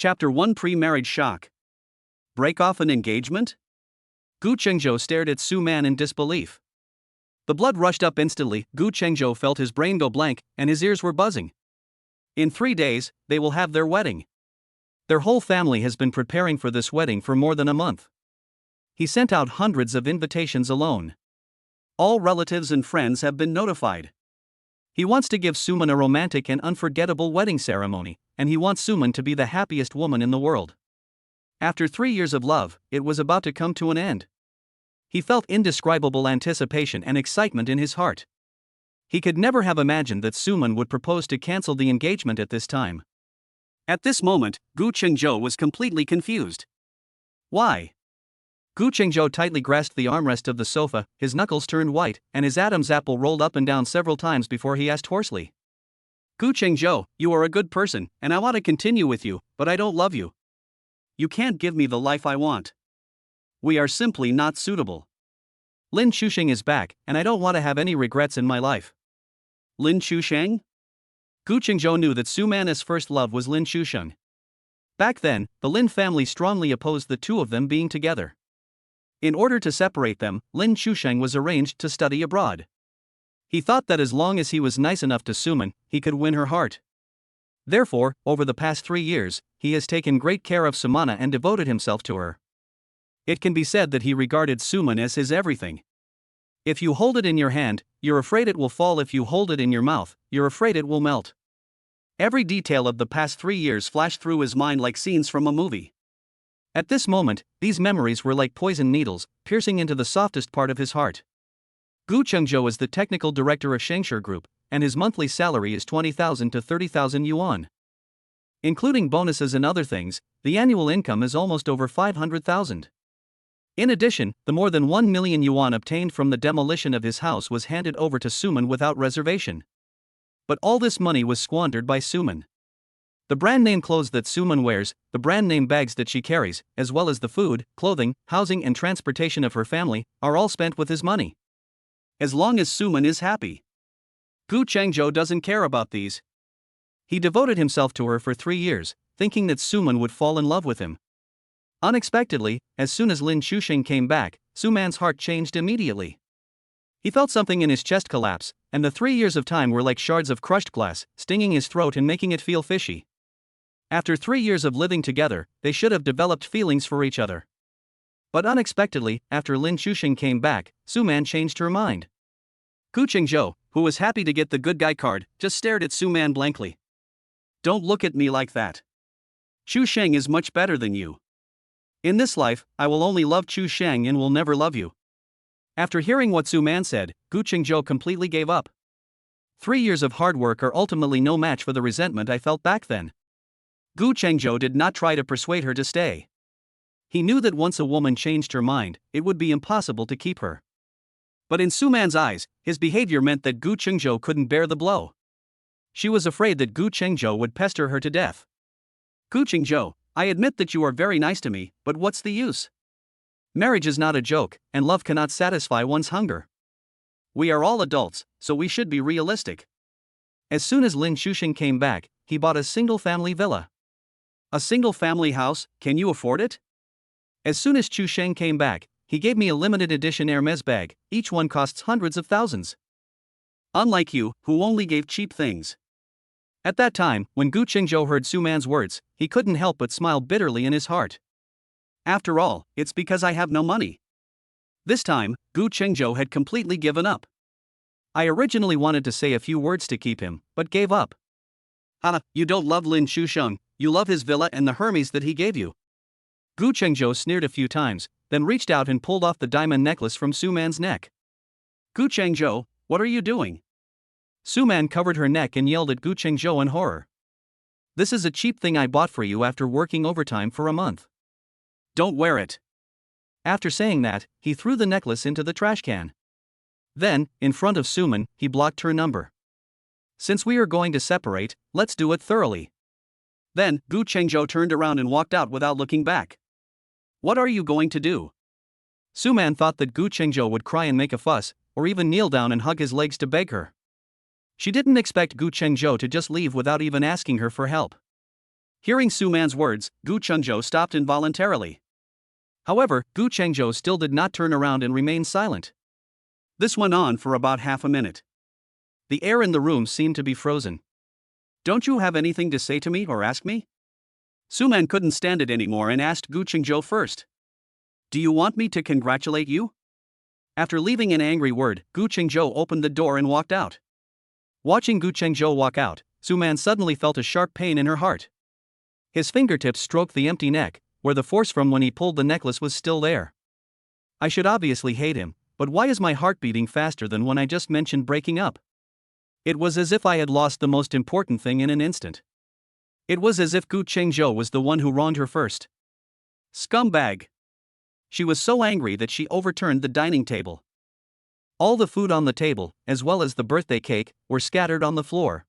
Chapter 1 Pre-Marriage Shock. Break off an engagement? Guenjo stared at Suman in disbelief. The blood rushed up instantly. Guenjo felt his brain go blank, and his ears were buzzing. In 3 days, they will have their wedding. Their whole family has been preparing for this wedding for more than a month. He sent out hundreds of invitations alone. All relatives and friends have been notified. He wants to give Suman a romantic and unforgettable wedding ceremony, and he wants Suman to be the happiest woman in the world. After 3 years of love, it was about to come to an end. He felt indescribable anticipation and excitement in his heart. He could never have imagined that Suman would propose to cancel the engagement at this time. At this moment, Guenjo was completely confused. Why? Guenjo tightly grasped the armrest of the sofa, his knuckles turned white, and his Adam's apple rolled up and down several times before he asked hoarsely. Guenjo, you are a good person, and I want to continue with you, but I don't love you. You can't give me the life I want. We are simply not suitable. Lin Chusheng is back, and I don't want to have any regrets in my life. Lin Chusheng? Guenjo knew that Suman's first love was Lin Chusheng. Back then, the Lin family strongly opposed the two of them being together. In order to separate them, Lin Chusheng was arranged to study abroad. He thought that as long as he was nice enough to Suman, he could win her heart. Therefore, over the past 3 years, he has taken great care of Sumana and devoted himself to her. It can be said that he regarded Suman as his everything. If you hold it in your hand, you're afraid it will fall. If you hold it in your mouth, you're afraid it will melt. Every detail of the past 3 years flashed through his mind like scenes from a movie. At this moment, these memories were like poison needles, piercing into the softest part of his heart. Guenjo is the technical director of Shengshi Group, and his monthly salary is 20,000 to 30,000 yuan. Including bonuses and other things, the annual income is almost over 500,000. In addition, the more than 1 million yuan obtained from the demolition of his house was handed over to Suman without reservation. But all this money was squandered by Suman. The brand name clothes that Suman wears, the brand name bags that she carries, as well as the food, clothing, housing and transportation of her family, are all spent with his money. As long as Suman is happy. Guenjo doesn't care about these. He devoted himself to her for 3 years, thinking that Suman would fall in love with him. Unexpectedly, as soon as Lin Chusheng came back, Suman's heart changed immediately. He felt something in his chest collapse, and the 3 years of time were like shards of crushed glass, stinging his throat and making it feel fishy. After 3 years of living together, they should have developed feelings for each other. But unexpectedly, after Lin Chusheng came back, Suman changed her mind. Guenjo, who was happy to get the good guy card, just stared at Suman blankly. Don't look at me like that. Chusheng is much better than you. In this life, I will only love Chusheng and will never love you. After hearing what Suman said, Guenjo completely gave up. 3 years of hard work are ultimately no match for the resentment I felt back then. Guenjo did not try to persuade her to stay. He knew that once a woman changed her mind, it would be impossible to keep her. But in Suman's eyes, his behavior meant that Guenjo couldn't bear the blow. She was afraid that Guenjo would pester her to death. Guenjo, I admit that you are very nice to me, but what's the use? Marriage is not a joke, and love cannot satisfy one's hunger. We are all adults, so we should be realistic. As soon as Lin Chusheng came back, he bought a single-family villa. A single-family house, can you afford it? As soon as Chusheng came back, he gave me a limited edition Hermes bag, each one costs hundreds of thousands. Unlike you, who only gave cheap things. At that time, when Guenjo heard Suman's words, he couldn't help but smile bitterly in his heart. After all, it's because I have no money. This time, Guenjo had completely given up. I originally wanted to say a few words to keep him, but gave up. You don't love Lin Chusheng, you love his villa and the Hermes that he gave you. Guenjo sneered a few times, then reached out and pulled off the diamond necklace from Suman's neck. Guenjo, what are you doing? Suman covered her neck and yelled at Guenjo in horror. This is a cheap thing I bought for you after working overtime for a month. Don't wear it. After saying that, he threw the necklace into the trash can. Then, in front of Suman, he blocked her number. Since we are going to separate, let's do it thoroughly. Then, Guenjo turned around and walked out without looking back. What are you going to do? Suman thought that Guenjo would cry and make a fuss, or even kneel down and hug his legs to beg her. She didn't expect Guenjo to just leave without even asking her for help. Hearing Suman's words, Guenjo stopped involuntarily. However, Guenjo still did not turn around and remain silent. This went on for about half a minute. The air in the room seemed to be frozen. Don't you have anything to say to me or ask me? Suman couldn't stand it anymore and asked Guenjo first. Do you want me to congratulate you? After leaving an angry word, Guenjo opened the door and walked out. Watching Guenjo walk out, Suman suddenly felt a sharp pain in her heart. His fingertips stroked the empty neck, where the force from when he pulled the necklace was still there. I should obviously hate him, but why is my heart beating faster than when I just mentioned breaking up? It was as if I had lost the most important thing in an instant. It was as if Guenjo was the one who wronged her first. Scumbag! She was so angry that she overturned the dining table. All the food on the table, as well as the birthday cake, were scattered on the floor.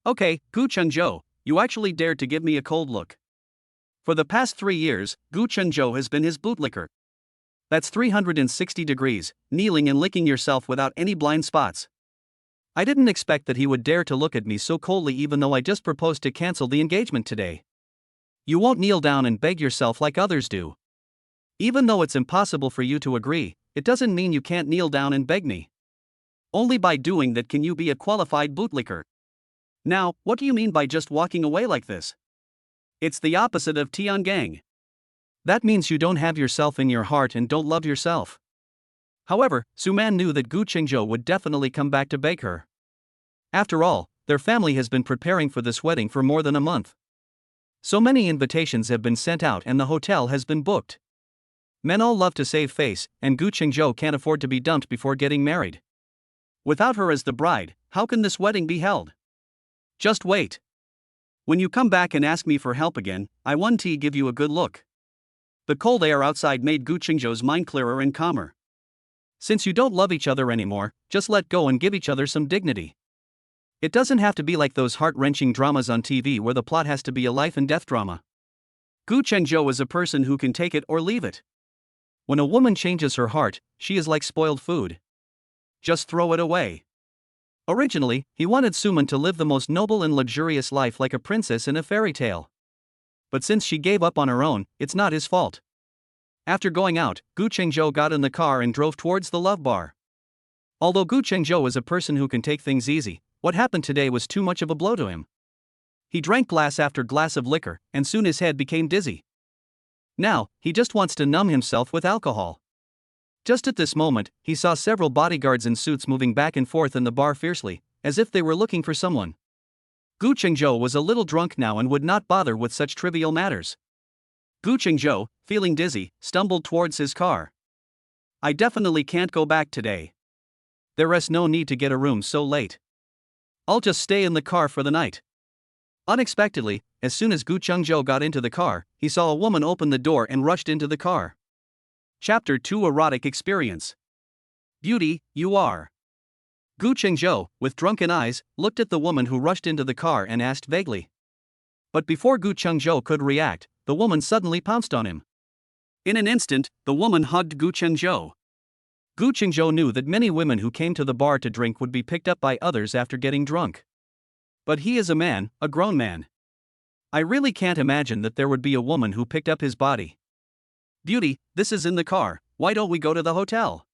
Okay, Guenjo, you actually dared to give me a cold look. For the past 3 years, Guenjo has been his bootlicker. That's 360 degrees, kneeling and licking yourself without any blind spots. I didn't expect that he would dare to look at me so coldly even though I just proposed to cancel the engagement today. You won't kneel down and beg yourself like others do. Even though it's impossible for you to agree, it doesn't mean you can't kneel down and beg me. Only by doing that can you be a qualified bootlicker. Now, what do you mean by just walking away like this? It's the opposite of Tiangang. That means you don't have yourself in your heart and don't love yourself. However, Suman knew that Guenjo would definitely come back to beg her. After all, their family has been preparing for this wedding for more than a month. So many invitations have been sent out and the hotel has been booked. Men all love to save face, and Guenjo can't afford to be dumped before getting married. Without her as the bride, how can this wedding be held? Just wait. When you come back and ask me for help again, I won't give you a good look. The cold air outside made Guenjo's mind clearer and calmer. Since you don't love each other anymore, just let go and give each other some dignity. It doesn't have to be like those heart-wrenching dramas on TV where the plot has to be a life and death drama. Guenjo is a person who can take it or leave it. When a woman changes her heart, she is like spoiled food. Just throw it away. Originally, he wanted Suman to live the most noble and luxurious life like a princess in a fairy tale. But since she gave up on her own, it's not his fault. After going out, Guenjo got in the car and drove towards the love bar. Although Guenjo is a person who can take things easy, what happened today was too much of a blow to him. He drank glass after glass of liquor, and soon his head became dizzy. Now, he just wants to numb himself with alcohol. Just at this moment, he saw several bodyguards in suits moving back and forth in the bar fiercely, as if they were looking for someone. Guenjo was a little drunk now and would not bother with such trivial matters. Guenjo, feeling dizzy, stumbled towards his car. I definitely can't go back today. There's no need to get a room so late. I'll just stay in the car for the night. Unexpectedly, as soon as Guenjo got into the car, he saw a woman open the door and rushed into the car. Chapter 2 Erotic Experience. Beauty, you are. Guenjo, with drunken eyes, looked at the woman who rushed into the car and asked vaguely. But before Guenjo could react, the woman suddenly pounced on him. In an instant, the woman hugged Guenjo. Guenjo knew that many women who came to the bar to drink would be picked up by others after getting drunk. But he is a man, a grown man. I really can't imagine that there would be a woman who picked up his body. Beauty, this is in the car, why don't we go to the hotel?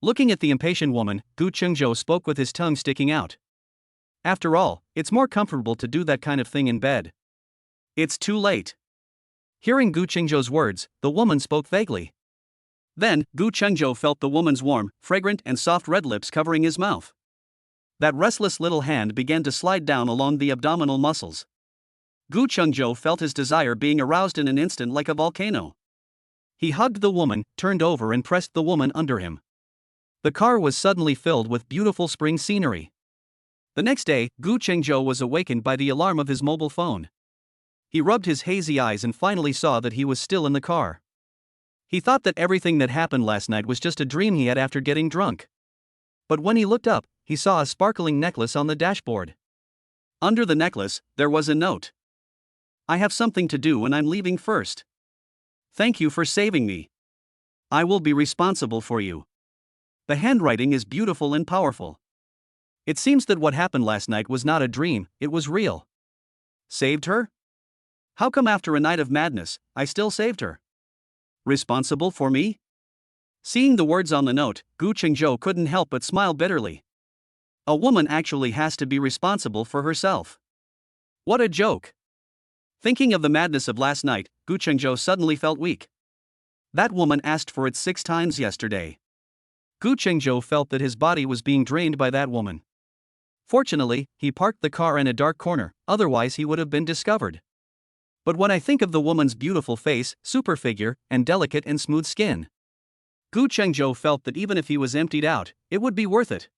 Looking at the impatient woman, Guenjo spoke with his tongue sticking out. After all, it's more comfortable to do that kind of thing in bed. It's too late. Hearing Guenjo's words, the woman spoke vaguely. Then, Guenjo felt the woman's warm, fragrant and soft red lips covering his mouth. That restless little hand began to slide down along the abdominal muscles. Guenjo felt his desire being aroused in an instant like a volcano. He hugged the woman, turned over and pressed the woman under him. The car was suddenly filled with beautiful spring scenery. The next day, Guenjo was awakened by the alarm of his mobile phone. He rubbed his hazy eyes and finally saw that he was still in the car. He thought that everything that happened last night was just a dream he had after getting drunk. But when he looked up, he saw a sparkling necklace on the dashboard. Under the necklace, there was a note. I have something to do and I'm leaving first. Thank you for saving me. I will be responsible for you. The handwriting is beautiful and powerful. It seems that what happened last night was not a dream, it was real. Saved her? How come after a night of madness, I still saved her? Responsible for me? Seeing the words on the note, Guenjo couldn't help but smile bitterly. A woman actually has to be responsible for herself. What a joke. Thinking of the madness of last night, Guenjo suddenly felt weak. That woman asked for it 6 times yesterday. Guenjo felt that his body was being drained by that woman. Fortunately, he parked the car in a dark corner, otherwise he would have been discovered. But when I think of the woman's beautiful face, super figure, and delicate and smooth skin, Guenjo felt that even if he was emptied out, it would be worth it.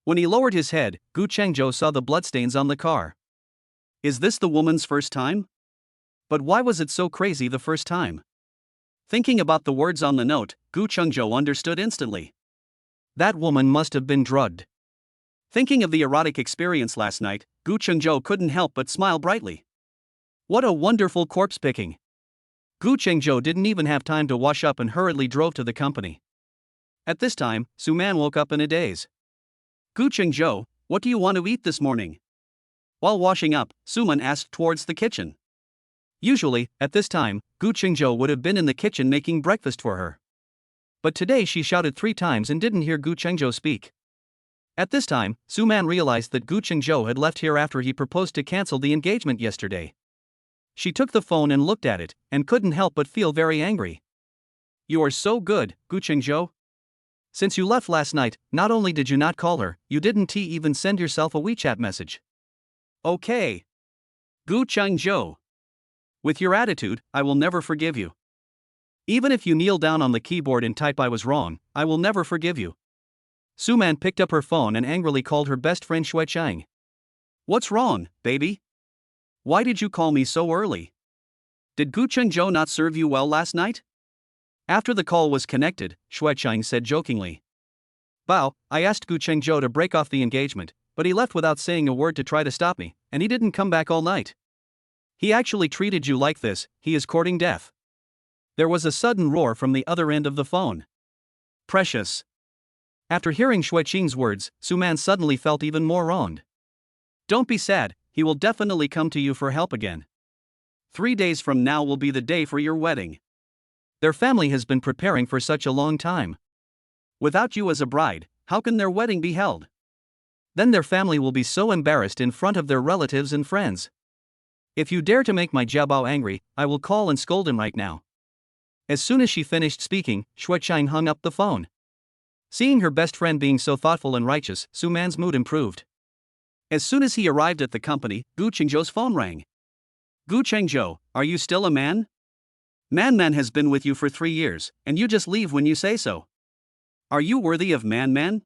When he lowered his head, Guenjo saw the bloodstains on the car. Is this the woman's first time? But why was it so crazy the first time? Thinking about the words on the note, Guenjo understood instantly. That woman must have been drugged. Thinking of the erotic experience last night, Guenjo couldn't help but smile brightly. What a wonderful corpse picking. Guenjo didn't even have time to wash up and hurriedly drove to the company. At this time, Suman woke up in a daze. Guenjo, what do you want to eat this morning? While washing up, Suman asked towards the kitchen. Usually, at this time, Guenjo would have been in the kitchen making breakfast for her. But today she shouted 3 times and didn't hear Guenjo speak. At this time, Suman realized that Guenjo had left here after he proposed to cancel the engagement yesterday. She took the phone and looked at it, and couldn't help but feel very angry. You are so good, Guenjo. Since you left last night, not only did you not call her, you didn't even send yourself a WeChat message. Okay. Guenjo. With your attitude, I will never forgive you. Even if you kneel down on the keyboard and type I was wrong, I will never forgive you. Suman picked up her phone and angrily called her best friend Xuechang. What's wrong, baby? Why did you call me so early? Did Guenjo not serve you well last night? After the call was connected, Xuechang said jokingly. Bao, I asked Guenjo to break off the engagement, but he left without saying a word to try to stop me, and he didn't come back all night. He actually treated you like this, he is courting death. There was a sudden roar from the other end of the phone. Precious. After hearing Xuechang's words, Suman suddenly felt even more wronged. Don't be sad, he will definitely come to you for help again. 3 days from now will be the day for your wedding. Their family has been preparing for such a long time. Without you as a bride, how can their wedding be held? Then their family will be so embarrassed in front of their relatives and friends. If you dare to make my Jiabao angry, I will call and scold him right now. As soon as she finished speaking, Xuechang hung up the phone. Seeing her best friend being so thoughtful and righteous, Suman's mood improved. As soon as he arrived at the company, Guenjo's phone rang. Guenjo, are you still a man? Man has been with you for 3 years, and you just leave when you say so. Are you worthy of Man?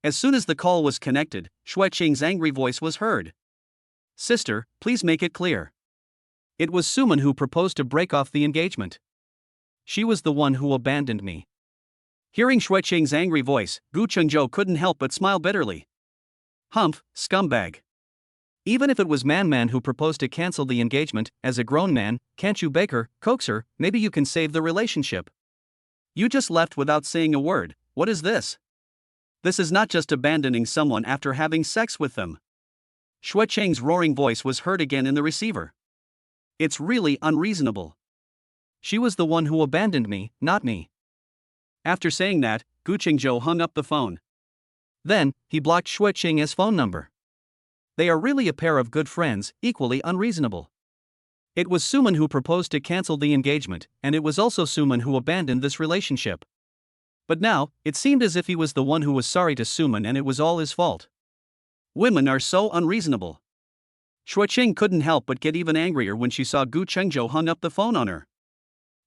As soon as the call was connected, Xuechang's angry voice was heard. Sister, please make it clear. It was Suman who proposed to break off the engagement. She was the one who abandoned me. Hearing Xuechang's angry voice, Guenjo couldn't help but smile bitterly. Humph, scumbag. Even if it was Man who proposed to cancel the engagement, as a grown man, can't you beg her, coax her, maybe you can save the relationship? You just left without saying a word, what is this? This is not just abandoning someone after having sex with them. Xuechang's roaring voice was heard again in the receiver. It's really unreasonable. She was the one who abandoned me, not me. After saying that, Guenjo hung up the phone. Then, he blocked Xuechang's phone number. They are really a pair of good friends, equally unreasonable. It was Suman who proposed to cancel the engagement, and it was also Suman who abandoned this relationship. But now, it seemed as if he was the one who was sorry to Suman and it was all his fault. Women are so unreasonable. Xuechang couldn't help but get even angrier when she saw Guenjo hung up the phone on her.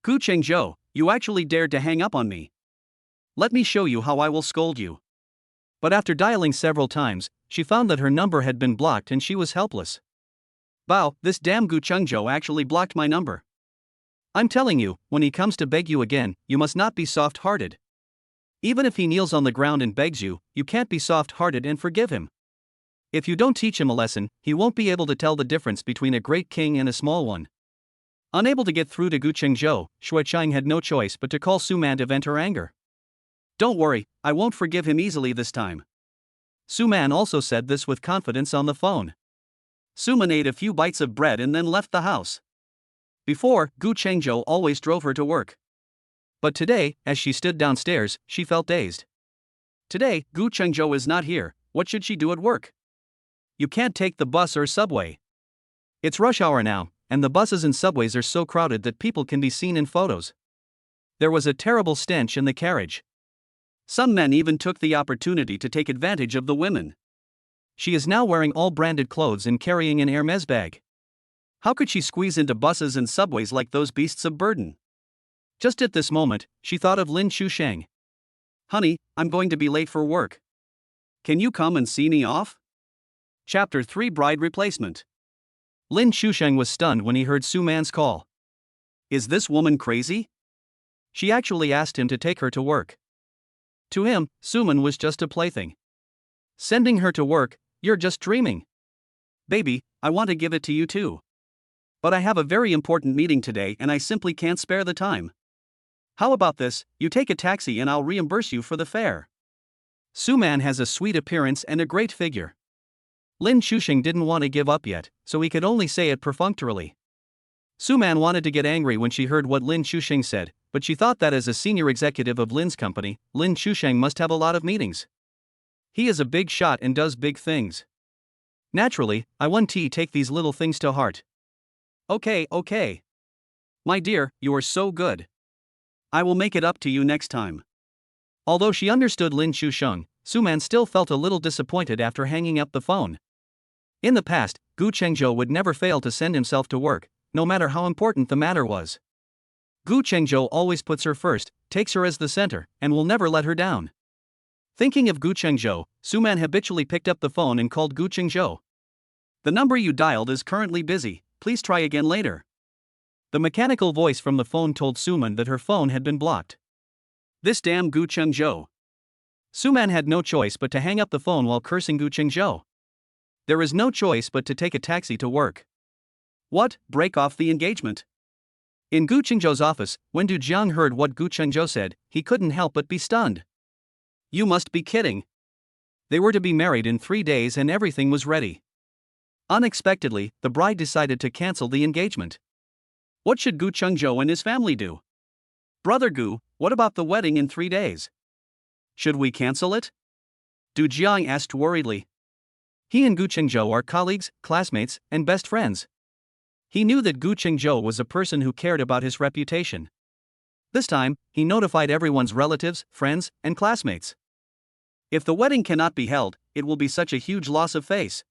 Guenjo, you actually dared to hang up on me. Let me show you how I will scold you. But after dialing several times, she found that her number had been blocked and she was helpless. Bao, this damn Guenjo actually blocked my number. I'm telling you, when he comes to beg you again, you must not be soft-hearted. Even if he kneels on the ground and begs you, you can't be soft-hearted and forgive him. If you don't teach him a lesson, he won't be able to tell the difference between a great king and a small one. Unable to get through to Guenjo, Xuechang had no choice but to call Suman to vent her anger. Don't worry, I won't forgive him easily this time. Suman also said this with confidence on the phone. Suman ate a few bites of bread and then left the house. Before, Gu Chengzhou always drove her to work. But today, as she stood downstairs, she felt dazed. Today, Gu Chengzhou is not here. What should she do at work? You can't take the bus or subway. It's rush hour now, and the buses and subways are so crowded that people can be seen in photos. There was a terrible stench in the carriage. Some men even took the opportunity to take advantage of the women. She is now wearing all branded clothes and carrying an Hermes bag. How could she squeeze into buses and subways like those beasts of burden? Just at this moment, she thought of Lin Chusheng. Honey, I'm going to be late for work. Can you come and see me off? Chapter 3 Bride Replacement. Lin Chusheng was stunned when he heard Suman's call. Is this woman crazy? She actually asked him to take her to work. To him, Suman was just a plaything. Sending her to work, you're just dreaming. Baby, I want to give it to you too. But I have a very important meeting today and I simply can't spare the time. How about this, you take a taxi and I'll reimburse you for the fare. Suman has a sweet appearance and a great figure. Lin Chusheng didn't want to give up yet, so he could only say it perfunctorily. Suman wanted to get angry when she heard what Lin Chusheng said, but she thought that as a senior executive of Lin's company, Lin Chusheng must have a lot of meetings. He is a big shot and does big things. Naturally, I want to take these little things to heart. Okay. My dear, you are so good. I will make it up to you next time. Although she understood Lin Chusheng, Suman still felt a little disappointed after hanging up the phone. In the past, Gu Chengzhou would never fail to send himself to work, no matter how important the matter was. Gu Chengzhou always puts her first, takes her as the center, and will never let her down. Thinking of Gu Chengzhou, Suman habitually picked up the phone and called Gu Chengzhou. The number you dialed is currently busy, please try again later. The mechanical voice from the phone told Suman that her phone had been blocked. This damn Gu Chengzhou. Suman had no choice but to hang up the phone while cursing Gu Chengzhou. There is no choice but to take a taxi to work. What? Break off the engagement? In Gu Chengzhou's office, when Du Jiang heard what Gu Chengzhou said, he couldn't help but be stunned. You must be kidding. They were to be married in 3 days and everything was ready. Unexpectedly, the bride decided to cancel the engagement. What should Gu Chengzhou and his family do? Brother Gu, what about the wedding in 3 days? Should we cancel it? Du Jiang asked worriedly. He and Gu Chengzhou are colleagues, classmates, and best friends. He knew that Gu Chengzhou was a person who cared about his reputation. This time, he notified everyone's relatives, friends, and classmates. If the wedding cannot be held, it will be such a huge loss of face.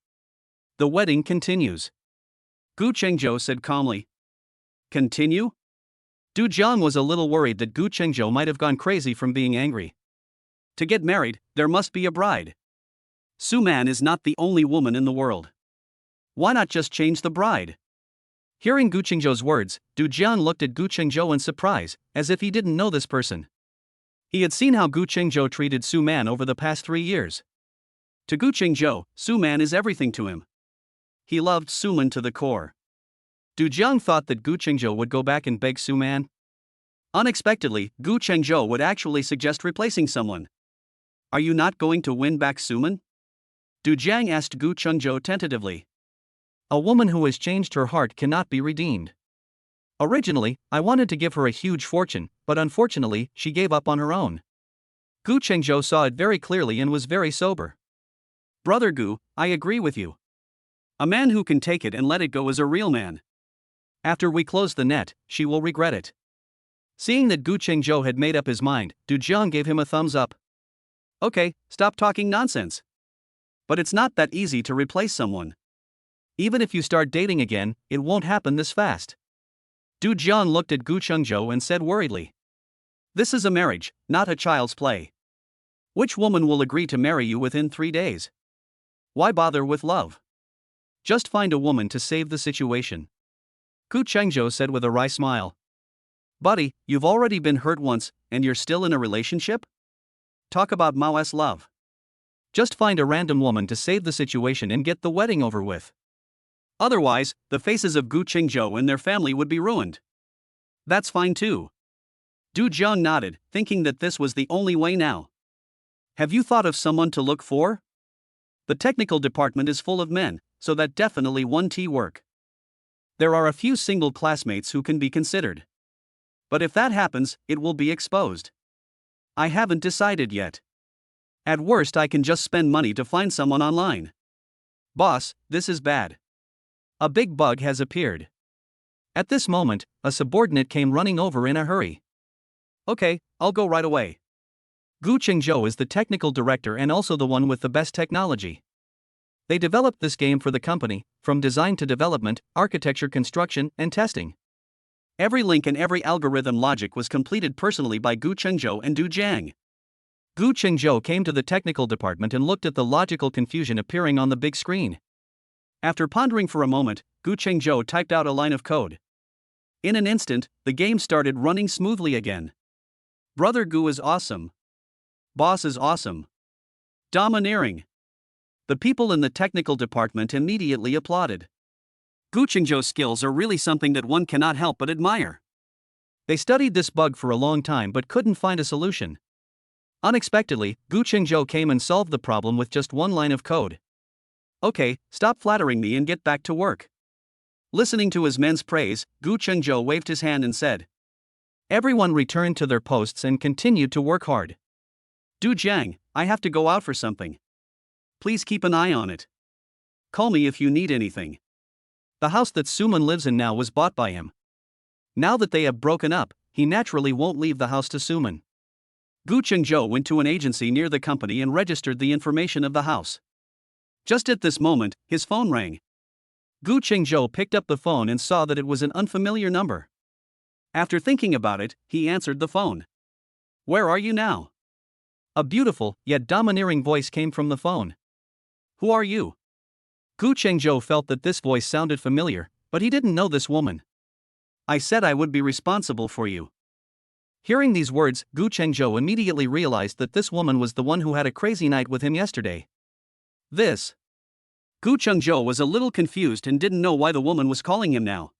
The wedding continues. Gu Chengzhou said calmly. Continue? Du Jiang was a little worried that Gu Chengzhou might have gone crazy from being angry. To get married, there must be a bride. Suman is not the only woman in the world. Why not just change the bride? Hearing Gu Chengzhou's words, Du Jiang looked at Gu Chengzhou in surprise, as if he didn't know this person. He had seen how Gu Chengzhou treated Suman over the past 3 years. To Gu Chengzhou, Suman is everything to him. He loved Suman to the core. Du Jiang thought that Gu Chengzhou would go back and beg Suman. Unexpectedly, Gu Chengzhou would actually suggest replacing someone. Are you not going to win back Suman? Du Jiang asked Gu Chengzhou tentatively. A woman who has changed her heart cannot be redeemed. Originally, I wanted to give her a huge fortune, but unfortunately, she gave up on her own. Gu Chengzhou saw it very clearly and was very sober. Brother Gu, I agree with you. A man who can take it and let it go is a real man. After we close the net, she will regret it. Seeing that Gu Chengzhou had made up his mind, Du Jiang gave him a thumbs up. Okay, stop talking nonsense. But it's not that easy to replace someone. Even if you start dating again, it won't happen this fast. Du Jiang looked at Gu Chengzhou and said worriedly. This is a marriage, not a child's play. Which woman will agree to marry you within 3 days? Why bother with love? Just find a woman to save the situation. Gu Chengzhou said with a wry smile. Buddy, you've already been hurt once, and you're still in a relationship? Talk about Mao's love. Just find a random woman to save the situation and get the wedding over with. Otherwise, the faces of Gu Chengzhou and their family would be ruined. That's fine too. Du Jiang nodded, thinking that this was the only way now. Have you thought of someone to look for? The technical department is full of men, so that definitely won't work. There are a few single classmates who can be considered. But if that happens, it will be exposed. I haven't decided yet. At worst, I can just spend money to find someone online. Boss, this is bad. A big bug has appeared. At this moment, a subordinate came running over in a hurry. Okay, I'll go right away. Guenjo is the technical director and also the one with the best technology. They developed this game for the company, from design to development, architecture, construction, and testing. Every link and every algorithm logic was completed personally by Guenjo and Du Jiang. Guenjo came to the technical department and looked at the logical confusion appearing on the big screen. After pondering for a moment, Guenjo typed out a line of code. In an instant, the game started running smoothly again. Brother Gu is awesome. Boss is awesome. Domineering. The people in the technical department immediately applauded. Guenjo's skills are really something that one cannot help but admire. They studied this bug for a long time but couldn't find a solution. Unexpectedly, Guenjo came and solved the problem with just one line of code. Okay, stop flattering me and get back to work. Listening to his men's praise, Guenjo waved his hand and said. Everyone returned to their posts and continued to work hard. Du Jiang, I have to go out for something. Please keep an eye on it. Call me if you need anything. The house that Suman lives in now was bought by him. Now that they have broken up, he naturally won't leave the house to Suman. Guenjo went to an agency near the company and registered the information of the house. Just at this moment, his phone rang. Guenjo picked up the phone and saw that it was an unfamiliar number. After thinking about it, he answered the phone. Where are you now? A beautiful, yet domineering voice came from the phone. Who are you? Guenjo felt that this voice sounded familiar, but he didn't know this woman. I said I would be responsible for you. Hearing these words, Guenjo immediately realized that this woman was the one who had a crazy night with him yesterday. Guenjo was a little confused and didn't know why the woman was calling him now.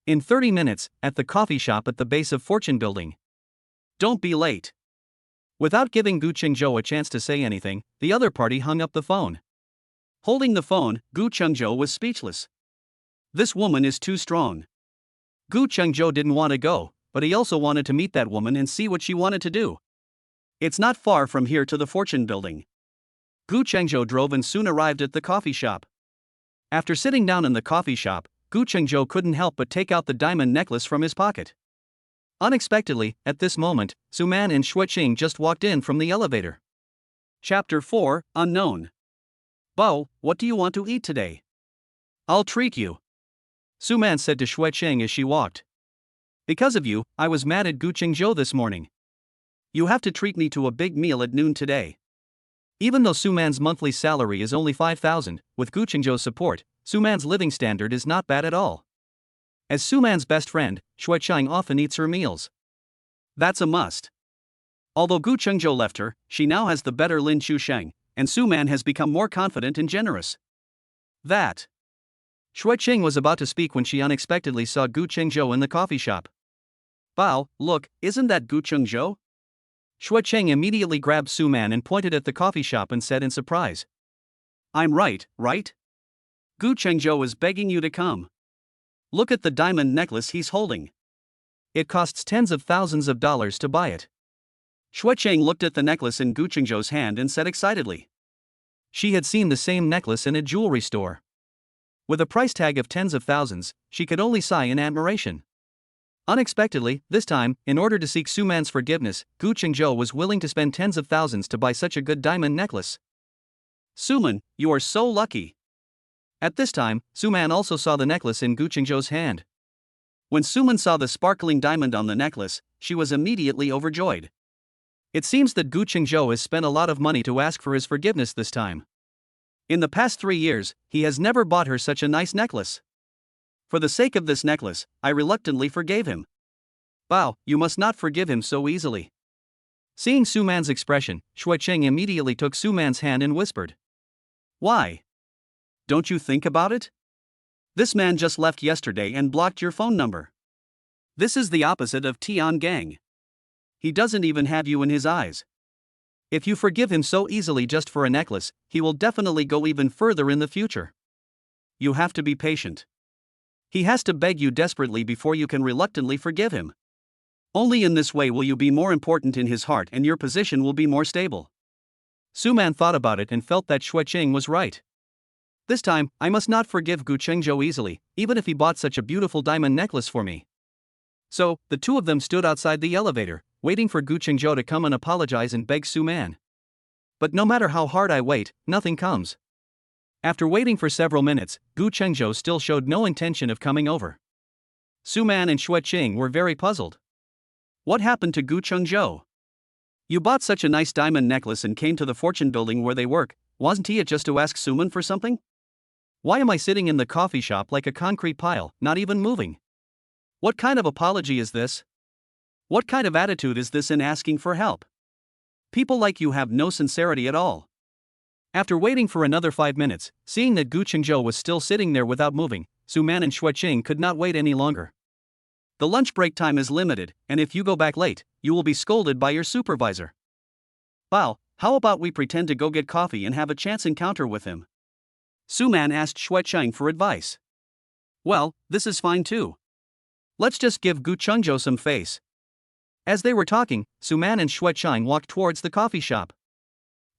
In 30 minutes, at the coffee shop at the base of Fortune Building. Don't be late. Without giving Guenjo a chance to say anything, the other party hung up the phone. Holding the phone, Guenjo was speechless. This woman is too strong. Guenjo didn't want to go, but he also wanted to meet that woman and see what she wanted to do. It's not far from here to the Fortune Building. Guenjo drove and soon arrived at the coffee shop. After sitting down in the coffee shop, Guenjo couldn't help but take out the diamond necklace from his pocket. Unexpectedly, at this moment, Suman and Xueqing just walked in from the elevator. Chapter 4, Unknown. Bo, what do you want to eat today? I'll treat you. Suman said to Xueqing as she walked. Because of you, I was mad at Guenjo this morning. You have to treat me to a big meal at noon today. Even though Suman's monthly salary is only 5,000, with Guenjo's support, Suman's living standard is not bad at all. As Suman's best friend, Xueqing often eats her meals. That's a must. Although Guenjo left her, she now has the better Lin Chusheng, and Suman has become more confident and generous. Xueqing was about to speak when she unexpectedly saw Guenjo in the coffee shop. Bao, look, isn't that Guenjo? Xueqing immediately grabbed Suman and pointed at the coffee shop and said in surprise. I'm right? Guenjo is begging you to come. Look at the diamond necklace he's holding. It costs tens of thousands of dollars to buy it. Xueqing looked at the necklace in Guenjo's hand and said excitedly. She had seen the same necklace in a jewelry store. With a price tag of tens of thousands, she could only sigh in admiration. Unexpectedly, this time, in order to seek Suman's forgiveness, Guenjo was willing to spend tens of thousands to buy such a good diamond necklace. Suman, you are so lucky. At this time, Suman also saw the necklace in Guenjo's hand. When Suman saw the sparkling diamond on the necklace, she was immediately overjoyed. It seems that Guenjo has spent a lot of money to ask for his forgiveness this time. In the past 3 years, he has never bought her such a nice necklace. For the sake of this necklace, I reluctantly forgave him. Bao, you must not forgive him so easily. Seeing Suman's expression, Xueqing immediately took Suman's hand and whispered. Why? Don't you think about it? This man just left yesterday and blocked your phone number. This is the opposite of Tian Gang. He doesn't even have you in his eyes. If you forgive him so easily just for a necklace, he will definitely go even further in the future. You have to be patient. He has to beg you desperately before you can reluctantly forgive him. Only in this way will you be more important in his heart and your position will be more stable. Suman thought about it and felt that Xueqing was right. This time, I must not forgive Guenjo easily, even if he bought such a beautiful diamond necklace for me. So, the two of them stood outside the elevator, waiting for Guenjo to come and apologize and beg Suman. But no matter how hard I wait, nothing comes. After waiting for several minutes, Guenjo still showed no intention of coming over. Suman and Xueqing were very puzzled. What happened to Guenjo? You bought such a nice diamond necklace and came to the fortune building where they work, wasn't it just to ask Suman for something? Why am I sitting in the coffee shop like a concrete pile, not even moving? What kind of apology is this? What kind of attitude is this in asking for help? People like you have no sincerity at all. After waiting for another 5 minutes, seeing that Guenjo was still sitting there without moving, Suman and Xueqing could not wait any longer. The lunch break time is limited, and if you go back late, you will be scolded by your supervisor. Well, how about we pretend to go get coffee and have a chance encounter with him? Suman asked Xueqing for advice. Well, this is fine too. Let's just give Guenjo some face. As they were talking, Suman and Xueqing walked towards the coffee shop.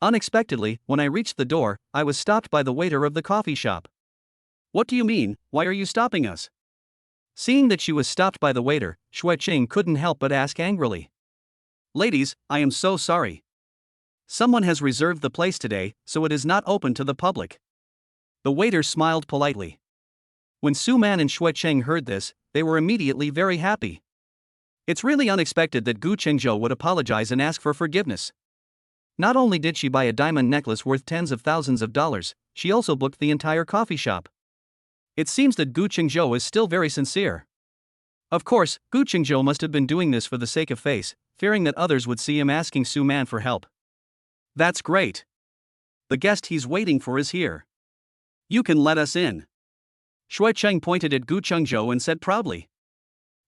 Unexpectedly, when I reached the door, I was stopped by the waiter of the coffee shop. What do you mean, why are you stopping us? Seeing that she was stopped by the waiter, Xueqing couldn't help but ask angrily. Ladies, I am so sorry. Someone has reserved the place today, so it is not open to the public. The waiter smiled politely. When Suman and Xueqing heard this, they were immediately very happy. It's really unexpected that Guenjo would apologize and ask for forgiveness. Not only did she buy a diamond necklace worth tens of thousands of dollars, she also booked the entire coffee shop. It seems that Guenjo is still very sincere. Of course, Guenjo must have been doing this for the sake of face, fearing that others would see him asking Suman for help. That's great. The guest he's waiting for is here. You can let us in. Xueqing pointed at Guenjo and said proudly.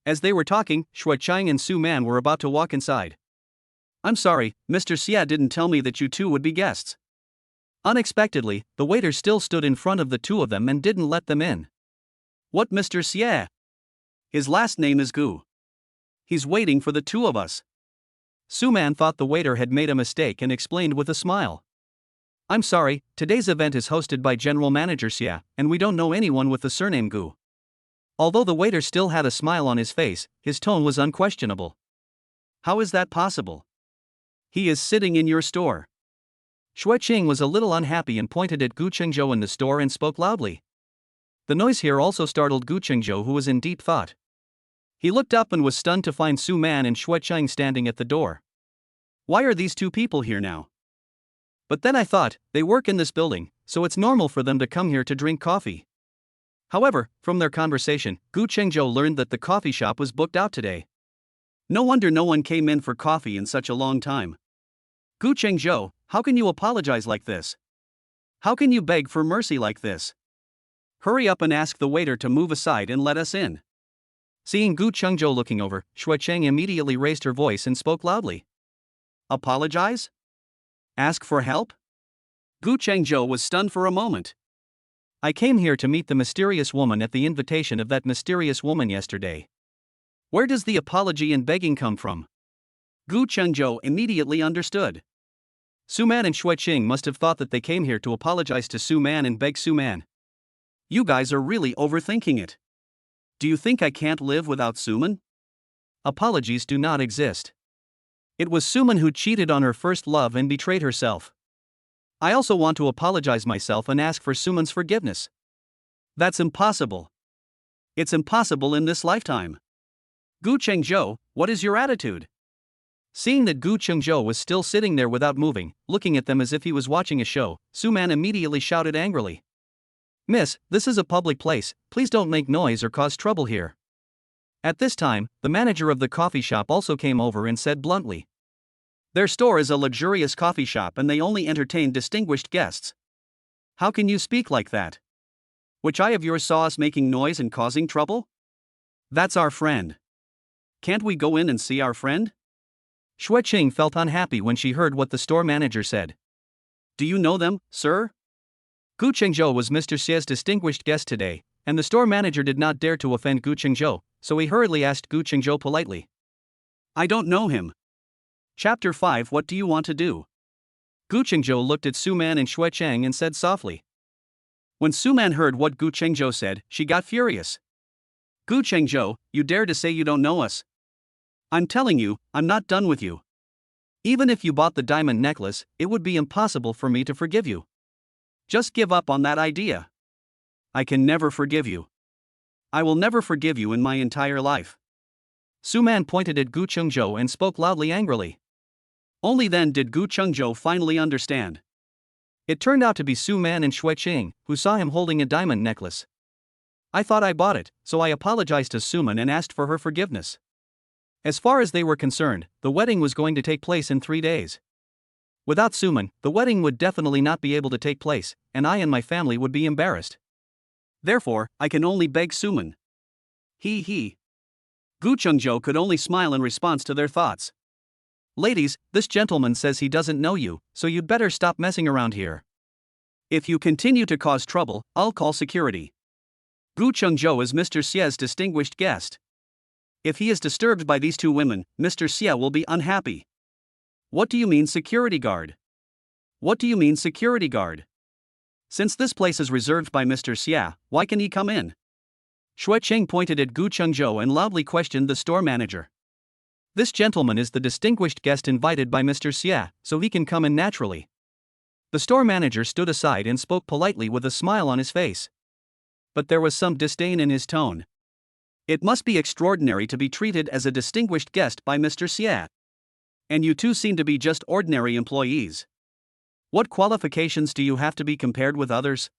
As they were talking, Xueqing and Suman were about to walk inside. I'm sorry, Mr. Xie didn't tell me that you two would be guests. Unexpectedly, the waiter still stood in front of the two of them and didn't let them in. What Mr. Xie? His last name is Gu. He's waiting for the two of us. Suman thought the waiter had made a mistake and explained with a smile. I'm sorry, today's event is hosted by General Manager Xie, and we don't know anyone with the surname Gu. Although the waiter still had a smile on his face, his tone was unquestionable. How is that possible? He is sitting in your store. Xueqing was a little unhappy and pointed at Guenjo in the store and spoke loudly. The noise here also startled Guenjo, who was in deep thought. He looked up and was stunned to find Suman and Xueqing standing at the door. Why are these two people here now? But then I thought, they work in this building, so it's normal for them to come here to drink coffee. However, from their conversation, Guenjo learned that the coffee shop was booked out today. No wonder no one came in for coffee in such a long time. Guenjo, how can you apologize like this? How can you beg for mercy like this? Hurry up and ask the waiter to move aside and let us in. Seeing Guenjo looking over, Xueqing immediately raised her voice and spoke loudly. Apologize? Ask for help? Guenjo was stunned for a moment. I came here to meet the mysterious woman at the invitation of that mysterious woman yesterday. Where does the apology and begging come from? Guenjo immediately understood. Suman and Xueqing must have thought that they came here to apologize to Suman and beg Suman. You guys are really overthinking it. Do you think I can't live without Suman? Apologies do not exist. It was Suman who cheated on her first love and betrayed herself. I also want to apologize myself and ask for Suman's forgiveness. That's impossible. It's impossible in this lifetime. Guenjo, what is your attitude? Seeing that Guenjo was still sitting there without moving, looking at them as if he was watching a show, Suman immediately shouted angrily. Miss, this is a public place, please don't make noise or cause trouble here. At this time, the manager of the coffee shop also came over and said bluntly. Their store is a luxurious coffee shop and they only entertain distinguished guests. How can you speak like that? Which eye of yours saw us making noise and causing trouble? That's our friend. Can't we go in and see our friend? Xueqing felt unhappy when she heard what the store manager said. Do you know them, sir? Guenjo was Mr. Xie's distinguished guest today, and the store manager did not dare to offend Gu Qingzhou, so he hurriedly asked Gu Qingzhou politely. I don't know him. Chapter 5. What do you want to do? Gu Qingzhou looked at Suman and Xue Chang and said softly. When Suman heard what Gu Qingzhou said, she got furious. Gu Qingzhou, you dare to say you don't know us? I'm telling you, I'm not done with you. Even if you bought the diamond necklace, it would be impossible for me to forgive you. Just give up on that idea. I can never forgive you. I will never forgive you in my entire life. Suman pointed at Gu Qingzhou and spoke loudly angrily. Only then did Gu Qingzhou finally understand. It turned out to be Suman and Xue Qing, who saw him holding a diamond necklace. I thought I bought it, so I apologized to Suman and asked for her forgiveness. As far as they were concerned, the wedding was going to take place in 3 days. Without Suman, the wedding would definitely not be able to take place, and I and my family would be embarrassed. Therefore, I can only beg Suman. He. Gu Qingzhou could only smile in response to their thoughts. Ladies, this gentleman says he doesn't know you, so you'd better stop messing around here. If you continue to cause trouble, I'll call security. Gu Qingzhou is Mr. Xie's distinguished guest. If he is disturbed by these two women, Mr. Xie will be unhappy. What do you mean, security guard? What do you mean, security guard? Since this place is reserved by Mr. Xie, why can he come in? Xue Qing pointed at Gu Qingzhou and loudly questioned the store manager. This gentleman is the distinguished guest invited by Mr. Xie, so he can come in naturally. The store manager stood aside and spoke politely with a smile on his face. But there was some disdain in his tone. It must be extraordinary to be treated as a distinguished guest by Mr. Xie. And you two seem to be just ordinary employees. What qualifications do you have to be compared with others?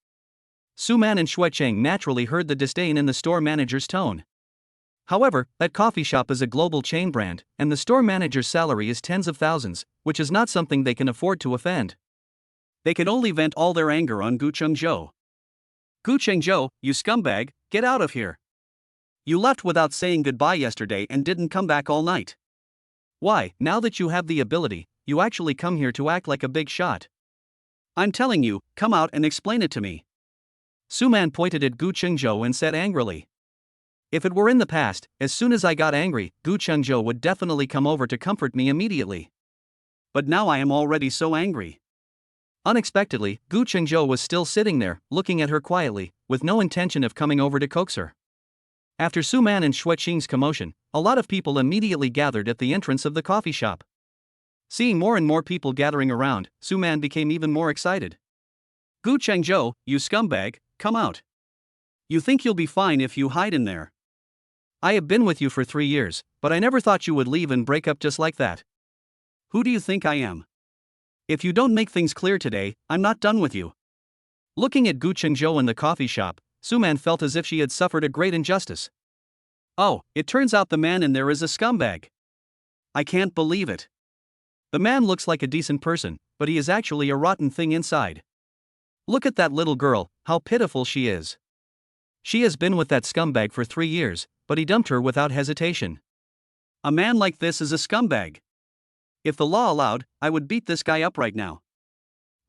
Suman and Xue Cheng naturally heard the disdain in the store manager's tone. However, that coffee shop is a global chain brand, and the store manager's salary is tens of thousands, which is not something they can afford to offend. They can only vent all their anger on Gu Qingzhou. Gu Qingzhou, you scumbag, get out of here. You left without saying goodbye yesterday and didn't come back all night. Why, now that you have the ability, you actually come here to act like a big shot? I'm telling you, come out and explain it to me. Suman pointed at Gu Qingzhou and said angrily. If it were in the past, as soon as I got angry, Gu Qingzhou would definitely come over to comfort me immediately. But now I am already so angry. Unexpectedly, Gu Qingzhou was still sitting there, looking at her quietly, with no intention of coming over to coax her. After Suman and Xue Qing's commotion, a lot of people immediately gathered at the entrance of the coffee shop. Seeing more and more people gathering around, Suman became even more excited. Gu Qingzhou, you scumbag, come out. You think you'll be fine if you hide in there? I have been with you for 3 years, but I never thought you would leave and break up just like that. Who do you think I am? If you don't make things clear today, I'm not done with you. Looking at Gu Qingzhou in the coffee shop, Suman felt as if she had suffered a great injustice. Oh, it turns out the man in there is a scumbag. I can't believe it. The man looks like a decent person, but he is actually a rotten thing inside. Look at that little girl, how pitiful she is. She has been with that scumbag for 3 years, but he dumped her without hesitation. A man like this is a scumbag. If the law allowed, I would beat this guy up right now.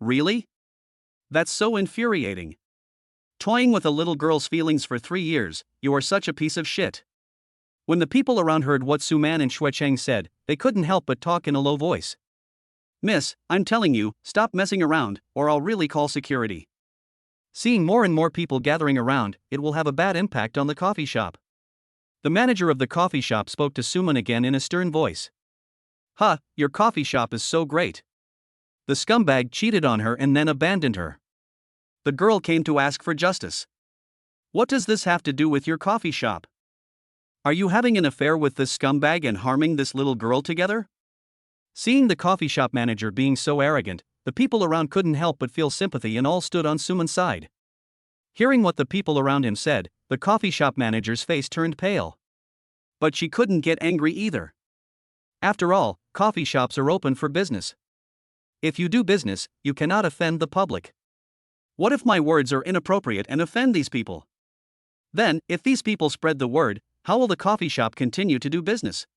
Really? That's so infuriating. Toying with a little girl's feelings for 3 years, you are such a piece of shit. When the people around heard what Suman and Xue Cheng said, they couldn't help but talk in a low voice. Miss, I'm telling you, stop messing around, or I'll really call security. Seeing more and more people gathering around, it will have a bad impact on the coffee shop. The manager of the coffee shop spoke to Suman again in a stern voice. Your coffee shop is so great. The scumbag cheated on her and then abandoned her. The girl came to ask for justice. What does this have to do with your coffee shop? Are you having an affair with this scumbag and harming this little girl together? Seeing the coffee shop manager being so arrogant, the people around couldn't help but feel sympathy and all stood on Suman's side. Hearing what the people around him said, the coffee shop manager's face turned pale. But she couldn't get angry either. After all, coffee shops are open for business. If you do business, you cannot offend the public. What if my words are inappropriate and offend these people? Then, if these people spread the word, how will the coffee shop continue to do business?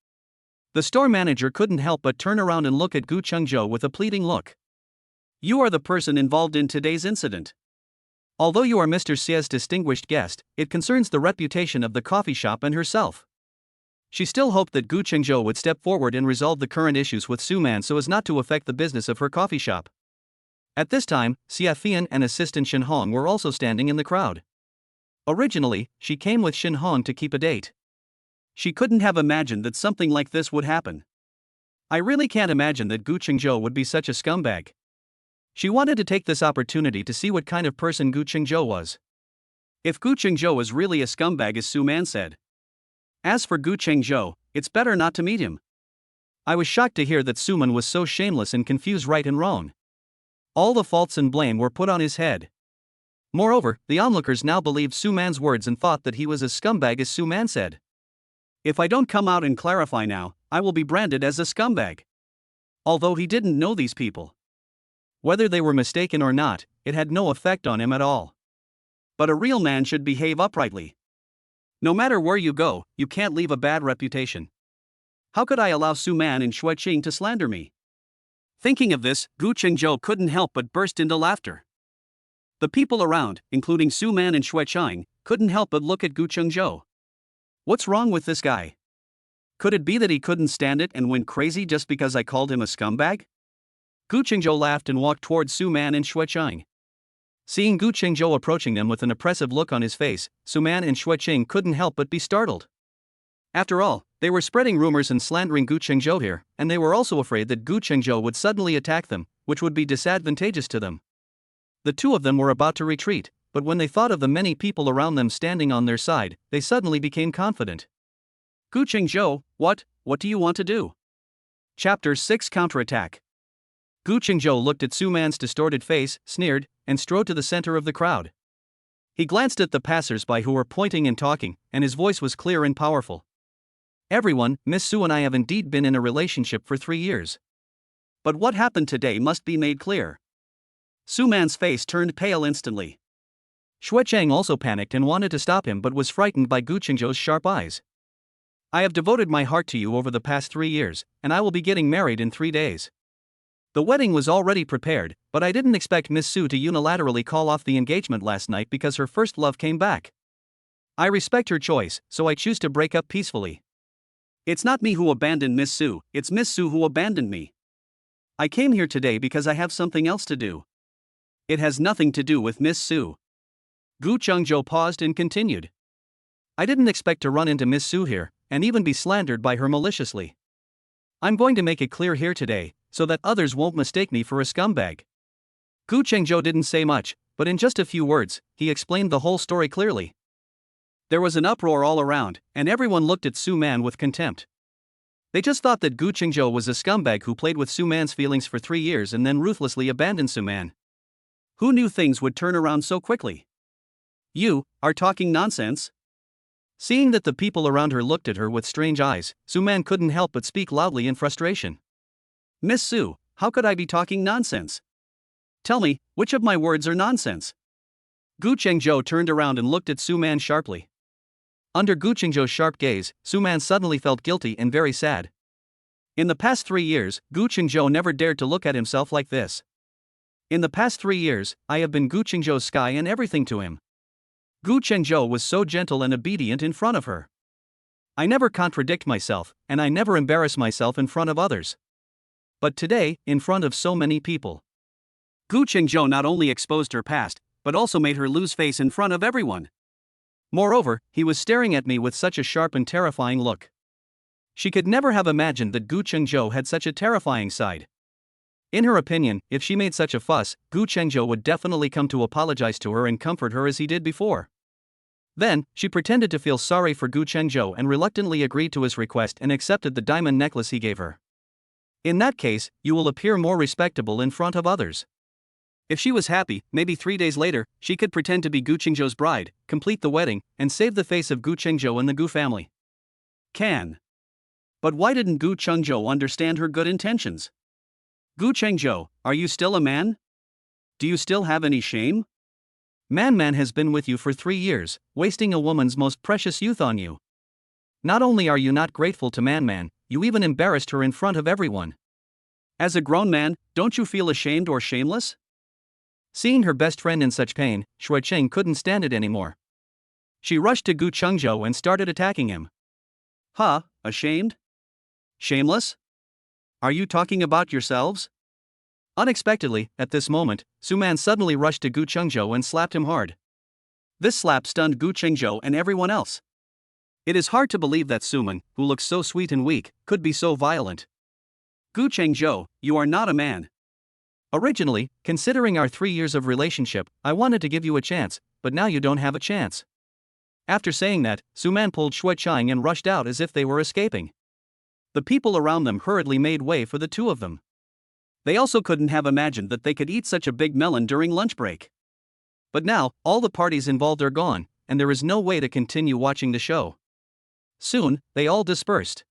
The store manager couldn't help but turn around and look at Gu Qingzhou with a pleading look. You are the person involved in today's incident. Although you are Mr. Xia's distinguished guest, it concerns the reputation of the coffee shop and herself. She still hoped that Gu Chengzhou would step forward and resolve the current issues with Suman so as not to affect the business of her coffee shop. At this time, Xia Fian and assistant Shin Hong were also standing in the crowd. Originally, she came with Shin Hong to keep a date. She couldn't have imagined that something like this would happen. I really can't imagine that Gu Chengzhou would be such a scumbag. She wanted to take this opportunity to see what kind of person Gu Chengzhou was. If Gu Chengzhou is really a scumbag as Suman said. As for Gu Chengzhou, it's better not to meet him. I was shocked to hear that Suman was so shameless and confused right and wrong. All the faults and blame were put on his head. Moreover, the onlookers now believed Suman's words and thought that he was as scumbag as Suman said. If I don't come out and clarify now, I will be branded as a scumbag. Although he didn't know these people. Whether they were mistaken or not, it had no effect on him at all. But a real man should behave uprightly. No matter where you go, you can't leave a bad reputation. How could I allow Suman and Xueqing to slander me? Thinking of this, Gu Chengzhou couldn't help but burst into laughter. The people around, including Suman and Xueqing, couldn't help but look at Gu Chengzhou. What's wrong with this guy? Could it be that he couldn't stand it and went crazy just because I called him a scumbag? Gu Chengzhou laughed and walked towards Suman and Xueqing. Seeing Gu Chengzhou approaching them with an oppressive look on his face, Suman and Xueqing couldn't help but be startled. After all, they were spreading rumors and slandering Gu Chengzhou here, and they were also afraid that Gu Chengzhou would suddenly attack them, which would be disadvantageous to them. The two of them were about to retreat, but when they thought of the many people around them standing on their side, they suddenly became confident. Gu Chengzhou, what do you want to do? Chapter 6 Counterattack. Gu Chengzhou looked at Suman's distorted face, sneered, and strode to the center of the crowd. He glanced at the passers-by who were pointing and talking, and his voice was clear and powerful. Everyone, Miss Su and I have indeed been in a relationship for 3 years. But what happened today must be made clear. Suman's face turned pale instantly. Xueqing also panicked and wanted to stop him but was frightened by Gu Chengzhou's sharp eyes. I have devoted my heart to you over the past 3 years, and I will be getting married in 3 days. The wedding was already prepared, but I didn't expect Miss Su to unilaterally call off the engagement last night because her first love came back. I respect her choice, so I choose to break up peacefully. It's not me who abandoned Miss Su, it's Miss Su who abandoned me. I came here today because I have something else to do. It has nothing to do with Miss Su. Gu Chengzhou paused and continued. I didn't expect to run into Miss Su here, and even be slandered by her maliciously. I'm going to make it clear here today, so that others won't mistake me for a scumbag. Gu Chengzhou didn't say much, but in just a few words, he explained the whole story clearly. There was an uproar all around, and everyone looked at Suman with contempt. They just thought that Gu Chengzhou was a scumbag who played with Suman's feelings for 3 years and then ruthlessly abandoned Suman. Who knew things would turn around so quickly? You are talking nonsense? Seeing that the people around her looked at her with strange eyes, Suman couldn't help but speak loudly in frustration. Miss Su, how could I be talking nonsense? Tell me, which of my words are nonsense? Gu Chengzhou turned around and looked at Suman sharply. Under Gu Chengzhou's sharp gaze, Suman suddenly felt guilty and very sad. In the past 3 years, Gu Chengzhou never dared to look at himself like this. In the past 3 years, I have been Gu Chengzhou's sky and everything to him. Gu Chengzhou was so gentle and obedient in front of her. I never contradict myself, and I never embarrass myself in front of others. But today, in front of so many people. Gu Chengzhou not only exposed her past, but also made her lose face in front of everyone. Moreover, he was staring at me with such a sharp and terrifying look. She could never have imagined that Gu Chengzhou had such a terrifying side. In her opinion, if she made such a fuss, Gu Chengzhou would definitely come to apologize to her and comfort her as he did before. Then, she pretended to feel sorry for Gu Chengzhou and reluctantly agreed to his request and accepted the diamond necklace he gave her. In that case, you will appear more respectable in front of others. If she was happy, maybe 3 days later, she could pretend to be Gu Chengzhou's bride, complete the wedding, and save the face of Gu Chengzhou and the Gu family. But why didn't Gu Chengzhou understand her good intentions? Gu Chengzhou, are you still a man? Do you still have any shame? Man has been with you for 3 years, wasting a woman's most precious youth on you. Not only are you not grateful to Man, you even embarrassed her in front of everyone. As a grown man, don't you feel ashamed or shameless? Seeing her best friend in such pain, Shuicheng couldn't stand it anymore. She rushed to Gu Chengzhou and started attacking him. Huh, ashamed? Shameless? Are you talking about yourselves? Unexpectedly, at this moment, Suman suddenly rushed to Gu Chengzhou and slapped him hard. This slap stunned Gu Chengzhou and everyone else. It is hard to believe that Suman, who looks so sweet and weak, could be so violent. Gu Chengzhou, you are not a man. Originally, considering our 3 years of relationship, I wanted to give you a chance, but now you don't have a chance. After saying that, Suman pulled Shuicheng and rushed out as if they were escaping. The people around them hurriedly made way for the two of them. They also couldn't have imagined that they could eat such a big melon during lunch break. But now, all the parties involved are gone, and there is no way to continue watching the show. Soon, they all dispersed.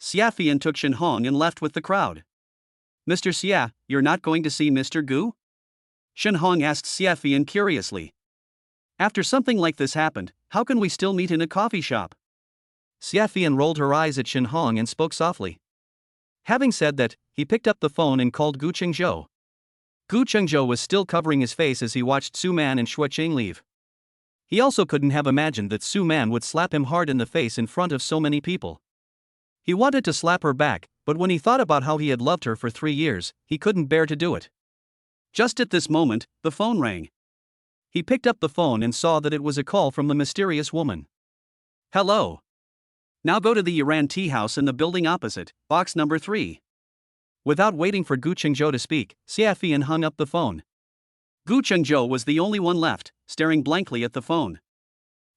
Xiafian took Shen Hong and left with the crowd. Mr. Xia, you're not going to see Mr. Gu? Shen Hong asked Xiafian curiously. After something like this happened, how can we still meet in a coffee shop? Xiafian rolled her eyes at Shen Hong and spoke softly. Having said that, he picked up the phone and called Gu Chengzhou. Gu Chengzhou was still covering his face as he watched Suman and Shuicheng leave. He also couldn't have imagined that Suman would slap him hard in the face in front of so many people. He wanted to slap her back, but when he thought about how he had loved her for 3 years, he couldn't bear to do it. Just at this moment, the phone rang. He picked up the phone and saw that it was a call from the mysterious woman. Hello. Now go to the Iran tea house in the building opposite, box number 3. Without waiting for Gu Chengzhou to speak, Xiafian hung up the phone. Gu Chengzhou was the only one left, staring blankly at the phone.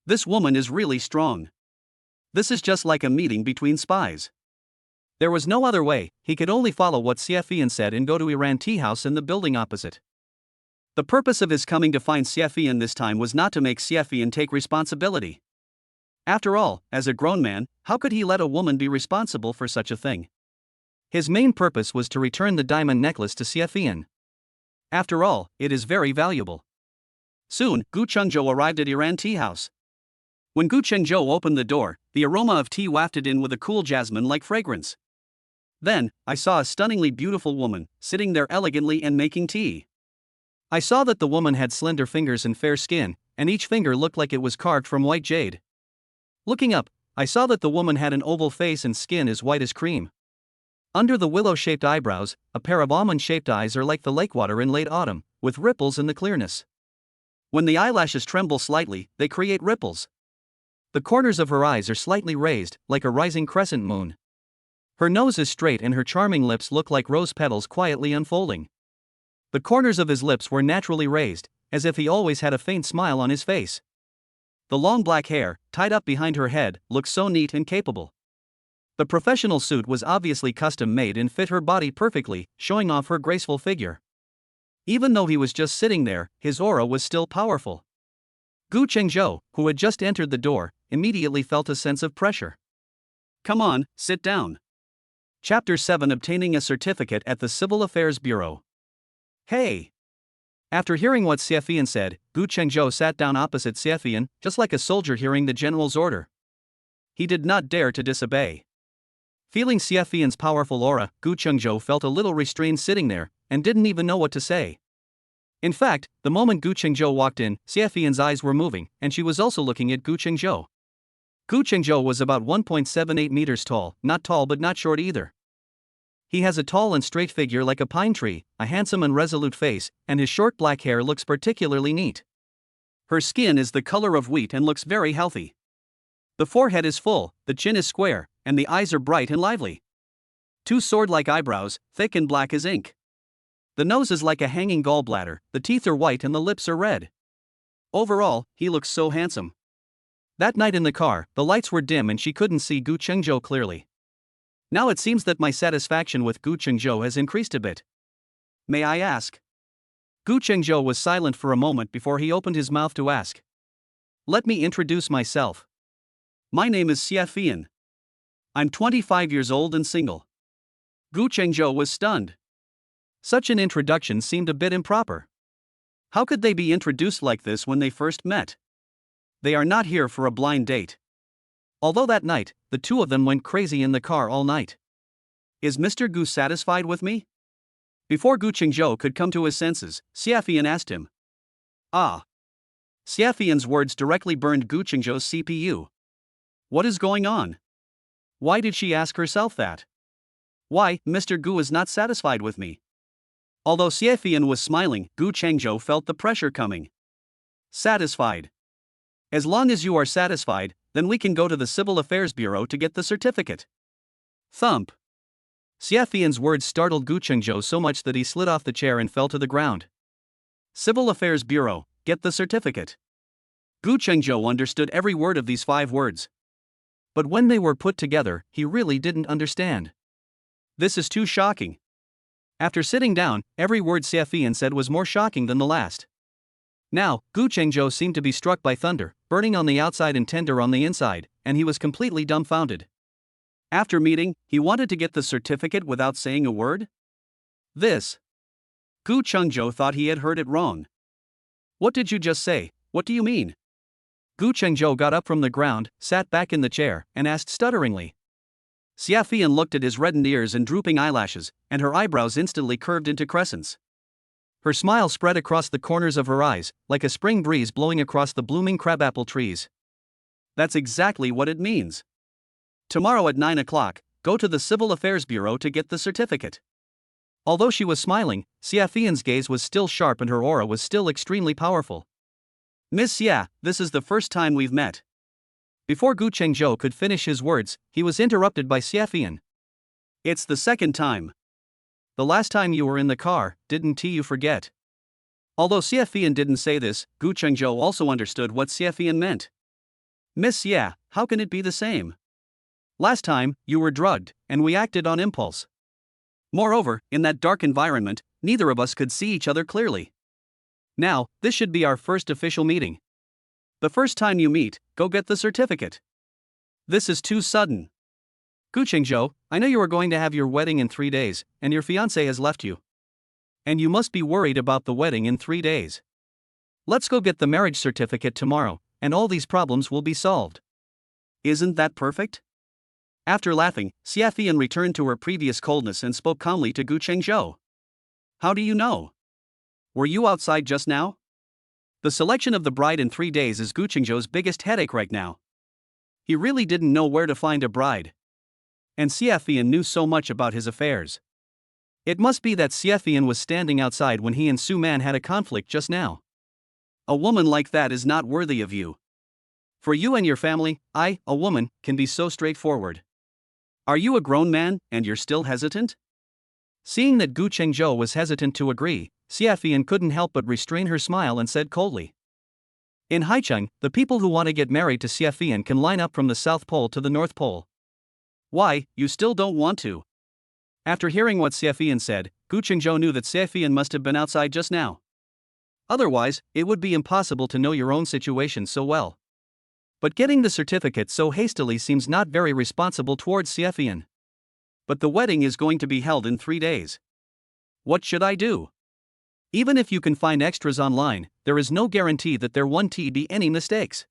This woman is really strong. This is just like a meeting between spies. There was no other way, he could only follow what Xiafian said and go to Iran tea house in the building opposite. The purpose of his coming to find Xiafian this time was not to make Xiafian take responsibility. After all, as a grown man, how could he let a woman be responsible for such a thing? His main purpose was to return the diamond necklace to Xiafian. After all, it is very valuable. Soon, Gu Chengzhou arrived at Iran tea house. When Gu Chengzhou opened the door, the aroma of tea wafted in with a cool jasmine-like fragrance. Then, I saw a stunningly beautiful woman, sitting there elegantly and making tea. I saw that the woman had slender fingers and fair skin, and each finger looked like it was carved from white jade. Looking up, I saw that the woman had an oval face and skin as white as cream. Under the willow-shaped eyebrows, a pair of almond-shaped eyes are like the lake water in late autumn, with ripples in the clearness. When the eyelashes tremble slightly, they create ripples. The corners of her eyes are slightly raised, like a rising crescent moon. Her nose is straight and her charming lips look like rose petals quietly unfolding. The corners of his lips were naturally raised, as if he always had a faint smile on his face. The long black hair, tied up behind her head, looked so neat and capable. The professional suit was obviously custom-made and fit her body perfectly, showing off her graceful figure. Even though he was just sitting there, his aura was still powerful. Gu Chengzhou, who had just entered the door, immediately felt a sense of pressure. Come on, sit down. Chapter 7: Obtaining a certificate at the Civil Affairs Bureau. Hey! After hearing what Xiafian said, Gu Chengzhou sat down opposite Xiafian, just like a soldier hearing the general's order. He did not dare to disobey. Feeling Xiafian's powerful aura, Gu Chengzhou felt a little restrained sitting there, and didn't even know what to say. In fact, the moment Gu Chengzhou walked in, Xiafian's eyes were moving, and she was also looking at Gu Chengzhou. Gu Chengzhou was about 1.78 meters tall, not tall but not short either. He has a tall and straight figure like a pine tree, a handsome and resolute face, and his short black hair looks particularly neat. Her skin is the color of wheat and looks very healthy. The forehead is full, the chin is square, and the eyes are bright and lively. 2 sword-like eyebrows, thick and black as ink. The nose is like a hanging gallbladder, the teeth are white and the lips are red. Overall, he looks so handsome. That night in the car, the lights were dim and she couldn't see Gu Chengzhou clearly. Now it seems that my satisfaction with Gu Chengzhou has increased a bit. May I ask? Gu Chengzhou was silent for a moment before he opened his mouth to ask. Let me introduce myself. My name is Xiafian. I'm 25 years old and single. Gu Chengzhou was stunned. Such an introduction seemed a bit improper. How could they be introduced like this when they first met? They are not here for a blind date. Although that night, the two of them went crazy in the car all night. Is Mr. Gu satisfied with me? Before Gu Qingzhou could come to his senses, Xiafian asked him. Ah. Xiafian's words directly burned Gu Qingzhou's CPU. What is going on? Why did she ask herself that? Why, Mr. Gu is not satisfied with me. Although Xiafian was smiling, Gu Qingzhou felt the pressure coming. Satisfied. As long as you are satisfied, then we can go to the Civil Affairs Bureau to get the certificate. Thump. Xiafian's words startled Gu Qingzhou so much that he slid off the chair and fell to the ground. Civil Affairs Bureau, get the certificate. Gu Qingzhou understood every word of these 5 words. But when they were put together, he really didn't understand. This is too shocking. After sitting down, every word Xiafian said was more shocking than the last. Now, Gu Qingzhou seemed to be struck by thunder, burning on the outside and tender on the inside, and he was completely dumbfounded. After meeting, he wanted to get the certificate without saying a word? This. Gu Qingzhou thought he had heard it wrong. What did you just say? What do you mean? Gu Qingzhou got up from the ground, sat back in the chair, and asked stutteringly. Xiafian looked at his reddened ears and drooping eyelashes, and her eyebrows instantly curved into crescents. Her smile spread across the corners of her eyes, like a spring breeze blowing across the blooming crabapple trees. That's exactly what it means. Tomorrow at 9 o'clock, go to the Civil Affairs Bureau to get the certificate. Although she was smiling, Xiafian's gaze was still sharp and her aura was still extremely powerful. Miss Xia, this is the first time we've met. Before Gu Qingzhou could finish his words, he was interrupted by Xiafian. It's the second time. The last time you were in the car, didn't you forget? Although Xiafian didn't say this, Gu Qingzhou also understood what Xiafian meant. Miss Xia, how can it be the same? Last time, you were drugged, and we acted on impulse. Moreover, in that dark environment, neither of us could see each other clearly. Now, this should be our first official meeting. The first time you meet, go get the certificate. This is too sudden. Gu Qingzhou, I know you are going to have your wedding in 3 days, and your fiancé has left you. And you must be worried about the wedding in 3 days. Let's go get the marriage certificate tomorrow, and all these problems will be solved. Isn't that perfect? After laughing, Xiafian returned to her previous coldness and spoke calmly to Gu Qingzhou. How do you know? Were you outside just now? The selection of the bride in 3 days is Gu Qingzhou's biggest headache right now. He really didn't know where to find a bride. And Xiafian knew so much about his affairs. It must be that Xiafian was standing outside when he and Suman had a conflict just now. A woman like that is not worthy of you. For you and your family, I, a woman, can be so straightforward. Are you a grown man, and you're still hesitant? Seeing that Gu Qingzhou was hesitant to agree, Xiafian couldn't help but restrain her smile and said coldly. In Haicheng, the people who want to get married to Xiafian can line up from the South Pole to the North Pole. Why, you still don't want to? After hearing what Xiafian said, Gu Qingzhou knew that Xiafian must have been outside just now. Otherwise, it would be impossible to know your own situation so well. But getting the certificate so hastily seems not very responsible towards Xiafian. But the wedding is going to be held in 3 days. What should I do? Even if you can find extras online, there is no guarantee that there won't be any mistakes.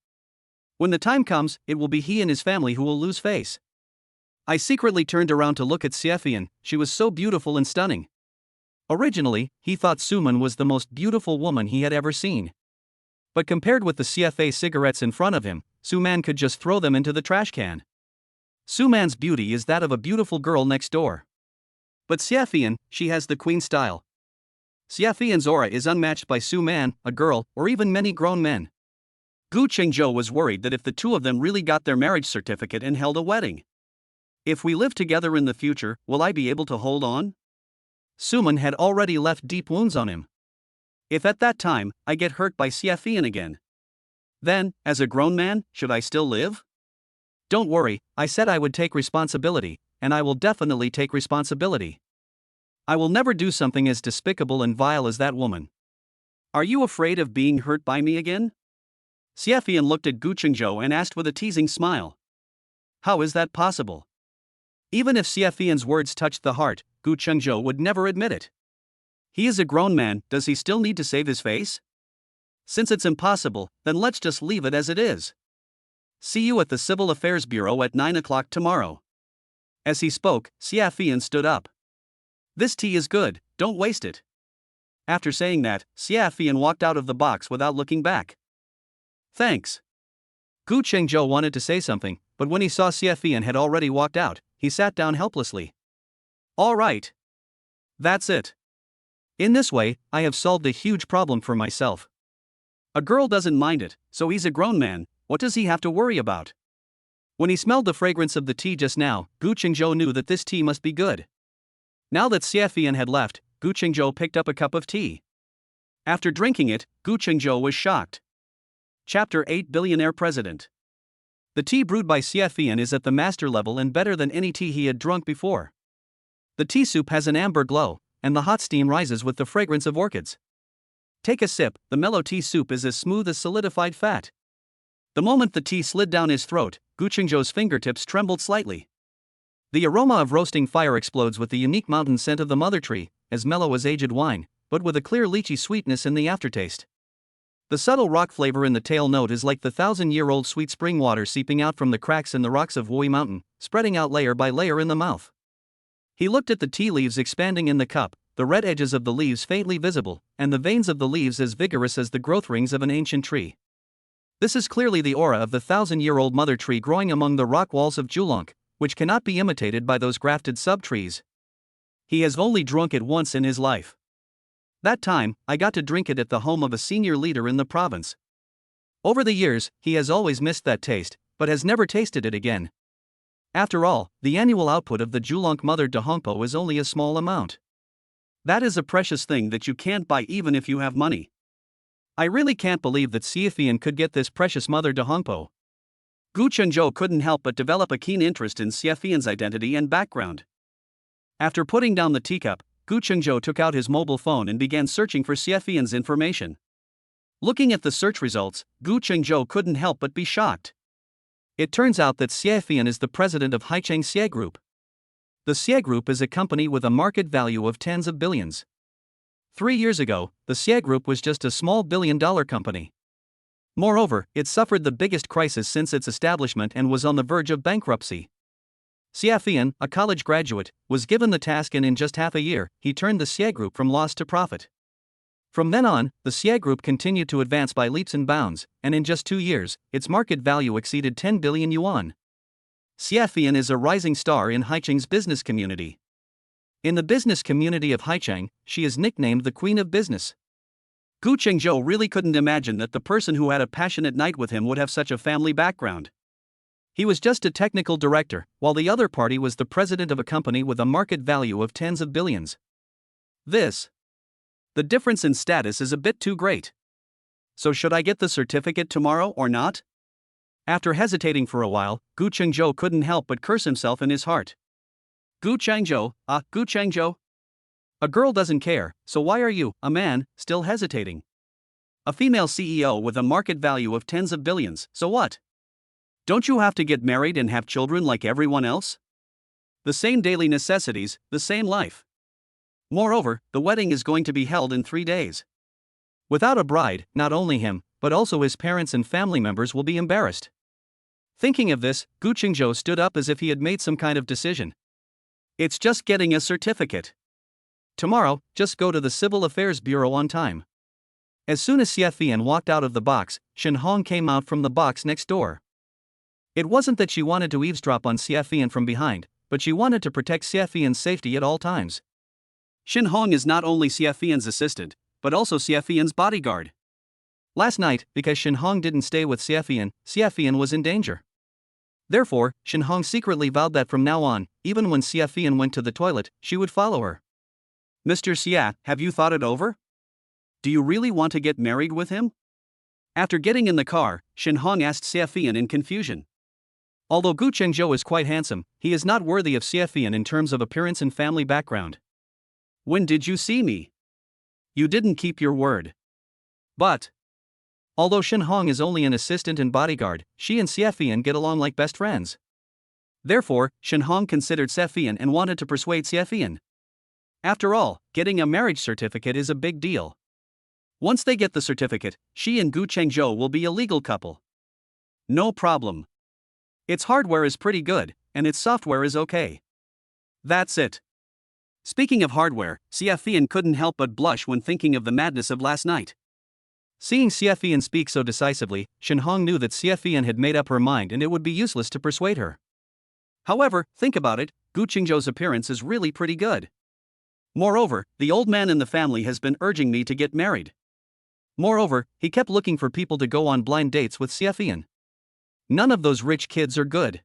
When the time comes, it will be he and his family who will lose face. I secretly turned around to look at Xiafian, she was so beautiful and stunning. Originally, he thought Suman was the most beautiful woman he had ever seen. But compared with the CFA cigarettes in front of him, Suman could just throw them into the trash can. Suman's beauty is that of a beautiful girl next door. But Xiafian, she has the queen style. Xiafian's aura is unmatched by Suman, a girl, or even many grown men. Gu Qingzhou was worried that if the two of them really got their marriage certificate and held a wedding. If we live together in the future, will I be able to hold on? Suman had already left deep wounds on him. If at that time, I get hurt by Xiafian again, then, as a grown man, should I still live? Don't worry, I said I would take responsibility, and I will definitely take responsibility. I will never do something as despicable and vile as that woman. Are you afraid of being hurt by me again? Xiafian looked at Gu Qingzhou and asked with a teasing smile. How is that possible? Even if Xiafian's words touched the heart, Gu Qingzhou would never admit it. He is a grown man, does he still need to save his face? Since it's impossible, then let's just leave it as it is. See you at the Civil Affairs Bureau at 9 o'clock tomorrow. As he spoke, Xiafian stood up. This tea is good, don't waste it. After saying that, Xiaofian walked out of the box without looking back. Thanks. Gu Chengzhou wanted to say something, but when he saw Xiaofian had already walked out, he sat down helplessly. All right. That's it. In this way, I have solved a huge problem for myself. A girl doesn't mind it, so he's a grown man, what does he have to worry about? When he smelled the fragrance of the tea just now, Gu Chengzhou knew that this tea must be good. Now that Xiaofian had left, Gu Chengzhou picked up a cup of tea. After drinking it, Gu Chengzhou was shocked. Chapter 8 Billionaire President. The tea brewed by Xiaofian is at the master level and better than any tea he had drunk before. The tea soup has an amber glow, and the hot steam rises with the fragrance of orchids. Take a sip, the mellow tea soup is as smooth as solidified fat. The moment the tea slid down his throat, Gu Chengzhou's fingertips trembled slightly. The aroma of roasting fire explodes with the unique mountain scent of the mother tree, as mellow as aged wine, but with a clear lychee sweetness in the aftertaste. The subtle rock flavor in the tail note is like the 1,000-year-old sweet spring water seeping out from the cracks in the rocks of Wui Mountain, spreading out layer by layer in the mouth. He looked at the tea leaves expanding in the cup, the red edges of the leaves faintly visible, and the veins of the leaves as vigorous as the growth rings of an ancient tree. This is clearly the aura of the 1,000-year-old mother tree growing among the rock walls of Julong, which cannot be imitated by those grafted sub-trees. He has only drunk it once in his life. That time, I got to drink it at the home of a senior leader in the province. Over the years, he has always missed that taste, but has never tasted it again. After all, the annual output of the Julong mother Dahongpo is only a small amount. That is a precious thing that you can't buy even if you have money. I really can't believe that Xiaofian could get this precious mother Dahongpo. Gu Chengzhou couldn't help but develop a keen interest in Xiaofian's identity and background. After putting down the teacup, Gu Chengzhou took out his mobile phone and began searching for Xiaofian's information. Looking at the search results, Gu Chengzhou couldn't help but be shocked. It turns out that Xiaofian is the president of Haicheng Xie Group. The Xie Group is a company with a market value of tens of billions. 3 years ago, the Xie Group was just a small billion-dollar company. Moreover, it suffered the biggest crisis since its establishment and was on the verge of bankruptcy. Xiaofian, a college graduate, was given the task and in just half a year, he turned the Xie Group from loss to profit. From then on, the Xie Group continued to advance by leaps and bounds, and in just 2 years, its market value exceeded 10 billion yuan. Xiaofian is a rising star in Haicheng's business community. In the business community of Haicheng, she is nicknamed the Queen of Business. Gu Chengzhou really couldn't imagine that the person who had a passionate night with him would have such a family background. He was just a technical director, while the other party was the president of a company with a market value of tens of billions. The difference in status is a bit too great. So should I get the certificate tomorrow or not? After hesitating for a while, Gu Chengzhou couldn't help but curse himself in his heart. Gu Chengzhou. A girl doesn't care, so why are you, a man, still hesitating? A female CEO with a market value of tens of billions, so what? Don't you have to get married and have children like everyone else? The same daily necessities, the same life. Moreover, the wedding is going to be held in 3 days. Without a bride, not only him, but also his parents and family members will be embarrassed. Thinking of this, Gu Chengzhou stood up as if he had made some kind of decision. It's just getting a certificate. Tomorrow, just go to the Civil Affairs Bureau on time. As soon as Xiaofian walked out of the box, Shen Hong came out from the box next door. It wasn't that she wanted to eavesdrop on Xiaofian from behind, but she wanted to protect Xiaofian's safety at all times. Shen Hong is not only Xiaofian's assistant, but also Xiaofian's bodyguard. Last night, because Shen Hong didn't stay with Xiaofian, Xiaofian was in danger. Therefore, Shen Hong secretly vowed that from now on, even when Xiaofian went to the toilet, she would follow her. Mr. Xia, have you thought it over? Do you really want to get married with him? After getting in the car, Shen Hong asked Xiaofian in confusion. Although Gu Chengzhou is quite handsome, he is not worthy of Xiaofian in terms of appearance and family background. When did you see me? You didn't keep your word. But although Shen Hong is only an assistant and bodyguard, she and Xiaofian get along like best friends. Therefore, Shen Hong considered Xiaofian and wanted to persuade Xiaofian. After all, getting a marriage certificate is a big deal. Once they get the certificate, she and Gu Chengzhou will be a legal couple. No problem. Its hardware is pretty good, and its software is okay. That's it. Speaking of hardware, Siafian couldn't help but blush when thinking of the madness of last night. Seeing Siafian speak so decisively, Shenhong knew that Siafian had made up her mind and it would be useless to persuade her. However, think about it, Gu Qingzhou's appearance is really pretty good. Moreover, the old man in the family has been urging me to get married. Moreover, he kept looking for people to go on blind dates with Siafian. None of those rich kids are good.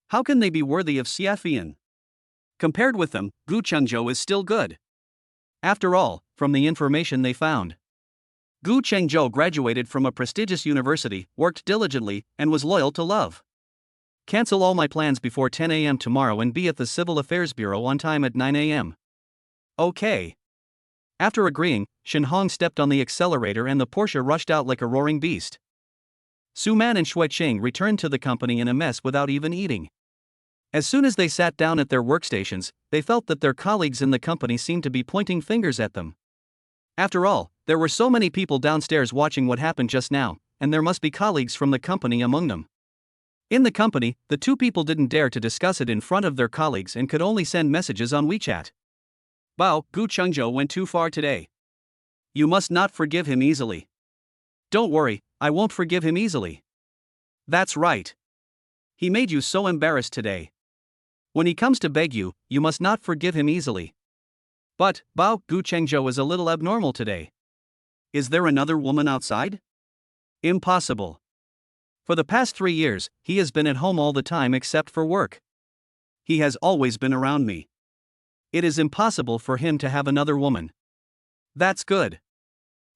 How can they be worthy of Siafian? Compared with them, Gu Qingzhou is still good. After all, from the information they found, Gu Qingzhou graduated from a prestigious university, worked diligently, and was loyal to love. Cancel all my plans before 10 a.m. tomorrow and be at the Civil Affairs Bureau on time at 9 a.m. Okay. After agreeing, Shenhong stepped on the accelerator and the Porsche rushed out like a roaring beast. Suman and Xueqing returned to the company in a mess without even eating. As soon as they sat down at their workstations, they felt that their colleagues in the company seemed to be pointing fingers at them. After all, there were so many people downstairs watching what happened just now, and there must be colleagues from the company among them. In the company, the two people didn't dare to discuss it in front of their colleagues and could only send messages on WeChat. Bao, Gu Qingzhou went too far today. You must not forgive him easily. Don't worry, I won't forgive him easily. That's right. He made you so embarrassed today. When he comes to beg you, you must not forgive him easily. But, Bao, Gu Qingzhou is a little abnormal today. Is there another woman outside? Impossible. For the past 3 years, he has been at home all the time except for work. He has always been around me. It is impossible for him to have another woman. That's good.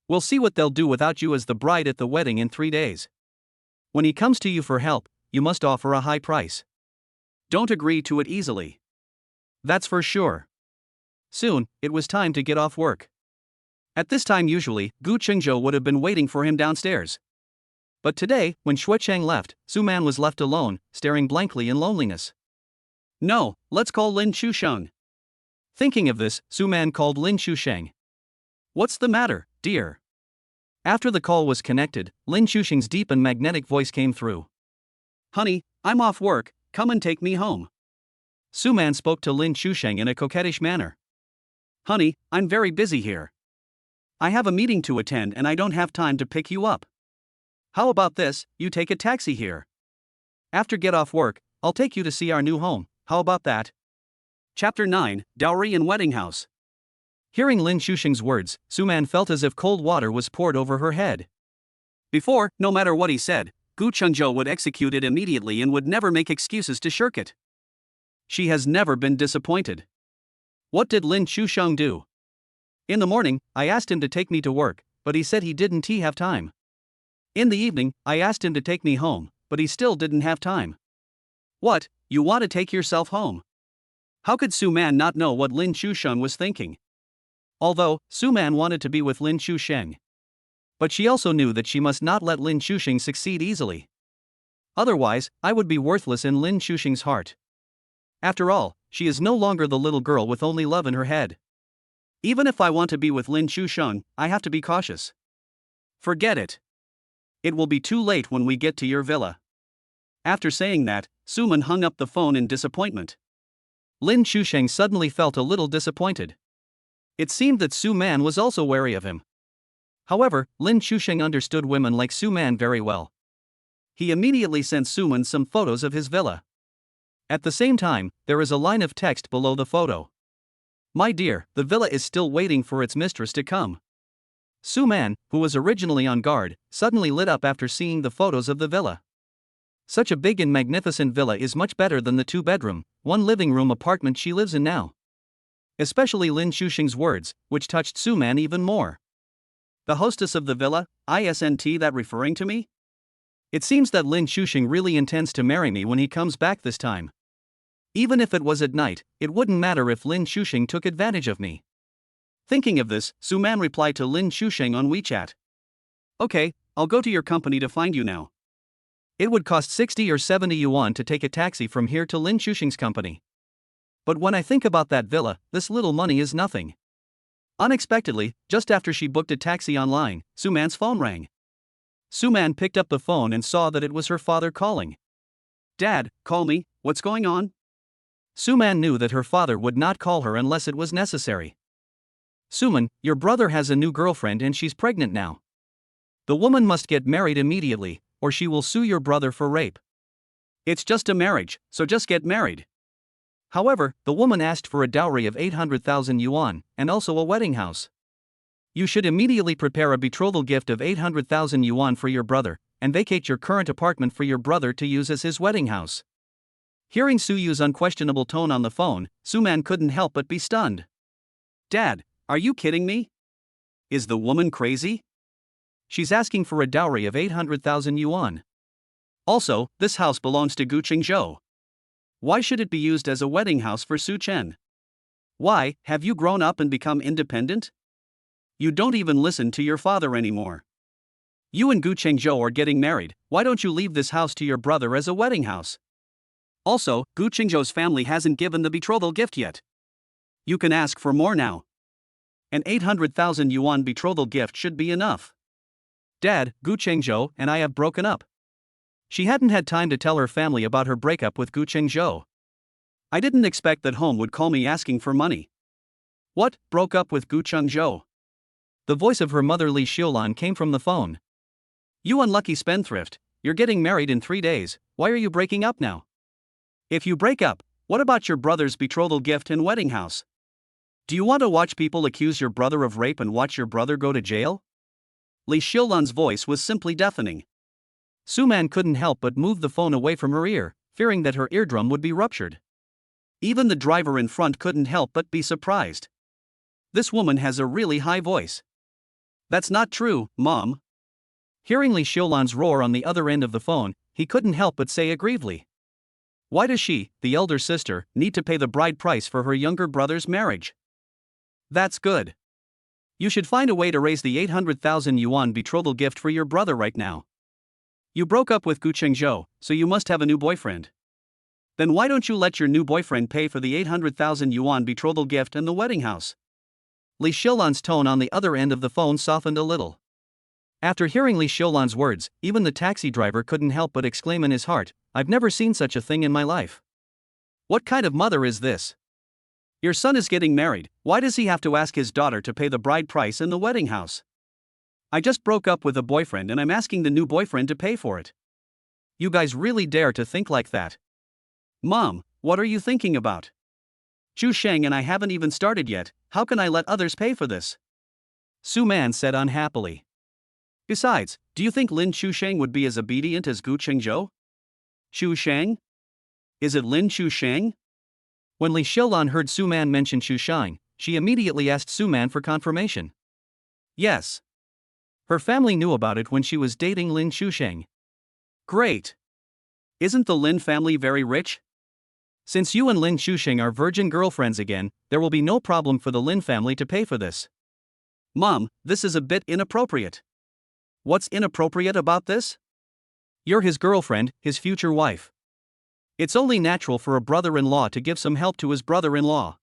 We'll see what they'll do without you as the bride at the wedding in 3 days. When he comes to you for help, you must offer a high price. Don't agree to it easily. That's for sure. Soon, it was time to get off work. At this time usually, Gu Qingzhou would have been waiting for him downstairs. But today, when Xueqing left, Suman was left alone, staring blankly in loneliness. No, let's call Lin Chusheng. Thinking of this, Suman called Lin Chusheng. What's the matter, dear? After the call was connected, Lin Chusheng's deep and magnetic voice came through. Honey, I'm off work, come and take me home. Suman spoke to Lin Chusheng in a coquettish manner. Honey, I'm very busy here. I have a meeting to attend and I don't have time to pick you up. How about this, you take a taxi here. After get off work, I'll take you to see our new home, how about that? Chapter 9, Dowry and Wedding House. Hearing Lin Chusheng's words, Suman felt as if cold water was poured over her head. Before, no matter what he said, Gu Qingzhou would execute it immediately and would never make excuses to shirk it. She has never been disappointed. What did Lin Chusheng do? In the morning, I asked him to take me to work, but he said he didn't have time. In the evening, I asked him to take me home, but he still didn't have time. What, you want to take yourself home? How could Suman not know what Lin Chusheng was thinking? Although, Suman wanted to be with Lin Chusheng. But she also knew that she must not let Lin Chusheng succeed easily. Otherwise, I would be worthless in Lin Chusheng's heart. After all, she is no longer the little girl with only love in her head. Even if I want to be with Lin Chusheng, I have to be cautious. Forget it. It will be too late when we get to your villa. After saying that, Suman hung up the phone in disappointment. Lin Chusheng suddenly felt a little disappointed. It seemed that Suman was also wary of him. However, Lin Chusheng understood women like Suman very well. He immediately sent Suman some photos of his villa. At the same time, there is a line of text below the photo. My dear, the villa is still waiting for its mistress to come. Suman, who was originally on guard, suddenly lit up after seeing the photos of the villa. Such a big and magnificent villa is much better than the 2-bedroom, 1-living-room apartment she lives in now. Especially Lin Chusheng's words, which touched Suman even more. The hostess of the villa, isn't that referring to me? It seems that Lin Chusheng really intends to marry me when he comes back this time. Even if it was at night, it wouldn't matter if Lin Chusheng took advantage of me. Thinking of this, Suman replied to Lin Chusheng on WeChat. Okay, I'll go to your company to find you now. It would cost 60 or 70 yuan to take a taxi from here to Lin Chusheng's company. But when I think about that villa, this little money is nothing. Unexpectedly, just after she booked a taxi online, Suman's phone rang. Suman picked up the phone and saw that it was her father calling. Dad, call me, what's going on? Suman knew that her father would not call her unless it was necessary. Suman, your brother has a new girlfriend and she's pregnant now. The woman must get married immediately, or she will sue your brother for rape. It's just a marriage, so just get married. However, the woman asked for a dowry of 800,000 yuan, and also a wedding house. You should immediately prepare a betrothal gift of 800,000 yuan for your brother, and vacate your current apartment for your brother to use as his wedding house. Hearing Su Yu's unquestionable tone on the phone, Suman couldn't help but be stunned. Dad, are you kidding me? Is the woman crazy? She's asking for a dowry of 800,000 yuan. Also, this house belongs to Guenjo. Why should it be used as a wedding house for Su Chen? Why, have you grown up and become independent? You don't even listen to your father anymore. You and Guenjo are getting married, why don't you leave this house to your brother as a wedding house? Also, Guenjo's family hasn't given the betrothal gift yet. You can ask for more now. An 800,000 yuan betrothal gift should be enough. Dad, Guenjo and I have broken up. She hadn't had time to tell her family about her breakup with Guenjo. I didn't expect that home would call me asking for money. What, broke up with Guenjo? The voice of her mother Li Xiulan came from the phone. You unlucky spendthrift, you're getting married in 3 days, why are you breaking up now? If you break up, what about your brother's betrothal gift and wedding house? Do you want to watch people accuse your brother of rape and watch your brother go to jail? Li Xiulan's voice was simply deafening. Suman couldn't help but move the phone away from her ear, fearing that her eardrum would be ruptured. Even the driver in front couldn't help but be surprised. This woman has a really high voice. That's not true, Mom. Hearing Li Xiulan's roar on the other end of the phone, he couldn't help but say aggrievedly. Why does she, the elder sister, need to pay the bride price for her younger brother's marriage? That's good. You should find a way to raise the 800,000 yuan betrothal gift for your brother right now. You broke up with Guenjo, so you must have a new boyfriend. Then why don't you let your new boyfriend pay for the 800,000 yuan betrothal gift and the wedding house? Li Xiulan's tone on the other end of the phone softened a little. After hearing Li Xiulan's words, even the taxi driver couldn't help but exclaim in his heart, I've never seen such a thing in my life. What kind of mother is this? Your son is getting married, why does he have to ask his daughter to pay the bride price and the wedding house? I just broke up with a boyfriend and I'm asking the new boyfriend to pay for it. You guys really dare to think like that? Mom, what are you thinking about? Chu Sheng and I haven't even started yet, how can I let others pay for this? Suman said unhappily. Besides, do you think Lin Chusheng would be as obedient as Guenjo? Chusheng? Is it Lin Chusheng? When Li Xiulan heard Suman mention Chusheng, she immediately asked Suman for confirmation. Yes. Her family knew about it when she was dating Lin Chusheng. Great. Isn't the Lin family very rich? Since you and Lin Chusheng are virgin girlfriends again, there will be no problem for the Lin family to pay for this. Mom, this is a bit inappropriate. What's inappropriate about this? You're his girlfriend, his future wife. It's only natural for a brother-in-law to give some help to his brother-in-law.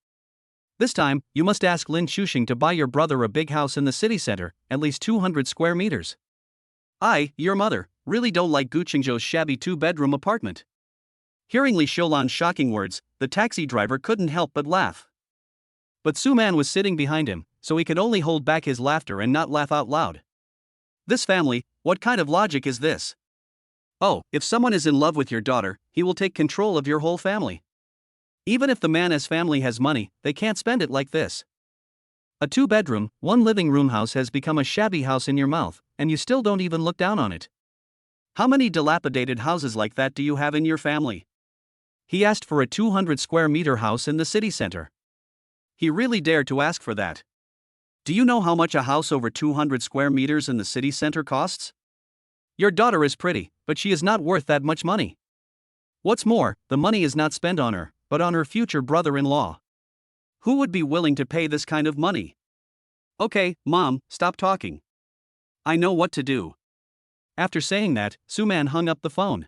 This time, you must ask Lin Chusheng to buy your brother a big house in the city center, at least 200 square meters. I, your mother, really don't like Guenjo's shabby 2-bedroom apartment. Hearing Li Xiulan's shocking words, the taxi driver couldn't help but laugh. But Suman was sitting behind him, so he could only hold back his laughter and not laugh out loud. This family, what kind of logic is this? Oh, if someone is in love with your daughter, he will take control of your whole family. Even if the man's family has money, they can't spend it like this. A 2-bedroom, 1-living-room house has become a shabby house in your mouth, and you still don't even look down on it. How many dilapidated houses like that do you have in your family? He asked for a 200-square-meter house in the city center. He really dared to ask for that. Do you know how much a house over 200 square meters in the city center costs? Your daughter is pretty, but she is not worth that much money. What's more, the money is not spent on her, but on her future brother-in-law. Who would be willing to pay this kind of money? Okay, Mom, stop talking. I know what to do. After saying that, Suman hung up the phone.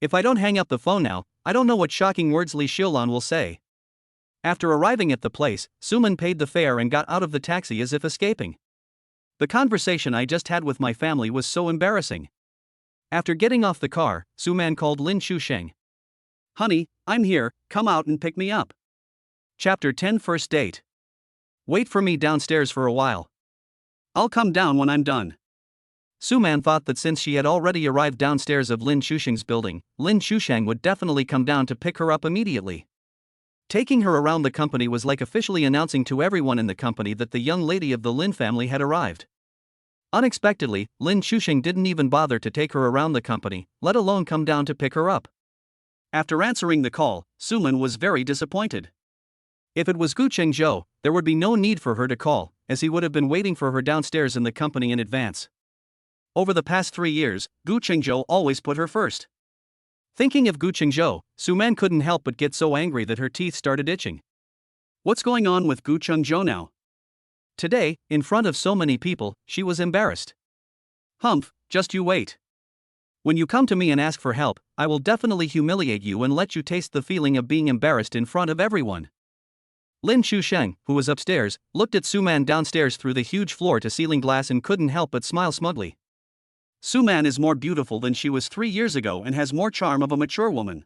If I don't hang up the phone now, I don't know what shocking words Li Xiulan will say. After arriving at the place, Suman paid the fare and got out of the taxi as if escaping. The conversation I just had with my family was so embarrassing. After getting off the car, Suman called Lin Chusheng. Honey, I'm here, come out and pick me up. Chapter 10 First Date. Wait for me downstairs for a while. I'll come down when I'm done. Suman thought that since she had already arrived downstairs of Lin Shusheng's building, Lin Shusheng would definitely come down to pick her up immediately. Taking her around the company was like officially announcing to everyone in the company that the young lady of the Lin family had arrived. Unexpectedly, Lin Shusheng didn't even bother to take her around the company, let alone come down to pick her up. After answering the call, Suman was very disappointed. If it was Guenjo, there would be no need for her to call, as he would have been waiting for her downstairs in the company in advance. Over the past 3 years, Guenjo always put her first. Thinking of Guenjo, Suman couldn't help but get so angry that her teeth started itching. What's going on with Guenjo now? Today, in front of so many people, she was embarrassed. Humph, just you wait. When you come to me and ask for help, I will definitely humiliate you and let you taste the feeling of being embarrassed in front of everyone. Lin Shusheng, who was upstairs, looked at Suman downstairs through the huge floor-to-ceiling glass and couldn't help but smile smugly. Suman is more beautiful than she was 3 years ago and has more charm of a mature woman.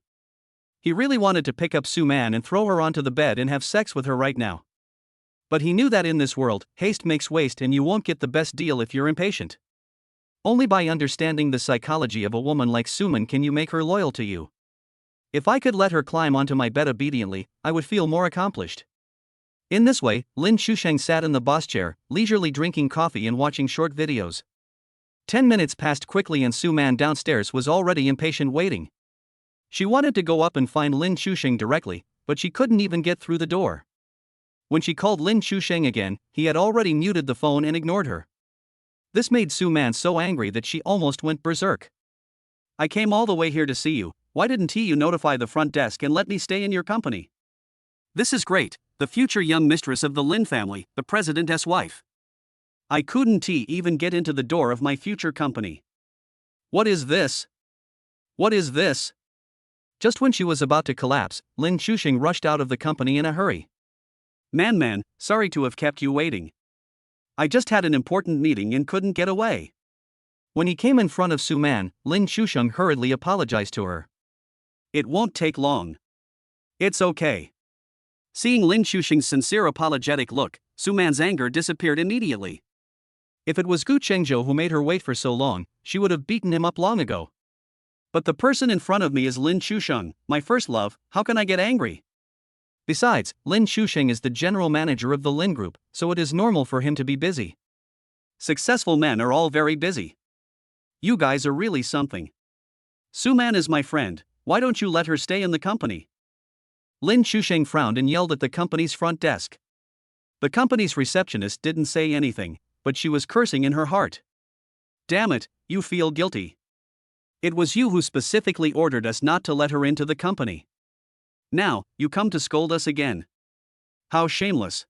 He really wanted to pick up Suman and throw her onto the bed and have sex with her right now. But he knew that in this world, haste makes waste and you won't get the best deal if you're impatient. Only by understanding the psychology of a woman like Suman can you make her loyal to you. If I could let her climb onto my bed obediently, I would feel more accomplished. In this way, Lin Shusheng sat in the boss chair, leisurely drinking coffee and watching short videos. 10 minutes passed quickly and Suman downstairs was already impatient waiting. She wanted to go up and find Lin Shusheng directly, but she couldn't even get through the door. When she called Lin Shusheng again, he had already muted the phone and ignored her. This made Suman so angry that she almost went berserk. I came all the way here to see you, why didn't you notify the front desk and let me stay in your company? This is great, the future young mistress of the Lin family, the president's wife. I couldn't even get into the door of my future company. What is this? What is this? Just when she was about to collapse, Lin Shusheng rushed out of the company in a hurry. Man, sorry to have kept you waiting. I just had an important meeting and couldn't get away. When he came in front of Suman, Lin Shusheng hurriedly apologized to her. It won't take long. It's okay. Seeing Lin Shusheng's sincere apologetic look, Suman's anger disappeared immediately. If it was Guenjo who made her wait for so long, she would have beaten him up long ago. But the person in front of me is Lin Shusheng, my first love, how can I get angry? Besides, Lin Shusheng is the general manager of the Lin Group, so it is normal for him to be busy. Successful men are all very busy. You guys are really something. Suman is my friend, why don't you let her stay in the company? Lin Shusheng frowned and yelled at the company's front desk. The company's receptionist didn't say anything, but she was cursing in her heart. Damn it, you feel guilty. It was you who specifically ordered us not to let her into the company. Now, you come to scold us again. How shameless.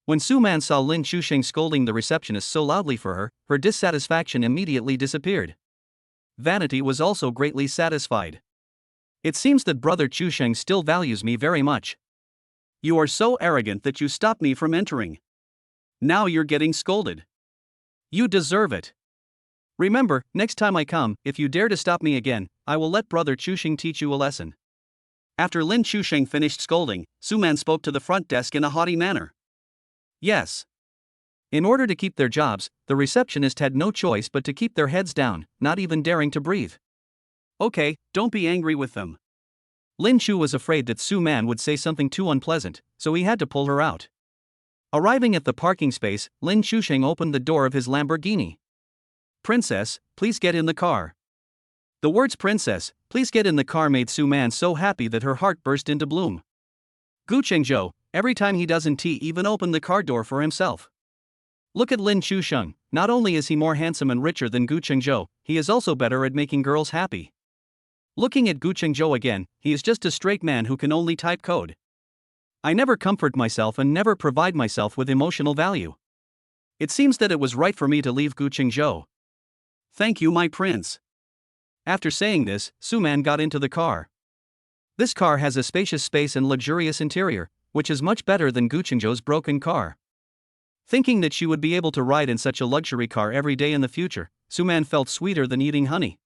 When Suman saw Lin Shusheng scolding the receptionist so loudly for her, her dissatisfaction immediately disappeared. Vanity was also greatly satisfied. It seems that Brother Shusheng still values me very much. You are so arrogant that you stopped me from entering. Now you're getting scolded. You deserve it. Remember, next time I come, if you dare to stop me again, I will let Brother Shusheng teach you a lesson. After Lin Shusheng finished scolding, Suman spoke to the front desk in a haughty manner. Yes. In order to keep their jobs, the receptionist had no choice but to keep their heads down, not even daring to breathe. Okay, don't be angry with them. Lin Shu was afraid that Suman would say something too unpleasant, so he had to pull her out. Arriving at the parking space, Lin Shusheng opened the door of his Lamborghini. Princess, please get in the car. The words princess, please get in the car made Suman so happy that her heart burst into bloom. Guenjo, every time he doesn't even open the car door for himself. Look at Lin Shusheng, not only is he more handsome and richer than Guenjo, he is also better at making girls happy. Looking at Guenjo again, he is just a straight man who can only type code. I never comfort myself and never provide myself with emotional value. It seems that it was right for me to leave Guenjo. Thank you, my prince. After saying this, Suman got into the car. This car has a spacious space and luxurious interior, which is much better than Guenjo's broken car. Thinking that she would be able to ride in such a luxury car every day in the future, Suman felt sweeter than eating honey.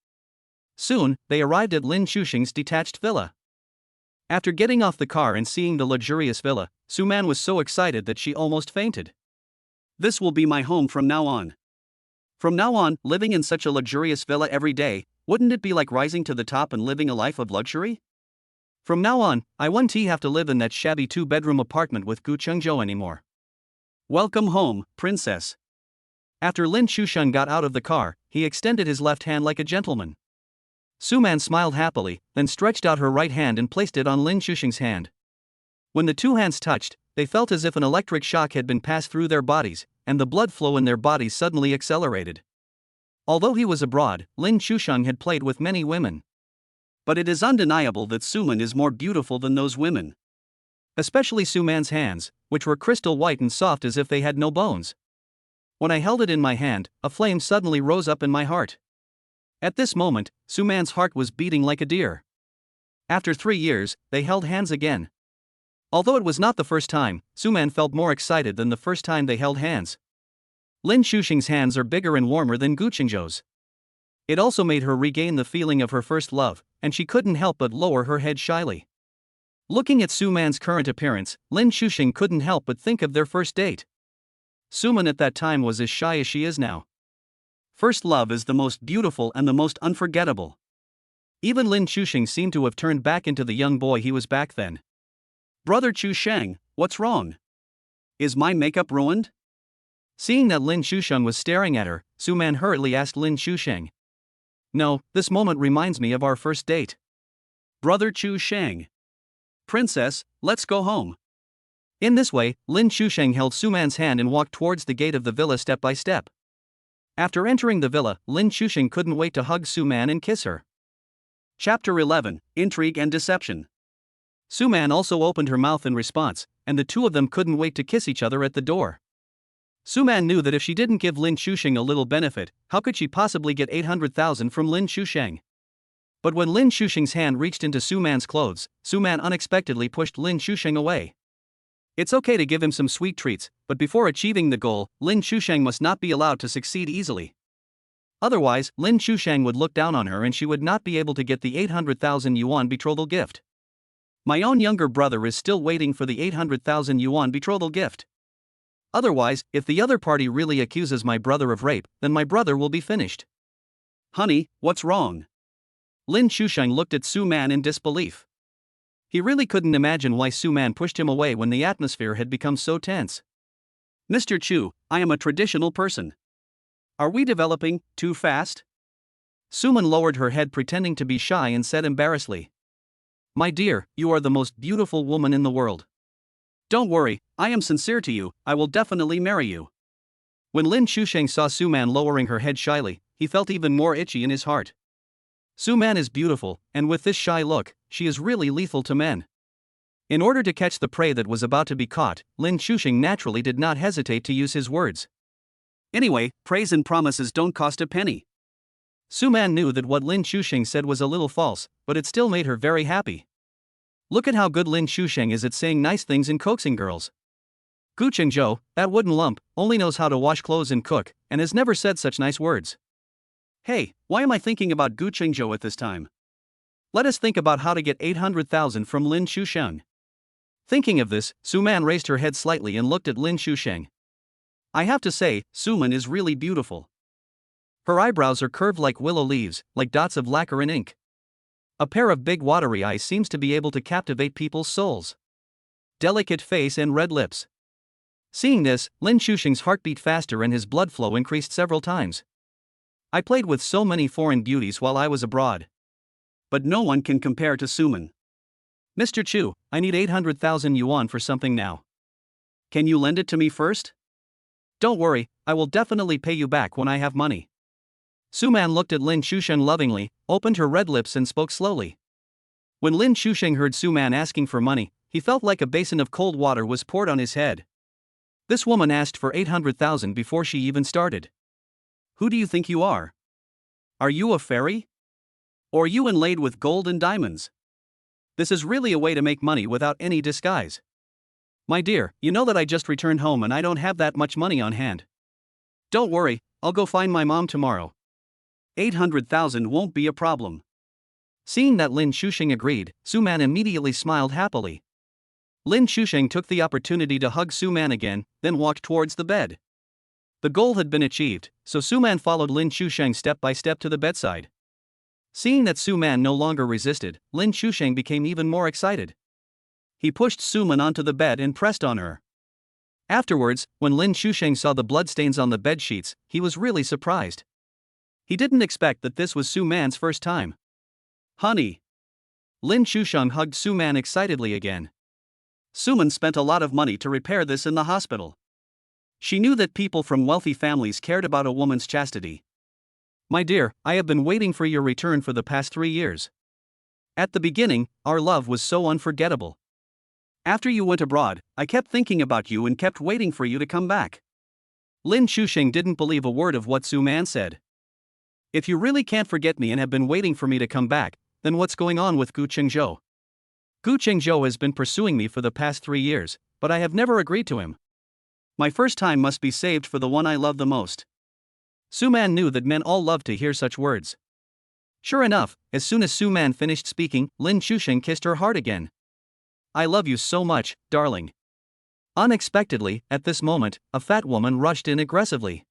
Soon, they arrived at Lin Shusheng's detached villa. After getting off the car and seeing the luxurious villa, Suman was so excited that she almost fainted. This will be my home from now on. From now on, living in such a luxurious villa every day, wouldn't it be like rising to the top and living a life of luxury? From now on, I won't have to live in that shabby 2-bedroom apartment with Guenjo anymore. Welcome home, princess. After Lin Chusheng got out of the car, he extended his left hand like a gentleman. Suman smiled happily, then stretched out her right hand and placed it on Lin Chusheng's hand. When the two hands touched, they felt as if an electric shock had been passed through their bodies, and the blood flow in their bodies suddenly accelerated. Although he was abroad, Lin Chusheng had played with many women. But it is undeniable that Suman is more beautiful than those women. Especially Suman's hands, which were crystal white and soft as if they had no bones. When I held it in my hand, a flame suddenly rose up in my heart. At this moment, Suman's heart was beating like a deer. After 3 years, they held hands again. Although it was not the first time, Suman felt more excited than the first time they held hands. Lin Chusheng's hands are bigger and warmer than Guenjo's. It also made her regain the feeling of her first love, and she couldn't help but lower her head shyly. Looking at Suman's current appearance, Lin Chusheng couldn't help but think of their first date. Suman at that time was as shy as she is now. First love is the most beautiful and the most unforgettable. Even Lin Chusheng seemed to have turned back into the young boy he was back then. Brother Chusheng, what's wrong? Is my makeup ruined? Seeing that Lin Chusheng was staring at her, Suman hurriedly asked Lin Chusheng. No, this moment reminds me of our first date. Brother Chusheng. Princess, let's go home. In this way, Lin Chusheng held Suman's hand and walked towards the gate of the villa step by step. After entering the villa, Lin Chusheng couldn't wait to hug Suman and kiss her. Chapter 11, Intrigue and Deception. Suman also opened her mouth in response, and the two of them couldn't wait to kiss each other at the door. Suman knew that if she didn't give Lin Chusheng a little benefit, how could she possibly get 800,000 from Lin Chusheng? But when Lin Chusheng's hand reached into Suman's clothes, Suman unexpectedly pushed Lin Chusheng away. It's okay to give him some sweet treats, but before achieving the goal, Lin Chusheng must not be allowed to succeed easily. Otherwise, Lin Chusheng would look down on her and she would not be able to get the 800,000 yuan betrothal gift. My own younger brother is still waiting for the 800,000 yuan betrothal gift. Otherwise, if the other party really accuses my brother of rape, then my brother will be finished. Honey, what's wrong? Lin Chusheng looked at Suman in disbelief. He really couldn't imagine why Suman pushed him away when the atmosphere had become so tense. Mr. Chu, I am a traditional person. Are we developing too fast? Suman lowered her head pretending to be shy and said embarrassedly. My dear, you are the most beautiful woman in the world. Don't worry, I am sincere to you, I will definitely marry you. When Lin Chusheng saw Suman lowering her head shyly, he felt even more itchy in his heart. Suman is beautiful, and with this shy look, she is really lethal to men. In order to catch the prey that was about to be caught, Lin Chusheng naturally did not hesitate to use his words. Anyway, praise and promises don't cost a penny. Suman knew that what Lin Chusheng said was a little false, but it still made her very happy. Look at how good Lin Chusheng is at saying nice things and coaxing girls. Guenjo, that wooden lump, only knows how to wash clothes and cook, and has never said such nice words. Hey, why am I thinking about Guenjo at this time? Let us think about how to get 800,000 from Lin Chusheng. Thinking of this, Suman raised her head slightly and looked at Lin Chusheng. I have to say, Suman is really beautiful. Her eyebrows are curved like willow leaves, like dots of lacquer and ink. A pair of big watery eyes seems to be able to captivate people's souls. Delicate face and red lips. Seeing this, Lin Chusheng's heart beat faster and his blood flow increased several times. I played with so many foreign beauties while I was abroad. But no one can compare to Suman. Mr. Chu, I need 800,000 yuan for something now. Can you lend it to me first? Don't worry, I will definitely pay you back when I have money. Suman looked at Lin Chusheng lovingly, opened her red lips and spoke slowly. When Lin Chusheng heard Suman asking for money, he felt like a basin of cold water was poured on his head. This woman asked for 800,000 before she even started. Who do you think you are? Are you a fairy? Or are you inlaid with gold and diamonds? This is really a way to make money without any disguise. My dear, you know that I just returned home and I don't have that much money on hand. Don't worry, I'll go find my mom tomorrow. 800,000 won't be a problem. Seeing that Lin Shusheng agreed, Suman immediately smiled happily. Lin Shusheng took the opportunity to hug Suman again, then walked towards the bed. The goal had been achieved, so Suman followed Lin Shusheng step by step to the bedside. Seeing that Suman no longer resisted, Lin Shusheng became even more excited. He pushed Suman onto the bed and pressed on her. Afterwards, when Lin Shusheng saw the bloodstains on the bed sheets, he was really surprised. He didn't expect that this was Suman's first time. Honey. Lin Shusheng hugged Suman excitedly again. Suman spent a lot of money to repair this in the hospital. She knew that people from wealthy families cared about a woman's chastity. My dear, I have been waiting for your return for the past 3 years. At the beginning, our love was so unforgettable. After you went abroad, I kept thinking about you and kept waiting for you to come back. Lin Shusheng didn't believe a word of what Suman said. If you really can't forget me and have been waiting for me to come back, then what's going on with Guenjo? Guenjo has been pursuing me for the past 3 years, but I have never agreed to him. My first time must be saved for the one I love the most. Suman knew that men all loved to hear such words. Sure enough, as soon as Suman finished speaking, Lin Shusheng kissed her hard again. I love you so much, darling. Unexpectedly, at this moment, a fat woman rushed in aggressively.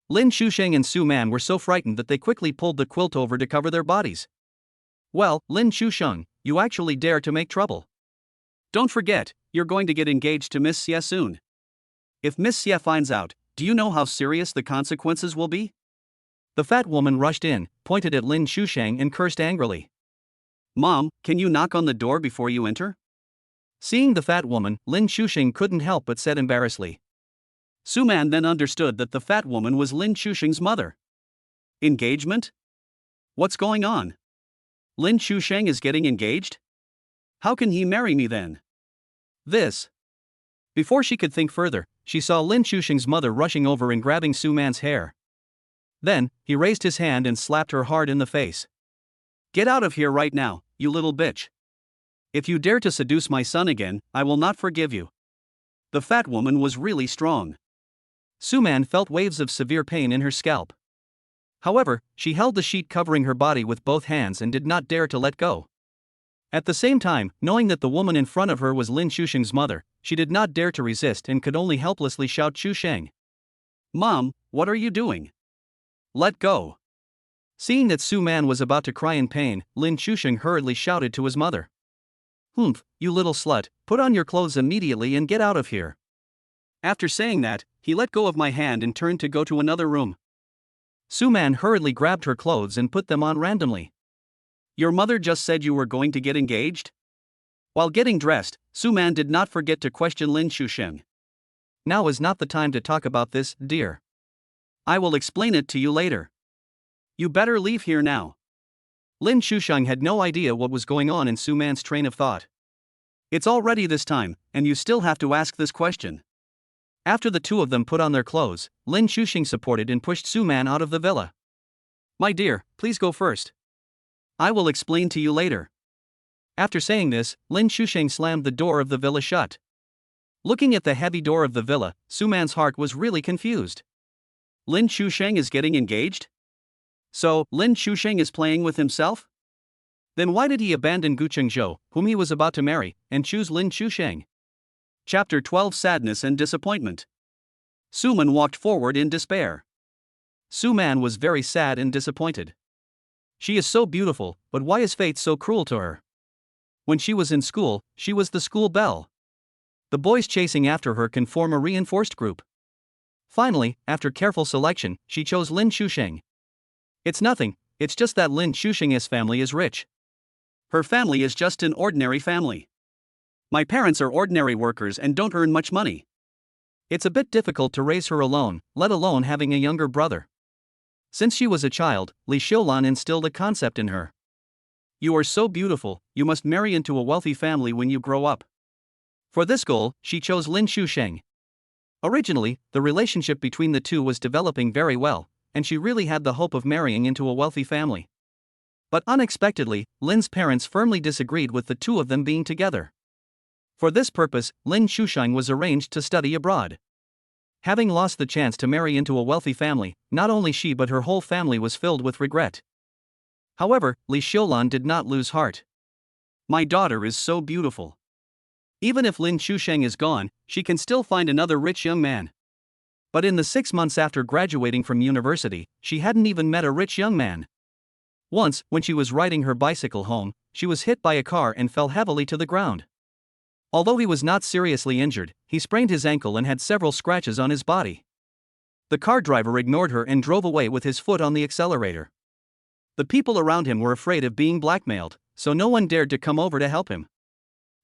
Lin Shusheng and Suman were so frightened that they quickly pulled the quilt over to cover their bodies. Well, Lin Shusheng, you actually dare to make trouble. Don't forget, you're going to get engaged to Miss Xie soon. If Miss Xie finds out, do you know how serious the consequences will be? The fat woman rushed in, pointed at Lin Shusheng and cursed angrily. Mom, can you knock on the door before you enter? Seeing the fat woman, Lin Shusheng couldn't help but said embarrassedly. Suman then understood that the fat woman was Lin Shusheng's mother. Engagement? What's going on? Lin Shusheng is getting engaged? How can he marry me then? This. Before she could think further, she saw Lin Shusheng's mother rushing over and grabbing Suman's hair. Then, he raised his hand and slapped her hard in the face. Get out of here right now, you little bitch. If you dare to seduce my son again, I will not forgive you. The fat woman was really strong. Suman felt waves of severe pain in her scalp. However, she held the sheet covering her body with both hands and did not dare to let go. At the same time, knowing that the woman in front of her was Lin Shusheng's mother, she did not dare to resist and could only helplessly shout Shusheng. Mom, what are you doing? Let go. Seeing that Suman was about to cry in pain, Lin Shusheng hurriedly shouted to his mother. Humph, you little slut, put on your clothes immediately and get out of here. After saying that, he let go of my hand and turned to go to another room. Suman hurriedly grabbed her clothes and put them on randomly. Your mother just said you were going to get engaged? While getting dressed, Suman did not forget to question Lin Shusheng. Now is not the time to talk about this, dear. I will explain it to you later. You better leave here now. Lin Shusheng had no idea what was going on in Suman's train of thought. It's already this time, and you still have to ask this question. After the two of them put on their clothes, Lin Shusheng supported and pushed Suman out of the villa. My dear, please go first. I will explain to you later. After saying this, Lin Shusheng slammed the door of the villa shut. Looking at the heavy door of the villa, Suman's heart was really confused. Lin Shusheng is getting engaged? So, Lin Shusheng is playing with himself? Then why did he abandon Guenjo, whom he was about to marry, and choose Lin Shusheng? Chapter 12 Sadness and Disappointment. Suman walked forward in despair. Suman was very sad and disappointed. She is so beautiful, but why is fate so cruel to her? When she was in school, she was the school belle. The boys chasing after her can form a reinforced group. Finally, after careful selection, she chose Lin Shusheng. It's nothing, it's just that Lin Shusheng's family is rich. Her family is just an ordinary family. My parents are ordinary workers and don't earn much money. It's a bit difficult to raise her alone, let alone having a younger brother. Since she was a child, Li Xiulan instilled a concept in her. You are so beautiful, you must marry into a wealthy family when you grow up. For this goal, she chose Lin Shusheng. Originally, the relationship between the two was developing very well, and she really had the hope of marrying into a wealthy family. But unexpectedly, Lin's parents firmly disagreed with the two of them being together. For this purpose, Lin Shusheng was arranged to study abroad. Having lost the chance to marry into a wealthy family, not only she but her whole family was filled with regret. However, Li Xiulan did not lose heart. My daughter is so beautiful. Even if Lin Chusheng is gone, she can still find another rich young man. But in the 6 months after graduating from university, she hadn't even met a rich young man. Once, when she was riding her bicycle home, she was hit by a car and fell heavily to the ground. Although he was not seriously injured, he sprained his ankle and had several scratches on his body. The car driver ignored her and drove away with his foot on the accelerator. The people around him were afraid of being blackmailed, so no one dared to come over to help him.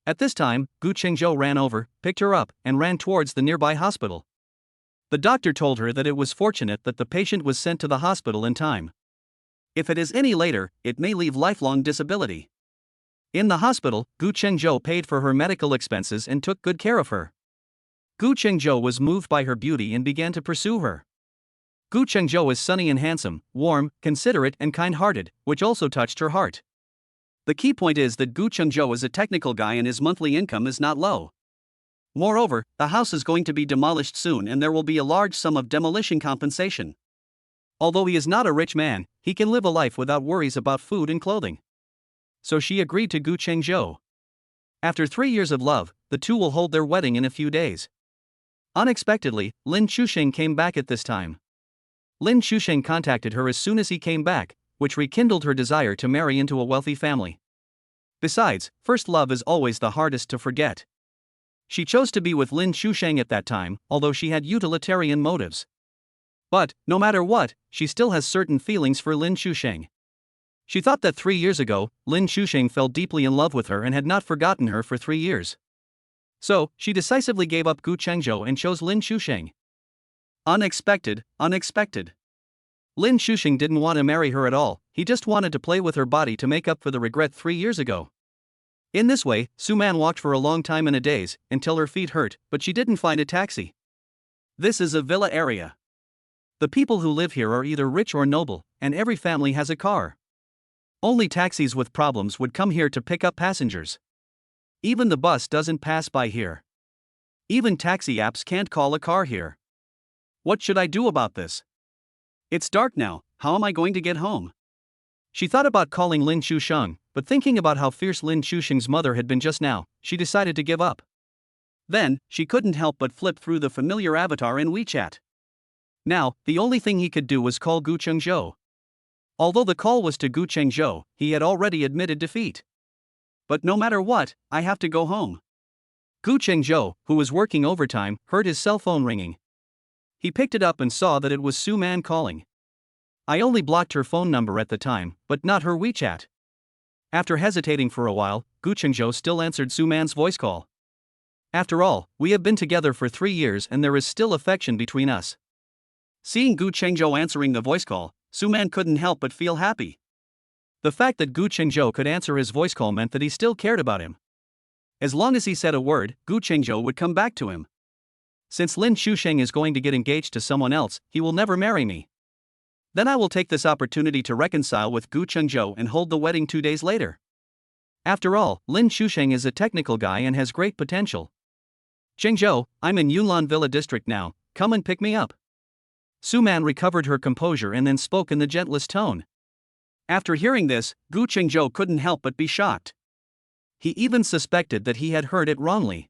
At this time, Gu Chengzhou ran over, picked her up, and ran towards the nearby hospital. The doctor told her that it was fortunate that the patient was sent to the hospital in time. If it is any later, it may leave lifelong disability. In the hospital, Gu Chengzhou paid for her medical expenses and took good care of her. Gu Chengzhou was moved by her beauty and began to pursue her. Gu Chengzhou is sunny and handsome, warm, considerate and kind-hearted, which also touched her heart. The key point is that Gu Chengzhou is a technical guy and his monthly income is not low. Moreover, the house is going to be demolished soon and there will be a large sum of demolition compensation. Although he is not a rich man, he can live a life without worries about food and clothing. So she agreed to Gu Chengzhou. After 3 years of love, the two will hold their wedding in a few days. Unexpectedly, Lin Chusheng came back at this time. Lin Chusheng contacted her as soon as he came back, which rekindled her desire to marry into a wealthy family. Besides, first love is always the hardest to forget. She chose to be with Lin Chusheng at that time, although she had utilitarian motives. But, no matter what, she still has certain feelings for Lin Chusheng. She thought that 3 years ago, Lin Chusheng fell deeply in love with her and had not forgotten her for 3 years. So, she decisively gave up Gu Chengzhou and chose Lin Chusheng. Unexpected. Lin Chusheng didn't want to marry her at all, he just wanted to play with her body to make up for the regret 3 years ago. In this way, Suman walked for a long time in a daze, until her feet hurt, but she didn't find a taxi. This is a villa area. The people who live here are either rich or noble, and every family has a car. Only taxis with problems would come here to pick up passengers. Even the bus doesn't pass by here. Even taxi apps can't call a car here. What should I do about this? It's dark now, how am I going to get home? She thought about calling Lin Chusheng, but thinking about how fierce Lin Chusheng's mother had been just now, she decided to give up. Then, she couldn't help but flip through the familiar avatar in WeChat. Now, the only thing he could do was call Gu Chengzhou. Although the call was to Gu Chengzhou, he had already admitted defeat. But no matter what, I have to go home. Gu Chengzhou, who was working overtime, heard his cell phone ringing. He picked it up and saw that it was Suman calling. I only blocked her phone number at the time, but not her WeChat. After hesitating for a while, Gu Chengzhou still answered Suman's voice call. After all, we have been together for 3 years and there is still affection between us. Seeing Gu Chengzhou answering the voice call, Suman couldn't help but feel happy. The fact that Gu Chengzhou could answer his voice call meant that he still cared about him. As long as he said a word, Gu Chengzhou would come back to him. Since Lin Chusheng is going to get engaged to someone else, he will never marry me. Then I will take this opportunity to reconcile with Gu Chengzhou and hold the wedding 2 days later. After all, Lin Chusheng is a technical guy and has great potential. Chengzhou, I'm in Yunlan Villa District now, come and pick me up. Suman recovered her composure and then spoke in the gentlest tone. After hearing this, Gu Chengzhou couldn't help but be shocked. He even suspected that he had heard it wrongly.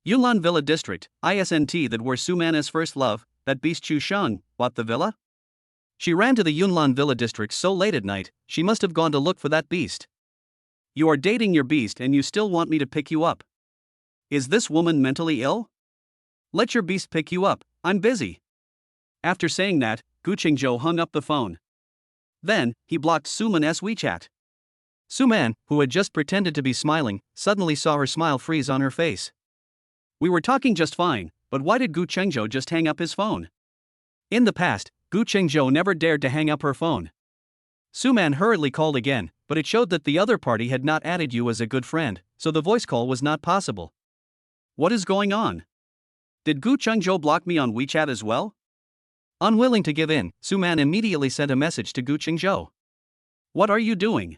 Yunlan Villa District, ISNT, that where Suman's first love, that beast Chusheng, bought the villa? She ran to the Yunlan Villa District so late at night, she must have gone to look for that beast. You are dating your beast and you still want me to pick you up. Is this woman mentally ill? Let your beast pick you up, I'm busy. After saying that, Gu Chengzhou hung up the phone. Then, he blocked Suman's WeChat. Suman, who had just pretended to be smiling, suddenly saw her smile freeze on her face. We were talking just fine, but why did Gu Chengzhou just hang up his phone? In the past, Gu Chengzhou never dared to hang up her phone. Suman hurriedly called again, but it showed that the other party had not added you as a good friend, so the voice call was not possible. What is going on? Did Gu Chengzhou block me on WeChat as well? Unwilling to give in, Suman immediately sent a message to Gu Chengzhou. What are you doing?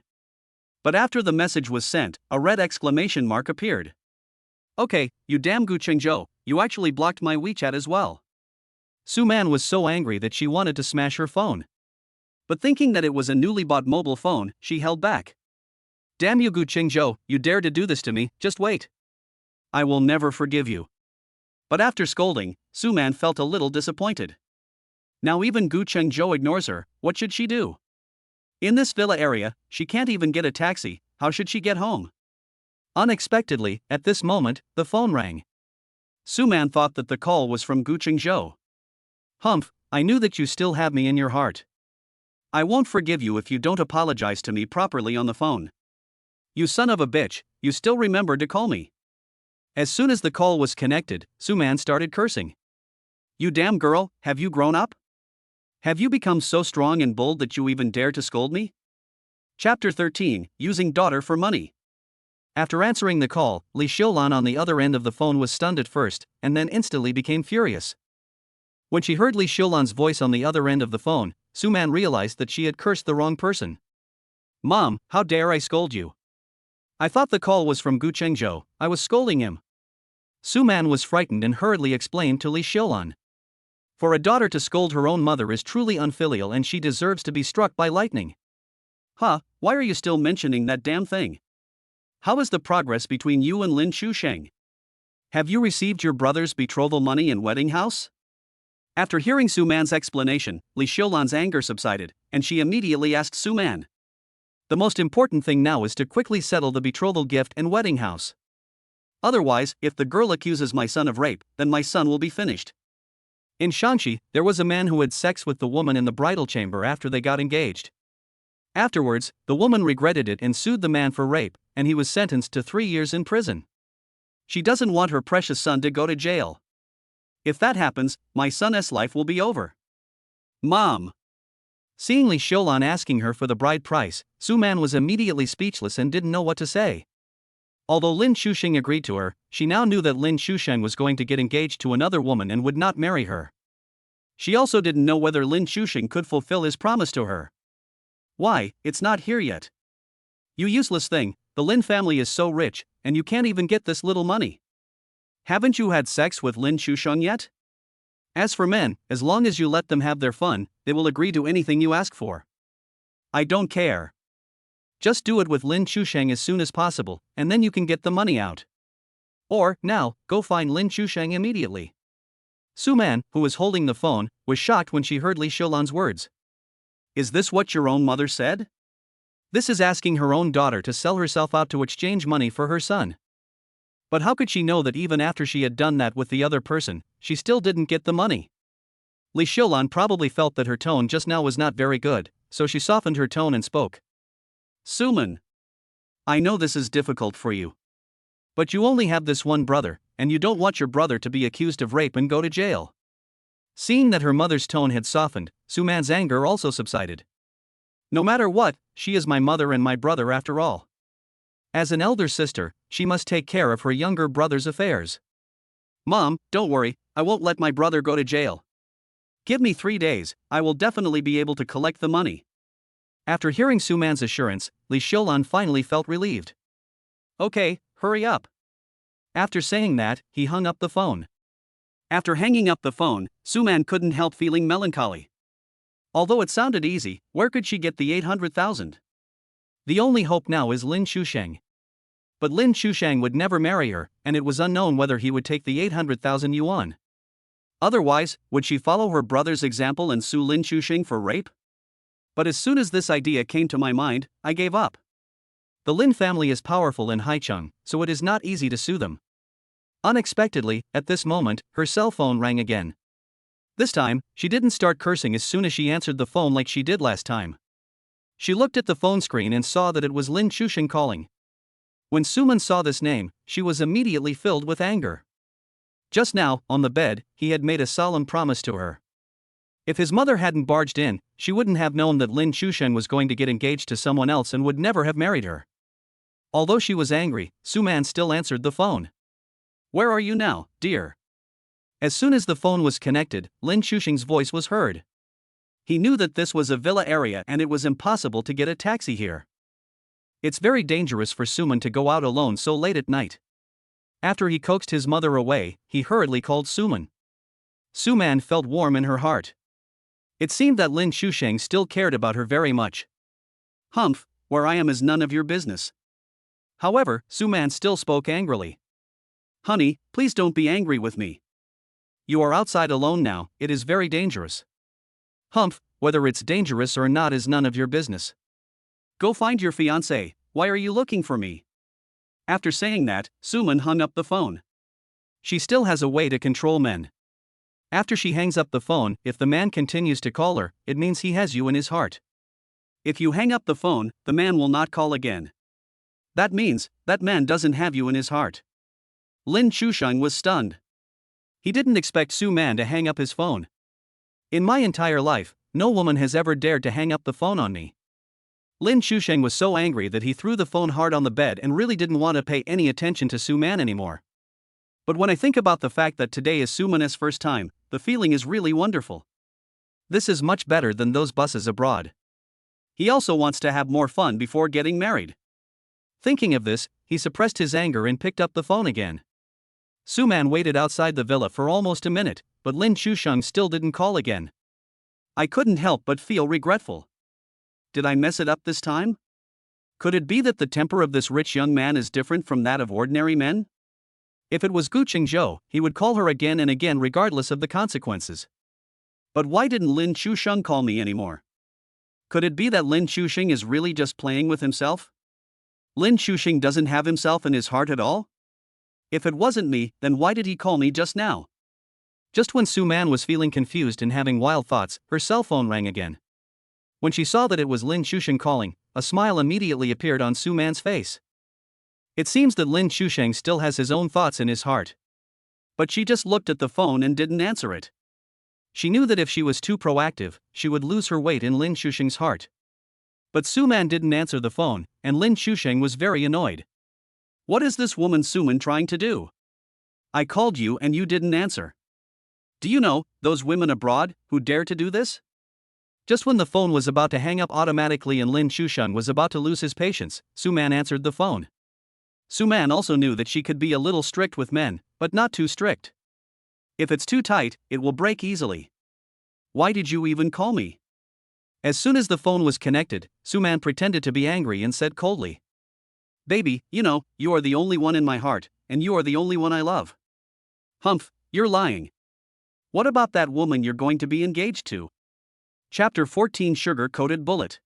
But after the message was sent, a red exclamation mark appeared. Okay, you damn Gu Chengzhou, you actually blocked my WeChat as well. Suman was so angry that she wanted to smash her phone. But thinking that it was a newly bought mobile phone, she held back. Damn you, Guenjo, you dare to do this to me, just wait. I will never forgive you. But after scolding, Suman felt a little disappointed. Now even Guenjo ignores her, what should she do? In this villa area, she can't even get a taxi, how should she get home? Unexpectedly, at this moment, the phone rang. Suman thought that the call was from Guenjo. Humph, I knew that you still have me in your heart. I won't forgive you if you don't apologize to me properly on the phone. You son of a bitch, you still remember to call me. As soon as the call was connected, Suman started cursing. You damn girl, have you grown up? Have you become so strong and bold that you even dare to scold me? Chapter 13, Using Daughter for Money. After answering the call, Li Xiulan on the other end of the phone was stunned at first, and then instantly became furious. When she heard Li Xiulan's voice on the other end of the phone, Suman realized that she had cursed the wrong person. Mom, how dare I scold you? I thought the call was from Guenjo, I was scolding him. Suman was frightened and hurriedly explained to Li Xiulan. For a daughter to scold her own mother is truly unfilial and she deserves to be struck by lightning. Huh, why are you still mentioning that damn thing? How is the progress between you and Lin Xusheng? Have you received your brother's betrothal money and wedding house? After hearing Suman's explanation, Li Xiulan's anger subsided, and she immediately asked Suman. The most important thing now is to quickly settle the betrothal gift and wedding house. Otherwise, if the girl accuses my son of rape, then my son will be finished. In Shanxi, there was a man who had sex with the woman in the bridal chamber after they got engaged. Afterwards, the woman regretted it and sued the man for rape, and he was sentenced to 3 years in prison. She doesn't want her precious son to go to jail. If that happens, my son's life will be over. Mom. Seeing Li Xiulan asking her for the bride price, Suman was immediately speechless and didn't know what to say. Although Lin Xusheng agreed to her, she now knew that Lin Xusheng was going to get engaged to another woman and would not marry her. She also didn't know whether Lin Xusheng could fulfill his promise to her. Why, it's not here yet. You useless thing, the Lin family is so rich, and you can't even get this little money. Haven't you had sex with Lin Xusheng yet? As for men, as long as you let them have their fun, they will agree to anything you ask for. I don't care. Just do it with Lin Xusheng as soon as possible, and then you can get the money out. Or, now, go find Lin Xusheng immediately. Suman, who was holding the phone, was shocked when she heard Li Xiulan's words. Is this what your own mother said? This is asking her own daughter to sell herself out to exchange money for her son. But how could she know that even after she had done that with the other person, she still didn't get the money? Li Xiulan probably felt that her tone just now was not very good, so she softened her tone and spoke. Suman. I know this is difficult for you. But you only have this one brother, and you don't want your brother to be accused of rape and go to jail. Seeing that her mother's tone had softened, Suman's anger also subsided. No matter what, she is my mother and my brother after all. As an elder sister, she must take care of her younger brother's affairs. Mom, don't worry, I won't let my brother go to jail. Give me 3 days, I will definitely be able to collect the money. After hearing Suman's assurance, Li Xiulan finally felt relieved. Okay, hurry up. After saying that, he hung up the phone. After hanging up the phone, Suman couldn't help feeling melancholy. Although it sounded easy, where could she get the 800,000? The only hope now is Lin Xusheng. But Lin Xusheng would never marry her, and it was unknown whether he would take the 800,000 yuan. Otherwise, would she follow her brother's example and sue Lin Xusheng for rape? But as soon as this idea came to my mind, I gave up. The Lin family is powerful in Haicheng, so it is not easy to sue them. Unexpectedly, at this moment, her cell phone rang again. This time, she didn't start cursing as soon as she answered the phone like she did last time. She looked at the phone screen and saw that it was Lin Xusheng calling. When Suman saw this name, she was immediately filled with anger. Just now, on the bed, he had made a solemn promise to her. If his mother hadn't barged in, she wouldn't have known that Lin Xusheng was going to get engaged to someone else and would never have married her. Although she was angry, Suman still answered the phone. Where are you now, dear? As soon as the phone was connected, Lin Xusheng's voice was heard. He knew that this was a villa area and it was impossible to get a taxi here. It's very dangerous for Suman to go out alone so late at night. After he coaxed his mother away, he hurriedly called Suman. Suman felt warm in her heart. It seemed that Lin Xusheng still cared about her very much. Humph, where I am is none of your business. However, Suman still spoke angrily. Honey, please don't be angry with me. You are outside alone now, it is very dangerous. Humph, whether it's dangerous or not is none of your business. Go find your fiancé, why are you looking for me? After saying that, Suman hung up the phone. She still has a way to control men. After she hangs up the phone, if the man continues to call her, it means he has you in his heart. If you hang up the phone, the man will not call again. That means, that man doesn't have you in his heart. Lin Xusheng was stunned. He didn't expect Suman to hang up his phone. In my entire life, no woman has ever dared to hang up the phone on me. Lin Xusheng was so angry that he threw the phone hard on the bed and really didn't want to pay any attention to Suman anymore. But when I think about the fact that today is Suman's first time, the feeling is really wonderful. This is much better than those buses abroad. He also wants to have more fun before getting married. Thinking of this, he suppressed his anger and picked up the phone again. Suman waited outside the villa for almost a minute, but Lin Xusheng still didn't call again. I couldn't help but feel regretful. Did I mess it up this time? Could it be that the temper of this rich young man is different from that of ordinary men? If it was Guenjo, he would call her again and again regardless of the consequences. But why didn't Lin Xusheng call me anymore? Could it be that Lin Xusheng is really just playing with himself? Lin Xusheng doesn't have himself in his heart at all? If it wasn't me, then why did he call me just now? Just when Suman was feeling confused and having wild thoughts, her cell phone rang again. When she saw that it was Lin Xusheng calling, a smile immediately appeared on Suman's face. It seems that Lin Xusheng still has his own thoughts in his heart. But she just looked at the phone and didn't answer it. She knew that if she was too proactive, she would lose her weight in Lin Xusheng's heart. But Suman didn't answer the phone, and Lin Xusheng was very annoyed. What is this woman Suman trying to do? I called you and you didn't answer. Do you know, those women abroad, who dare to do this? Just when the phone was about to hang up automatically and Lin Xusheng was about to lose his patience, Suman answered the phone. Suman also knew that she could be a little strict with men, but not too strict. If it's too tight, it will break easily. Why did you even call me? As soon as the phone was connected, Suman pretended to be angry and said coldly. Baby, you know, you are the only one in my heart, and you are the only one I love. Humph, you're lying. What about that woman you're going to be engaged to? Chapter 14 Sugar-Coated Bullet.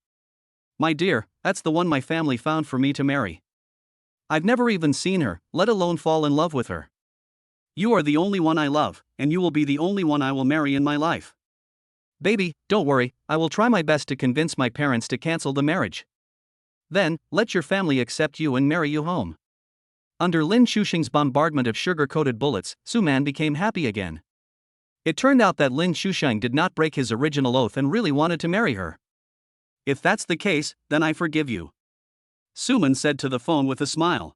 My dear, that's the one my family found for me to marry. I've never even seen her, let alone fall in love with her. You are the only one I love, and you will be the only one I will marry in my life. Baby, don't worry, I will try my best to convince my parents to cancel the marriage. Then, let your family accept you and marry you home. Under Lin Xusheng's bombardment of sugar-coated bullets, Suman became happy again. It turned out that Lin Xusheng did not break his original oath and really wanted to marry her. If that's the case, then I forgive you. Suman said to the phone with a smile.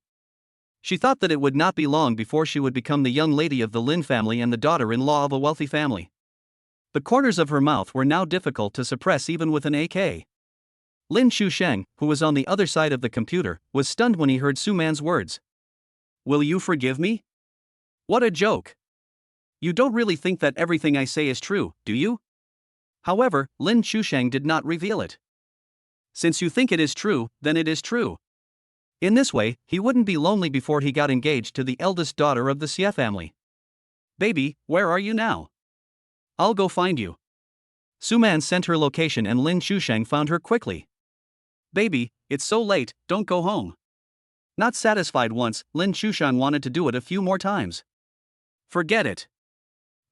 She thought that it would not be long before she would become the young lady of the Lin family and the daughter-in-law of a wealthy family. The corners of her mouth were now difficult to suppress even with an AK. Lin Xusheng, who was on the other side of the computer, was stunned when he heard Suman's words. Will you forgive me? What a joke. You don't really think that everything I say is true, do you? However, Lin Xusheng did not reveal it. Since you think it is true, then it is true. In this way, he wouldn't be lonely before he got engaged to the eldest daughter of the Xie family. Baby, where are you now? I'll go find you. Suman sent her location and Lin Xusheng found her quickly. Baby, it's so late, don't go home. Not satisfied once, Lin Xusheng wanted to do it a few more times. Forget it.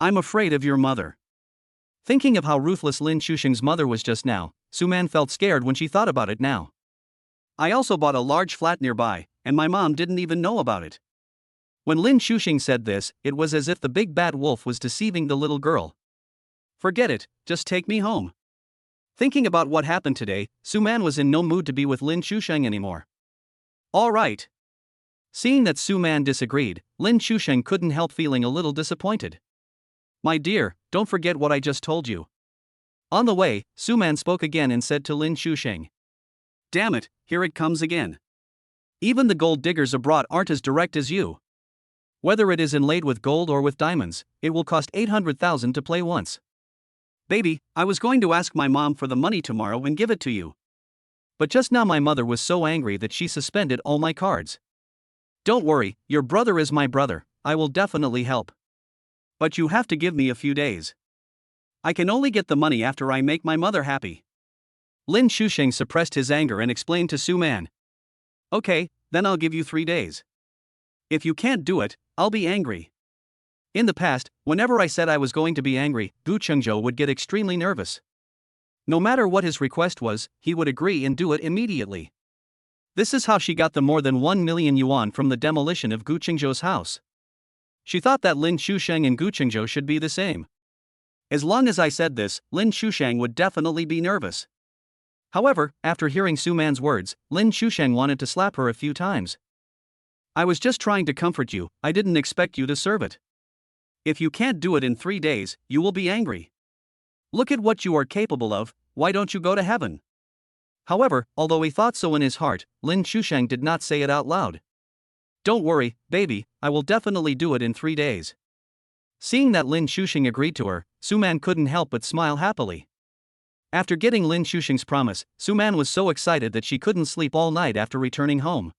I'm afraid of your mother. Thinking of how ruthless Lin Xusheng's mother was just now, Suman felt scared when she thought about it now. I also bought a large flat nearby, and my mom didn't even know about it. When Lin Xusheng said this, it was as if the big bad wolf was deceiving the little girl. Forget it, just take me home. Thinking about what happened today, Suman was in no mood to be with Lin Xusheng anymore. All right. Seeing that Suman disagreed, Lin Xusheng couldn't help feeling a little disappointed. My dear, don't forget what I just told you. On the way, Suman spoke again and said to Lin Xusheng. Damn it, here it comes again. Even the gold diggers abroad aren't as direct as you. Whether it is inlaid with gold or with diamonds, it will cost 800,000 to play once. Baby, I was going to ask my mom for the money tomorrow and give it to you. But just now my mother was so angry that she suspended all my cards. Don't worry, your brother is my brother, I will definitely help. But you have to give me a few days. I can only get the money after I make my mother happy. Lin Shusheng suppressed his anger and explained to Suman. Okay, then I'll give you 3 days. If you can't do it, I'll be angry. In the past, whenever I said I was going to be angry, Guenjo would get extremely nervous. No matter what his request was, he would agree and do it immediately. This is how she got the more than 1 million yuan from the demolition of Guenjo's house. She thought that Lin Shusheng and Guenjo should be the same. As long as I said this, Lin Shusheng would definitely be nervous. However, after hearing Suman's words, Lin Shusheng wanted to slap her a few times. I was just trying to comfort you, I didn't expect you to serve it. If you can't do it in 3 days, you will be angry. Look at what you are capable of, why don't you go to heaven? However, although he thought so in his heart, Lin Shusheng did not say it out loud. Don't worry, baby, I will definitely do it in 3 days. Seeing that Lin Shusheng agreed to her, Suman couldn't help but smile happily. After getting Lin Shusheng's promise, Suman was so excited that she couldn't sleep all night after returning home.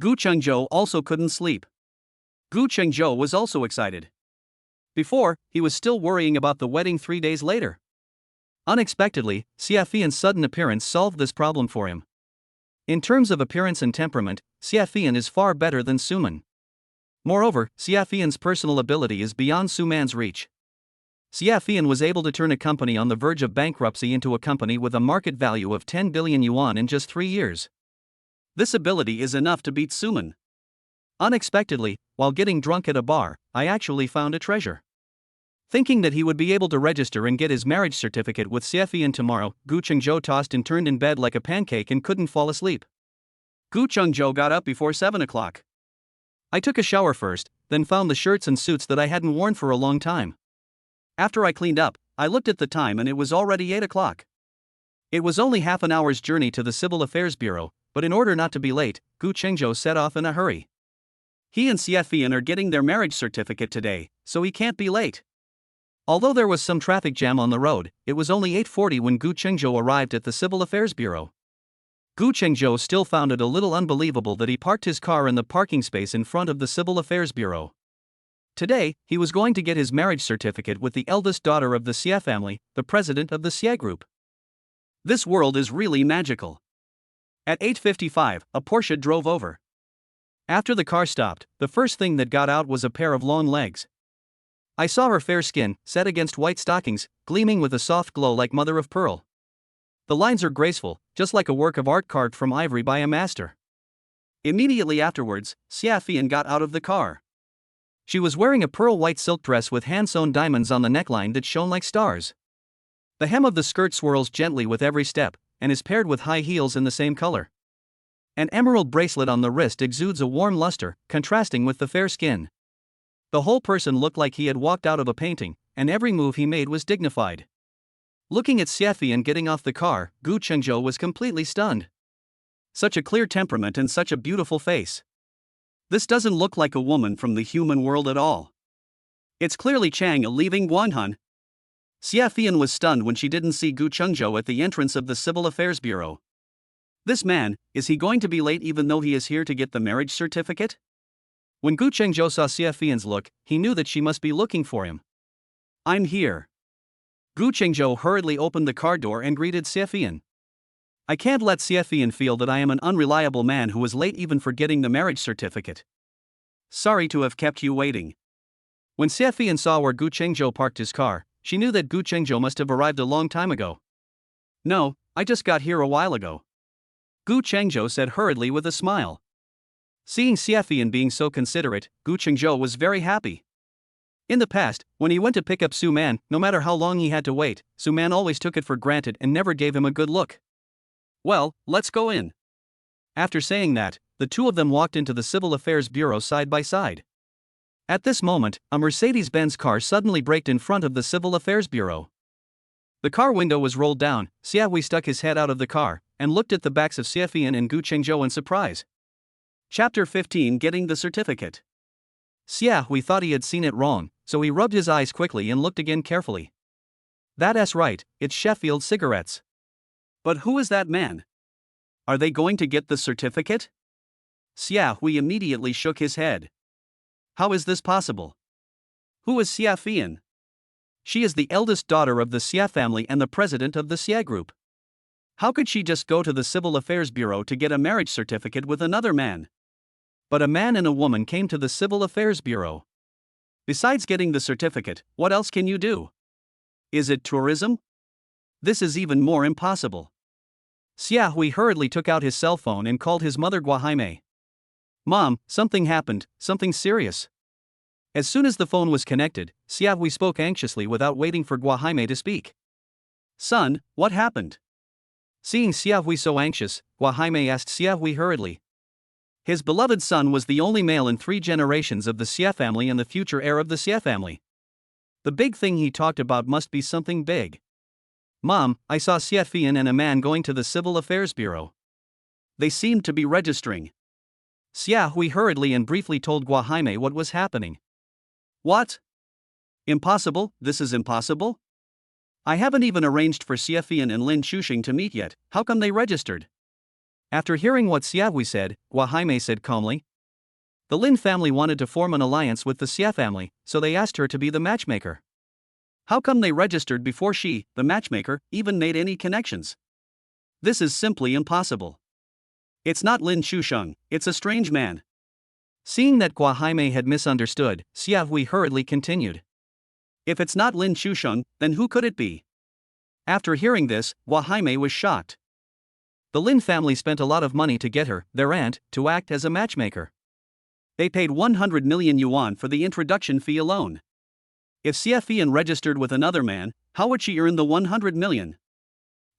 Guenjo also couldn't sleep. Guenjo was also excited. Before, he was still worrying about the wedding 3 days later. Unexpectedly, Xiafian's sudden appearance solved this problem for him. In terms of appearance and temperament, Xiafian is far better than Suman. Moreover, Xiafian's personal ability is beyond Suman's reach. Xiafian was able to turn a company on the verge of bankruptcy into a company with a market value of 10 billion yuan in just 3 years. This ability is enough to beat Suman. Unexpectedly, while getting drunk at a bar, I actually found a treasure. Thinking that he would be able to register and get his marriage certificate with Xiafian tomorrow, Guenjo tossed and turned in bed like a pancake and couldn't fall asleep. Guenjo got up before 7 o'clock. I took a shower first, then found the shirts and suits that I hadn't worn for a long time. After I cleaned up, I looked at the time and it was already 8 o'clock. It was only half an hour's journey to the Civil Affairs Bureau, but in order not to be late, Guenjo set off in a hurry. He and Xiafian are getting their marriage certificate today, so he can't be late. Although there was some traffic jam on the road, it was only 8:40 when Guenjo arrived at the Civil Affairs Bureau. Guenjo still found it a little unbelievable that he parked his car in the parking space in front of the Civil Affairs Bureau. Today, he was going to get his marriage certificate with the eldest daughter of the Xie family, the president of the Xie group. This world is really magical. At 8:55, a Porsche drove over. After the car stopped, the first thing that got out was a pair of long legs. I saw her fair skin, set against white stockings, gleaming with a soft glow like mother of pearl. The lines are graceful, just like a work of art carved from ivory by a master. Immediately afterwards, Xiafian got out of the car. She was wearing a pearl white silk dress with hand-sewn diamonds on the neckline that shone like stars. The hem of the skirt swirls gently with every step, and is paired with high heels in the same color. An emerald bracelet on the wrist exudes a warm luster, contrasting with the fair skin. The whole person looked like he had walked out of a painting, and every move he made was dignified. Looking at Xiafian getting off the car, Guenjo was completely stunned. Such a clear temperament and such a beautiful face. This doesn't look like a woman from the human world at all. It's clearly Chang leaving Guanhan. Xiafian was stunned when she didn't see Guenjo at the entrance of the Civil Affairs Bureau. This man, is he going to be late even though he is here to get the marriage certificate? When Guenjo saw Xiafian's look, he knew that she must be looking for him. I'm here. Guenjo hurriedly opened the car door and greeted Xiafian. I can't let Xiafian feel that I am an unreliable man who was late even for getting the marriage certificate. Sorry to have kept you waiting. When Xiafian saw where Guenjo parked his car, she knew that Guenjo must have arrived a long time ago. No, I just got here a while ago. Guenjo said hurriedly with a smile. Seeing Xiafian being so considerate, Guenjo was very happy. In the past, when he went to pick up Suman, no matter how long he had to wait, Suman always took it for granted and never gave him a good look. Well, let's go in. After saying that, the two of them walked into the Civil Affairs Bureau side by side. At this moment, a Mercedes-Benz car suddenly braked in front of the Civil Affairs Bureau. The car window was rolled down, Xiahui stuck his head out of the car, and looked at the backs of Xiafian and Guenjo in surprise. Chapter 15 Getting the Certificate. Xiahui thought he had seen it wrong, so he rubbed his eyes quickly and looked again carefully. That's right, it's Sheffield cigarettes. But who is that man? Are they going to get the certificate? Xiahui immediately shook his head. How is this possible? Who is Xia Fian? She is the eldest daughter of the Xia family and the president of the Xia group. How could she just go to the Civil Affairs Bureau to get a marriage certificate with another man? But a man and a woman came to the Civil Affairs Bureau. Besides getting the certificate, what else can you do? Is it tourism? This is even more impossible. Xiahui hurriedly took out his cell phone and called his mother Guajaime. Mom, something happened, something serious. As soon as the phone was connected, Xiahui spoke anxiously without waiting for Guajaime to speak. Son, what happened? Seeing Xiahui so anxious, Guajaime asked Xiahui hurriedly. His beloved son was the only male in 3 generations of the Xia family and the future heir of the Xia family. The big thing he talked about must be something big. Mom, I saw Xia Fian and a man going to the Civil Affairs Bureau. They seemed to be registering. Xiahui hurriedly and briefly told Guajaime what was happening. What? Impossible, this is impossible? I haven't even arranged for Xia Fian and Lin Chuxing to meet yet, how come they registered? After hearing what Xiahui said, Guajaime said calmly. The Lin family wanted to form an alliance with the Xia family, so they asked her to be the matchmaker. How come they registered before she, the matchmaker, even made any connections? This is simply impossible. It's not Lin Chuxing, it's a strange man. Seeing that Guajaime had misunderstood, Xiahui hurriedly continued. If it's not Lin Chuxing, then who could it be? After hearing this, Guajaime was shocked. The Lin family spent a lot of money to get her, their aunt, to act as a matchmaker. They paid 100 million yuan for the introduction fee alone. If Xia Fian registered with another man, how would she earn the 100 million?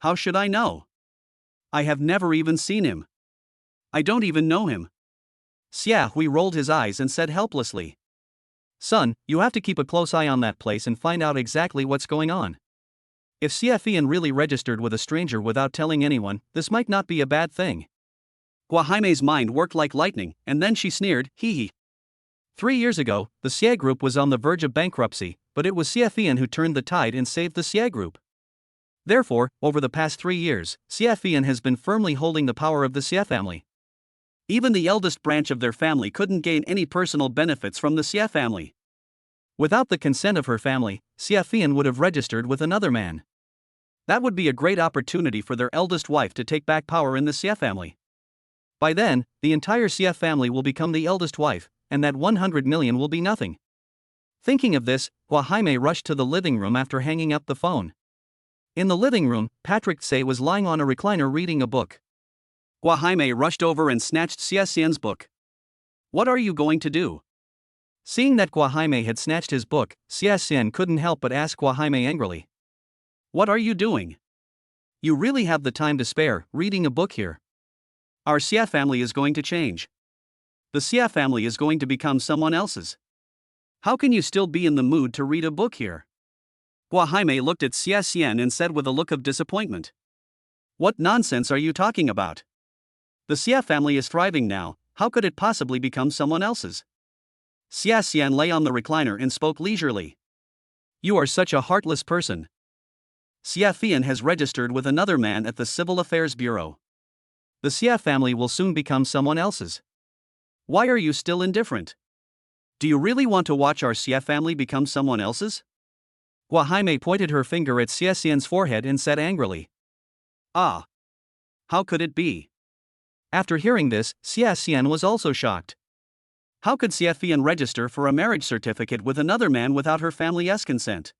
How should I know? I have never even seen him. I don't even know him. Xiahui rolled his eyes and said helplessly. Son, you have to keep a close eye on that place and find out exactly what's going on. If Xia Fian really registered with a stranger without telling anyone, this might not be a bad thing. Guajaime's mind worked like lightning, and then she sneered, hee hee. 3 years ago, the Xia group was on the verge of bankruptcy, but it was Xia Fian who turned the tide and saved the Xia group. Therefore, over the past 3 years, Xia Fian has been firmly holding the power of the Xia family. Even the eldest branch of their family couldn't gain any personal benefits from the Xia family. Without the consent of her family, Xia Fian would have registered with another man. That would be a great opportunity for their eldest wife to take back power in the Xia family. By then, the entire Xia family will become the eldest wife, and that 100 million will be nothing. Thinking of this, Guajaime rushed to the living room after hanging up the phone. In the living room, Patrick Tse was lying on a recliner reading a book. Guajaime rushed over and snatched Xia Xian's book. What are you going to do? Seeing that Guajaime had snatched his book, Xia Xian couldn't help but ask Guajaime angrily. What are you doing? You really have the time to spare, reading a book here. Our Xia family is going to change. The Xia family is going to become someone else's. How can you still be in the mood to read a book here? Guajaime looked at Xia Xian and said with a look of disappointment. What nonsense are you talking about? The Xia family is thriving now, how could it possibly become someone else's? Xia Xian lay on the recliner and spoke leisurely. You are such a heartless person. Xia Fian has registered with another man at the Civil Affairs Bureau. The Xia family will soon become someone else's. Why are you still indifferent? Do you really want to watch our Xia family become someone else's? Guajaime pointed her finger at Xia Xian's forehead and said angrily. Ah! How could it be? After hearing this, Xia Xian was also shocked. How could Xia Fian register for a marriage certificate with another man without her family's consent?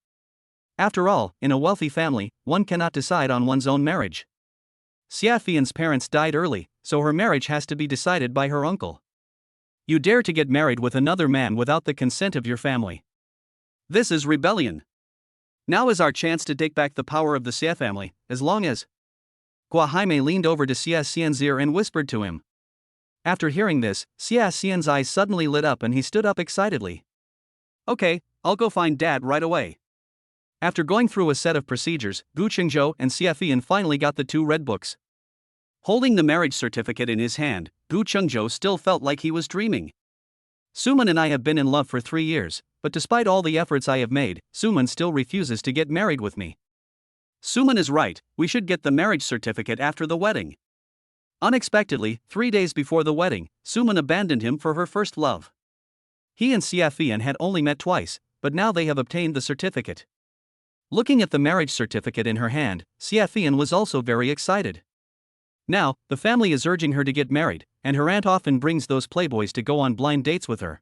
After all, in a wealthy family, one cannot decide on one's own marriage. Xia Fian's parents died early, so her marriage has to be decided by her uncle. You dare to get married with another man without the consent of your family. This is rebellion. Now is our chance to take back the power of the Xia family, as long as... Guajaime leaned over to Xia Xian's ear and whispered to him. After hearing this, Xia Xian's eyes suddenly lit up and he stood up excitedly. Okay, I'll go find Dad right away. After going through a set of procedures, Guenjo and Xia Fian finally got the 2 red books. Holding the marriage certificate in his hand, Guenjo still felt like he was dreaming. Suman and I have been in love for 3 years, but despite all the efforts I have made, Suman still refuses to get married with me. Suman is right, we should get the marriage certificate after the wedding. Unexpectedly, 3 days before the wedding, Suman abandoned him for her first love. He and Xiafian had only met twice, but now they have obtained the certificate. Looking at the marriage certificate in her hand, Xiafian was also very excited. Now, the family is urging her to get married, and her aunt often brings those playboys to go on blind dates with her.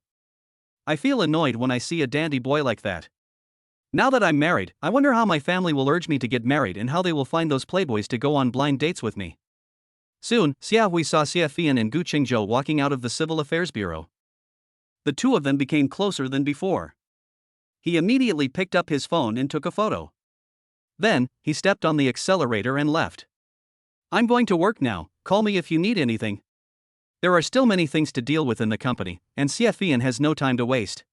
I feel annoyed when I see a dandy boy like that. Now that I'm married, I wonder how my family will urge me to get married and how they will find those playboys to go on blind dates with me. Soon, Xiahui saw Xiafian and Guenjo walking out of the Civil Affairs Bureau. The two of them became closer than before. He immediately picked up his phone and took a photo. Then, he stepped on the accelerator and left. I'm going to work now, call me if you need anything. There are still many things to deal with in the company, and Xiafian has no time to waste.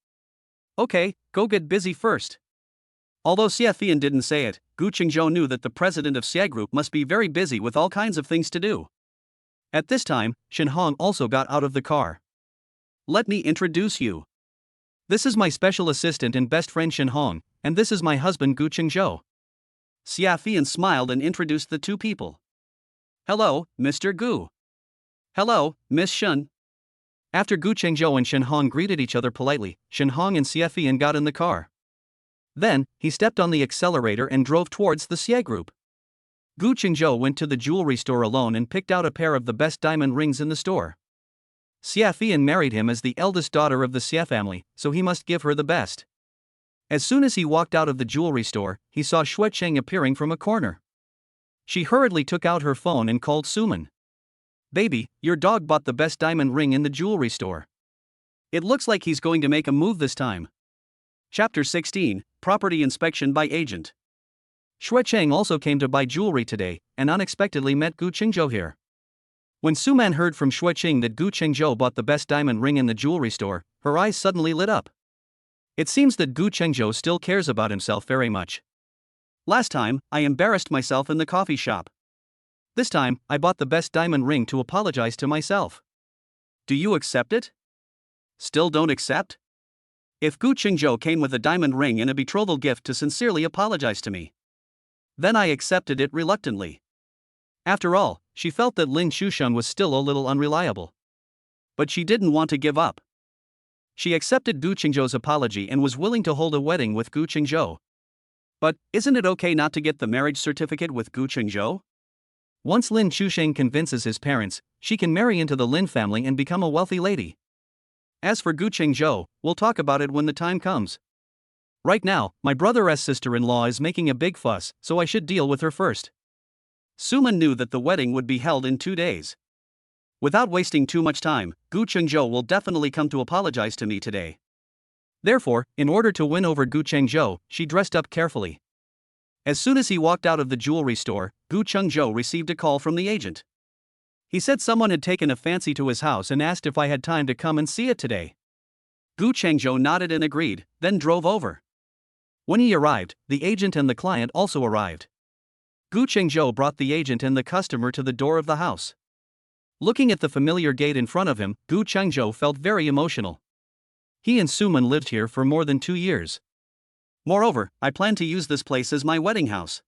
Okay, go get busy first. Although Xiafian didn't say it, Guenjo knew that the president of Xia Group must be very busy with all kinds of things to do. At this time, Shenhong also got out of the car. Let me introduce you. This is my special assistant and best friend Shenhong, and this is my husband Guenjo. Xiafian smiled and introduced the two people. Hello, Mr. Gu. Hello, Miss Shen. After Guenjo and Shenhong greeted each other politely, Shenhong and Xiafian got in the car. Then, he stepped on the accelerator and drove towards the Xia Group. Guenjo went to the jewelry store alone and picked out a pair of the best diamond rings in the store. Xiafian married him as the eldest daughter of the Xia family, so he must give her the best. As soon as he walked out of the jewelry store, he saw Xuecheng appearing from a corner. She hurriedly took out her phone and called Suman. Baby, your dog bought the best diamond ring in the jewelry store. It looks like he's going to make a move this time. Chapter 16, Property Inspection by Agent. Xuecheng also came to buy jewelry today, and unexpectedly met Guenjo here. When Suman heard from Xuecheng that Guenjo bought the best diamond ring in the jewelry store, her eyes suddenly lit up. It seems that Guenjo still cares about himself very much. Last time, I embarrassed myself in the coffee shop. This time, I bought the best diamond ring to apologize to myself. Do you accept it? Still don't accept? If Guenjo came with a diamond ring and a betrothal gift to sincerely apologize to me, then I accepted it reluctantly. After all, she felt that Lin Xushun was still a little unreliable. But she didn't want to give up. She accepted Guenjo's apology and was willing to hold a wedding with Guenjo. But, isn't it okay not to get the marriage certificate with Guenjo? Once Lin Xusheng convinces his parents, she can marry into the Lin family and become a wealthy lady. As for Guenjo, we'll talk about it when the time comes. Right now, my brother's sister-in-law is making a big fuss, so I should deal with her first. Suman knew that the wedding would be held in 2 days. Without wasting too much time, Guenjo will definitely come to apologize to me today. Therefore, in order to win over Guenjo, she dressed up carefully. As soon as he walked out of the jewelry store, Guenjo received a call from the agent. He said someone had taken a fancy to his house and asked if I had time to come and see it today. Guenjo nodded and agreed, then drove over. When he arrived, the agent and the client also arrived. Guenjo brought the agent and the customer to the door of the house. Looking at the familiar gate in front of him, Guenjo felt very emotional. He and Suman lived here for more than 2 years. Moreover, I plan to use this place as my wedding house.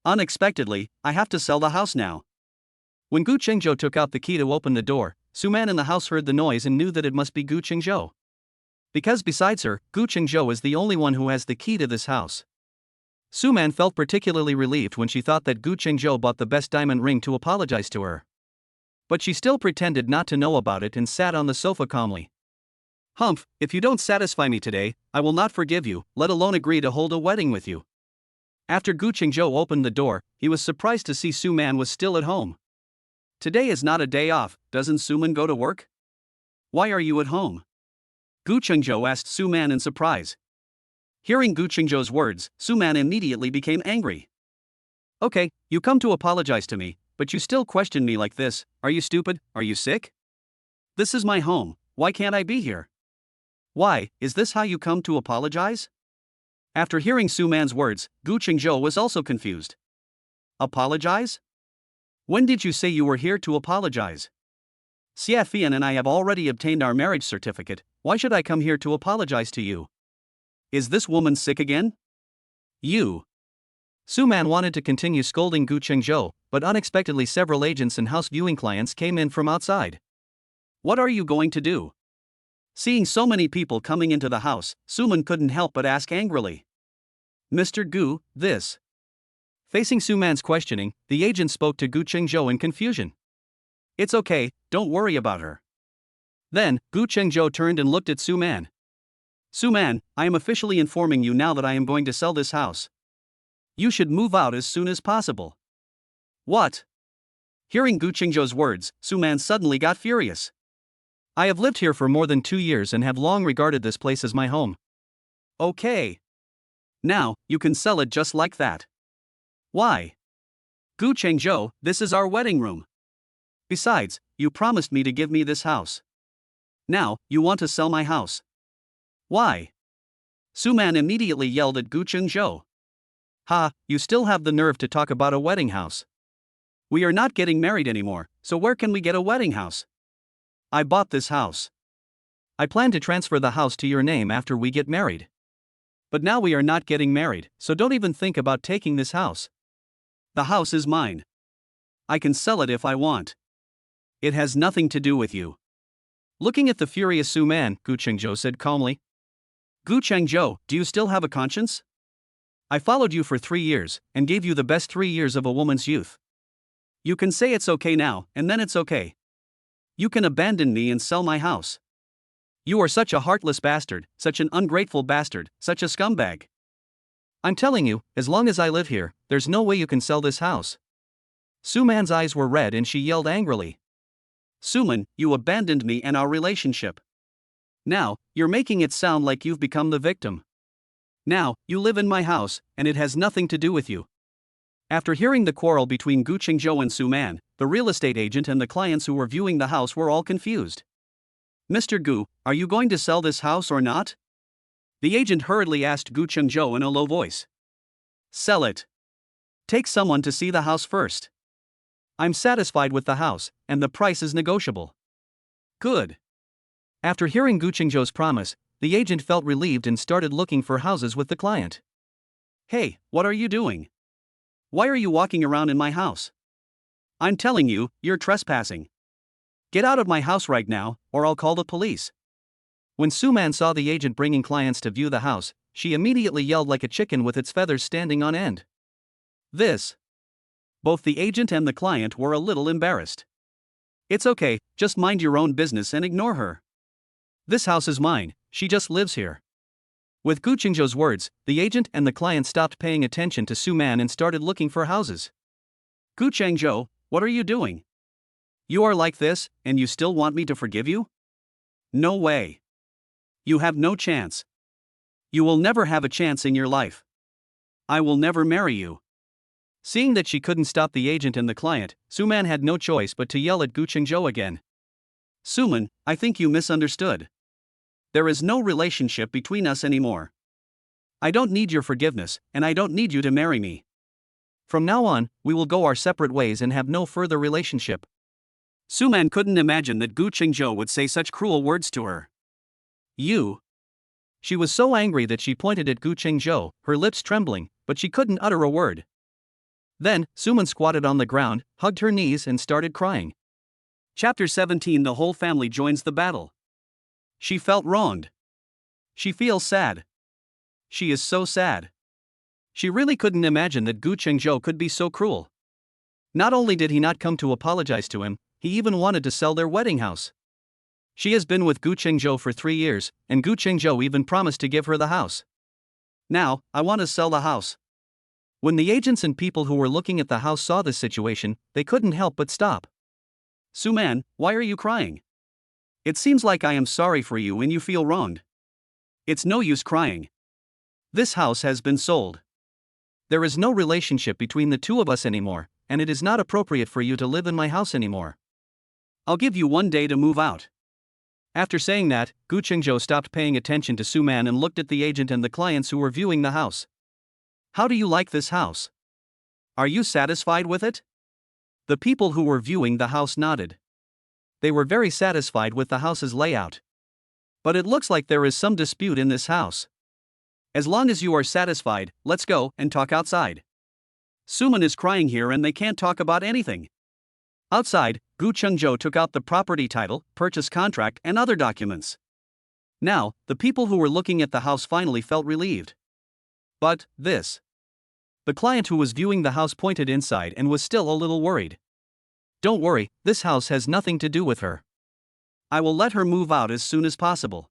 Unexpectedly, I have to sell the house now. When Guenjo took out the key to open the door, Suman in the house heard the noise and knew that it must be Guenjo. Because besides her, Guenjo is the only one who has the key to this house. Suman felt particularly relieved when she thought that Guenjo bought the best diamond ring to apologize to her. But she still pretended not to know about it and sat on the sofa calmly. Humph, if you don't satisfy me today, I will not forgive you, let alone agree to hold a wedding with you. After Guenjo opened the door, he was surprised to see Suman was still at home. Today is not a day off, doesn't Suman go to work? Why are you at home? Guenjo asked Suman in surprise. Hearing Guenjo's words, Suman immediately became angry. Okay, you come to apologize to me, but you still question me like this. Are you stupid? Are you sick? This is my home, why can't I be here? Why, is this how you come to apologize? After hearing Suman's words, Guenjo was also confused. Apologize? When did you say you were here to apologize? Xiafian and I have already obtained our marriage certificate, why should I come here to apologize to you? Is this woman sick again? You. Suman wanted to continue scolding Guenjo, but unexpectedly several agents and house viewing clients came in from outside. What are you going to do? Seeing so many people coming into the house, Suman couldn't help but ask angrily. Mr. Gu, this. Facing Suman's questioning, the agent spoke to Guenjo in confusion. It's okay, don't worry about her. Then, Guenjo turned and looked at Suman. Suman, I am officially informing you now that I am going to sell this house. You should move out as soon as possible. What? Hearing Guenjo's words, Suman suddenly got furious. I have lived here for more than 2 years and have long regarded this place as my home. Okay. Now, you can sell it just like that. Why? Guenjo, this is our wedding room. Besides, you promised me to give me this house. Now, you want to sell my house. Why? Suman immediately yelled at Guenjo. Ha, you still have the nerve to talk about a wedding house. We are not getting married anymore, so where can we get a wedding house? I bought this house. I plan to transfer the house to your name after we get married. But now we are not getting married, so don't even think about taking this house. The house is mine. I can sell it if I want. It has nothing to do with you. Looking at the furious Suman, Guenjo said calmly. Guenjo, do you still have a conscience? I followed you for 3 years, and gave you the best 3 years of a woman's youth. You can say it's okay now, and then it's okay. You can abandon me and sell my house. You are such a heartless bastard, such an ungrateful bastard, such a scumbag. I'm telling you, as long as I live here, there's no way you can sell this house. Suman's eyes were red and she yelled angrily. Suman, you abandoned me and our relationship. Now, you're making it sound like you've become the victim. Now, you live in my house, and it has nothing to do with you. After hearing the quarrel between Guenjo and Suman, the real estate agent and the clients who were viewing the house were all confused. Mr. Gu, are you going to sell this house or not? The agent hurriedly asked Guenjo in a low voice. Sell it. Take someone to see the house first. I'm satisfied with the house, and the price is negotiable. Good. After hearing Guenjo's promise, the agent felt relieved and started looking for houses with the client. Hey, what are you doing? Why are you walking around in my house? I'm telling you, you're trespassing. Get out of my house right now, or I'll call the police. When Suman saw the agent bringing clients to view the house, she immediately yelled like a chicken with its feathers standing on end. This. Both the agent and the client were a little embarrassed. It's okay, just mind your own business and ignore her. This house is mine, she just lives here. With Guenjo's words, the agent and the client stopped paying attention to Suman and started looking for houses. Guenjo, what are you doing? You are like this, and you still want me to forgive you? No way. You have no chance. You will never have a chance in your life. I will never marry you. Seeing that she couldn't stop the agent and the client, Suman had no choice but to yell at Guenjo again. Suman, I think you misunderstood. There is no relationship between us anymore. I don't need your forgiveness, and I don't need you to marry me. From now on, we will go our separate ways and have no further relationship. Suman couldn't imagine that Guenjo would say such cruel words to her. You. She was so angry that she pointed at Guenjo, her lips trembling, but she couldn't utter a word. Then, Suman squatted on the ground, hugged her knees and started crying. Chapter 17. The whole family joins the battle. She felt wronged. She feels sad. She is so sad. She really couldn't imagine that Guenjo could be so cruel. Not only did he not come to apologize to him, he even wanted to sell their wedding house. She has been with Guenjo for 3 years, and Guenjo even promised to give her the house. Now, I want to sell the house. When the agents and people who were looking at the house saw this situation, they couldn't help but stop. Suman, why are you crying? It seems like I am sorry for you and you feel wronged. It's no use crying. This house has been sold. There is no relationship between the two of us anymore, and it is not appropriate for you to live in my house anymore. I'll give you 1 day to move out. After saying that, Guenjo stopped paying attention to Suman and looked at the agent and the clients who were viewing the house. How do you like this house? Are you satisfied with it? The people who were viewing the house nodded. They were very satisfied with the house's layout. But it looks like there is some dispute in this house. As long as you are satisfied, let's go and talk outside. Suman is crying here and they can't talk about anything. Outside, Guenjo took out the property title, purchase contract, and other documents. Now, the people who were looking at the house finally felt relieved. But, this. The client who was viewing the house pointed inside and was still a little worried. Don't worry, this house has nothing to do with her. I will let her move out as soon as possible.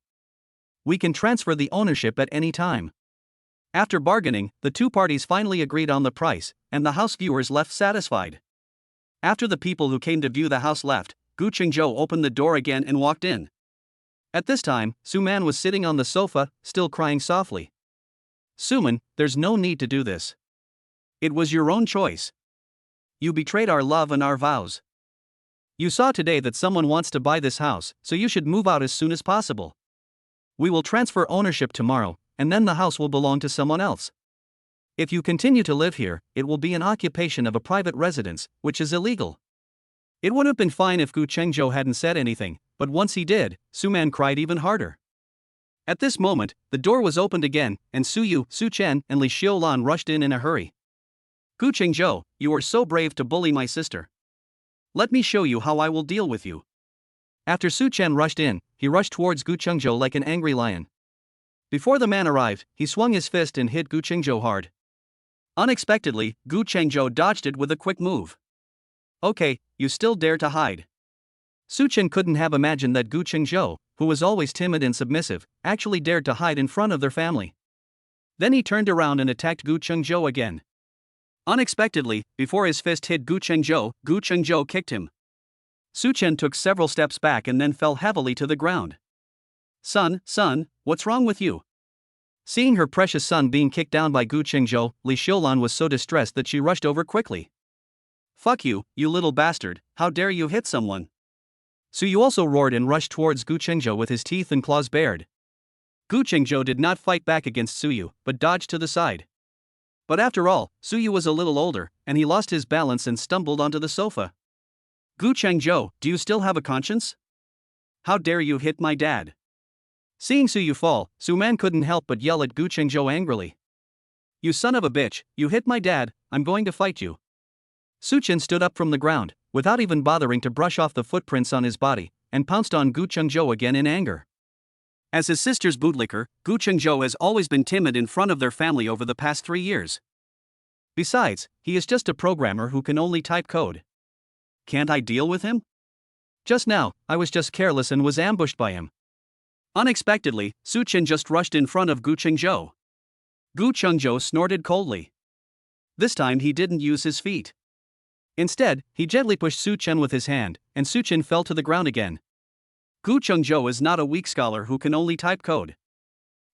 We can transfer the ownership at any time. After bargaining, the two parties finally agreed on the price, and the house viewers left satisfied. After the people who came to view the house left, Guenjo opened the door again and walked in. At this time, Suman was sitting on the sofa, still crying softly. Suman, there's no need to do this. It was your own choice. You betrayed our love and our vows. You saw today that someone wants to buy this house, so you should move out as soon as possible. We will transfer ownership tomorrow, and then the house will belong to someone else. If you continue to live here, it will be an occupation of a private residence, which is illegal. It would have been fine if Guenjo hadn't said anything, but once he did, Suman cried even harder. At this moment, the door was opened again, and Suyu, Suchen, and Li Xiaolan rushed in a hurry. Guenjo, you are so brave to bully my sister. Let me show you how I will deal with you. After Suchen rushed in, he rushed towards Guenjo like an angry lion. Before the man arrived, he swung his fist and hit Guenjo hard. Unexpectedly, Guenjo dodged it with a quick move. Okay, you still dare to hide. Suchen couldn't have imagined that Guenjo, who was always timid and submissive, actually dared to hide in front of their family. Then he turned around and attacked Guenjo again. Unexpectedly, before his fist hit Guenjo kicked him. Suchen took several steps back and then fell heavily to the ground. Son, what's wrong with you? Seeing her precious son being kicked down by Guenjo, Li Xiaolan was so distressed that she rushed over quickly. Fuck you, you little bastard, how dare you hit someone? Suyu also roared and rushed towards Guenjo with his teeth and claws bared. Guenjo did not fight back against Suyu, but dodged to the side. But after all, Suyu was a little older, and he lost his balance and stumbled onto the sofa. Guenjo, do you still have a conscience? How dare you hit my dad? Seeing Suyu fall, Suman couldn't help but yell at Guenjo angrily. You son of a bitch, you hit my dad, I'm going to fight you. Suchen stood up from the ground, without even bothering to brush off the footprints on his body, and pounced on Guenjo again in anger. As his sister's bootlicker, Guenjo has always been timid in front of their family over the past 3 years. Besides, he is just a programmer who can only type code. Can't I deal with him? Just now, I was just careless and was ambushed by him. Unexpectedly, Suchen just rushed in front of Guenjo. Guenjo snorted coldly. This time he didn't use his feet. Instead, he gently pushed Suchen with his hand, and Suchen fell to the ground again. Guenjo is not a weak scholar who can only type code.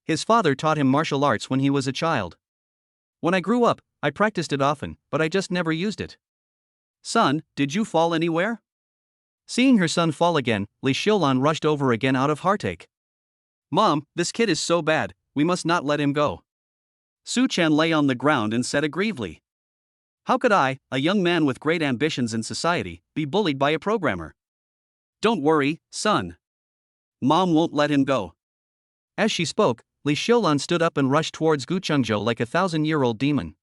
His father taught him martial arts when he was a child. When I grew up, I practiced it often, but I just never used it. Son, did you fall anywhere? Seeing her son fall again, Li Xiaolan rushed over again out of heartache. Mom, this kid is so bad, we must not let him go. Suchen lay on the ground and said aggrievely. How could I, a young man with great ambitions in society, be bullied by a programmer? Don't worry, son. Mom won't let him go. As she spoke, Li Xiaolan stood up and rushed towards Guenjo like a 1,000-year-old demon.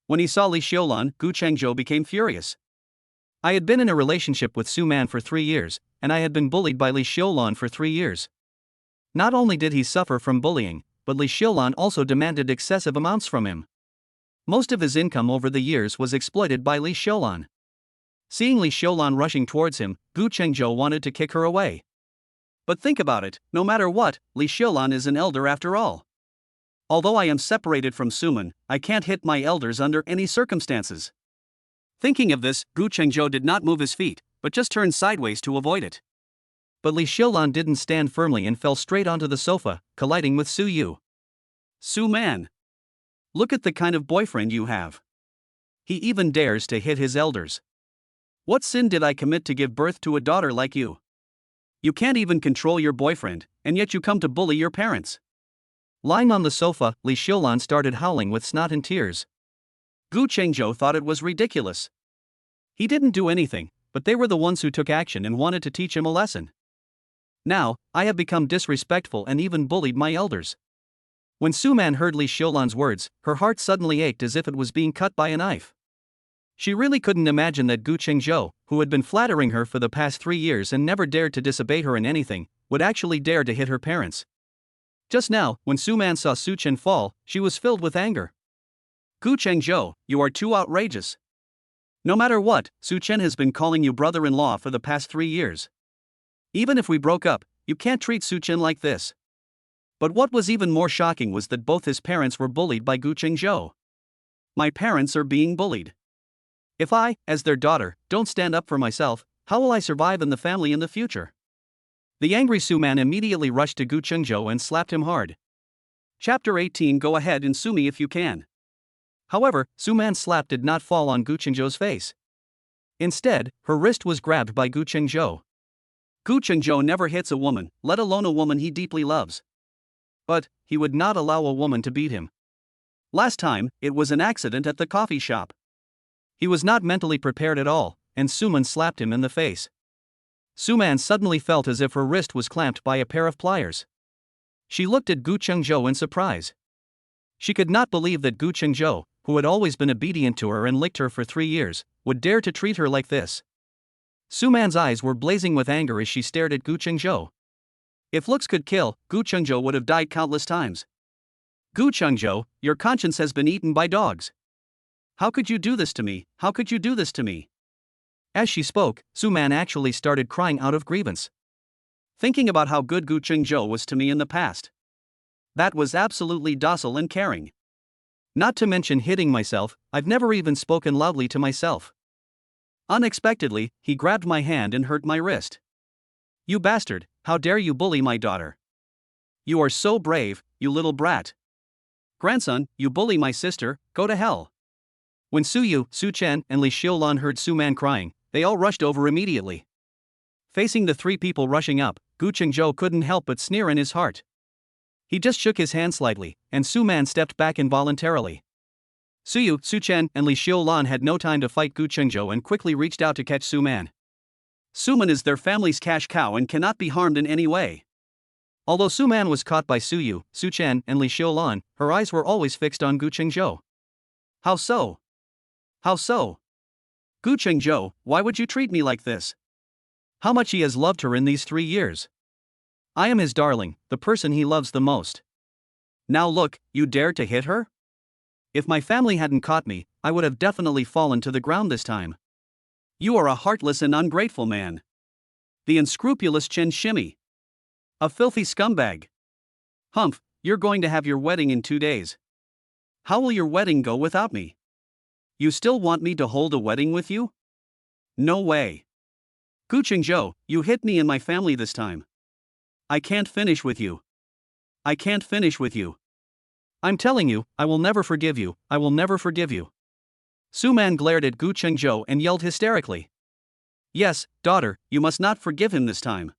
When he saw Li Xiaolan, Guenjo became furious. I had been in a relationship with Suman for 3 years, and I had been bullied by Li Xiaolan for 3 years. Not only did he suffer from bullying, but Li Xiaolan also demanded excessive amounts from him. Most of his income over the years was exploited by Li Xiaolan. Seeing Li Xiaolan rushing towards him, Guenjo wanted to kick her away. But think about it, no matter what, Li Xiaolan is an elder after all. Although I am separated from Suman, I can't hit my elders under any circumstances. Thinking of this, Guenjo did not move his feet, but just turned sideways to avoid it. But Li Xiaolan didn't stand firmly and fell straight onto the sofa, colliding with Suyu. Suman. Look at the kind of boyfriend you have. He even dares to hit his elders. What sin did I commit to give birth to a daughter like you? You can't even control your boyfriend, and yet you come to bully your parents. Lying on the sofa, Li Xiaolan started howling with snot and tears. Guenjo thought it was ridiculous. He didn't do anything, but they were the ones who took action and wanted to teach him a lesson. Now, I have become disrespectful and even bullied my elders. When Suman heard Li Xiaolan's words, her heart suddenly ached as if it was being cut by a knife. She really couldn't imagine that Gu Qingzhou, who had been flattering her for the past 3 years and never dared to disobey her in anything, would actually dare to hit her parents. Just now, when Suman saw Su Chen fall, she was filled with anger. Gu Qingzhou, you are too outrageous. No matter what, Su Chen has been calling you brother-in-law for the past 3 years. Even if we broke up, you can't treat Su Chen like this. But what was even more shocking was that both his parents were bullied by Gu Qingzhou. My parents are being bullied. If I, as their daughter, don't stand up for myself, how will I survive in the family in the future? The angry Suman immediately rushed to Gu Qingzhou and slapped him hard. Chapter 18. Go ahead and sue me if you can. However, Suman's slap did not fall on Gu Qingzhou's face. Instead, her wrist was grabbed by Gu Qingzhou. Gu Qingzhou never hits a woman, let alone a woman he deeply loves. But he would not allow a woman to beat him. Last time, it was an accident at the coffee shop. He was not mentally prepared at all, and Suman slapped him in the face. Suman suddenly felt as if her wrist was clamped by a pair of pliers. She looked at Gu Qingzhou in surprise. She could not believe that Gu Qingzhou, who had always been obedient to her and licked her for 3 years, would dare to treat her like this. Suman's eyes were blazing with anger as she stared at Gu Qingzhou. If looks could kill, Gu Qingzhou would have died countless times. Gu Qingzhou, your conscience has been eaten by dogs. How could you do this to me? How could you do this to me? As she spoke, Suman actually started crying out of grievance. Thinking about how good Gu Qingzhou was to me in the past. That was absolutely docile and caring. Not to mention hitting myself, I've never even spoken loudly to myself. Unexpectedly, he grabbed my hand and hurt my wrist. You bastard, how dare you bully my daughter? You are so brave, you little brat. Grandson, you bully my sister, go to hell. When Su Yu, Su Chen, and Li Xiulan heard Suman crying, they all rushed over immediately. Facing the 3 people rushing up, Gu Qingzhou couldn't help but sneer in his heart. He just shook his hand slightly, and Suman stepped back involuntarily. Su Yu, Su Chen, and Li Xiulan had no time to fight Gu Qingzhou and quickly reached out to catch Suman. Suman is their family's cash cow and cannot be harmed in any way. Although Suman was caught by Su Yu, Su Chen, and Li Xiulan, her eyes were always fixed on Gu Qingzhou. How so? How so? Gu Qingzhou, why would you treat me like this? How much he has loved her in these 3 years. I am his darling, the person he loves the most. Now look, you dare to hit her? If my family hadn't caught me, I would have definitely fallen to the ground this time. You are a heartless and ungrateful man. The unscrupulous Chen Shimmy. A filthy scumbag. Humph, you're going to have your wedding in 2 days. How will your wedding go without me? You still want me to hold a wedding with you? No way. Gu Qingzhou, you hit me and my family this time. I can't finish with you. I can't finish with you. I'm telling you, I will never forgive you, I will never forgive you. Suman glared at Gu Qingzhou and yelled hysterically. Yes, daughter, you must not forgive him this time.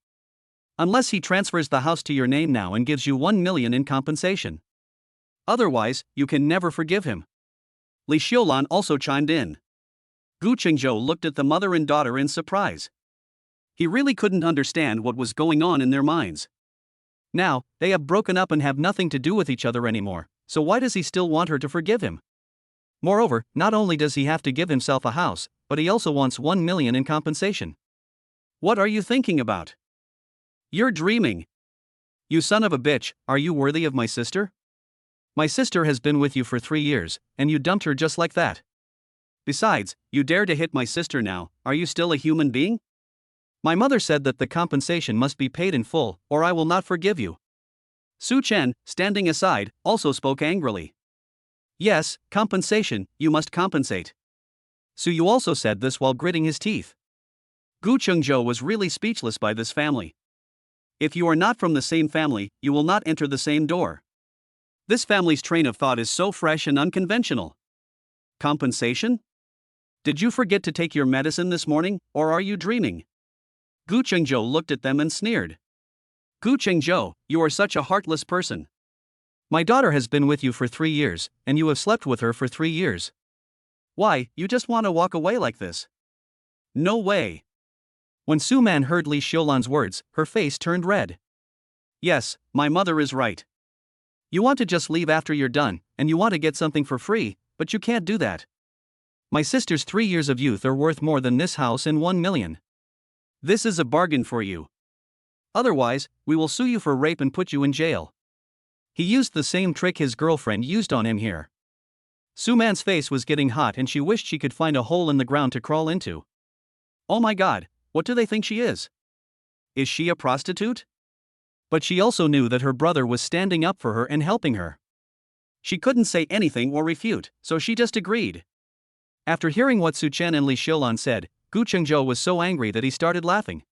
Unless he transfers the house to your name now and gives you 1 million in compensation. Otherwise, you can never forgive him. Li Xiulan also chimed in. Gu Qingzhou looked at the mother and daughter in surprise. He really couldn't understand what was going on in their minds. Now, they have broken up and have nothing to do with each other anymore, so why does he still want her to forgive him? Moreover, not only does he have to give himself a house, but he also wants 1 million in compensation. What are you thinking about? You're dreaming. You son of a bitch, are you worthy of my sister? My sister has been with you for 3 years, and you dumped her just like that. Besides, you dare to hit my sister now, are you still a human being? My mother said that the compensation must be paid in full, or I will not forgive you. Su Chen, standing aside, also spoke angrily. Yes, compensation, you must compensate. Su Yu also said this while gritting his teeth. Gu Qingzhou was really speechless by this family. If you are not from the same family, you will not enter the same door. This family's train of thought is so fresh and unconventional. Compensation? Did you forget to take your medicine this morning, or are you dreaming? Gu Qingzhou looked at them and sneered. Gu Qingzhou, you are such a heartless person. My daughter has been with you for 3 years, and you have slept with her for 3 years. Why, you just want to walk away like this? No way. When Suman heard Li Xiulan's words, her face turned red. Yes, my mother is right. You want to just leave after you're done, and you want to get something for free, but you can't do that. My sister's 3 years of youth are worth more than this house and 1 million. This is a bargain for you. Otherwise, we will sue you for rape and put you in jail. He used the same trick his girlfriend used on him here. Suman's face was getting hot and she wished she could find a hole in the ground to crawl into. Oh my god, what do they think she is? Is she a prostitute? But she also knew that her brother was standing up for her and helping her. She couldn't say anything or refute, so she just agreed. After hearing what Su Chen and Li Xiulan said, Guenjo was so angry that he started laughing.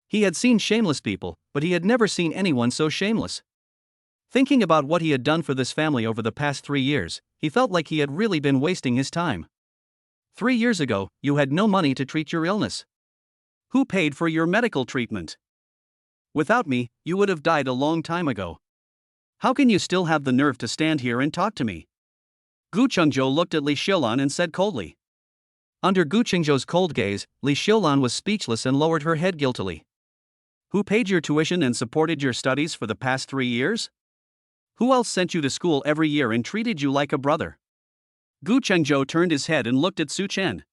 He had seen shameless people, but he had never seen anyone so shameless. Thinking about what he had done for this family over the past 3 years, he felt like he had really been wasting his time. 3 years ago, you had no money to treat your illness. Who paid for your medical treatment? Without me, you would have died a long time ago. How can you still have the nerve to stand here and talk to me? Guenjo looked at Li Xiulan and said coldly. Under Guenjo's cold gaze, Li Xiulan was speechless and lowered her head guiltily. Who paid your tuition and supported your studies for the past 3 years? Who else sent you to school every year and treated you like a brother? Guenjo turned his head and looked at Su Chen.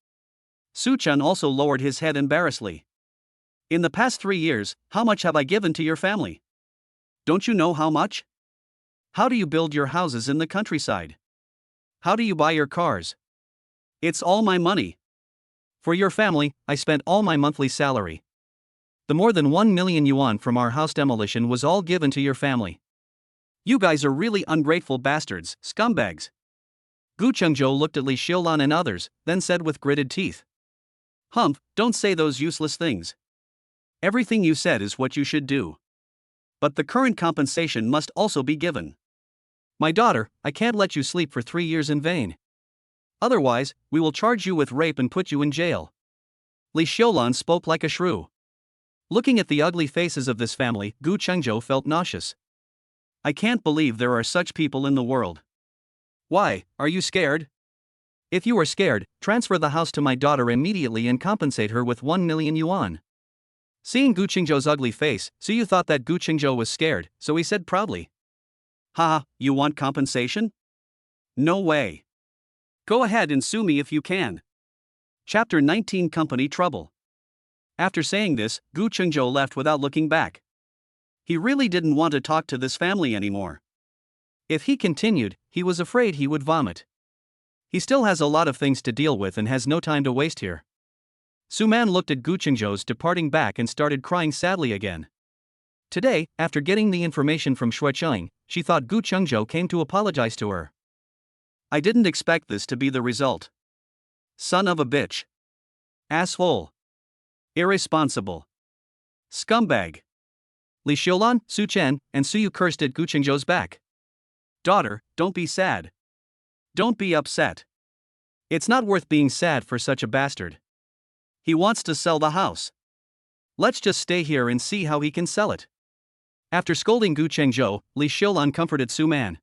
Su Chen also lowered his head embarrassedly. In the past 3 years, how much have I given to your family? Don't you know how much? How do you build your houses in the countryside? How do you buy your cars? It's all my money. For your family, I spent all my monthly salary. The more than 1 million yuan from our house demolition was all given to your family. You guys are really ungrateful bastards, scumbags. Guenjo looked at Li Xiulan and others, then said with gritted teeth. Humph, don't say those useless things. Everything you said is what you should do. But the current compensation must also be given. My daughter, I can't let you sleep for 3 years in vain. Otherwise, we will charge you with rape and put you in jail. Li Xiulan spoke like a shrew. Looking at the ugly faces of this family, Guenjo felt nauseous. I can't believe there are such people in the world. Why, are you scared? If you are scared, transfer the house to my daughter immediately and compensate her with 1 million yuan. Seeing Guenjo's ugly face, Suyu thought that Guenjo was scared, so he said proudly. Haha, you want compensation? No way. Go ahead and sue me if you can. Chapter 19 Company Trouble. After saying this, Guenjo left without looking back. He really didn't want to talk to this family anymore. If he continued, he was afraid he would vomit. He still has a lot of things to deal with and has no time to waste here. Suman looked at Guenjo's departing back and started crying sadly again. Today, after getting the information from Shuicheng, she thought Guenjo came to apologize to her. I didn't expect this to be the result. Son of a bitch. Asshole. Irresponsible. Scumbag. Li Xiulan, Su Chen, and Suyu cursed at Guenjo's back. Daughter, don't be sad. Don't be upset. It's not worth being sad for such a bastard. He wants to sell the house. Let's just stay here and see how he can sell it. After scolding Guenjo, Li Xiulan comforted Suman.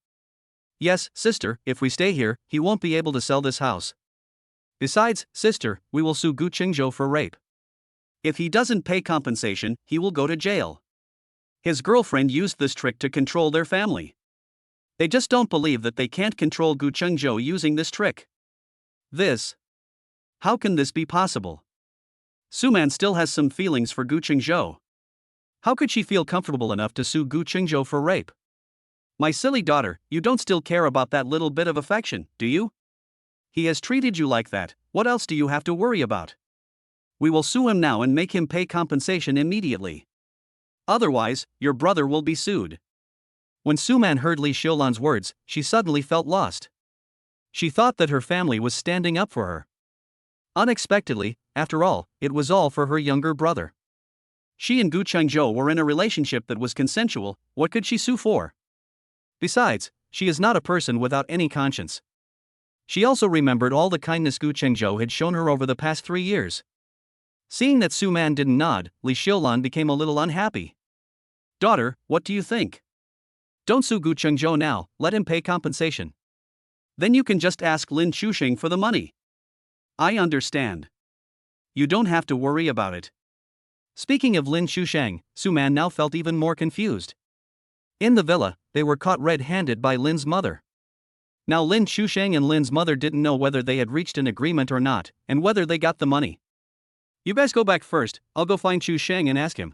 Yes, sister, if we stay here, he won't be able to sell this house. Besides, sister, we will sue Guenjo for rape. If he doesn't pay compensation, he will go to jail. His girlfriend used this trick to control their family. They just don't believe that they can't control Guenjo using this trick. How can this be possible? Suman still has some feelings for Guenjo. How could she feel comfortable enough to sue Guenjo for rape? My silly daughter, you don't still care about that little bit of affection, do you? He has treated you like that, what else do you have to worry about? We will sue him now and make him pay compensation immediately. Otherwise, your brother will be sued. When Suman heard Li Xiulan's words, she suddenly felt lost. She thought that her family was standing up for her. Unexpectedly, after all, it was all for her younger brother. She and Guenjo were in a relationship that was consensual, what could she sue for? Besides, she is not a person without any conscience. She also remembered all the kindness Guenjo had shown her over the past 3 years. Seeing that Suman didn't nod, Li Xiulan became a little unhappy. Daughter, what do you think? Don't sue Guenjo now, let him pay compensation. Then you can just ask Lin Shusheng for the money. I understand. You don't have to worry about it. Speaking of Lin Shusheng, Suman now felt even more confused. In the villa, they were caught red-handed by Lin's mother. Now Lin Chusheng and Lin's mother didn't know whether they had reached an agreement or not, and whether they got the money. You guys go back first, I'll go find Chusheng and ask him.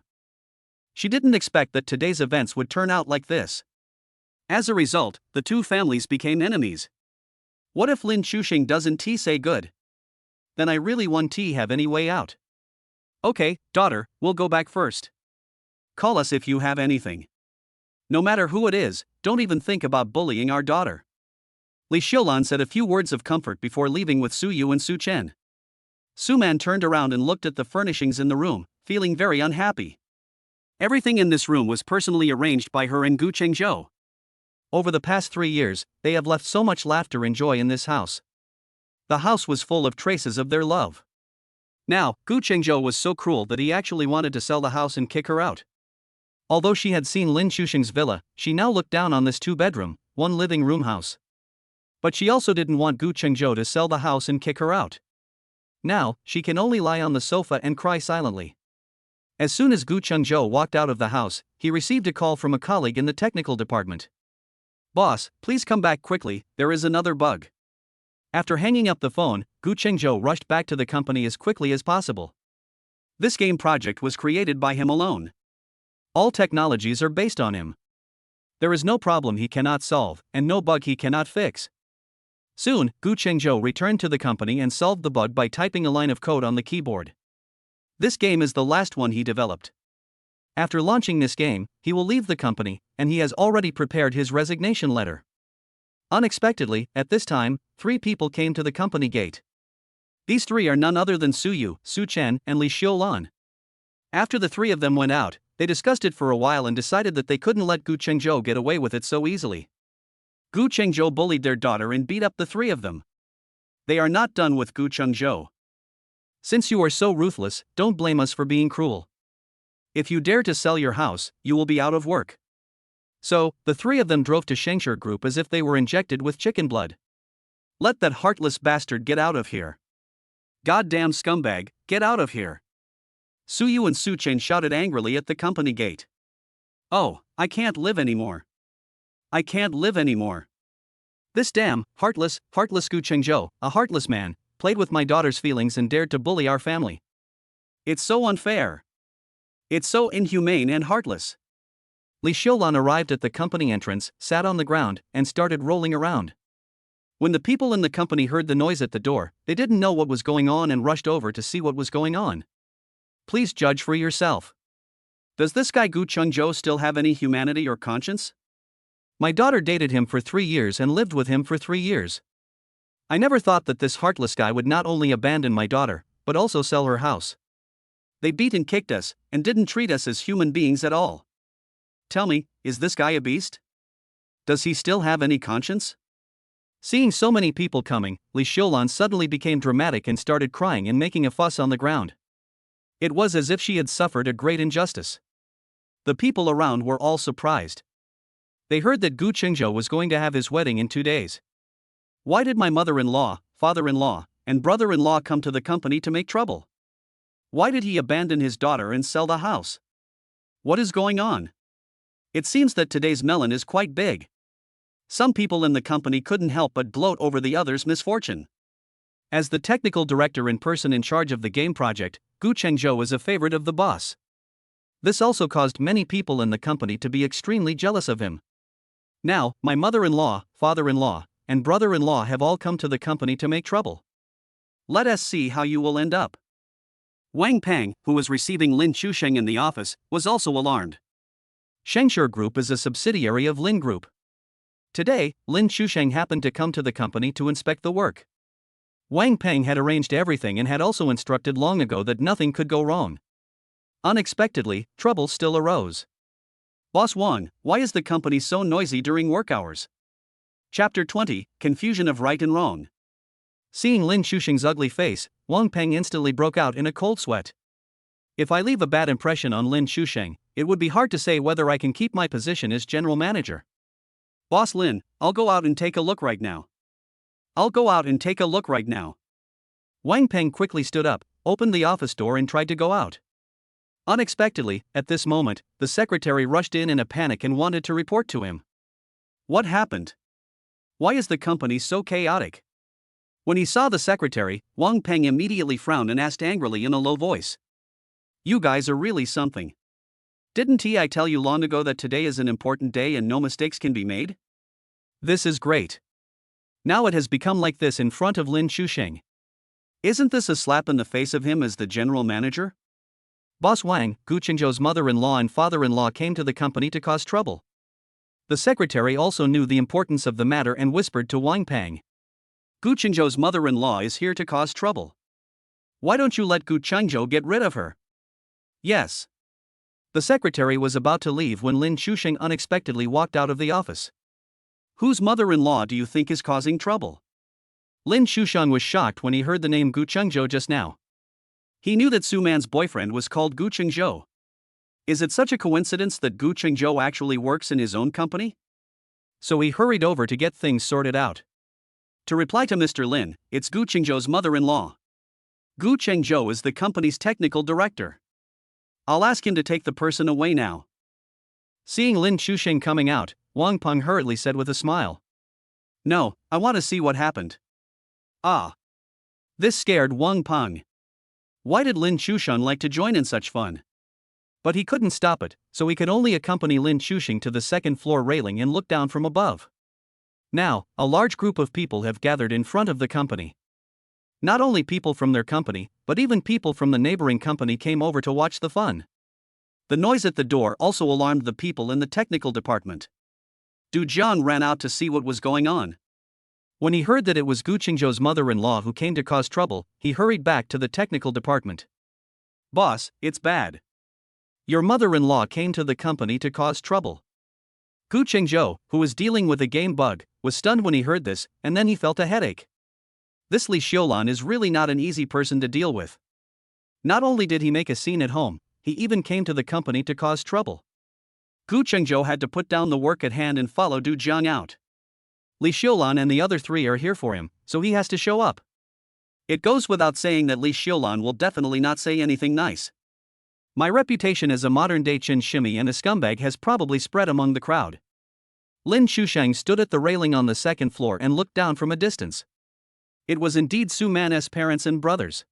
She didn't expect that today's events would turn out like this. As a result, the two families became enemies. What if Lin Chusheng doesn't say good? Then I really want have any way out. Okay, daughter, we'll go back first. Call us if you have anything. No matter who it is, don't even think about bullying our daughter. Li Xiulan said a few words of comfort before leaving with Su Yu and Su Chen. Suman turned around and looked at the furnishings in the room, feeling very unhappy. Everything in this room was personally arranged by her and Gu Chengzhou. Over the past 3 years, they have left so much laughter and joy in this house. The house was full of traces of their love. Now, Gu Chengzhou was so cruel that he actually wanted to sell the house and kick her out. Although she had seen Lin Chusheng's villa, she now looked down on this 2-bedroom, 1 living room house. But she also didn't want Gu Chengzhou to sell the house and kick her out. Now, she can only lie on the sofa and cry silently. As soon as Gu Chengzhou walked out of the house, he received a call from a colleague in the technical department. Boss, please come back quickly, there is another bug. After hanging up the phone, Gu Chengzhou rushed back to the company as quickly as possible. This game project was created by him alone. All technologies are based on him. There is no problem he cannot solve, and no bug he cannot fix. Soon, Gu Chengzhou returned to the company and solved the bug by typing a line of code on the keyboard. This game is the last one he developed. After launching this game, he will leave the company, and he has already prepared his resignation letter. Unexpectedly, at this time, 3 people came to the company gate. These 3 are none other than Su Yu, Su Chen, and Li Xiulan. After the 3 of them went out, they discussed it for a while and decided that they couldn't let Gu Chengzhou get away with it so easily. Gu Chengzhou bullied their daughter and beat up the 3 of them. They are not done with Gu Chengzhou. Since you are so ruthless, don't blame us for being cruel. If you dare to sell your house, you will be out of work. So, the 3 of them drove to Shengshur Group as if they were injected with chicken blood. Let that heartless bastard get out of here. Goddamn scumbag, get out of here. Su Yu and Su Chen shouted angrily at the company gate. Oh, I can't live anymore. I can't live anymore. This damn, heartless Gu Chengzhou, a heartless man, played with my daughter's feelings and dared to bully our family. It's so unfair. It's so inhumane and heartless. Li Xiulan arrived at the company entrance, sat on the ground, and started rolling around. When the people in the company heard the noise at the door, they didn't know what was going on and rushed over to see what was going on. Please judge for yourself. Does this guy Gu Chengzhou still have any humanity or conscience? My daughter dated him for 3 years and lived with him for 3 years. I never thought that this heartless guy would not only abandon my daughter, but also sell her house. They beat and kicked us, and didn't treat us as human beings at all. Tell me, is this guy a beast? Does he still have any conscience? Seeing so many people coming, Li Xiulan suddenly became dramatic and started crying and making a fuss on the ground. It was as if she had suffered a great injustice. The people around were all surprised. They heard that Gu Chengzhou was going to have his wedding in 2 days. Why did my mother-in-law, father-in-law, and brother-in-law come to the company to make trouble? Why did he abandon his daughter and sell the house? What is going on? It seems that today's melon is quite big. Some people in the company couldn't help but gloat over the other's misfortune. As the technical director and person in charge of the game project, Gu Chengzhou is a favorite of the boss. This also caused many people in the company to be extremely jealous of him. Now, my mother-in-law, father-in-law, and brother-in-law have all come to the company to make trouble. Let us see how you will end up. Wang Peng, who was receiving Lin Chusheng in the office, was also alarmed. Shengshur Group is a subsidiary of Lin Group. Today, Lin Chusheng happened to come to the company to inspect the work. Wang Peng had arranged everything and had also instructed long ago that nothing could go wrong. Unexpectedly, trouble still arose. Boss Wang, why is the company so noisy during work hours? Chapter 20, Confusion of Right and Wrong. Seeing Lin Chusheng's ugly face, Wang Peng instantly broke out in a cold sweat. If I leave a bad impression on Lin Chusheng, it would be hard to say whether I can keep my position as general manager. Boss Lin, I'll go out and take a look right now. I'll go out and take a look right now. Wang Peng quickly stood up, opened the office door and tried to go out. Unexpectedly, at this moment, the secretary rushed in a panic and wanted to report to him. What happened? Why is the company so chaotic? When he saw the secretary, Wang Peng immediately frowned and asked angrily in a low voice. You guys are really something. Didn't I tell you long ago that today is an important day and no mistakes can be made? This is great. Now it has become like this in front of Lin Shusheng. Isn't this a slap in the face of him as the general manager? Boss Wang, Gu Qingzhou's mother-in-law and father-in-law came to the company to cause trouble. The secretary also knew the importance of the matter and whispered to Wang Peng. Gu Qingzhou's mother-in-law is here to cause trouble. Why don't you let Gu Qingzhou get rid of her? Yes. The secretary was about to leave when Lin Shusheng unexpectedly walked out of the office. Whose mother-in-law do you think is causing trouble? Lin Shusheng was shocked when he heard the name Gu Qingzhou just now. He knew that Suman's boyfriend was called Gu Qingzhou. Is it such a coincidence that Gu Qingzhou actually works in his own company? So he hurried over to get things sorted out. To reply to Mr. Lin, it's Gu Qingzhou's mother-in-law. Gu Qingzhou is the company's technical director. I'll ask him to take the person away now. Seeing Lin Shusheng coming out, Wang Peng hurriedly said with a smile. No, I want to see what happened. Ah. This scared Wang Peng. Why did Lin Shusheng like to join in such fun? But he couldn't stop it, so he could only accompany Lin Shusheng to the second-floor railing and look down from above. Now, a large group of people have gathered in front of the company. Not only people from their company, but even people from the neighboring company came over to watch the fun. The noise at the door also alarmed the people in the technical department. Du Jiang ran out to see what was going on. When he heard that it was Gu Qingzhou's mother-in-law who came to cause trouble, he hurried back to the technical department. Boss, it's bad. Your mother-in-law came to the company to cause trouble. Gu Qingzhou, who was dealing with a game bug, was stunned when he heard this, and then he felt a headache. This Li Xiulan is really not an easy person to deal with. Not only did he make a scene at home, he even came to the company to cause trouble. Gu Qingzhou had to put down the work at hand and follow Du Jiang out. Li Xiulan and the other three are here for him, so he has to show up. It goes without saying that Li Xiulan will definitely not say anything nice. My reputation as a modern-day Qin shimmy and a scumbag has probably spread among the crowd. Lin Shusheng stood at the railing on the second floor and looked down from a distance. It was indeed Suman's parents and brothers.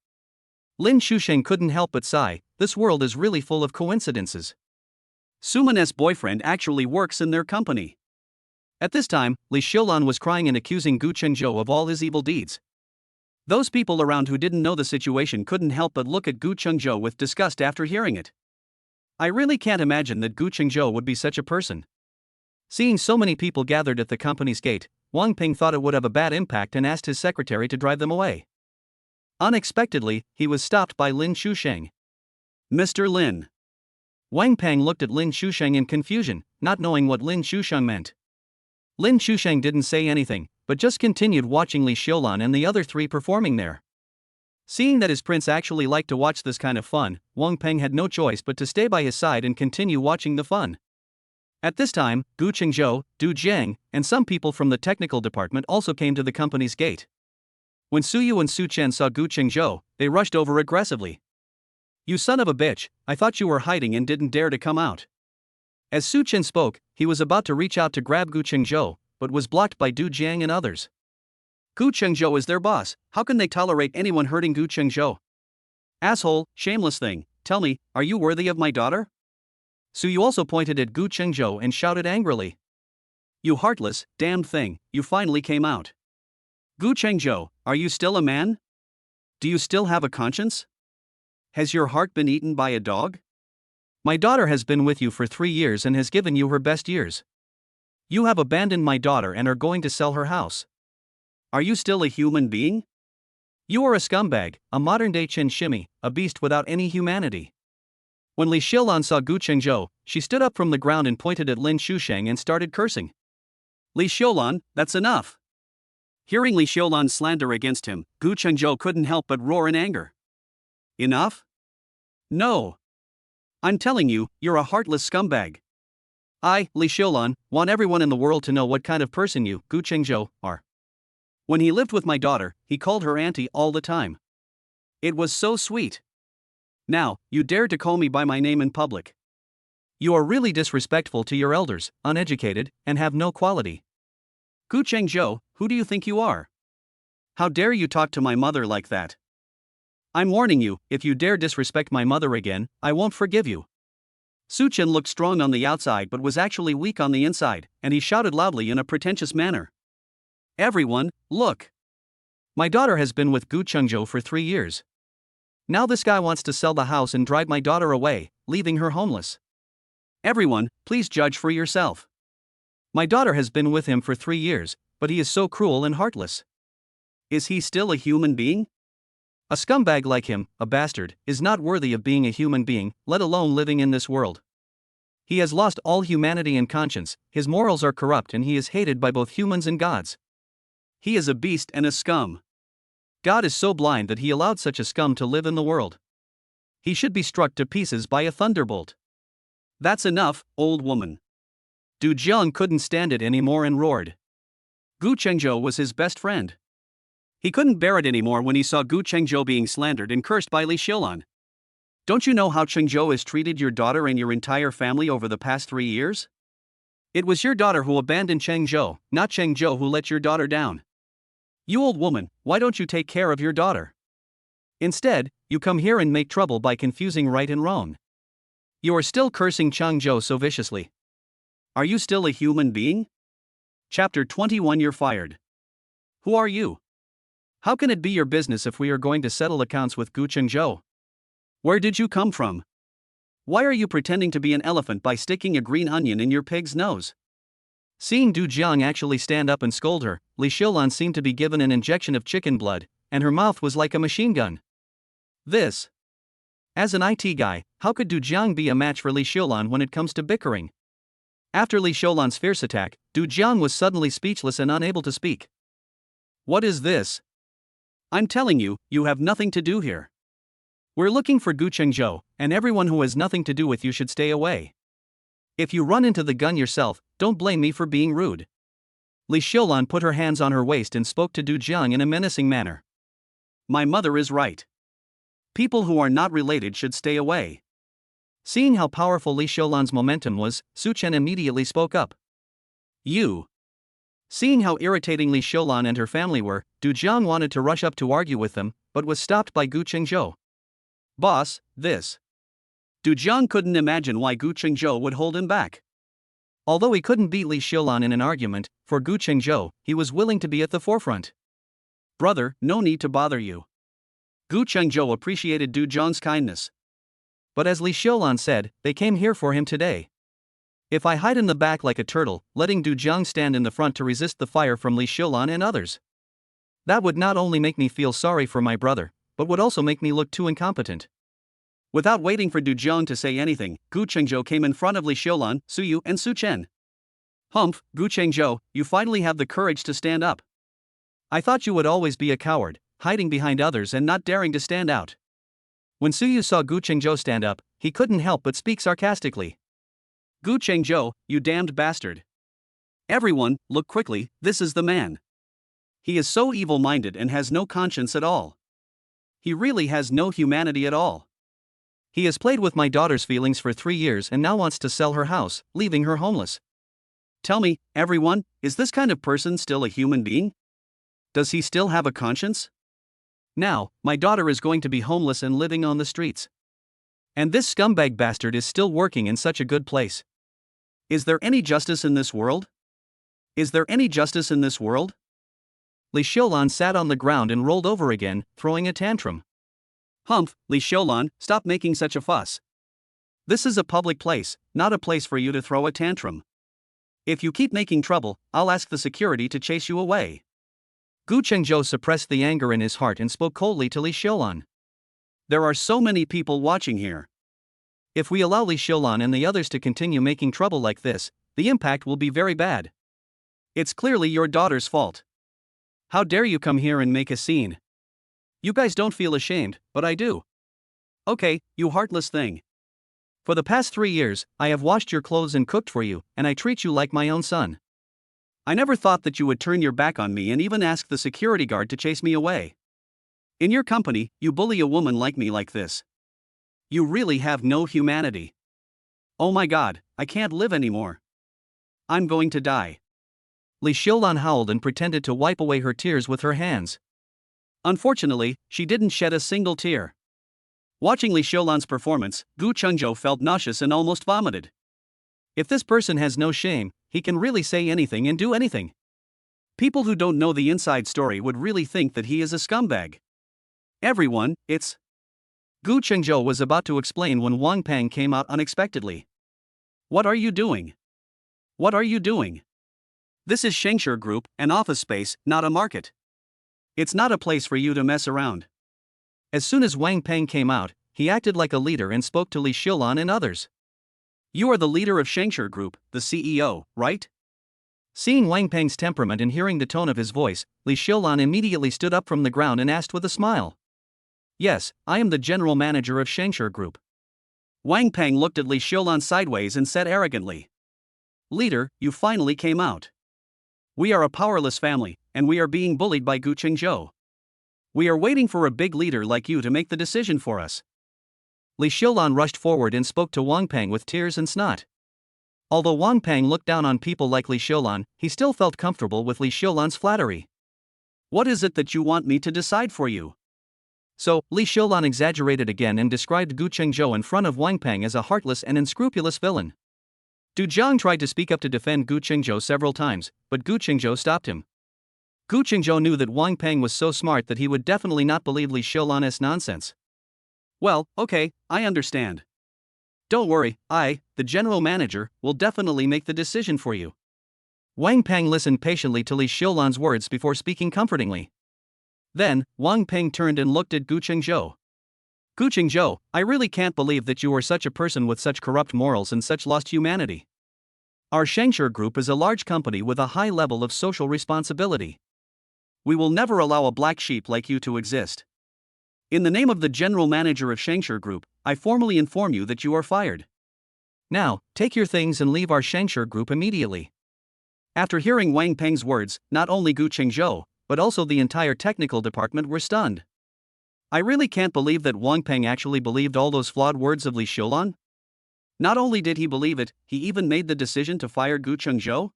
Lin Shusheng couldn't help but sigh, this world is really full of coincidences. Suman's boyfriend actually works in their company. At this time, Li Xiulan was crying and accusing Gu Qingzhou of all his evil deeds. Those people around who didn't know the situation couldn't help but look at Gu Qingzhou with disgust after hearing it. I really can't imagine that Gu Qingzhou would be such a person. Seeing so many people gathered at the company's gate, Wang Peng thought it would have a bad impact and asked his secretary to drive them away. Unexpectedly, he was stopped by Lin Shusheng. Mr. Lin. Wang Peng looked at Lin Shusheng in confusion, not knowing what Lin Shusheng meant. Lin Shusheng didn't say anything, but just continued watching Li Xiulan and the other three performing there. Seeing that his prince actually liked to watch this kind of fun, Wang Peng had no choice but to stay by his side and continue watching the fun. At this time, Gu Qingzhou, Du Jiang, and some people from the technical department also came to the company's gate. When Su Yu and Su Chen saw Gu Qingzhou, they rushed over aggressively. You son of a bitch, I thought you were hiding and didn't dare to come out. As Su Chen spoke, he was about to reach out to grab Gu Qingzhou, but was blocked by Du Jiang and others. Gu Qingzhou is their boss, how can they tolerate anyone hurting Gu Qingzhou? Asshole, shameless thing, tell me, are you worthy of my daughter? Su Yu also pointed at Gu Qingzhou and shouted angrily. You heartless, damned thing, you finally came out. Gu Qingzhou, are you still a man? Do you still have a conscience? Has your heart been eaten by a dog? My daughter has been with you for 3 years and has given you her best years. You have abandoned my daughter and are going to sell her house. Are you still a human being? You are a scumbag, a modern-day Qin shimmy, a beast without any humanity. When Li Xiulan saw Gu Qingzhou, she stood up from the ground and pointed at Lin Shusheng and started cursing. Li Xiulan, that's enough. Hearing Li Xiulan's slander against him, Gu Qingzhou couldn't help but roar in anger. Enough? No. I'm telling you, you're a heartless scumbag. I, Li Xiulan, want everyone in the world to know what kind of person you, Gu Qingzhou, are. When he lived with my daughter, he called her auntie all the time. It was so sweet. Now, you dare to call me by my name in public. You are really disrespectful to your elders, uneducated, and have no quality. Gu Chengzhou, who do you think you are? How dare you talk to my mother like that? I'm warning you, if you dare disrespect my mother again, I won't forgive you. Suchen looked strong on the outside but was actually weak on the inside, and he shouted loudly in a pretentious manner. Everyone, look! My daughter has been with Gu Chengzhou for 3 years. Now this guy wants to sell the house and drive my daughter away, leaving her homeless. Everyone, please judge for yourself. My daughter has been with him for 3 years, but he is so cruel and heartless. Is he still a human being? A scumbag like him, a bastard, is not worthy of being a human being, let alone living in this world. He has lost all humanity and conscience, his morals are corrupt and he is hated by both humans and gods. He is a beast and a scum. God is so blind that he allowed such a scum to live in the world. He should be struck to pieces by a thunderbolt. That's enough, old woman. Du Jiang couldn't stand it anymore and roared. Gu Chengzhou was his best friend. He couldn't bear it anymore when he saw Gu Chengzhou being slandered and cursed by Li Xiulan. Don't you know how Chengzhou has treated your daughter and your entire family over the past 3 years? It was your daughter who abandoned Chengzhou, not Chengzhou who let your daughter down. You old woman, why don't you take care of your daughter? Instead, you come here and make trouble by confusing right and wrong. You are still cursing Chengzhou so viciously. Are you still a human being? Chapter 21. You're fired. Who are you? How can it be your business if we are going to settle accounts with Gu Chengzhou? Where did you come from? Why are you pretending to be an elephant by sticking a green onion in your pig's nose? Seeing Du Jiang actually stand up and scold her, Li Xiulan seemed to be given an injection of chicken blood, and her mouth was like a machine gun. This. As an IT guy, how could Du Jiang be a match for Li Xiulan when it comes to bickering? After Li Xiulan's fierce attack, Du Jiang was suddenly speechless and unable to speak. What is this? I'm telling you, you have nothing to do here. We're looking for Gu Chengzhou, and everyone who has nothing to do with you should stay away. If you run into the gun yourself, don't blame me for being rude. Li Xiulan put her hands on her waist and spoke to Du Jiang in a menacing manner. My mother is right. People who are not related should stay away. Seeing how powerful Li Xiulan's momentum was, Su Chen immediately spoke up. You. Seeing how irritating Li Xiulan and her family were, Du Jiang wanted to rush up to argue with them, but was stopped by Gu Chengzhou. Boss, this. Du Jiang couldn't imagine why Gu Chengzhou would hold him back. Although he couldn't beat Li Xiulan in an argument, for Gu Chengzhou, he was willing to be at the forefront. Brother, no need to bother you. Gu Chengzhou appreciated Du Jiang's kindness. But as Li Xiulan said, they came here for him today. If I hide in the back like a turtle, letting Du Jiang stand in the front to resist the fire from Li Xiulan and others, that would not only make me feel sorry for my brother, but would also make me look too incompetent. Without waiting for Du Jiang to say anything, Gu Chengzhou came in front of Li Xiulan, Su Yu, and Su Chen. Humph, Gu Chengzhou, you finally have the courage to stand up. I thought you would always be a coward, hiding behind others and not daring to stand out. When Su Yu saw Gu Chengzhou stand up, he couldn't help but speak sarcastically. Gu Chengzhou, you damned bastard. Everyone, look quickly, this is the man. He is so evil-minded and has no conscience at all. He really has no humanity at all. He has played with my daughter's feelings for 3 years and now wants to sell her house, leaving her homeless. Tell me, everyone, is this kind of person still a human being? Does he still have a conscience? Now, my daughter is going to be homeless and living on the streets. And this scumbag bastard is still working in such a good place. Is there any justice in this world? Is there any justice in this world? Li Xiulan sat on the ground and rolled over again, throwing a tantrum. Humph, Li Xiulan, stop making such a fuss. This is a public place, not a place for you to throw a tantrum. If you keep making trouble, I'll ask the security to chase you away. Gu Chengzhou suppressed the anger in his heart and spoke coldly to Li Xiulan. There are so many people watching here. If we allow Li Xiulan and the others to continue making trouble like this, the impact will be very bad. It's clearly your daughter's fault. How dare you come here and make a scene? You guys don't feel ashamed, but I do. Okay, you heartless thing. For the past 3 years, I have washed your clothes and cooked for you, and I treat you like my own son. I never thought that you would turn your back on me and even ask the security guard to chase me away. In your company, you bully a woman like me like this. You really have no humanity. Oh my God, I can't live anymore. I'm going to die. Li Xiulan howled and pretended to wipe away her tears with her hands. Unfortunately, she didn't shed a single tear. Watching Li Xiulan's performance, Guenjo felt nauseous and almost vomited. If this person has no shame, he can really say anything and do anything. People who don't know the inside story would really think that he is a scumbag. Everyone, it's... Guenjo was about to explain when Wang Peng came out unexpectedly. What are you doing? What are you doing? This is Shengshi Group, an office space, not a market. It's not a place for you to mess around. As soon as Wang Peng came out, he acted like a leader and spoke to Li Xiulan and others. You are the leader of Shengshi Group, the CEO, right? Seeing Wang Peng's temperament and hearing the tone of his voice, Li Xiulan immediately stood up from the ground and asked with a smile. Yes, I am the general manager of Shengshi Group. Wang Peng looked at Li Xiulan sideways and said arrogantly. Leader, you finally came out. We are a powerless family, and we are being bullied by Guenjo. We are waiting for a big leader like you to make the decision for us. Li Xiulan rushed forward and spoke to Wang Peng with tears and snot. Although Wang Peng looked down on people like Li Xiulan, he still felt comfortable with Li Xiulan's flattery. What is it that you want me to decide for you? So, Li Xiulan exaggerated again and described Guenjo in front of Wang Peng as a heartless and unscrupulous villain. Du Jiang tried to speak up to defend Guenjo several times, but Guenjo stopped him. Guenjo knew that Wang Peng was so smart that he would definitely not believe Li Xiulan's nonsense. Well, okay, I understand. Don't worry, I, the general manager, will definitely make the decision for you. Wang Peng listened patiently to Li Xiulan's words before speaking comfortingly. Then, Wang Peng turned and looked at Guenjo. Guenjo, I really can't believe that you are such a person with such corrupt morals and such lost humanity. Our Shengshi Group is a large company with a high level of social responsibility. We will never allow a black sheep like you to exist. In the name of the general manager of Shengshi Group, I formally inform you that you are fired. Now, take your things and leave our Shengshi Group immediately. After hearing Wang Peng's words, not only Guenjo, but also the entire technical department were stunned. I really can't believe that Wang Peng actually believed all those flawed words of Li Xiulan. Not only did he believe it, he even made the decision to fire Guenjo.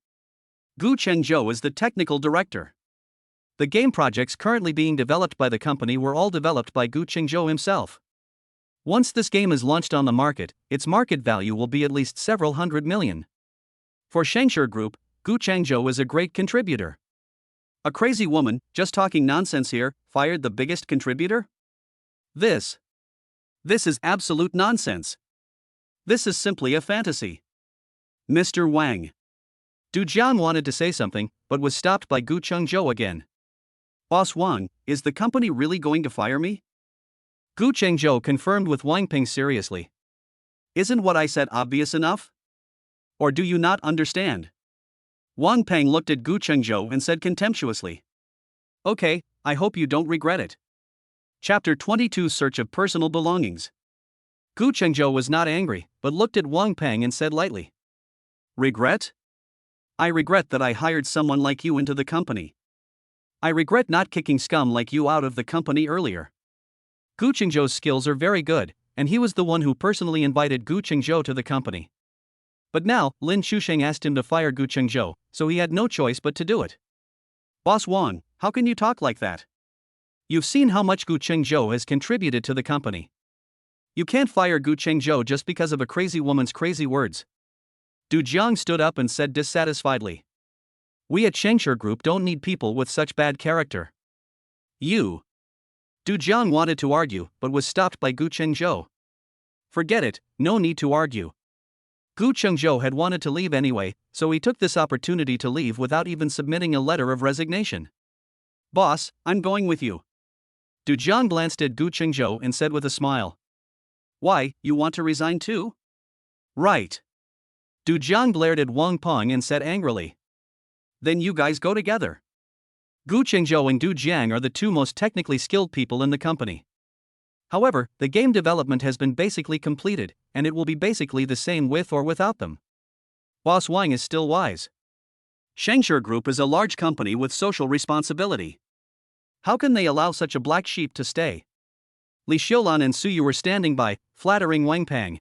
Guenjo is the technical director. The game projects currently being developed by the company were all developed by Guenjo himself. Once this game is launched on the market, its market value will be at least several hundred million. For Shengshi Group, Guenjo is a great contributor. A crazy woman, just talking nonsense here, fired the biggest contributor? This is absolute nonsense. This is simply a fantasy. Mr. Wang. Du Jiang wanted to say something, but was stopped by Guenjo again. Boss Wang, is the company really going to fire me? Guenjo confirmed with Wang Peng seriously. Isn't what I said obvious enough? Or do you not understand? Wang Peng looked at Guenjo and said contemptuously. Okay, I hope you don't regret it. Chapter 22 Search of Personal Belongings. Guenjo was not angry, but looked at Wang Peng and said lightly. Regret? I regret that I hired someone like you into the company. I regret not kicking scum like you out of the company earlier. Guenjo's skills are very good, and he was the one who personally invited Guenjo to the company. But now, Lin Chusheng asked him to fire Guenjo, so he had no choice but to do it. Boss Wang, how can you talk like that? You've seen how much Guenjo has contributed to the company. You can't fire Guenjo just because of a crazy woman's crazy words. Du Jiang stood up and said dissatisfiedly. We at Shengshi Group don't need people with such bad character. You. Du Jiang wanted to argue, but was stopped by Guenjo. Forget it, no need to argue. Guenjo had wanted to leave anyway, so he took this opportunity to leave without even submitting a letter of resignation. Boss, I'm going with you. Du Jiang glanced at Guenjo and said with a smile. Why, you want to resign too? Right. Du Jiang glared at Wang Peng and said angrily. Then you guys go together. Guenjo and Du Jiang are the two most technically skilled people in the company. However, the game development has been basically completed, and it will be basically the same with or without them. Boss Wang is still wise. Shengshi Group is a large company with social responsibility. How can they allow such a black sheep to stay? Li Xiulan and Suyu were standing by, flattering Wang Peng.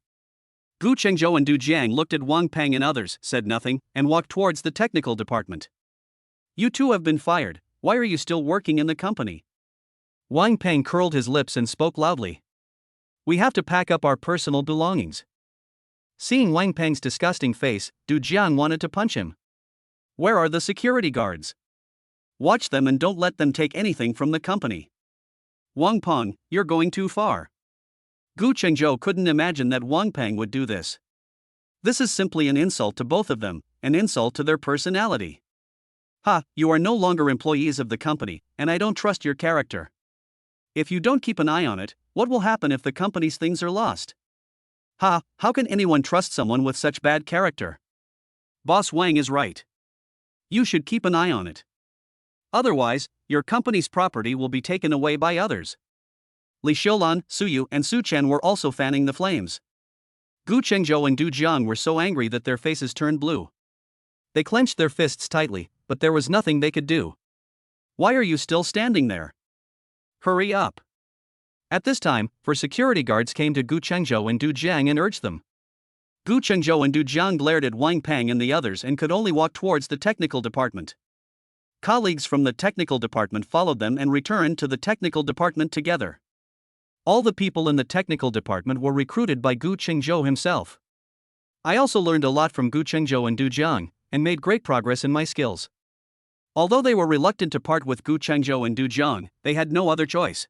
Guenjo and Du Jiang looked at Wang Peng and others, said nothing, and walked towards the technical department. You two have been fired, why are you still working in the company? Wang Peng curled his lips and spoke loudly. We have to pack up our personal belongings. Seeing Wang Peng's disgusting face, Du Jiang wanted to punch him. Where are the security guards? Watch them and don't let them take anything from the company. Wang Peng, you're going too far. Gu Chengzhou couldn't imagine that Wang Peng would do this. This is simply an insult to both of them, an insult to their personality. Ha, you are no longer employees of the company, and I don't trust your character. If you don't keep an eye on it, what will happen if the company's things are lost? Ha, how can anyone trust someone with such bad character? Boss Wang is right. You should keep an eye on it. Otherwise, your company's property will be taken away by others. Li Xiulan, Su Yu, and Su Chen were also fanning the flames. Gu Chengzhou and Du Jiang were so angry that their faces turned blue. They clenched their fists tightly, but there was nothing they could do. Why are you still standing there? Hurry up. At this time, security guards came to Gu Chengzhou and Du Jiang and urged them. Gu Chengzhou and Du Jiang glared at Wang Peng and the others and could only walk towards the technical department. Colleagues from the technical department followed them and returned to the technical department together. All the people in the technical department were recruited by Gu Chengzhou himself. I also learned a lot from Gu Chengzhou and Du Jiang, and made great progress in my skills. Although they were reluctant to part with Gu Chengzhou and Du Jiang, they had no other choice.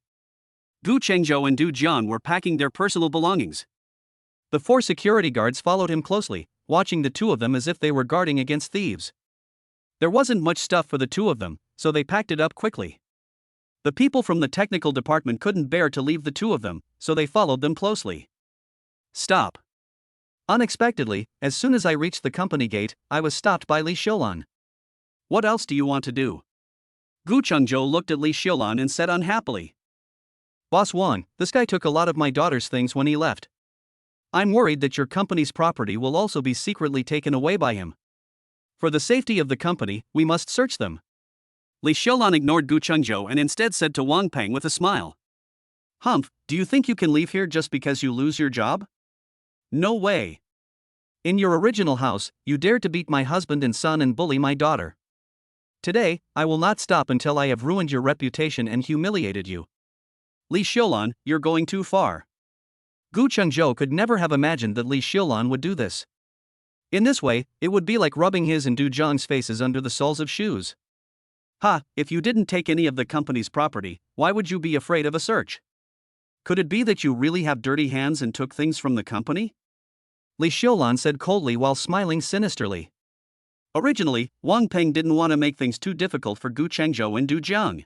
Gu Chengzhou and Du Jiang were packing their personal belongings. The 4 security guards followed him closely, watching the two of them as if they were guarding against thieves. There wasn't much stuff for the two of them, so they packed it up quickly. The people from the technical department couldn't bear to leave the two of them, so they followed them closely. Stop. Unexpectedly, as soon as I reached the company gate, I was stopped by Li Xiulan. What else do you want to do? Gu Chengzhou looked at Li Xiulan and said unhappily. Boss Wang, this guy took a lot of my daughter's things when he left. I'm worried that your company's property will also be secretly taken away by him. For the safety of the company, we must search them. Li Xiulan ignored Gu Chengzhou and instead said to Wang Peng with a smile. Humph, do you think you can leave here just because you lose your job? No way. In your original house, you dared to beat my husband and son and bully my daughter. Today, I will not stop until I have ruined your reputation and humiliated you. Li Xiulan, you're going too far. Gu Chengzhou could never have imagined that Li Xiulan would do this. In this way, it would be like rubbing his and Du Jiang's faces under the soles of shoes. Ha, if you didn't take any of the company's property, why would you be afraid of a search? Could it be that you really have dirty hands and took things from the company? Li Xiulan said coldly while smiling sinisterly. Originally, Wang Peng didn't want to make things too difficult for Gu Chengzhou and Du Jiang.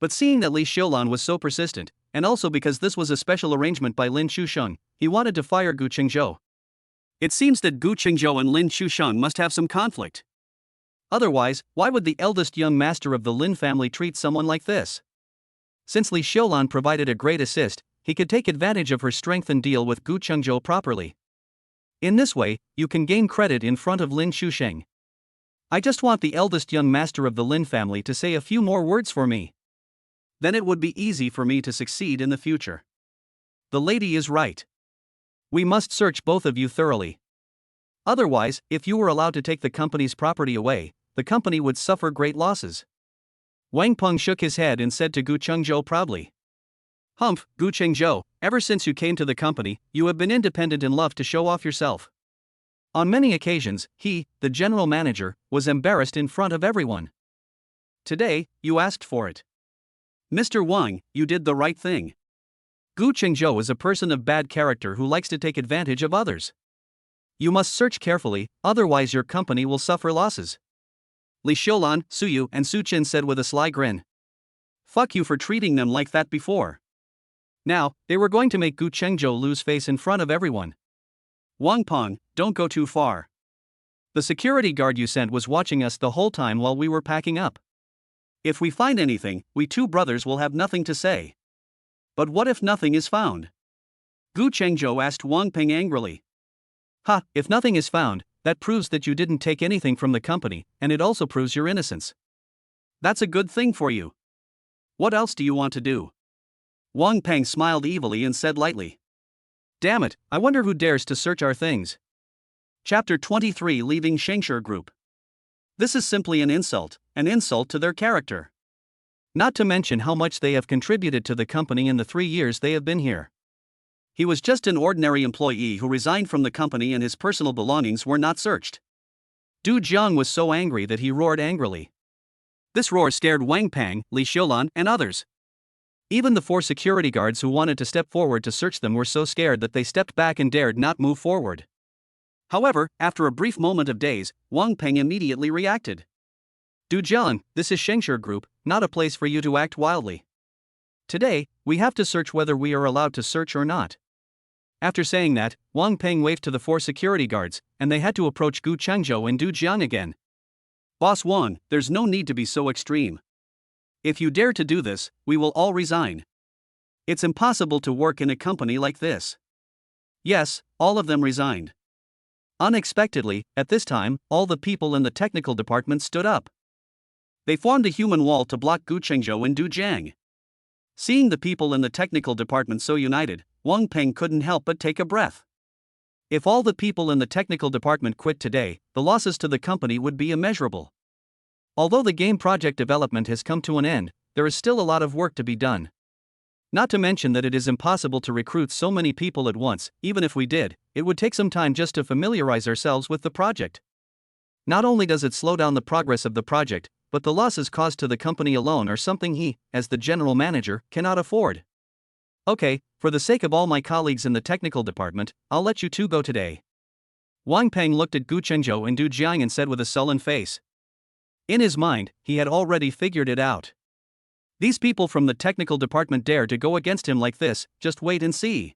But seeing that Li Xiulan was so persistent, and also because this was a special arrangement by Lin Chusheng, he wanted to fire Gu Chengzhou. It seems that Gu Chengzhou and Lin Chusheng must have some conflict. Otherwise, why would the eldest young master of the Lin family treat someone like this? Since Li Xiulan provided a great assist, he could take advantage of her strength and deal with Gu Chengzhou properly. In this way, you can gain credit in front of Lin Chusheng. I just want the eldest young master of the Lin family to say a few more words for me. Then it would be easy for me to succeed in the future. The lady is right. We must search both of you thoroughly. Otherwise, if you were allowed to take the company's property away, the company would suffer great losses. Wang Peng shook his head and said to Gu Chengzhou proudly. Humph, Gu Chengzhou, ever since you came to the company, you have been independent and loved to show off yourself. On many occasions, he, the general manager, was embarrassed in front of everyone. Today, you asked for it. Mr. Wang, you did the right thing. Gu Chengzhou is a person of bad character who likes to take advantage of others. You must search carefully, otherwise your company will suffer losses. Li Xiulan, Su Yu, and Su Chen said with a sly grin. Fuck you for treating them like that before. Now, they were going to make Gu Chengzhou lose face in front of everyone. Wang Peng, don't go too far. The security guard you sent was watching us the whole time while we were packing up. If we find anything, we two brothers will have nothing to say. But what if nothing is found? Gu Chengzhou asked Wang Peng angrily. Ha, if nothing is found, that proves that you didn't take anything from the company, and it also proves your innocence. That's a good thing for you. What else do you want to do? Wang Peng smiled evilly and said lightly. Damn it, I wonder who dares to search our things. Chapter 23 Leaving Shengshi Group. This is simply an insult to their character. Not to mention how much they have contributed to the company in the 3 years they have been here. He was just an ordinary employee who resigned from the company and his personal belongings were not searched. Du Jiang was so angry that he roared angrily. This roar scared Wang Pang, Li Xiulan, and others. Even the 4 security guards who wanted to step forward to search them were so scared that they stepped back and dared not move forward. However, after a brief moment of daze, Wang Peng immediately reacted. Du Jiang, this is Shengshi Group, not a place for you to act wildly. Today, we have to search whether we are allowed to search or not. After saying that, Wang Peng waved to the 4 security guards, and they had to approach Gu Chengzhou and Du Jiang again. Boss Wang, there's no need to be so extreme. If you dare to do this, we will all resign. It's impossible to work in a company like this. Yes, all of them resigned. Unexpectedly, at this time, all the people in the technical department stood up. They formed a human wall to block Gu Chengzhou and Du Jiang. Seeing the people in the technical department so united, Wang Peng couldn't help but take a breath. If all the people in the technical department quit today, the losses to the company would be immeasurable. Although the game project development has come to an end, there is still a lot of work to be done. Not to mention that it is impossible to recruit so many people at once. Even if we did, it would take some time just to familiarize ourselves with the project. Not only does it slow down the progress of the project, but the losses caused to the company alone are something he, as the general manager, cannot afford. Okay, for the sake of all my colleagues in the technical department, I'll let you 2 go today. Wang Peng looked at Gu Chengzhou and Du Jiang and said with a sullen face. In his mind, he had already figured it out. These people from the technical department dare to go against him like this, just wait and see.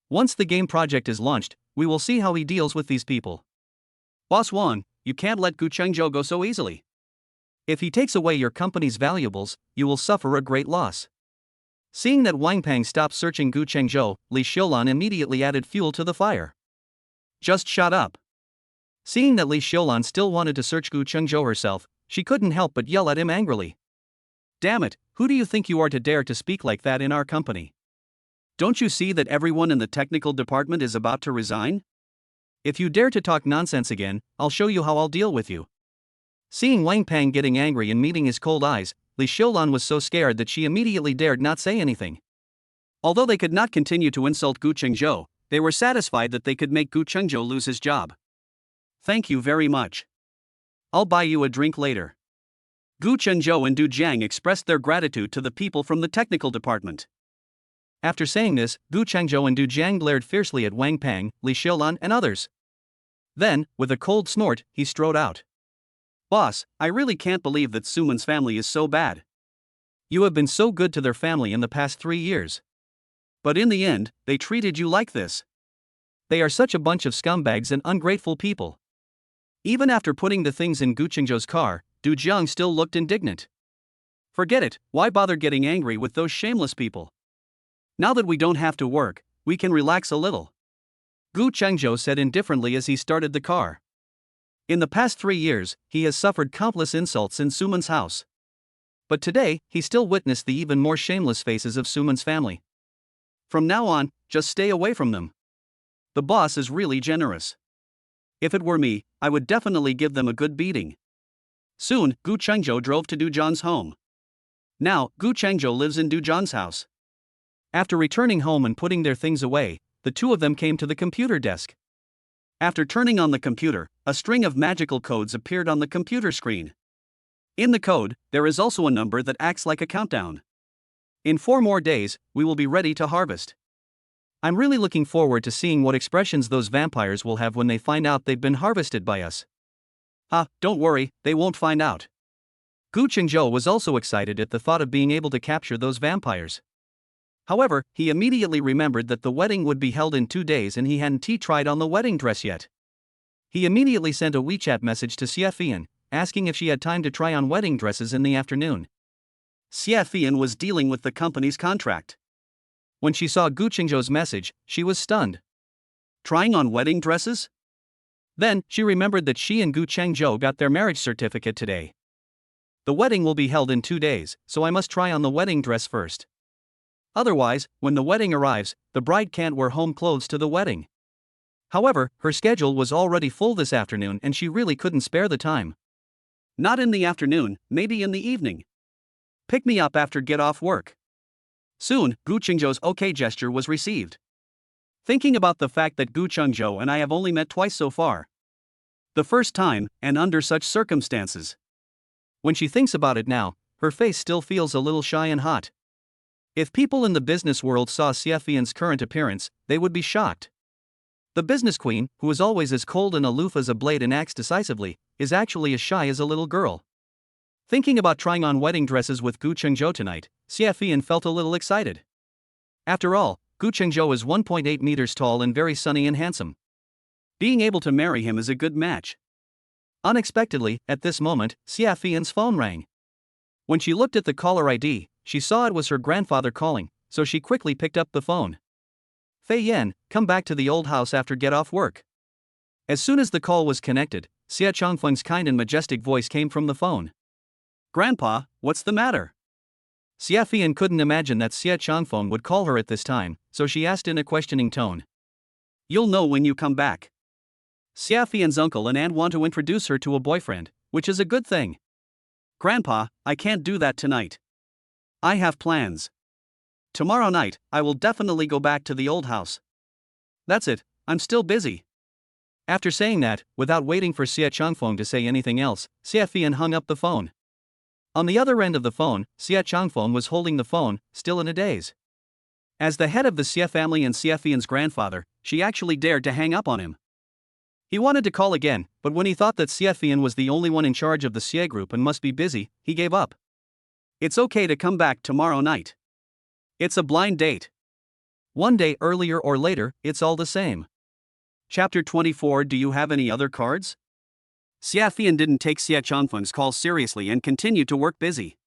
Once the game project is launched, we will see how he deals with these people. Boss Wang, you can't let Gu Chengzhou go so easily. If he takes away your company's valuables, you will suffer a great loss. Seeing that Wang Peng stopped searching Gu Chengzhou, Li Xiulan immediately added fuel to the fire. Just shut up. Seeing that Li Xiulan still wanted to search Gu Chengzhou herself, she couldn't help but yell at him angrily. Damn it, who do you think you are to dare to speak like that in our company? Don't you see that everyone in the technical department is about to resign? If you dare to talk nonsense again, I'll show you how I'll deal with you. Seeing Wang Peng getting angry and meeting his cold eyes, Li Xiulan was so scared that she immediately dared not say anything. Although they could not continue to insult Gu Chengzhou, they were satisfied that they could make Gu Chengzhou lose his job. Thank you very much. I'll buy you a drink later. Gu Chengzhou and Du Jiang expressed their gratitude to the people from the technical department. After saying this, Gu Chengzhou and Du Jiang glared fiercely at Wang Peng, Li Xiulan, and others. Then, with a cold snort, he strode out. Boss, I really can't believe that Suman's family is so bad. You have been so good to their family in the past 3 years. But in the end, they treated you like this. They are such a bunch of scumbags and ungrateful people. Even after putting the things in Gu Chengzhou's car, Du Jiang still looked indignant. Forget it, why bother getting angry with those shameless people? Now that we don't have to work, we can relax a little. Gu Chengzhou said indifferently as he started the car. In the past 3 years, he has suffered countless insults in Suman's house. But today, he still witnessed the even more shameless faces of Suman's family. From now on, just stay away from them. The boss is really generous. If it were me, I would definitely give them a good beating. Soon, Gu Chengzhou drove to Du Jiang's home. Now, Gu Chengzhou lives in Du Jiang's house. After returning home and putting their things away, the 2 of them came to the computer desk. After turning on the computer, a string of magical codes appeared on the computer screen. In the code, there is also a number that acts like a countdown. In 4 more days, we will be ready to harvest. I'm really looking forward to seeing what expressions those vampires will have when they find out they've been harvested by us. Don't worry, they won't find out. Gu Chengzhou was also excited at the thought of being able to capture those vampires. However, he immediately remembered that the wedding would be held in 2 days and he hadn't tried on the wedding dress yet. He immediately sent a WeChat message to Xie Fian, asking if she had time to try on wedding dresses in the afternoon. Xie Fian was dealing with the company's contract. When she saw Gu Chengzhou's message, she was stunned. Trying on wedding dresses? Then, she remembered that she and Gu Chengzhou got their marriage certificate today. The wedding will be held in 2 days, so I must try on the wedding dress first. Otherwise, when the wedding arrives, the bride can't wear home clothes to the wedding. However, her schedule was already full this afternoon and she really couldn't spare the time. Not in the afternoon, maybe in the evening. Pick me up after get off work. Soon, Gu Qingzhou's okay gesture was received. Thinking about the fact that Gu Qingzhou and I have only met twice so far. The first time, and under such circumstances. When she thinks about it now, her face still feels a little shy and hot. If people in the business world saw Xie Fian's current appearance, they would be shocked. The business queen, who is always as cold and aloof as a blade and acts decisively, is actually as shy as a little girl. Thinking about trying on wedding dresses with Gu Qingzhou tonight, Xie Fian felt a little excited. After all, Gu Qingzhou is 1.8 meters tall and very sunny and handsome. Being able to marry him is a good match. Unexpectedly, at this moment, Xie Fian's phone rang. When she looked at the caller ID, she saw it was her grandfather calling, so she quickly picked up the phone. Fei Yan, come back to the old house after get off work. As soon as the call was connected, Xie Changfeng's kind and majestic voice came from the phone. Grandpa, what's the matter? Xie Fian couldn't imagine that Xie Changfeng would call her at this time, so she asked in a questioning tone. You'll know when you come back. Xie Fian's uncle and aunt want to introduce her to a boyfriend, which is a good thing. Grandpa, I can't do that tonight. I have plans. Tomorrow night, I will definitely go back to the old house. That's it, I'm still busy. After saying that, without waiting for Xie Changfeng to say anything else, Xie Fian hung up the phone. On the other end of the phone, Xie Changfeng was holding the phone, still in a daze. As the head of the Xie family and Xie Fian's grandfather, she actually dared to hang up on him. He wanted to call again, but when he thought that Xie Fian was the only one in charge of the Xie group and must be busy, he gave up. It's okay to come back tomorrow night. It's a blind date. One day earlier or later, it's all the same. Chapter 24. Do you have any other cards? Xie Fian didn't take Xie Changfeng's call seriously and continued to work busy.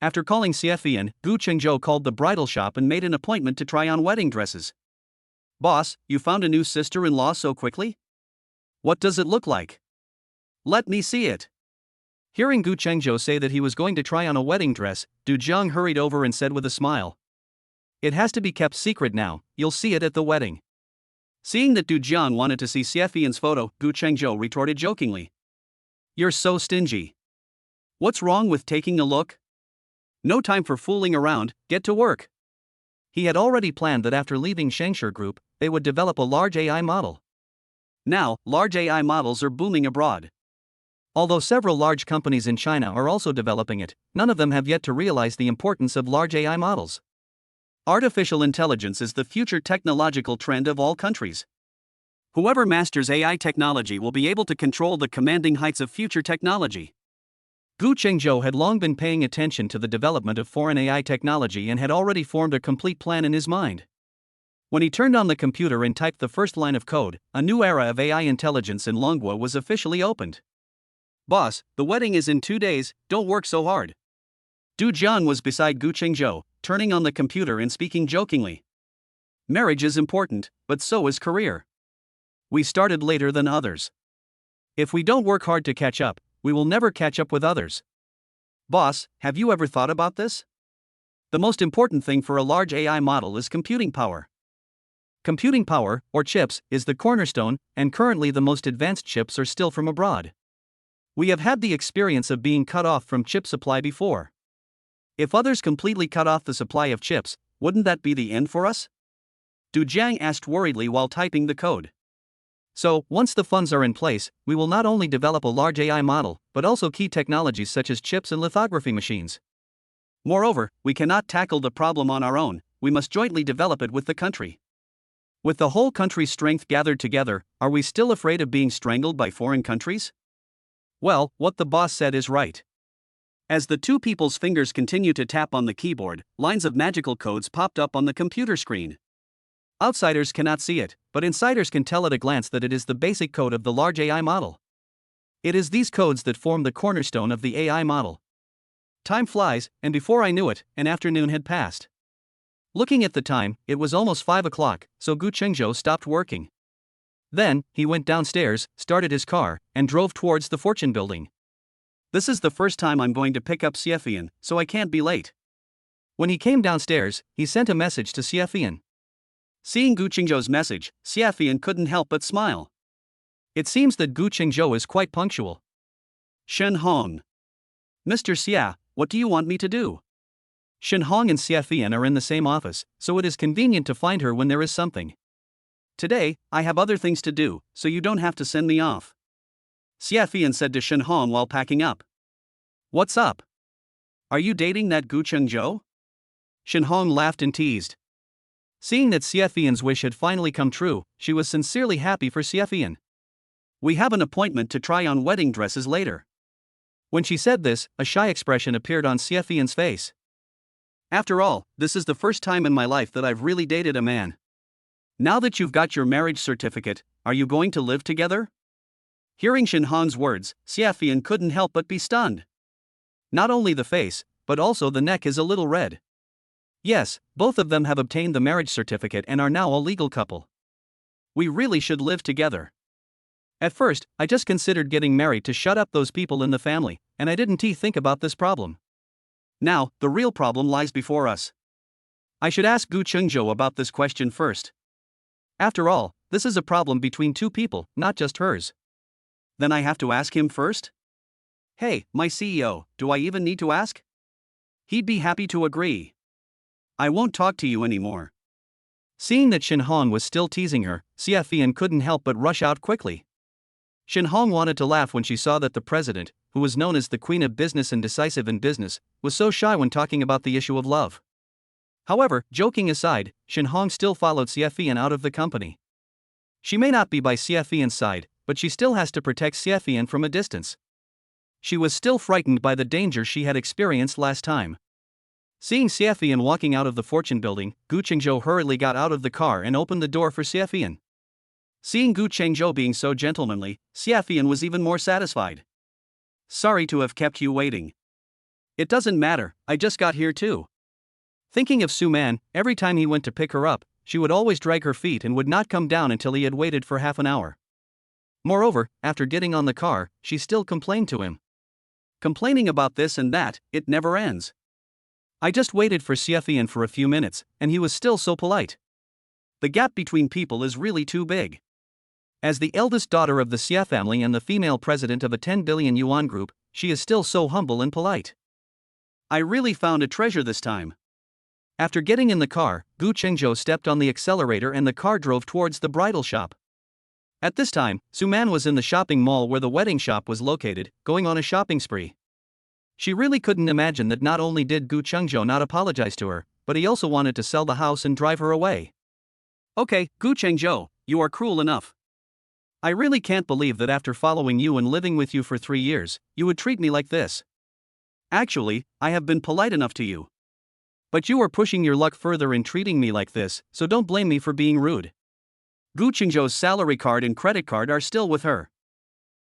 After calling Xie Fian, Gu Qingzhou called the bridal shop and made an appointment to try on wedding dresses. Boss, you found a new sister-in-law so quickly? What does it look like? Let me see it. Hearing Gu Qingzhou say that he was going to try on a wedding dress, Du Jiang hurried over and said with a smile. It has to be kept secret now, you'll see it at the wedding. Seeing that Du Jiang wanted to see Xie Fian's photo, Gu Qingzhou retorted jokingly. You're so stingy. What's wrong with taking a look? No time for fooling around, get to work. He had already planned that after leaving Shengshi Group, they would develop a large AI model. Now, large AI models are booming abroad. Although several large companies in China are also developing it, none of them have yet to realize the importance of large AI models. Artificial intelligence is the future technological trend of all countries. Whoever masters AI technology will be able to control the commanding heights of future technology. Gu Qingzhou had long been paying attention to the development of foreign AI technology and had already formed a complete plan in his mind. When he turned on the computer and typed the first line of code, a new era of AI intelligence in Longguo was officially opened. Boss, the wedding is in 2 days, don't work so hard. Du Jiang was beside Gu Qingzhou, turning on the computer and speaking jokingly. Marriage is important, but so is career. We started later than others. If we don't work hard to catch up, we will never catch up with others. Boss, have you ever thought about this? The most important thing for a large AI model is computing power. Computing power, or chips, is the cornerstone, and currently the most advanced chips are still from abroad. We have had the experience of being cut off from chip supply before. If others completely cut off the supply of chips, wouldn't that be the end for us? Du Jiang asked worriedly while typing the code. So, once the funds are in place, we will not only develop a large AI model, but also key technologies such as chips and lithography machines. Moreover, we cannot tackle the problem on our own, we must jointly develop it with the country. With the whole country's strength gathered together, are we still afraid of being strangled by foreign countries? Well, what the boss said is right. As the two people's fingers continued to tap on the keyboard, lines of magical codes popped up on the computer screen. Outsiders cannot see it, but insiders can tell at a glance that it is the basic code of the large AI model. It is these codes that form the cornerstone of the AI model. Time flies, and before I knew it, an afternoon had passed. Looking at the time, it was almost 5 o'clock, so Gu Qingzhou stopped working. Then, he went downstairs, started his car, and drove towards the fortune building. This is the first time I'm going to pick up Xie Fian, so I can't be late. When he came downstairs, he sent a message to Xie Fian. Seeing Gu Qingzhou's message, Xie Fian couldn't help but smile. It seems that Gu Qingzhou is quite punctual. Shen Hong. Mr. Xia, what do you want me to do? Shen Hong and Xia Fian are in the same office, so it is convenient to find her when there is something. Today, I have other things to do, so you don't have to send me off. Xia Fian said to Shen Hong while packing up. What's up? Are you dating that Guenjo? Shen Hong laughed and teased. Seeing that Xia Fian's wish had finally come true, she was sincerely happy for Xia Fian. We have an appointment to try on wedding dresses later. When she said this, a shy expression appeared on Xia Fian's face. After all, this is the first time in my life that I've really dated a man. Now that you've got your marriage certificate, are you going to live together? Hearing Shen Hong's words, Xia Fian couldn't help but be stunned. Not only the face, but also the neck is a little red. Yes, both of them have obtained the marriage certificate and are now a legal couple. We really should live together. At first, I just considered getting married to shut up those people in the family, and I didn't think about this problem. Now, the real problem lies before us. I should ask Guenjo about this question first. After all, this is a problem between two people, not just hers. Then I have to ask him first? Hey, my CEO, do I even need to ask? He'd be happy to agree. I won't talk to you anymore. Seeing that Shen Hong was still teasing her, Xia Fian couldn't help but rush out quickly. Shen Hong wanted to laugh when she saw that the president, who was known as the queen of business and decisive in business, was so shy when talking about the issue of love. However, joking aside, Shen Hong still followed Xia Fian out of the company. She may not be by Xia Fian's side, but she still has to protect Xia Fian from a distance. She was still frightened by the danger she had experienced last time. Seeing Xia Fian walking out of the fortune building, Guenjo hurriedly got out of the car and opened the door for Xia Fian. Seeing Guenjo being so gentlemanly, Xia Fian was even more satisfied. Sorry to have kept you waiting. It doesn't matter, I just got here too. Thinking of Suman, every time he went to pick her up, she would always drag her feet and would not come down until he had waited for half an hour. Moreover, after getting on the car, she still complained to him. Complaining about this and that, it never ends. I just waited for Xia Fian for a few minutes, and he was still so polite. The gap between people is really too big. As the eldest daughter of the Xia family and the female president of a 10 billion yuan group, she is still so humble and polite. I really found a treasure this time. After getting in the car, Guenjo stepped on the accelerator and the car drove towards the bridal shop. At this time, Suman was in the shopping mall where the wedding shop was located, going on a shopping spree. She really couldn't imagine that not only did Guenjo not apologize to her, but he also wanted to sell the house and drive her away. Okay, Guenjo, you are cruel enough. I really can't believe that after following you and living with you for 3 years, you would treat me like this. Actually, I have been polite enough to you. But you are pushing your luck further in treating me like this, so don't blame me for being rude. Guenjo's salary card and credit card are still with her.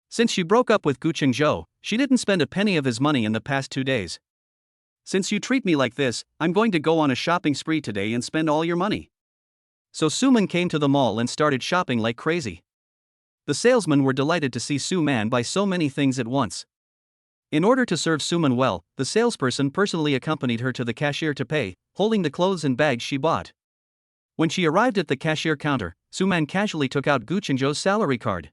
Since she broke up with Guenjo, she didn't spend a penny of his money in the past 2 days. Since you treat me like this, I'm going to go on a shopping spree today and spend all your money. So Suman came to the mall and started shopping like crazy. The salesmen were delighted to see Suman buy so many things at once. In order to serve Suman well, the salesperson personally accompanied her to the cashier to pay, holding the clothes and bags she bought. When she arrived at the cashier counter, Suman casually took out Guenjo's salary card.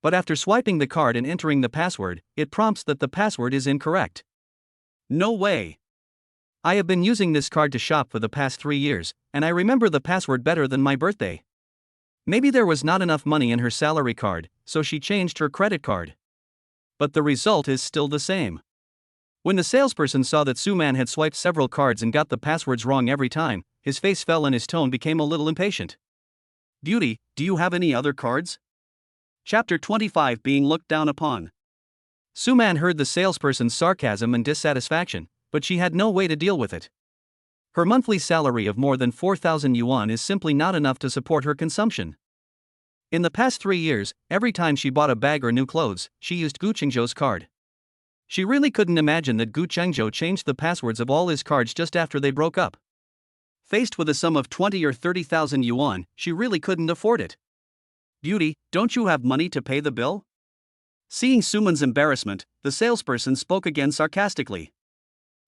But after swiping the card and entering the password, it prompts that the password is incorrect. No way. I have been using this card to shop for the past 3 years, and I remember the password better than my birthday. Maybe there was not enough money in her salary card, so she changed her credit card. But the result is still the same. When the salesperson saw that Suman had swiped several cards and got the passwords wrong every time, his face fell and his tone became a little impatient. Beauty, do you have any other cards? Chapter 25 Being Looked Down Upon. Suman heard the salesperson's sarcasm and dissatisfaction, but she had no way to deal with it. Her monthly salary of more than 4,000 yuan is simply not enough to support her consumption. In the past 3 years, every time she bought a bag or new clothes, she used Guenjo's card. She really couldn't imagine that Guenjo changed the passwords of all his cards just after they broke up. Faced with a sum of 20 or 30,000 yuan, she really couldn't afford it. Beauty, don't you have money to pay the bill? Seeing Suman's embarrassment, the salesperson spoke again sarcastically.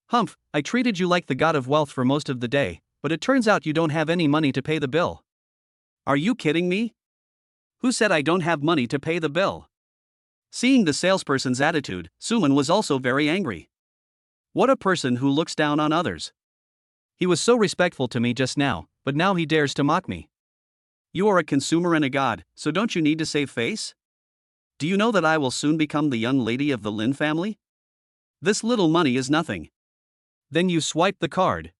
Humph, I treated you like the god of wealth for most of the day, but it turns out you don't have any money to pay the bill. Are you kidding me? Who said I don't have money to pay the bill? Seeing the salesperson's attitude, Suman was also very angry. What a person who looks down on others. He was so respectful to me just now, but now he dares to mock me. You are a consumer and a god, so don't you need to save face? Do you know that I will soon become the young lady of the Lin family? This little money is nothing. Then you swipe the card.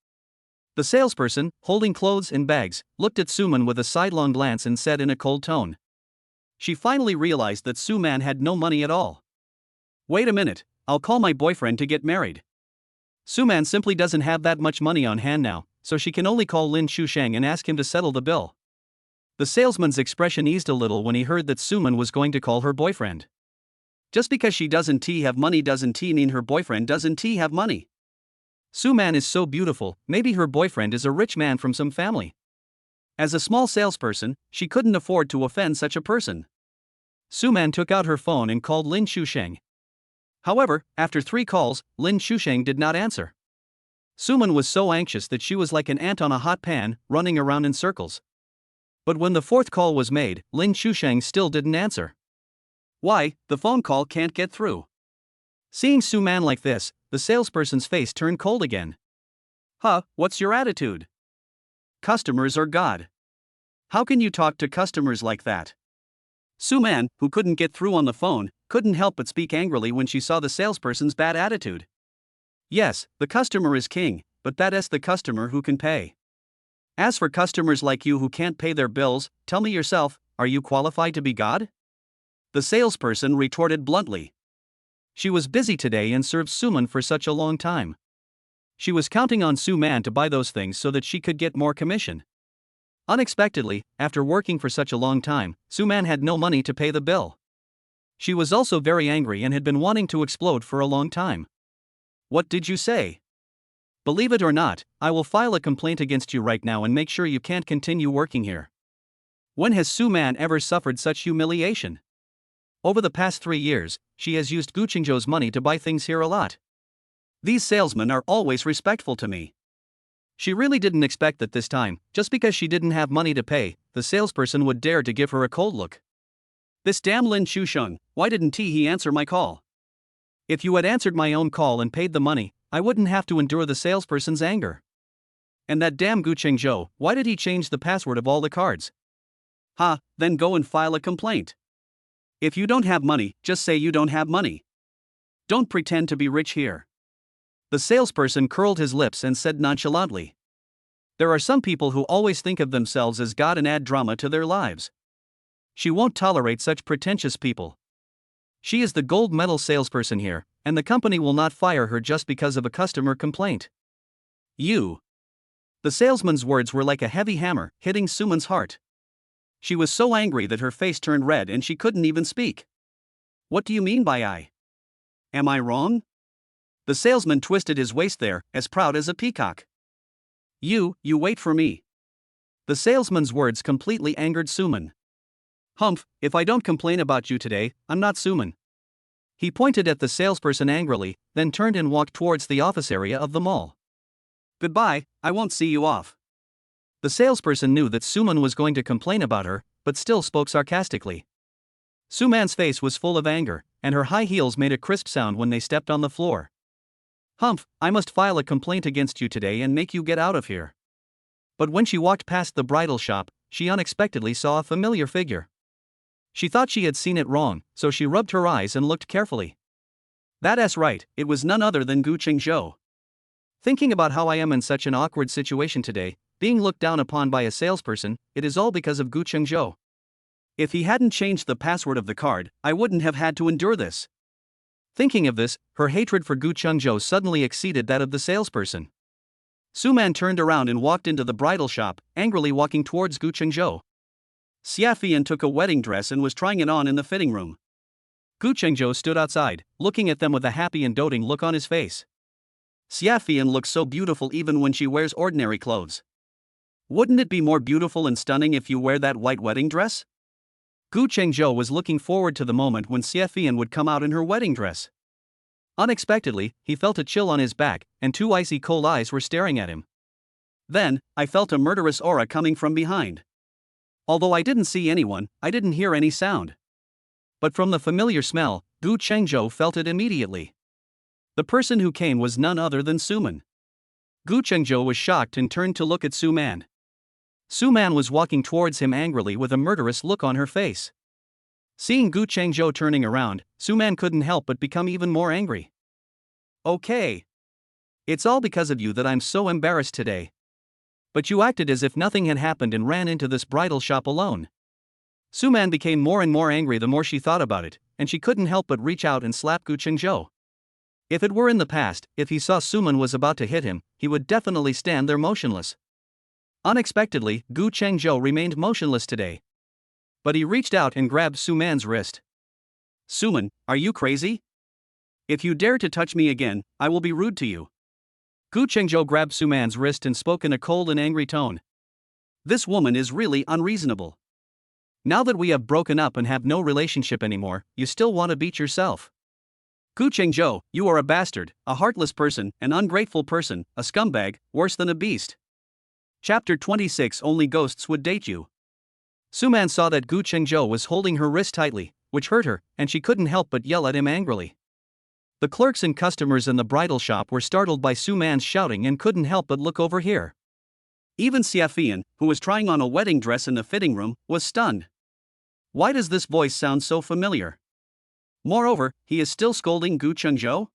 The salesperson, holding clothes and bags, looked at Suman with a sidelong glance and said in a cold tone. She finally realized that Suman had no money at all. Wait a minute, I'll call my boyfriend to get married. Suman simply doesn't have that much money on hand now, so she can only call Lin Shusheng and ask him to settle the bill. The salesman's expression eased a little when he heard that Suman was going to call her boyfriend. Just because she doesn't have money doesn't mean her boyfriend doesn't have money. Suman is so beautiful, maybe her boyfriend is a rich man from some family. As a small salesperson, she couldn't afford to offend such a person. Suman took out her phone and called Lin Shusheng. However, after 3 calls, Lin Shusheng did not answer. Suman was so anxious that she was like an ant on a hot pan, running around in circles. But when the 4th call was made, Lin Shusheng still didn't answer. Why, the phone call can't get through. Seeing Suman like this, the salesperson's face turned cold again. Huh, what's your attitude? Customers are God. How can you talk to customers like that? Suman, who couldn't get through on the phone, couldn't help but speak angrily when she saw the salesperson's bad attitude. Yes, the customer is king, but that's the customer who can pay. As for customers like you who can't pay their bills, tell me yourself, are you qualified to be God? The salesperson retorted bluntly. She was busy today and served Suman for such a long time. She was counting on Suman to buy those things so that she could get more commission. Unexpectedly, after working for such a long time, Suman had no money to pay the bill. She was also very angry and had been wanting to explode for a long time. What did you say? Believe it or not, I will file a complaint against you right now and make sure you can't continue working here. When has Suman ever suffered such humiliation? Over the past 3 years, she has used Guenjo's money to buy things here a lot. These salesmen are always respectful to me. She really didn't expect that this time, just because she didn't have money to pay, the salesperson would dare to give her a cold look. This damn Lin Shusheng, why didn't he answer my call? If you had answered my own call and paid the money, I wouldn't have to endure the salesperson's anger. And that damn Guenjo, why did he change the password of all the cards? Ha, then go and file a complaint. If you don't have money, just say you don't have money. Don't pretend to be rich here. The salesperson curled his lips and said nonchalantly. There are some people who always think of themselves as God and add drama to their lives. She won't tolerate such pretentious people. She is the gold medal salesperson here, and the company will not fire her just because of a customer complaint. You. The salesman's words were like a heavy hammer, hitting Suman's heart. She was so angry that her face turned red and she couldn't even speak. What do you mean by I? Am I wrong? The salesman twisted his waist there, as proud as a peacock. You wait for me. The salesman's words completely angered Suman. Humph, if I don't complain about you today, I'm not Suman. He pointed at the salesperson angrily, then turned and walked towards the office area of the mall. Goodbye, I won't see you off. The salesperson knew that Suman was going to complain about her, but still spoke sarcastically. Suman's face was full of anger, and her high heels made a crisp sound when they stepped on the floor. Humph, I must file a complaint against you today and make you get out of here. But when she walked past the bridal shop, she unexpectedly saw a familiar figure. She thought she had seen it wrong, so she rubbed her eyes and looked carefully. That's right, it was none other than Guenjo. Thinking about how I am in such an awkward situation today, being looked down upon by a salesperson, it is all because of Guenjo. If he hadn't changed the password of the card, I wouldn't have had to endure this. Thinking of this, her hatred for Guenjo suddenly exceeded that of the salesperson. Suman turned around and walked into the bridal shop, angrily walking towards Guenjo. Xiaofian took a wedding dress and was trying it on in the fitting room. Guenjo stood outside, looking at them with a happy and doting look on his face. Xiaofian looks so beautiful even when she wears ordinary clothes. Wouldn't it be more beautiful and stunning if you wear that white wedding dress? Guenjo was looking forward to the moment when Xiaofian would come out in her wedding dress. Unexpectedly, he felt a chill on his back, and 2 icy cold eyes were staring at him. Then, I felt a murderous aura coming from behind. Although I didn't see anyone, I didn't hear any sound. But from the familiar smell, Guenjo felt it immediately. The person who came was none other than Suman. Guenjo was shocked and turned to look at Suman. Suman was walking towards him angrily with a murderous look on her face. Seeing Guenjo turning around, Suman couldn't help but become even more angry. Okay. It's all because of you that I'm so embarrassed today. But you acted as if nothing had happened and ran into this bridal shop alone. Suman became more and more angry the more she thought about it, and she couldn't help but reach out and slap Guenjo. If it were in the past, if he saw Suman was about to hit him, he would definitely stand there motionless. Unexpectedly, Guenjo remained motionless today. But he reached out and grabbed Suman's wrist. Suman, are you crazy? If you dare to touch me again, I will be rude to you. Guenjo grabbed Suman's wrist and spoke in a cold and angry tone. This woman is really unreasonable. Now that we have broken up and have no relationship anymore, you still want to beat yourself. Guenjo, you are a bastard, a heartless person, an ungrateful person, a scumbag, worse than a beast. Chapter 26. Only ghosts would date you. Suman saw that Guenjo was holding her wrist tightly, which hurt her, and she couldn't help but yell at him angrily. The clerks and customers in the bridal shop were startled by Suman's shouting and couldn't help but look over here. Even Xiaofian, who was trying on a wedding dress in the fitting room, was stunned. Why does this voice sound so familiar? Moreover, he is still scolding Guenjo?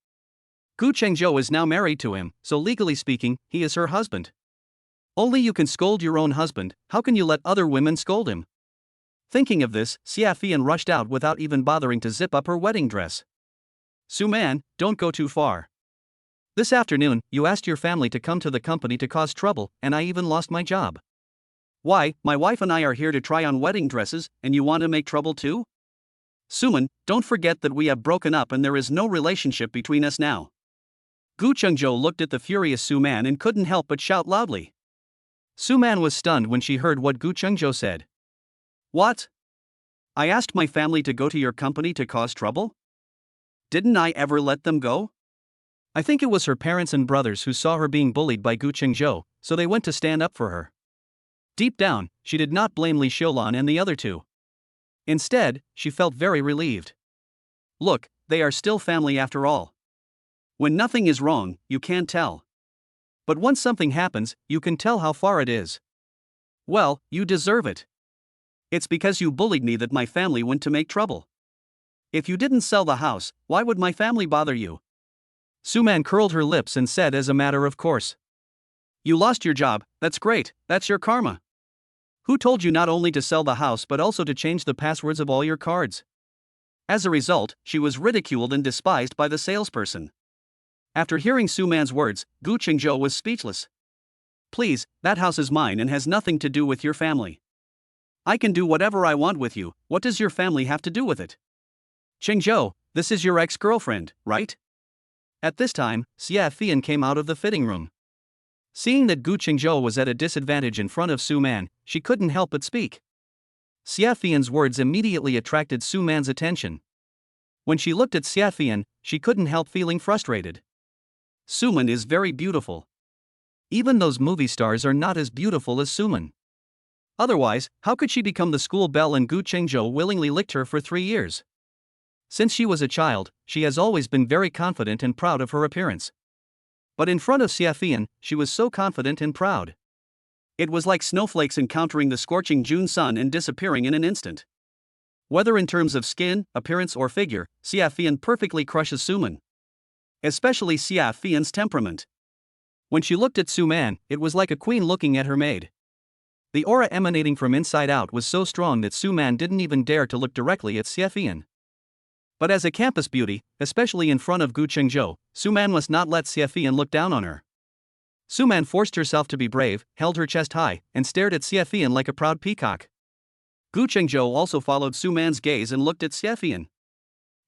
Guenjo is now married to him, so legally speaking, he is her husband. Only you can scold your own husband, how can you let other women scold him? Thinking of this, Xiaofian rushed out without even bothering to zip up her wedding dress. Suman, don't go too far. This afternoon, you asked your family to come to the company to cause trouble, and I even lost my job. Why, my wife and I are here to try on wedding dresses, and you want to make trouble too? Suman, don't forget that we have broken up and there is no relationship between us now. Guenjo looked at the furious Suman and couldn't help but shout loudly. Suman was stunned when she heard what Guenjo said. What? I asked my family to go to your company to cause trouble? Didn't I ever let them go? I think it was her parents and brothers who saw her being bullied by Guenjo, so they went to stand up for her. Deep down, she did not blame Li Xiaolan and the other two. Instead, she felt very relieved. Look, they are still family after all. When nothing is wrong, you can't tell. But once something happens, you can tell how far it is. Well, you deserve it. It's because you bullied me that my family went to make trouble. If you didn't sell the house, why would my family bother you? Suman curled her lips and said as a matter of course. You lost your job, that's great, that's your karma. Who told you not only to sell the house but also to change the passwords of all your cards? As a result, she was ridiculed and despised by the salesperson. After hearing Suman's words, Guenjo was speechless. Please, that house is mine and has nothing to do with your family. I can do whatever I want with you, what does your family have to do with it? Chengzhou, this is your ex-girlfriend, right? At this time, Xiaofian came out of the fitting room. Seeing that Guenjo was at a disadvantage in front of Suman, she couldn't help but speak. Xiaofian's words immediately attracted Suman's attention. When she looked at Xiaofian, she couldn't help feeling frustrated. Suman is very beautiful. Even those movie stars are not as beautiful as Suman. Otherwise, how could she become the school belle and Guenjo willingly licked her for 3 years? Since she was a child, she has always been very confident and proud of her appearance. But in front of Xiaofian, she was so confident and proud. It was like snowflakes encountering the scorching June sun and disappearing in an instant. Whether in terms of skin, appearance or figure, Xiaofian perfectly crushes Suman. Especially Xiaofian's temperament. When she looked at Suman, it was like a queen looking at her maid. The aura emanating from inside out was so strong that Suman didn't even dare to look directly at Xiaofian. But as a campus beauty, especially in front of Guenjo, Suman must not let Xiaofian look down on her. Suman forced herself to be brave, held her chest high, and stared at Xiaofian like a proud peacock. Guenjo also followed Suman's gaze and looked at Xiaofian.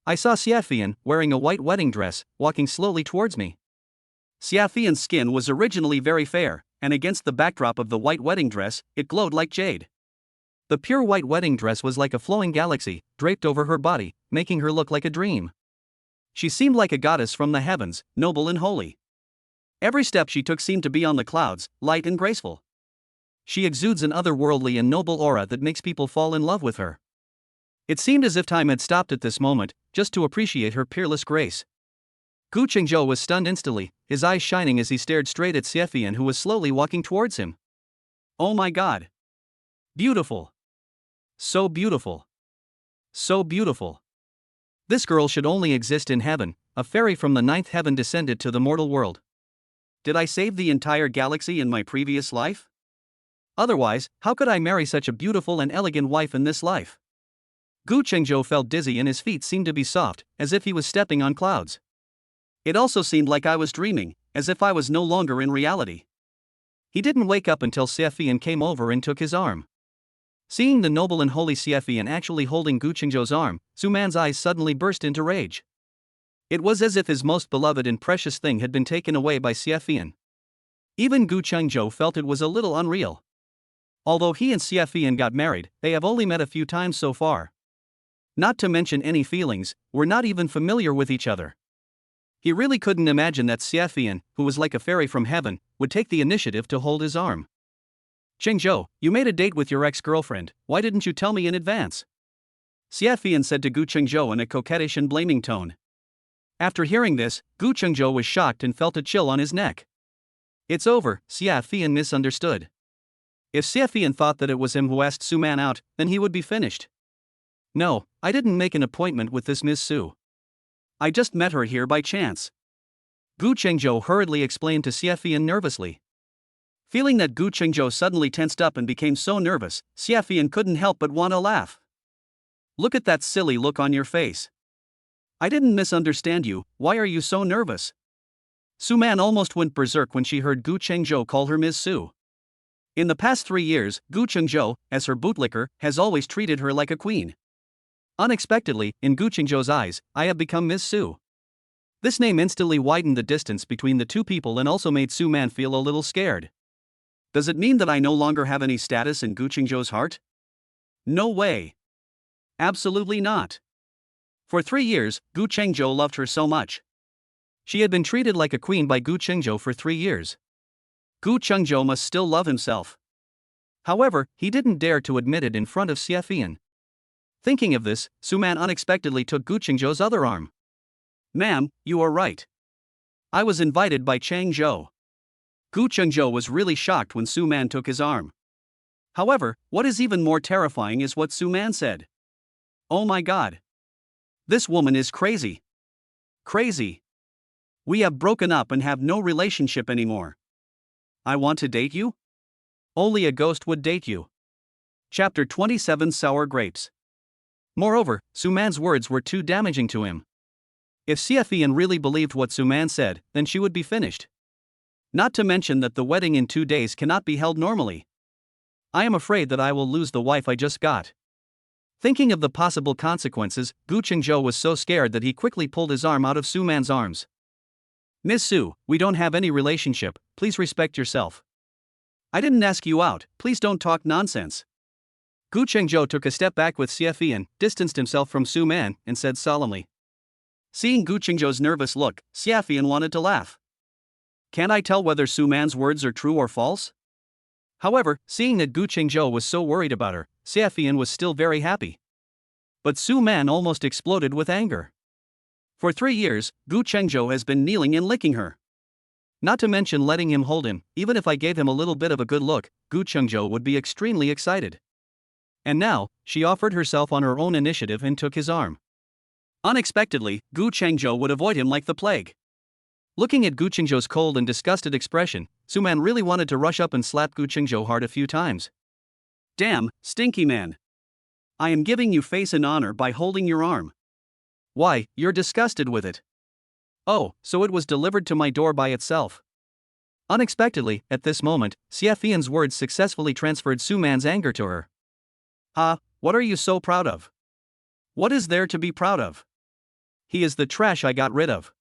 I saw Xiaofian, wearing a white wedding dress, walking slowly towards me. Xiaofian's skin was originally very fair, and against the backdrop of the white wedding dress, it glowed like jade. The pure white wedding dress was like a flowing galaxy, draped over her body, making her look like a dream. She seemed like a goddess from the heavens, noble and holy. Every step she took seemed to be on the clouds, light and graceful. She exudes an otherworldly and noble aura that makes people fall in love with her. It seemed as if time had stopped at this moment, just to appreciate her peerless grace. Gu Chengzhou was stunned instantly, his eyes shining as he stared straight at Xie who was slowly walking towards him. Oh my god! Beautiful! So beautiful! So beautiful! This girl should only exist in heaven, a fairy from the ninth heaven descended to the mortal world. Did I save the entire galaxy in my previous life? Otherwise, how could I marry such a beautiful and elegant wife in this life? Gu Chengzhou felt dizzy and his feet seemed to be soft, as if he was stepping on clouds. It also seemed like I was dreaming, as if I was no longer in reality. He didn't wake up until Xie came over and took his arm. Seeing the noble and holy Xie actually holding Gu Chengzhou's arm, Suman's eyes suddenly burst into rage. It was as if his most beloved and precious thing had been taken away by Xie. Even Gu Chengzhou felt it was a little unreal. Although he and Xie got married, they have only met a few times so far. Not to mention any feelings, were not even familiar with each other. He really couldn't imagine that Xie, who was like a fairy from heaven, would take the initiative to hold his arm. Chengzhou, you made a date with your ex-girlfriend, why didn't you tell me in advance? Xie said to Gu Chengzhou in a coquettish and blaming tone. After hearing this, Gu Chengzhou was shocked and felt a chill on his neck. It's over, Xie misunderstood. If Xie thought that it was him who asked Suman out, then he would be finished. No, I didn't make an appointment with this Ms. Su. I just met her here by chance. Gu Chengzhou hurriedly explained to Xie nervously. Feeling that Gu Chengzhou suddenly tensed up and became so nervous, Xie couldn't help but want to laugh. Look at that silly look on your face. I didn't misunderstand you, why are you so nervous? Suman almost went berserk when she heard Gu Chengzhou call her Ms. Su. In the past 3 years, Gu Chengzhou, as her bootlicker, has always treated her like a queen. Unexpectedly, in Gu Chengzhou's eyes, I have become Ms. Su. This name instantly widened the distance between the two people and also made Suman feel a little scared. Does it mean that I no longer have any status in Gu Chengzhou's heart? No way. Absolutely not. For 3 years, Gu Chengzhou loved her so much. She had been treated like a queen by Gu Chengzhou for 3 years. Gu Chengzhou must still love himself. However, he didn't dare to admit it in front of Xie. Thinking of this, Suman unexpectedly took Gu Chengzhou's other arm. Ma'am, you are right. I was invited by Chengzhou. Gu Chengzhou was really shocked when Suman took his arm. However, what is even more terrifying is what Suman said. Oh my god. This woman is crazy. Crazy. We have broken up and have no relationship anymore. I want to date you? Only a ghost would date you. Chapter 27 Sour Grapes. Moreover, Suman's words were too damaging to him. If Xie really believed what Suman said, then she would be finished. Not to mention that the wedding in 2 days cannot be held normally. I am afraid that I will lose the wife I just got. Thinking of the possible consequences, Gu Chengzhou was so scared that he quickly pulled his arm out of Suman's arms. Miss Su, we don't have any relationship, please respect yourself. I didn't ask you out, please don't talk nonsense. Gu Chengzhou took a step back with Xie, distanced himself from Suman, and said solemnly. Seeing Gu Chengzhou's nervous look, Xie wanted to laugh. Can't I tell whether Suman's words are true or false? However, seeing that Gu Chengzhou was so worried about her, Xie was still very happy. But Suman almost exploded with anger. For 3 years, Gu Chengzhou has been kneeling and licking her. Not to mention letting him hold him, even if I gave him a little bit of a good look, Gu Chengzhou would be extremely excited. And now, she offered herself on her own initiative and took his arm. Unexpectedly, Gu Chengzhou would avoid him like the plague. Looking at Gu Chengzhou's cold and disgusted expression, Suman really wanted to rush up and slap Gu Chengzhou hard a few times. Damn, stinky man. I am giving you face and honor by holding your arm. Why, you're disgusted with it. Oh, so it was delivered to my door by itself. Unexpectedly, at this moment, Xie words successfully transferred Suman's anger to her. What are you so proud of? What is there to be proud of? He is the trash I got rid of.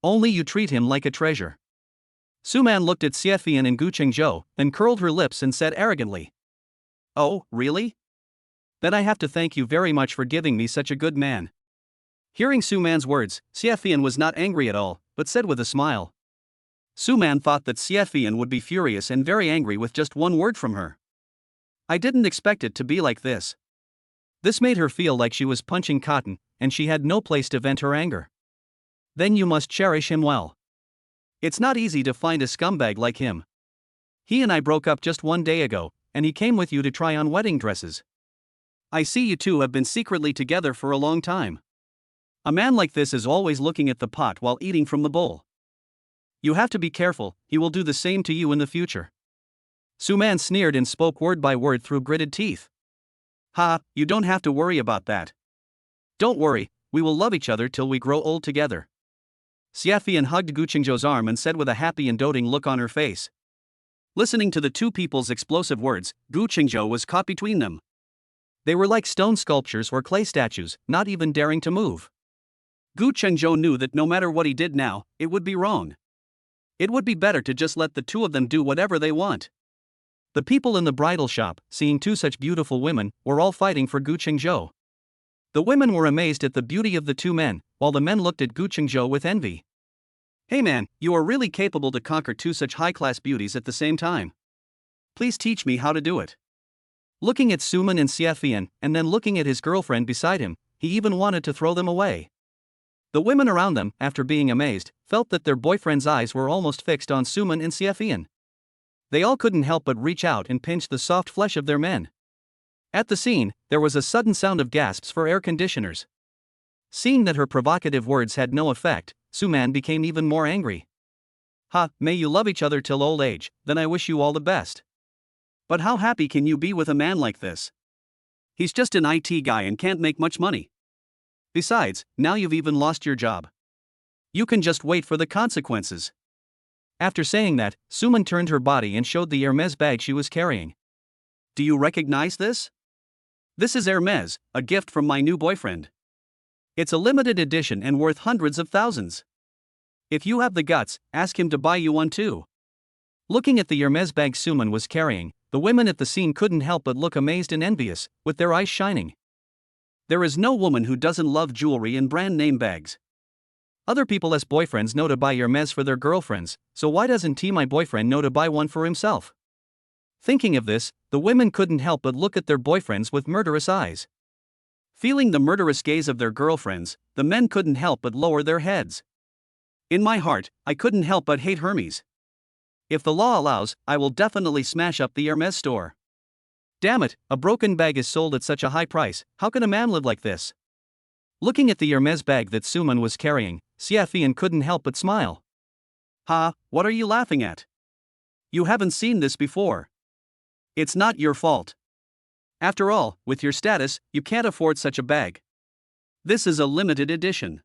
Only you treat him like a treasure. Suman looked at Xie and Gu Chengzhou, then curled her lips and said arrogantly. Oh, really? Then I have to thank you very much for giving me such a good man. Hearing Suman's words, Xie was not angry at all, but said with a smile. Suman thought that Xie would be furious and very angry with just one word from her. I didn't expect it to be like this. This made her feel like she was punching cotton, and she had no place to vent her anger. Then you must cherish him well. It's not easy to find a scumbag like him. He and I broke up just 1 day ago, and he came with you to try on wedding dresses. I see you two have been secretly together for a long time. A man like this is always looking at the pot while eating from the bowl. You have to be careful, he will do the same to you in the future. Suman sneered and spoke word by word through gritted teeth. Ha, you don't have to worry about that. Don't worry, we will love each other till we grow old together. Xiaofian hugged Guenjo's arm and said with a happy and doting look on her face. Listening to the two people's explosive words, Guenjo was caught between them. They were like stone sculptures or clay statues, not even daring to move. Guenjo knew that no matter what he did now, it would be wrong. It would be better to just let the two of them do whatever they want. The people in the bridal shop, seeing two such beautiful women, were all fighting for Guenjo. The women were amazed at the beauty of the two men, while the men looked at Guenjo with envy. Hey man, you are really capable to conquer two such high-class beauties at the same time. Please teach me how to do it. Looking at Suman and Xiaofian, and then looking at his girlfriend beside him, he even wanted to throw them away. The women around them, after being amazed, felt that their boyfriend's eyes were almost fixed on Suman and Xiaofian. They all couldn't help but reach out and pinch the soft flesh of their men. At the scene, there was a sudden sound of gasps for air conditioners. Seeing that her provocative words had no effect, Suman became even more angry. Ha, may you love each other till old age, then I wish you all the best. But how happy can you be with a man like this? He's just an IT guy and can't make much money. Besides, now you've even lost your job. You can just wait for the consequences. After saying that, Suman turned her body and showed the Hermes bag she was carrying. Do you recognize this? This is Hermes, a gift from my new boyfriend. It's a limited edition and worth hundreds of thousands. If you have the guts, ask him to buy you one too. Looking at the Hermes bag Suman was carrying, the women at the scene couldn't help but look amazed and envious, with their eyes shining. There is no woman who doesn't love jewelry and brand name bags. Other people's boyfriends know to buy Hermes for their girlfriends, so why doesn't my boyfriend know to buy one for himself? Thinking of this, the women couldn't help but look at their boyfriends with murderous eyes. Feeling the murderous gaze of their girlfriends, the men couldn't help but lower their heads. In my heart, I couldn't help but hate Hermes. If the law allows, I will definitely smash up the Hermes store. Damn it, a broken bag is sold at such a high price, how can a man live like this? Looking at the Hermes bag that Suman was carrying, Xiaofian couldn't help but smile. Ha, what are you laughing at? You haven't seen this before. It's not your fault. After all, with your status, you can't afford such a bag. This is a limited edition.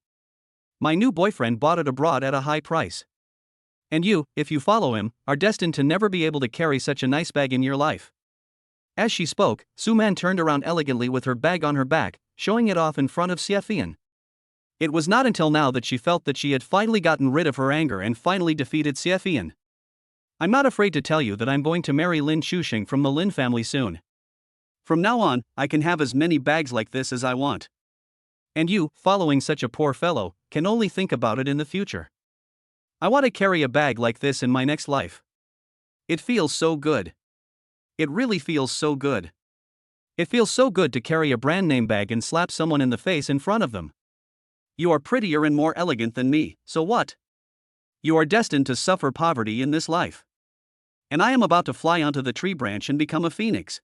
My new boyfriend bought it abroad at a high price. And you, if you follow him, are destined to never be able to carry such a nice bag in your life. As she spoke, Suman turned around elegantly with her bag on her back, showing it off in front of Xiaofian. It was not until now that she felt that she had finally gotten rid of her anger and finally defeated Xiaofian. I'm not afraid to tell you that I'm going to marry Lin Chuxing from the Lin family soon. From now on, I can have as many bags like this as I want. And you, following such a poor fellow, can only think about it in the future. I want to carry a bag like this in my next life. It feels so good. It really feels so good. It feels so good to carry a brand name bag and slap someone in the face in front of them. You are prettier and more elegant than me, so what? You are destined to suffer poverty in this life. And I am about to fly onto the tree branch and become a phoenix.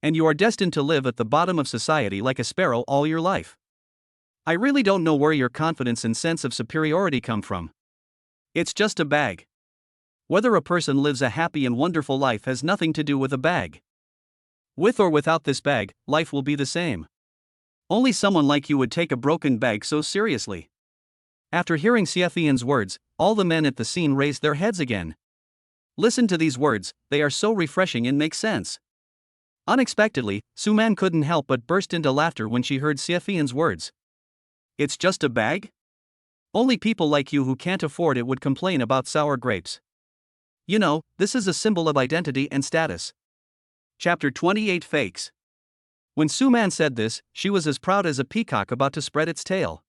And you are destined to live at the bottom of society like a sparrow all your life. I really don't know where your confidence and sense of superiority come from. It's just a bag. Whether a person lives a happy and wonderful life has nothing to do with a bag. With or without this bag, life will be the same. Only someone like you would take a broken bag so seriously. After hearing Xiaofian's words, all the men at the scene raised their heads again. Listen to these words, they are so refreshing and make sense. Unexpectedly, Suman couldn't help but burst into laughter when she heard Xiaofian's words. It's just a bag? Only people like you who can't afford it would complain about sour grapes. You know, this is a symbol of identity and status. Chapter 28 Fakes. When Suman said this, she was as proud as a peacock about to spread its tail.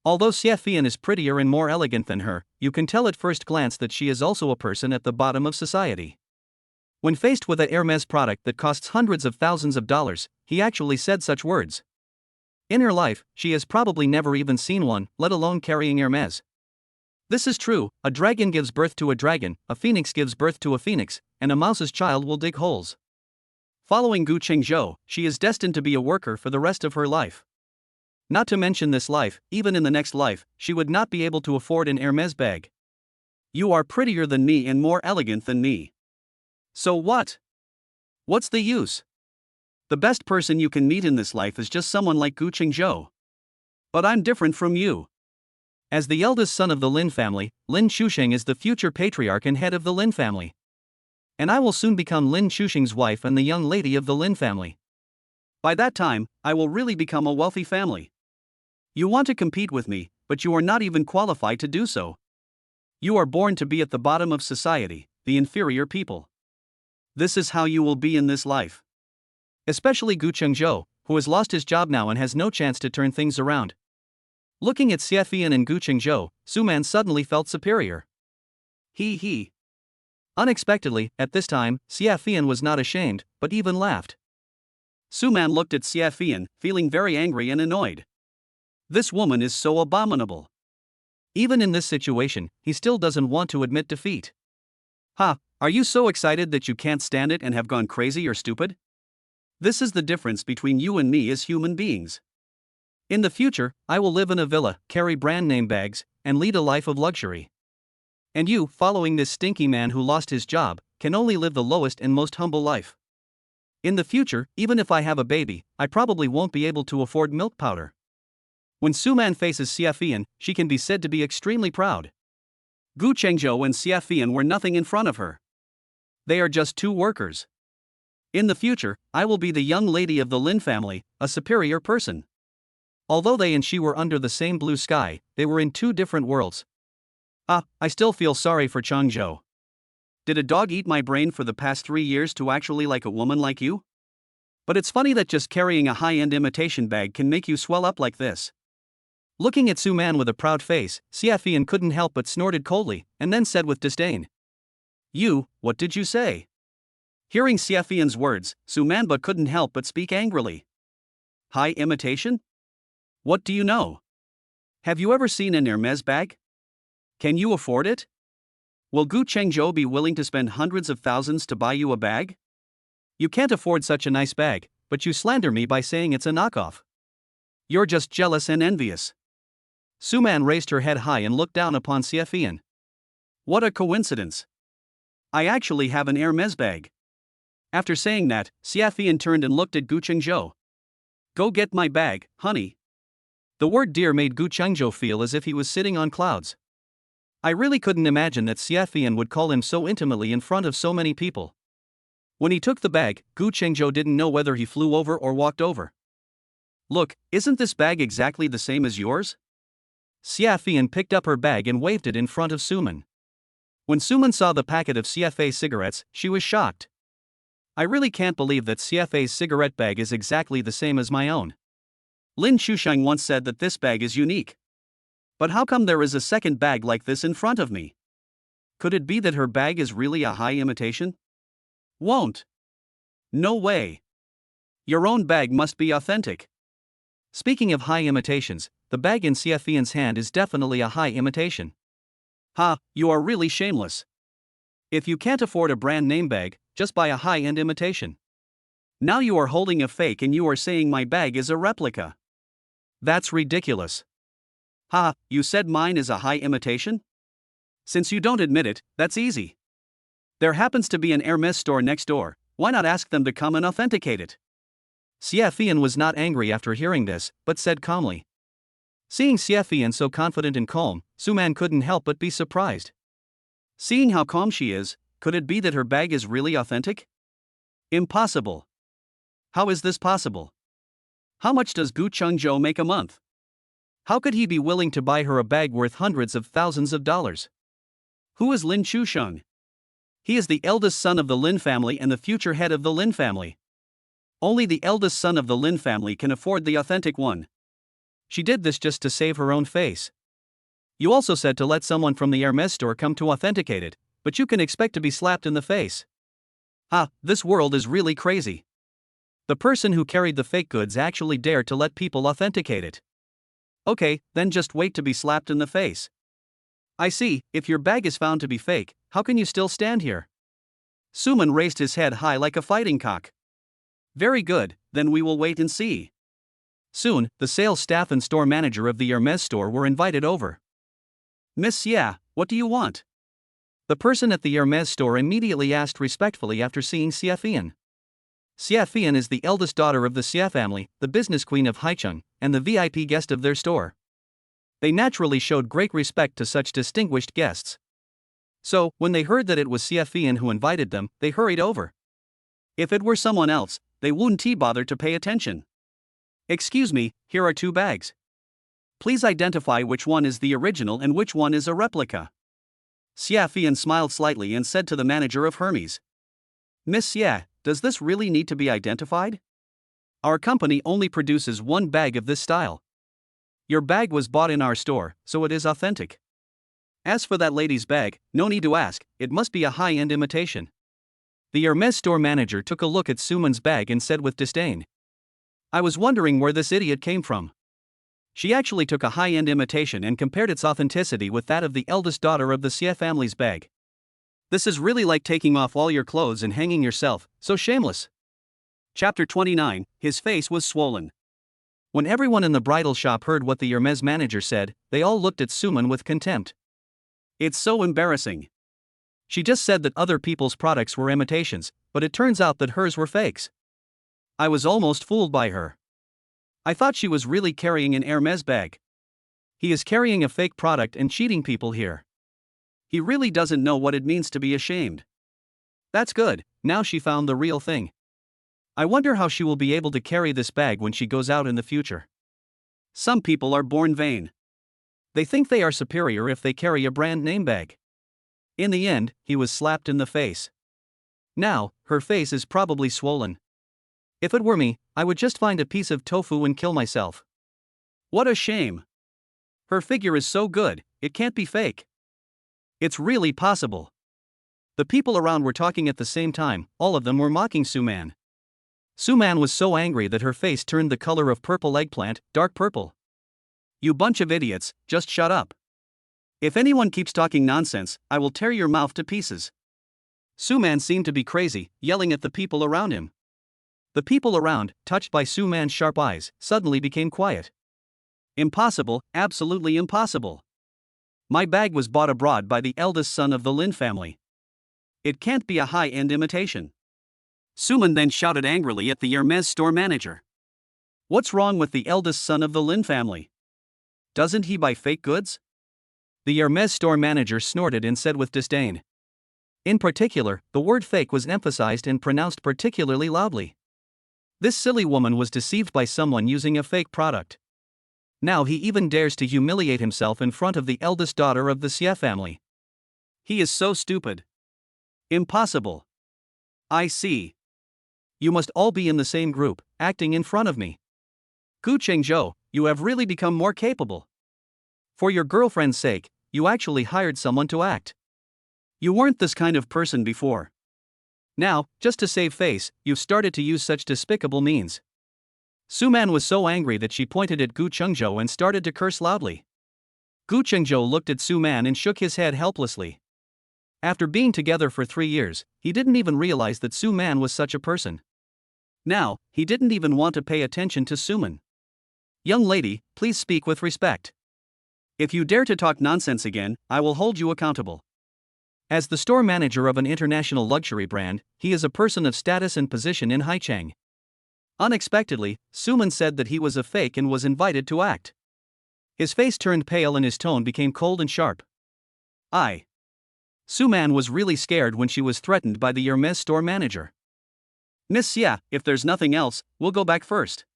Although Xiaofian is prettier and more elegant than her, you can tell at first glance that she is also a person at the bottom of society. When faced with a Hermes product that costs hundreds of thousands of dollars, he actually said such words. In her life, she has probably never even seen one, let alone carrying Hermes. This is true: a dragon gives birth to a dragon, a phoenix gives birth to a phoenix, and a mouse's child will dig holes. Following Guenjo, she is destined to be a worker for the rest of her life. Not to mention this life, even in the next life, she would not be able to afford an Hermes bag. You are prettier than me and more elegant than me. So what? What's the use? The best person you can meet in this life is just someone like Guenjo. But I'm different from you. As the eldest son of the Lin family, Lin Xusheng is the future patriarch and head of the Lin family. And I will soon become Lin Xusheng's wife and the young lady of the Lin family. By that time, I will really become a wealthy family. You want to compete with me, but you are not even qualified to do so. You are born to be at the bottom of society, the inferior people. This is how you will be in this life. Especially Guenjo, who has lost his job now and has no chance to turn things around. Looking at Xiaofian and Guenjo, Suman suddenly felt superior. He. Unexpectedly, at this time, Xiaofian was not ashamed, but even laughed. Suman looked at Xiaofian, feeling very angry and annoyed. This woman is so abominable. Even in this situation, he still doesn't want to admit defeat. Ha, are you so excited that you can't stand it and have gone crazy or stupid? This is the difference between you and me as human beings. In the future, I will live in a villa, carry brand name bags, and lead a life of luxury. And you, following this stinky man who lost his job, can only live the lowest and most humble life. In the future, even if I have a baby, I probably won't be able to afford milk powder. When Suman faces Xiaofian, she can be said to be extremely proud. Guenjo and Xiaofian were nothing in front of her. They are just two workers. In the future, I will be the young lady of the Lin family, a superior person. Although they and she were under the same blue sky, they were in two different worlds. I still feel sorry for Changzhou. Did a dog eat my brain for the past 3 years to actually like a woman like you? But it's funny that just carrying a high-end imitation bag can make you swell up like this. Looking at Suman with a proud face, Xiaofian couldn't help but snorted coldly, and then said with disdain. What did you say? Hearing Xiaofian's words, Suman but couldn't help but speak angrily. High imitation? What do you know? Have you ever seen an Hermes bag? Can you afford it? Will Guenjo be willing to spend hundreds of thousands to buy you a bag? You can't afford such a nice bag, but you slander me by saying it's a knockoff. You're just jealous and envious. Suman raised her head high and looked down upon Xiaofian. What a coincidence. I actually have an Hermes bag. After saying that, Xiaofian turned and looked at Guenjo. Go get my bag, honey. The word dear made Guenjo feel as if he was sitting on clouds. I really couldn't imagine that Xiaofian would call him so intimately in front of so many people. When he took the bag, Guenjo didn't know whether he flew over or walked over. Look, isn't this bag exactly the same as yours? Xiaofian picked up her bag and waved it in front of Suman. When Suman saw the packet of Xiaofei's cigarettes, she was shocked. I really can't believe that Xiaofei's cigarette bag is exactly the same as my own. Lin Xusheng once said that this bag is unique. But how come there is a second bag like this in front of me? Could it be that her bag is really a high imitation? Won't. No way. Your own bag must be authentic. Speaking of high imitations, the bag in Xiaofian's hand is definitely a high imitation. Ha, you are really shameless. If you can't afford a brand name bag, just buy a high-end imitation. Now you are holding a fake and you are saying my bag is a replica. That's ridiculous. Ha, you said mine is a high imitation? Since you don't admit it, that's easy. There happens to be an Hermes store next door, why not ask them to come and authenticate it? Xiaofian was not angry after hearing this, but said calmly. Seeing Xiaofian so confident and calm, Suman couldn't help but be surprised. Seeing how calm she is, could it be that her bag is really authentic? Impossible. How is this possible? How much does Guenjo make a month? How could he be willing to buy her a bag worth hundreds of thousands of dollars? Who is Lin Xusheng? He is the eldest son of the Lin family and the future head of the Lin family. Only the eldest son of the Lin family can afford the authentic one. She did this just to save her own face. You also said to let someone from the Hermes store come to authenticate it, but you can expect to be slapped in the face. This world is really crazy. The person who carried the fake goods actually dared to let people authenticate it. Okay, then just wait to be slapped in the face. I see, if your bag is found to be fake, how can you still stand here? Suman raised his head high like a fighting cock. Very good, then we will wait and see. Soon, the sales staff and store manager of the Hermes store were invited over. Miss Xia, what do you want? The person at the Hermes store immediately asked respectfully after seeing Xia Fian. Xia Fian is the eldest daughter of the Xia family, the business queen of Haicheng, and the VIP guest of their store. They naturally showed great respect to such distinguished guests. So, when they heard that it was Xia Fian who invited them, they hurried over. If it were someone else, they wouldn't bother to pay attention. Excuse me, here are 2 bags. Please identify which one is the original and which one is a replica. Xia Fian smiled slightly and said to the manager of Hermes. Miss Xia, does this really need to be identified? Our company only produces 1 bag of this style. Your bag was bought in our store, so it is authentic. As for that lady's bag, no need to ask, it must be a high-end imitation. The Hermes store manager took a look at Suman's bag and said with disdain. I was wondering where this idiot came from. She actually took a high-end imitation and compared its authenticity with that of the eldest daughter of the Xie family's bag. This is really like taking off all your clothes and hanging yourself, so shameless. Chapter 29, his face was swollen. When everyone in the bridal shop heard what the Hermes manager said, they all looked at Suman with contempt. It's so embarrassing. She just said that other people's products were imitations, but it turns out that hers were fakes. I was almost fooled by her. I thought she was really carrying an Hermes bag. He is carrying a fake product and cheating people here. He really doesn't know what it means to be ashamed. That's good, now she found the real thing. I wonder how she will be able to carry this bag when she goes out in the future. Some people are born vain. They think they are superior if they carry a brand name bag. In the end, he was slapped in the face. Now, her face is probably swollen. If it were me, I would just find a piece of tofu and kill myself. What a shame. Her figure is so good, it can't be fake. It's really possible. The people around were talking at the same time, all of them were mocking Suman. Suman was so angry that her face turned the color of purple eggplant, dark purple. You bunch of idiots, just shut up. If anyone keeps talking nonsense, I will tear your mouth to pieces. Suman seemed to be crazy, yelling at the people around him. The people around, touched by Suman's sharp eyes, suddenly became quiet. Impossible, absolutely impossible. My bag was bought abroad by the eldest son of the Lin family. It can't be a high-end imitation. Suman then shouted angrily at the Hermes store manager. What's wrong with the eldest son of the Lin family? Doesn't he buy fake goods? The Hermes store manager snorted and said with disdain. In particular, the word fake was emphasized and pronounced particularly loudly. This silly woman was deceived by someone using a fake product. Now he even dares to humiliate himself in front of the eldest daughter of the Xie family. He is so stupid. Impossible. I see. You must all be in the same group, acting in front of me. Guenjo, you have really become more capable. For your girlfriend's sake, you actually hired someone to act. You weren't this kind of person before. Now, just to save face, you've started to use such despicable means. Suman was so angry that she pointed at Guenjo and started to curse loudly. Guenjo looked at Suman and shook his head helplessly. After being together for 3 years, he didn't even realize that Suman was such a person. Now, he didn't even want to pay attention to Suman. Young lady, please speak with respect. If you dare to talk nonsense again, I will hold you accountable. As the store manager of an international luxury brand, he is a person of status and position in Haicheng. Unexpectedly, Suman said that he was a fake and was invited to act. His face turned pale and his tone became cold and sharp. Suman was really scared when she was threatened by the Hermes store manager. Miss Xia, if there's nothing else, we'll go back first.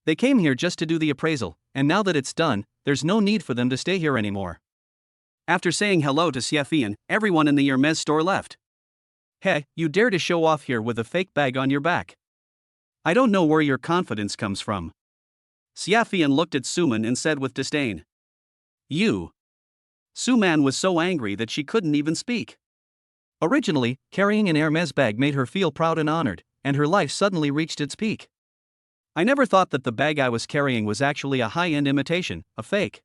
They came here just to do the appraisal, and now that it's done, there's no need for them to stay here anymore. After saying hello to Xia Fian, everyone in the Hermes store left. Hey, you dare to show off here with a fake bag on your back. I don't know where your confidence comes from. Xia Fian looked at Suman and said with disdain. You. Suman was so angry that she couldn't even speak. Originally, carrying an Hermes bag made her feel proud and honored, and her life suddenly reached its peak. I never thought that the bag I was carrying was actually a high-end imitation, a fake.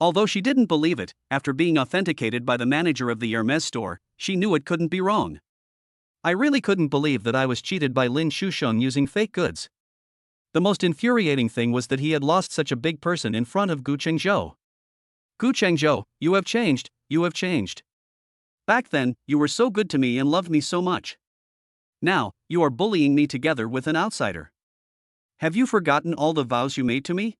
Although she didn't believe it, after being authenticated by the manager of the Hermes store, she knew it couldn't be wrong. I really couldn't believe that I was cheated by Lin Shusheng using fake goods. The most infuriating thing was that he had lost such a big person in front of Gu Chengzhou. Gu Chengzhou, you have changed, you have changed. Back then, you were so good to me and loved me so much. Now, you are bullying me together with an outsider. Have you forgotten all the vows you made to me?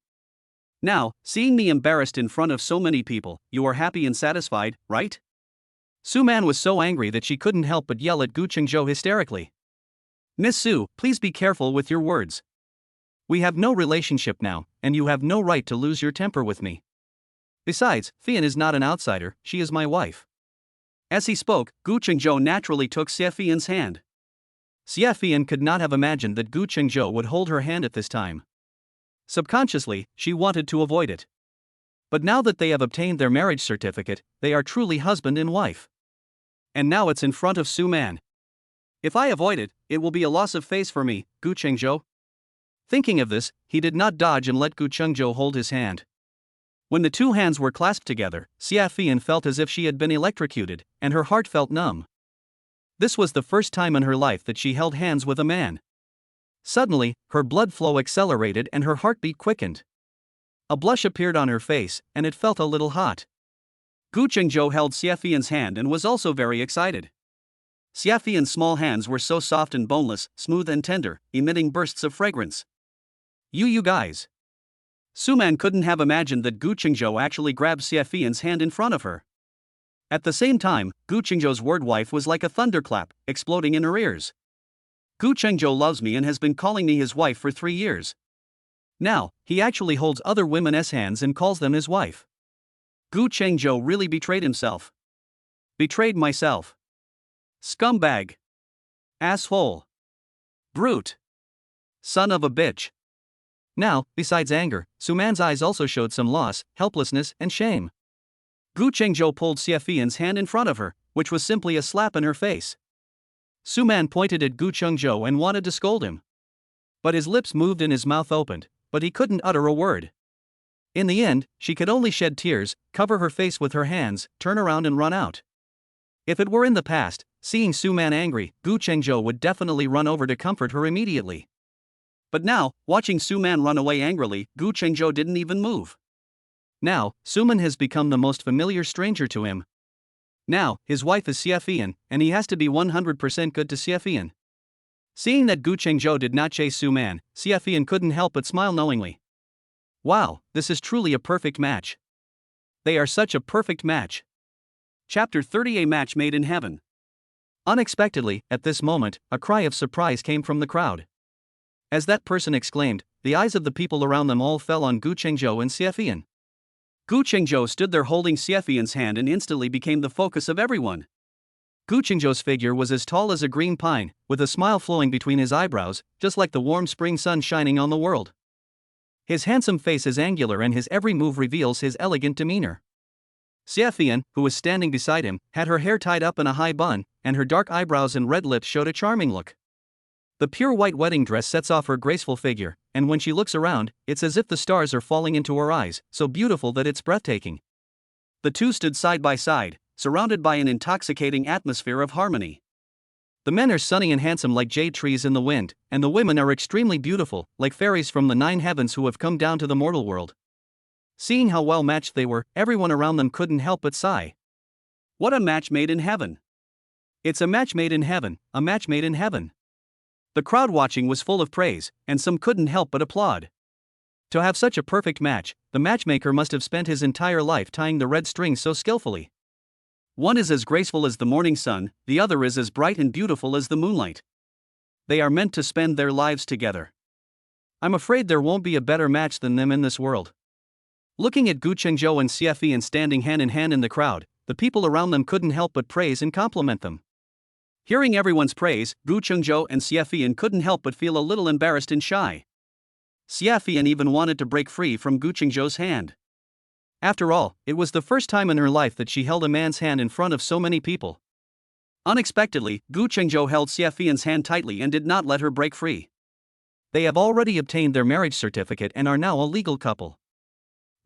Now, seeing me embarrassed in front of so many people, you are happy and satisfied, right? Suman was so angry that she couldn't help but yell at Gu Chengzhou hysterically. Miss Su, please be careful with your words. We have no relationship now, and you have no right to lose your temper with me. Besides, Fian is not an outsider, she is my wife. As he spoke, Gu Chengzhou naturally took Xie Fian's hand. Xie Fian could not have imagined that Gu Chengzhou would hold her hand at this time. Subconsciously, she wanted to avoid it. But now that they have obtained their marriage certificate, they are truly husband and wife. And now it's in front of Suman. If I avoid it, it will be a loss of face for me, Gu Chengzhou. Thinking of this, he did not dodge and let Gu Chengzhou hold his hand. When the two hands were clasped together, Xie Fian felt as if she had been electrocuted, and her heart felt numb. This was the first time in her life that she held hands with a man. Suddenly, her blood flow accelerated and her heartbeat quickened. A blush appeared on her face, and it felt a little hot. Gu Chengzhou held Xie Fian's hand and was also very excited. Xie Fian's small hands were so soft and boneless, smooth and tender, emitting bursts of fragrance. You guys. Suman couldn't have imagined that Gu Chengzhou actually grabbed Xie Fian's hand in front of her. At the same time, Gu Chengzhou's word wife was like a thunderclap, exploding in her ears. Gu Chengzhou loves me and has been calling me his wife for 3 years. Now, he actually holds other women's hands and calls them his wife. Gu Chengzhou really betrayed himself. Betrayed myself. Scumbag. Asshole. Brute. Son of a bitch. Now, besides anger, Suman's eyes also showed some loss, helplessness, and shame. Gu Chengzhou pulled Xie Fian's hand in front of her, which was simply a slap in her face. Suman pointed at Gu Chengzhou and wanted to scold him. But his lips moved and his mouth opened, but he couldn't utter a word. In the end, she could only shed tears, cover her face with her hands, turn around and run out. If it were in the past, seeing Suman angry, Gu Chengzhou would definitely run over to comfort her immediately. But now, watching Suman run away angrily, Gu Chengzhou didn't even move. Now, Suman has become the most familiar stranger to him. Now, his wife is Xie Fian, and he has to be 100% good to Xie Fian. Seeing that Gu Chengzhou did not chase Suman, Xie Fian couldn't help but smile knowingly. Wow, this is truly a perfect match. They are such a perfect match. Chapter 30: A Match Made in Heaven. Unexpectedly, at this moment, a cry of surprise came from the crowd. As that person exclaimed, the eyes of the people around them all fell on Gu Chengzhou and Xie Fian. Gu Chengzhou stood there holding Xie Fian's hand and instantly became the focus of everyone. Gu Chengzhou's figure was as tall as a green pine, with a smile flowing between his eyebrows, just like the warm spring sun shining on the world. His handsome face is angular and his every move reveals his elegant demeanor. Xie Fian, who was standing beside him, had her hair tied up in a high bun, and her dark eyebrows and red lips showed a charming look. The pure white wedding dress sets off her graceful figure, and when she looks around, it's as if the stars are falling into her eyes, so beautiful that it's breathtaking. The two stood side by side, surrounded by an intoxicating atmosphere of harmony. The men are sunny and handsome like jade trees in the wind, and the women are extremely beautiful, like fairies from the 9 heavens who have come down to the mortal world. Seeing how well matched they were, everyone around them couldn't help but sigh. What a match made in heaven! It's a match made in heaven, a match made in heaven. The crowd watching was full of praise, and some couldn't help but applaud. To have such a perfect match, the matchmaker must have spent his entire life tying the red strings so skillfully. One is as graceful as the morning sun, the other is as bright and beautiful as the moonlight. They are meant to spend their lives together. I'm afraid there won't be a better match than them in this world. Looking at Gu Chengzhou and Xie Fian standing hand in hand in the crowd, the people around them couldn't help but praise and compliment them. Hearing everyone's praise, Gu Chengzhou and Xie Fian couldn't help but feel a little embarrassed and shy. Xie Fian even wanted to break free from Gu Chengzhou's hand. After all, it was the first time in her life that she held a man's hand in front of so many people. Unexpectedly, Gu Chengzhou held Xie Fian's hand tightly and did not let her break free. They have already obtained their marriage certificate and are now a legal couple.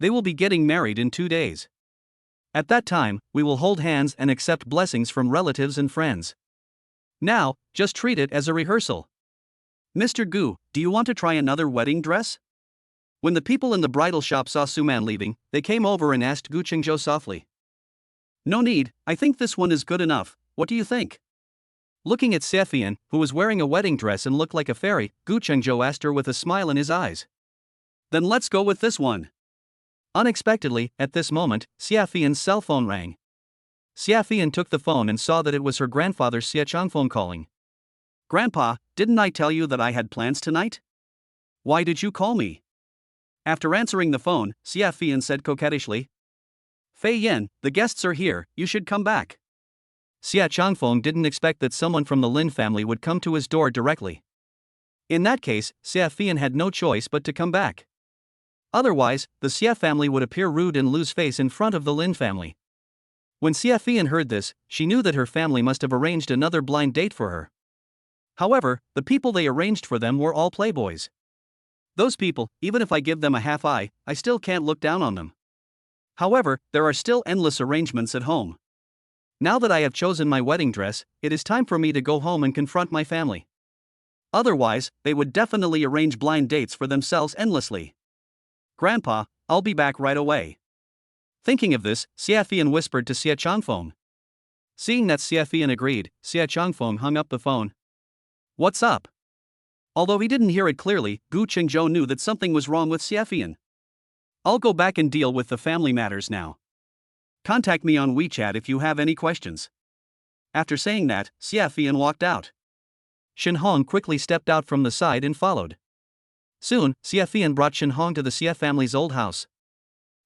They will be getting married in 2 days. At that time, we will hold hands and accept blessings from relatives and friends. Now, just treat it as a rehearsal. Mr. Gu, do you want to try another wedding dress? When the people in the bridal shop saw Suman leaving, they came over and asked Gu Chengzhou softly. No need, I think this one is good enough, what do you think? Looking at Xie Fian, who was wearing a wedding dress and looked like a fairy, Gu Chengzhou asked her with a smile in his eyes. Then let's go with this one. Unexpectedly, at this moment, Xie Fian's cell phone rang. Xie Fian took the phone and saw that it was her grandfather Xie Changfeng calling. Grandpa, didn't I tell you that I had plans tonight? Why did you call me? After answering the phone, Xie Fian said coquettishly. Fei Yan, the guests are here, you should come back. Xie Changfeng didn't expect that someone from the Lin family would come to his door directly. In that case, Xie Fian had no choice but to come back. Otherwise, the Xie family would appear rude and lose face in front of the Lin family. When Xie Fian heard this, she knew that her family must have arranged another blind date for her. However, the people they arranged for them were all playboys. Those people, even if I give them a half eye, I still can't look down on them. However, there are still endless arrangements at home. Now that I have chosen my wedding dress, it is time for me to go home and confront my family. Otherwise, they would definitely arrange blind dates for themselves endlessly. Grandpa, I'll be back right away. Thinking of this, Xie Fian whispered to Xie Changfeng. Seeing that Xie Fian agreed, Xie Changfeng hung up the phone. What's up? Although he didn't hear it clearly, Gu Chengzhou knew that something was wrong with Xie Fian. I'll go back and deal with the family matters now. Contact me on WeChat if you have any questions. After saying that, Xie Fian walked out. Shen Hong quickly stepped out from the side and followed. Soon, Xie Fian brought Shen Hong to the Xie family's old house.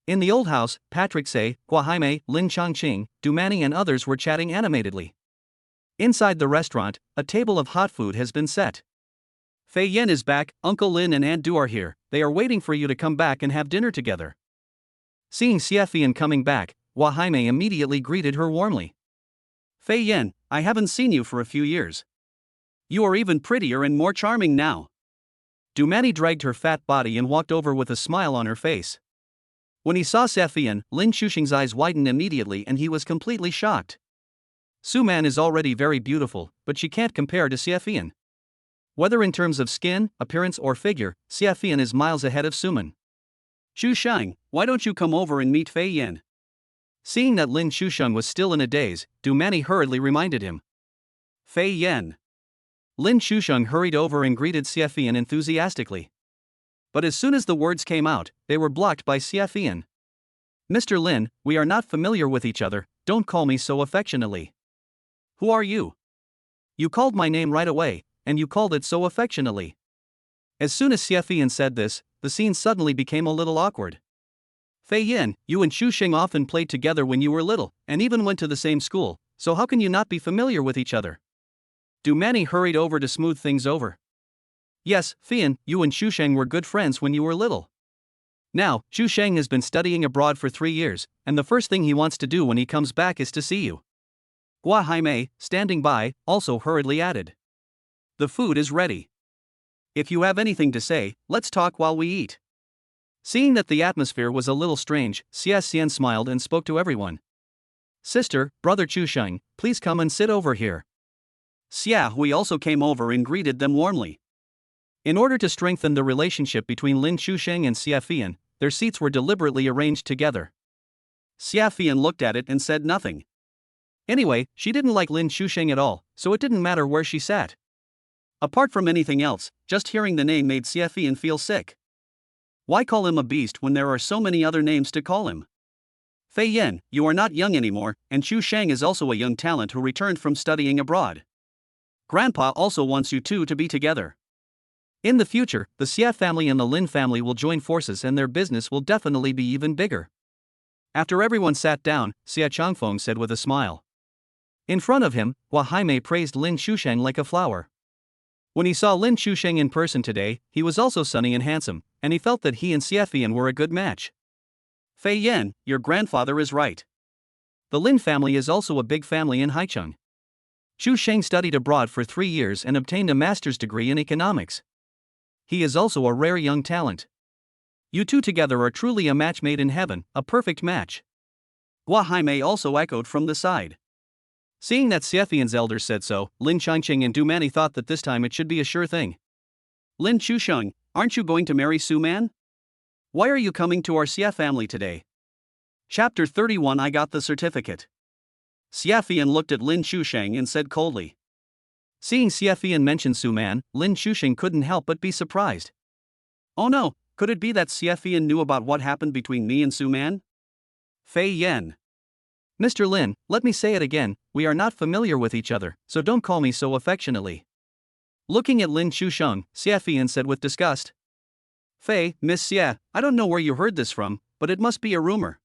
In the old house, Patrick Say, Hua Haimei, Lin Changqing, Du Manning and others were chatting animatedly. Inside the restaurant, a table of hot food has been set. Fei Yan is back, Uncle Lin and Aunt Du are here, they are waiting for you to come back and have dinner together. Seeing Xie Fian coming back, Hua Haimei immediately greeted her warmly. Fei Yan, I haven't seen you for a few years. You are even prettier and more charming now. Du Manning dragged her fat body and walked over with a smile on her face. When he saw Xie Fian, Lin Xuxing's eyes widened immediately and he was completely shocked. Suman is already very beautiful, but she can't compare to Xie Fian. Whether in terms of skin, appearance or figure, Xie Fian is miles ahead of Suman. Xusheng, why don't you come over and meet Fei Yan? Seeing that Lin Xusheng was still in a daze, Du Manning hurriedly reminded him. Fei Yan. Lin Xusheng hurried over and greeted Xie Fian enthusiastically. But as soon as the words came out, they were blocked by Xie Fian. Mr. Lin, we are not familiar with each other, don't call me so affectionately. Who are you? You called my name right away, and you called it so affectionately. As soon as Xie Fian said this, the scene suddenly became a little awkward. Fei Yan, you and Xusheng often played together when you were little, and even went to the same school, so how can you not be familiar with each other? Du Manning hurried over to smooth things over. Yes, Fian, you and Xusheng were good friends when you were little. Now, Xusheng has been studying abroad for 3 years, and the first thing he wants to do when he comes back is to see you. Hua Haimei, standing by, also hurriedly added. The food is ready. If you have anything to say, let's talk while we eat. Seeing that the atmosphere was a little strange, Xie Xian smiled and spoke to everyone. Sister, brother Xusheng, please come and sit over here. Xia Hui also came over and greeted them warmly. In order to strengthen the relationship between Lin Xusheng and Xie Fian, their seats were deliberately arranged together. Xie Fian looked at it and said nothing. Anyway, she didn't like Lin Xusheng at all, so it didn't matter where she sat. Apart from anything else, just hearing the name made Xie Fian feel sick. Why call him a beast when there are so many other names to call him? Fei Yan, you are not young anymore, and Xusheng is also a young talent who returned from studying abroad. Grandpa also wants you two to be together. In the future, the Xie family and the Lin family will join forces and their business will definitely be even bigger. After everyone sat down, Xie Changfeng said with a smile. In front of him, Hua Haimei praised Lin Xusheng like a flower. When he saw Lin Xusheng in person today, he was also sunny and handsome, and he felt that he and Xie Fian were a good match. Fei Yan, your grandfather is right. The Lin family is also a big family in Haicheng. Chu Sheng studied abroad for 3 years and obtained a master's degree in economics. He is also a rare young talent. You two together are truly a match made in heaven, a perfect match. Gua Jaime also echoed from the side. Seeing that Xiefian's elders said so, Lin Changqing and Du Mani thought that this time it should be a sure thing. Lin Chusheng, aren't you going to marry Suman? Why are you coming to our Xie family today? Chapter 31 I got the certificate. Xiefian looked at Lin Chusheng and said coldly. Seeing Xiefian mention Suman, Lin Chusheng couldn't help but be surprised. Oh no, could it be that Xiefian knew about what happened between me and Suman? Fei Yan. Mr. Lin, let me say it again, we are not familiar with each other, so don't call me so affectionately. Looking at Lin Chusheng, Xiefian said with disgust. Fei, Miss Xie, I don't know where you heard this from, but it must be a rumor.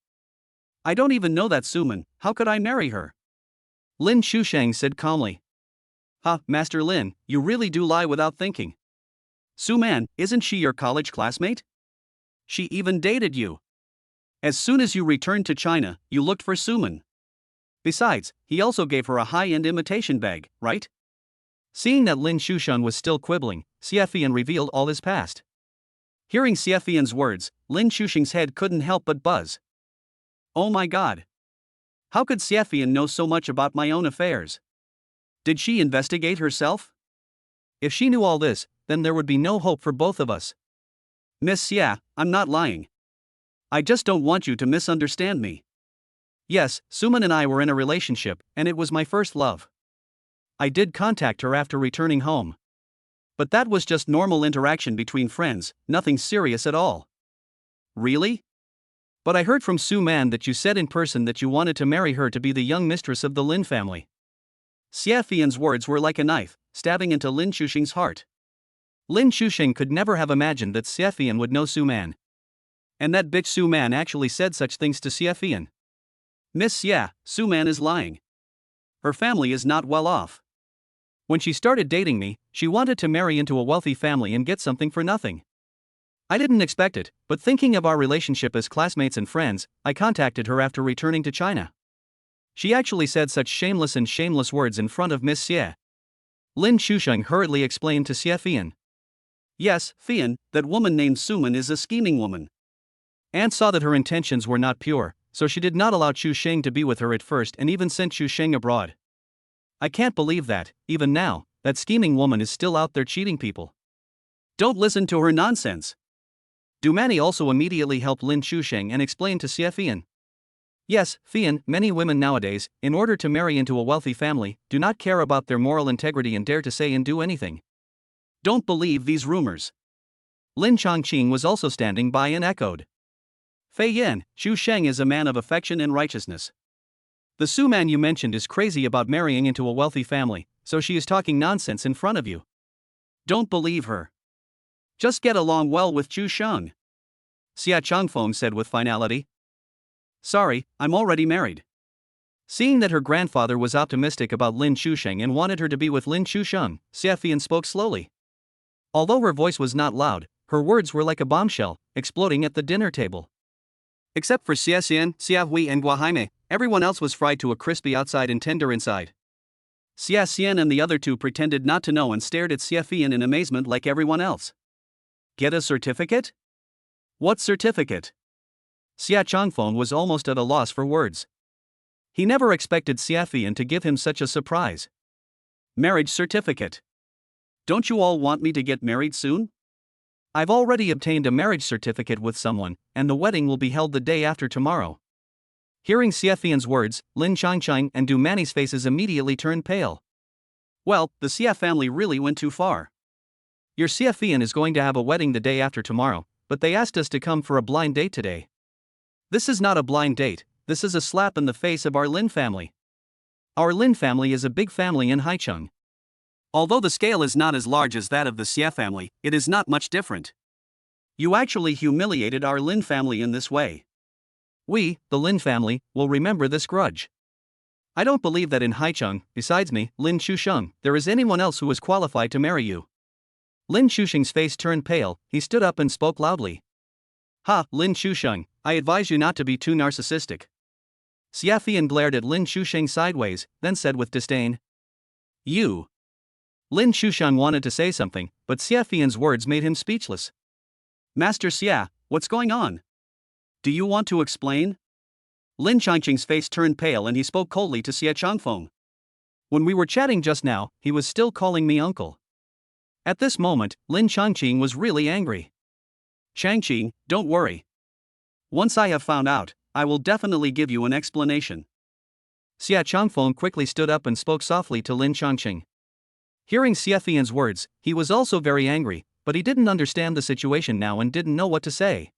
I don't even know that Suman, how could I marry her? Lin Chusheng said calmly. Ha, Master Lin, you really do lie without thinking. Suman, isn't she your college classmate? She even dated you. As soon as you returned to China, you looked for Suman. Besides, he also gave her a high-end imitation bag, right? Seeing that Lin Chusheng was still quibbling, Xiefian revealed all his past. Hearing Xiefian's words, Lin Chusheng's head couldn't help but buzz. Oh my god. How could Xiefian know so much about my own affairs? Did she investigate herself? If she knew all this, then there would be no hope for both of us. Miss Xie, I'm not lying. I just don't want you to misunderstand me. Yes, Suman and I were in a relationship, and it was my first love. I did contact her after returning home. But that was just normal interaction between friends, nothing serious at all. Really? But I heard from Suman that you said in person that you wanted to marry her to be the young mistress of the Lin family. Xiefian's words were like a knife, stabbing into Lin Chusheng's heart. Lin Chusheng could never have imagined that Xiefian would know Suman. And that bitch Suman actually said such things to Xiefian. Miss Xie, Suman is lying. Her family is not well off. When she started dating me, she wanted to marry into a wealthy family and get something for nothing. I didn't expect it, but thinking of our relationship as classmates and friends, I contacted her after returning to China. She actually said such shameless words in front of Miss Xie. Lin Chusheng hurriedly explained to Xiefian. Yes, Fian, that woman named Suman is a scheming woman. Anne saw that her intentions were not pure, so she did not allow Chu Sheng to be with her at first and even sent Chu Sheng abroad. I can't believe that, even now, that scheming woman is still out there cheating people. Don't listen to her nonsense. Du Mani also immediately helped Lin Chusheng and explained to Xiefian. Yes, Fian, many women nowadays, in order to marry into a wealthy family, do not care about their moral integrity and dare to say and do anything. Don't believe these rumors. Lin Changqing was also standing by and echoed. Fei Yan, Chu Sheng is a man of affection and righteousness. The Suman you mentioned is crazy about marrying into a wealthy family, so she is talking nonsense in front of you. Don't believe her. Just get along well with Chu Sheng. Xia Changfeng said with finality. Sorry, I'm already married. Seeing that her grandfather was optimistic about Lin Chusheng and wanted her to be with Lin Chusheng, Xiefian spoke slowly. Although her voice was not loud, her words were like a bombshell, exploding at the dinner table. Except for Xiexian, Xiahui and Gua Jaime, everyone else was fried to a crispy outside and tender inside. Xiexian and the other two pretended not to know and stared at Xiefian in amazement like everyone else. Get a certificate? What certificate? Xia Changfeng was almost at a loss for words. He never expected Xiefian to give him such a surprise. Marriage certificate. Don't you all want me to get married soon? I've already obtained a marriage certificate with someone, and the wedding will be held the day after tomorrow. Hearing Xiefian's words, Lin Changqing and Du Mani's faces immediately turned pale. Well, the Xie family really went too far. Your Xiefian is going to have a wedding the day after tomorrow, but they asked us to come for a blind date today. This is not a blind date, this is a slap in the face of our Lin family. Our Lin family is a big family in Haicheng. Although the scale is not as large as that of the Xie family, it is not much different. You actually humiliated our Lin family in this way. We, the Lin family, will remember this grudge. I don't believe that in Haicheng, besides me, Lin Chusheng, there is anyone else who is qualified to marry you. Lin Chusheng's face turned pale, he stood up and spoke loudly. Ha, Lin Chusheng, I advise you not to be too narcissistic. Xiefian glared at Lin Chusheng sideways, then said with disdain. You. Lin Shushan wanted to say something, but Xia Fian's words made him speechless. Master Xia, what's going on? Do you want to explain? Lin Changqing's face turned pale and he spoke coldly to Xia Changfeng. When we were chatting just now, he was still calling me uncle. At this moment, Lin Changqing was really angry. Changqing, don't worry. Once I have found out, I will definitely give you an explanation. Xia Changfeng quickly stood up and spoke softly to Lin Changqing. Hearing Xia Fian's words, he was also very angry, but he didn't understand the situation now and didn't know what to say.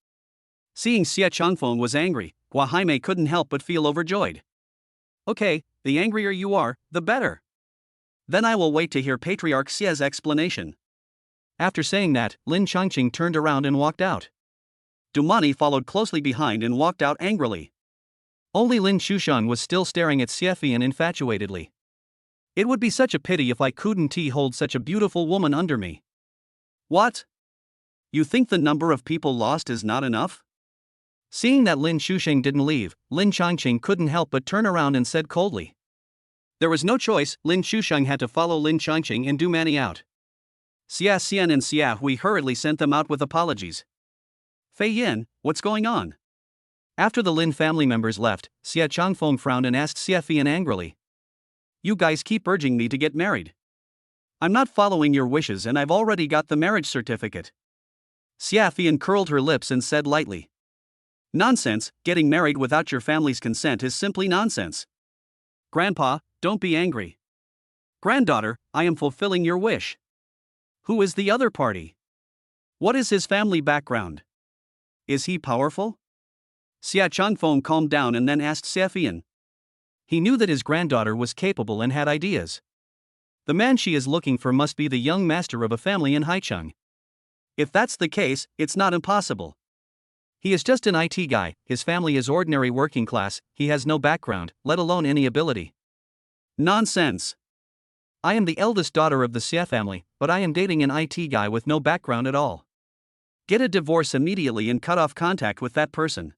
Seeing Xia Changfeng was angry, Hua Jaime couldn't help but feel overjoyed. Okay, the angrier you are, the better. Then I will wait to hear Patriarch Xia's explanation. After saying that, Lin Changqing turned around and walked out. Dumani followed closely behind and walked out angrily. Only Lin Shushan was still staring at Xia Fian infatuatedly. It would be such a pity if I couldn't hold such a beautiful woman under me. What? You think the number of people lost is not enough? Seeing that Lin Shusheng didn't leave, Lin Changqing couldn't help but turn around and said coldly. There was no choice, Lin Shusheng had to follow Lin Changqing and Dumani out. Xia Xian and Xia Hui hurriedly sent them out with apologies. Fei Yin, what's going on? After the Lin family members left, Xia Changfeng frowned and asked Xia Fian angrily. You guys keep urging me to get married. I'm not following your wishes and I've already got the marriage certificate. Xia Fian curled her lips and said lightly. Nonsense, getting married without your family's consent is simply nonsense. Grandpa, don't be angry. Granddaughter, I am fulfilling your wish. Who is the other party? What is his family background? Is he powerful? Xia Changfeng calmed down and then asked Xia Fian. He knew that his granddaughter was capable and had ideas. The man she is looking for must be the young master of a family in Haicheng. If that's the case, it's not impossible. He is just an IT guy, his family is ordinary working class, he has no background, let alone any ability. Nonsense. I am the eldest daughter of the Xia family, but I am dating an IT guy with no background at all. Get a divorce immediately and cut off contact with that person.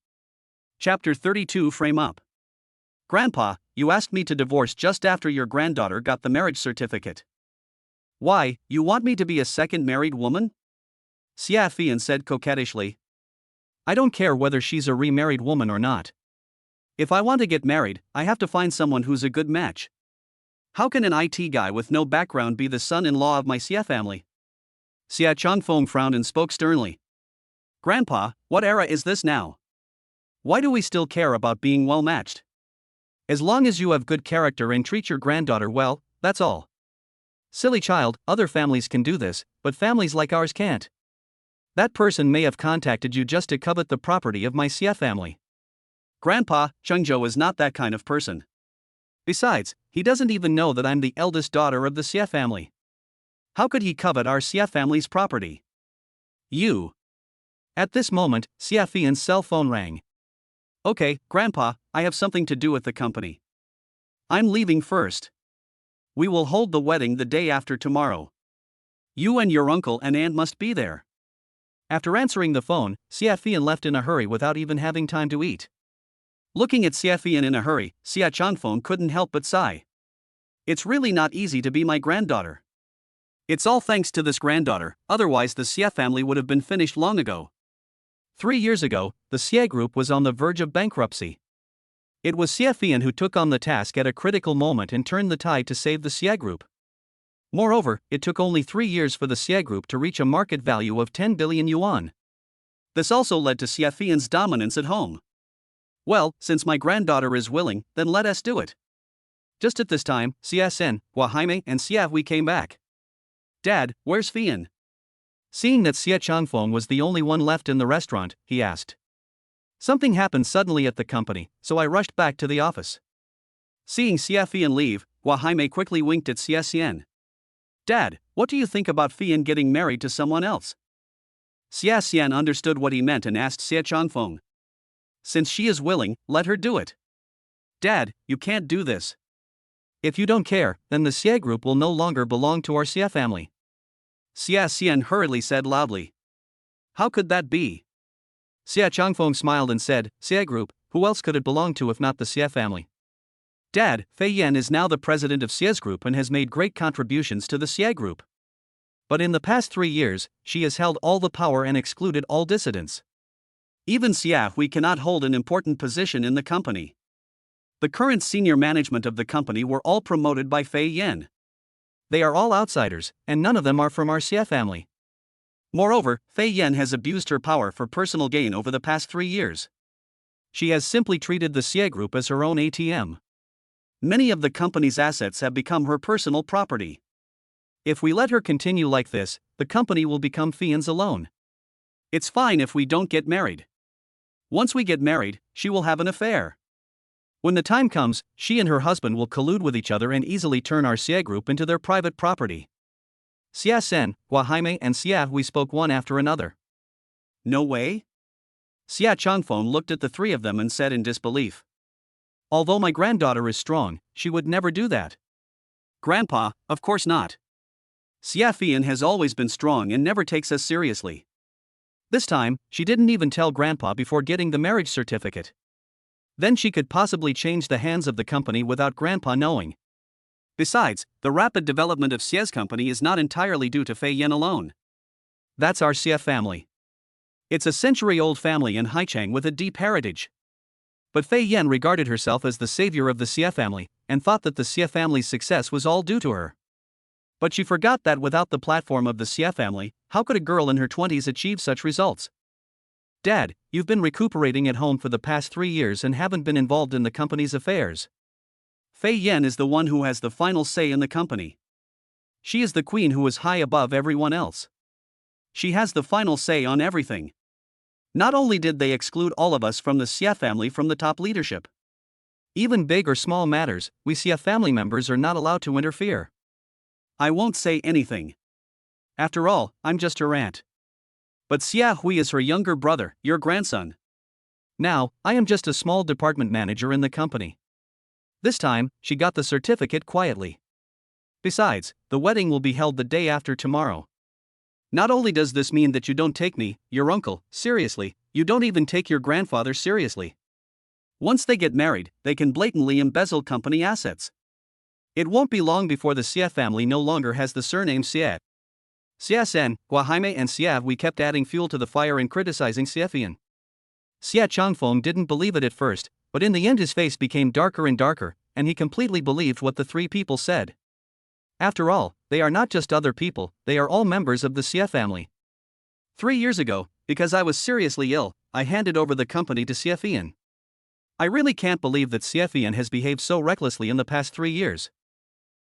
Chapter 32 Frame Up. Grandpa, you asked me to divorce just after your granddaughter got the marriage certificate. Why, you want me to be a second married woman? Xia Fian said coquettishly. I don't care whether she's a remarried woman or not. If I want to get married, I have to find someone who's a good match. How can an IT guy with no background be the son-in-law of my Xia family? Xia Changfeng frowned and spoke sternly. Grandpa, what era is this now? Why do we still care about being well matched? As long as you have good character and treat your granddaughter well, that's all. Silly child, other families can do this, but families like ours can't. That person may have contacted you just to covet the property of my Xia family. Grandpa, Guenjo is not that kind of person. Besides, he doesn't even know that I'm the eldest daughter of the Xia family. How could he covet our Xia family's property? You. At this moment, Xia Fian's cell phone rang. Okay, Grandpa, I have something to do with the company. I'm leaving first. We will hold the wedding the day after tomorrow. You and your uncle and aunt must be there. After answering the phone, Xia Fian left in a hurry without even having time to eat. Looking at Xia Fian in a hurry, Xia Changfeng couldn't help but sigh. It's really not easy to be my granddaughter. It's all thanks to this granddaughter, otherwise the Xia family would have been finished long ago. 3 years ago, the Xia group was on the verge of bankruptcy. It was Xia Fian who took on the task at a critical moment and turned the tide to save the Xia group. Moreover, it took only 3 years for the Xia group to reach a market value of 10 billion yuan. This also led to Xia Fian's dominance at home. Well, since my granddaughter is willing, then let us do it. Just at this time, Xia Sen, Hua Jaime, and Xia Hui came back. Dad, where's Fian? Seeing that Xia Changfeng was the only one left in the restaurant, he asked. Something happened suddenly at the company, so I rushed back to the office. Seeing Xia Fian leave, Hua Jaime quickly winked at Xia Xian. Dad, what do you think about Fian getting married to someone else? Xia Xian understood what he meant and asked Xia Changfeng. Since she is willing, let her do it. Dad, you can't do this. If you don't care, then the Xia group will no longer belong to our Xia family. Xia Xian hurriedly said loudly. How could that be? Xia Changfeng smiled and said, Xia group, who else could it belong to if not the Xia family? Dad, Fei Yan is now the president of Xie's group and has made great contributions to the Xie group. But in the past 3 years, she has held all the power and excluded all dissidents. Even Xie cannot hold an important position in the company. The current senior management of the company were all promoted by Fei Yan. They are all outsiders, and none of them are from our Xie family. Moreover, Fei Yan has abused her power for personal gain over the past 3 years. She has simply treated the Xie group as her own ATM. Many of the company's assets have become her personal property. If we let her continue like this, the company will become Fei Yan's alone. It's fine if we don't get married. Once we get married, she will have an affair. When the time comes, she and her husband will collude with each other and easily turn our Xie group into their private property. Xia Sen, Hua Jaime and Xia Hui spoke one after another. No way? Xia Changfeng looked at the three of them and said in disbelief. Although my granddaughter is strong, she would never do that. Grandpa, of course not. Xia Feiyan has always been strong and never takes us seriously. This time, she didn't even tell Grandpa before getting the marriage certificate. Then she could possibly change the hands of the company without Grandpa knowing. Besides, the rapid development of Xie's company is not entirely due to Fei Yan alone. That's our Xie family. It's a century-old family in Haichang with a deep heritage. But Fei Yan regarded herself as the savior of the Xie family, and thought that the Xie family's success was all due to her. But she forgot that without the platform of the Xie family, how could a girl in her 20s achieve such results? Dad, you've been recuperating at home for the past 3 years and haven't been involved in the company's affairs. Fei Yan is the one who has the final say in the company. She is the queen who is high above everyone else. She has the final say on everything. Not only did they exclude all of us from the Xie family from the top leadership. Even big or small matters, we Xie family members are not allowed to interfere. I won't say anything. After all, I'm just her aunt. But Xia Hui is her younger brother, your grandson. Now, I am just a small department manager in the company. This time, she got the certificate quietly. Besides, the wedding will be held the day after tomorrow. Not only does this mean that you don't take me, your uncle, seriously, you don't even take your grandfather seriously. Once they get married, they can blatantly embezzle company assets. It won't be long before the Xie family no longer has the surname Xie. Xia Sen, Hua Jaime and Xia Hui kept adding fuel to the fire and criticizing Xie Feiyan. Xia Changfeng didn't believe it at first, but in the end his face became darker and darker, and he completely believed what the three people said. After all, they are not just other people, they are all members of the Xie family. 3 years ago, because I was seriously ill, I handed over the company to Xie Feiyan. I really can't believe that Xie Feiyan has behaved so recklessly in the past 3 years.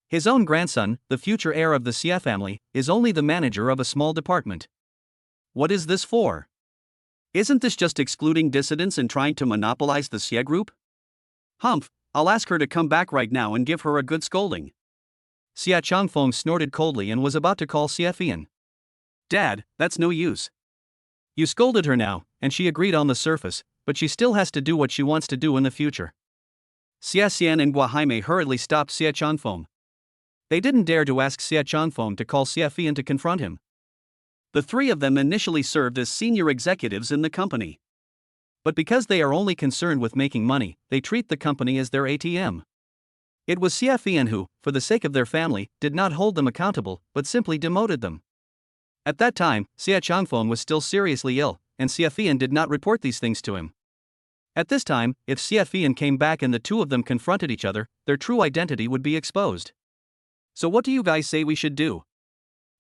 His own grandson, the future heir of the Xie family, is only the manager of a small department. What is this for? Isn't this just excluding dissidents and trying to monopolize the Xie group? Humph, I'll ask her to come back right now and give her a good scolding. Xia Changfeng snorted coldly and was about to call Xie Feiyan. Dad, that's no use. You scolded her now, and she agreed on the surface, but she still has to do what she wants to do in the future. Xia Xian and Hua Jaime hurriedly stopped Xia Changfeng. They didn't dare to ask Xia Changfeng to call Xie Feiyan to confront him. The three of them initially served as senior executives in the company. But because they are only concerned with making money, they treat the company as their ATM. It was Xie Feiyan who, for the sake of their family, did not hold them accountable, but simply demoted them. At that time, Xia Changfeng was still seriously ill, and Xie Feiyan did not report these things to him. At this time, if Xie Feiyan came back and the two of them confronted each other, their true identity would be exposed. So what do you guys say we should do?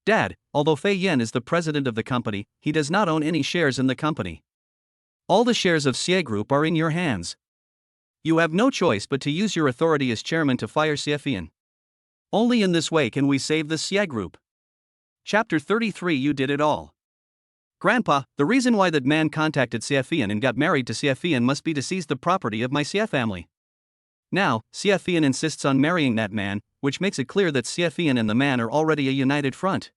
Dad, although Fei Yan is the president of the company, he does not own any shares in the company. All the shares of Xie Group are in your hands. You have no choice but to use your authority as chairman to fire Xie Feiyan. Only in this way can we save the Xie Group. Chapter 33. You did it all. Grandpa, the reason why that man contacted Xie Feiyan and got married to Xie Feiyan must be to seize the property of my Xie family. Now, Xie Feiyan insists on marrying that man, which makes it clear that Xie Feiyan and the man are already a united front.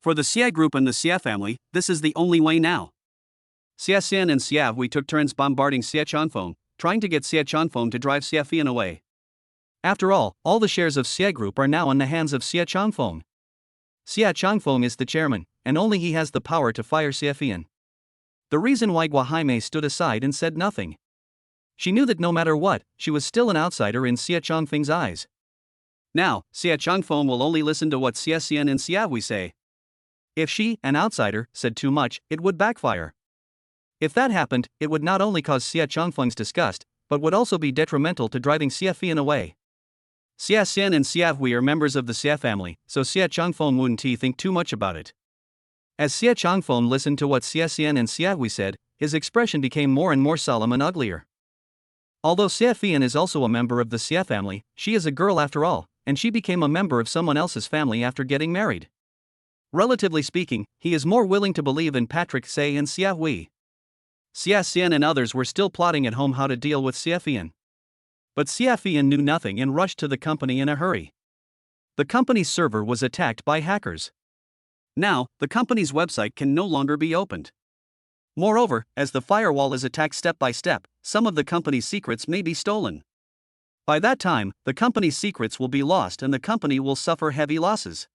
For the Xie Group and the Xie family, this is the only way now. Xie Xian and Xia Hui took turns bombarding Xie Changfeng, trying to get Xie Changfeng to drive Xie Feiyan away. After all the shares of Xie Group are now in the hands of Xie Changfeng. Xie Changfeng is the chairman, and only he has the power to fire Xie Feiyan. The reason why Hua Jaime stood aside and said nothing. She knew that no matter what, she was still an outsider in Xie Chongfeng's eyes. Now, Xie Chongfeng will only listen to what Xie Xian and Xia Hui say. If she, an outsider, said too much, it would backfire. If that happened, it would not only cause Xie Chongfeng's disgust, but would also be detrimental to driving Xie Fian away. Xie Xian and Xia Hui are members of the Xie family, so Xie Chongfeng wouldn't think too much about it. As Xie Chongfeng listened to what Xie Xian and Xia Hui said, his expression became more and more solemn and uglier. Although Xie Fian is also a member of the Xie family, she is a girl after all, and she became a member of someone else's family after getting married. Relatively speaking, he is more willing to believe in Patrick Xie and Xia Hui. Xie Xian and others were still plotting at home how to deal with Xie Fian. But Xie Fian knew nothing and rushed to the company in a hurry. The company's server was attacked by hackers. Now, the company's website can no longer be opened. Moreover, as the firewall is attacked step by step, some of the company's secrets may be stolen. By that time, the company's secrets will be lost and the company will suffer heavy losses.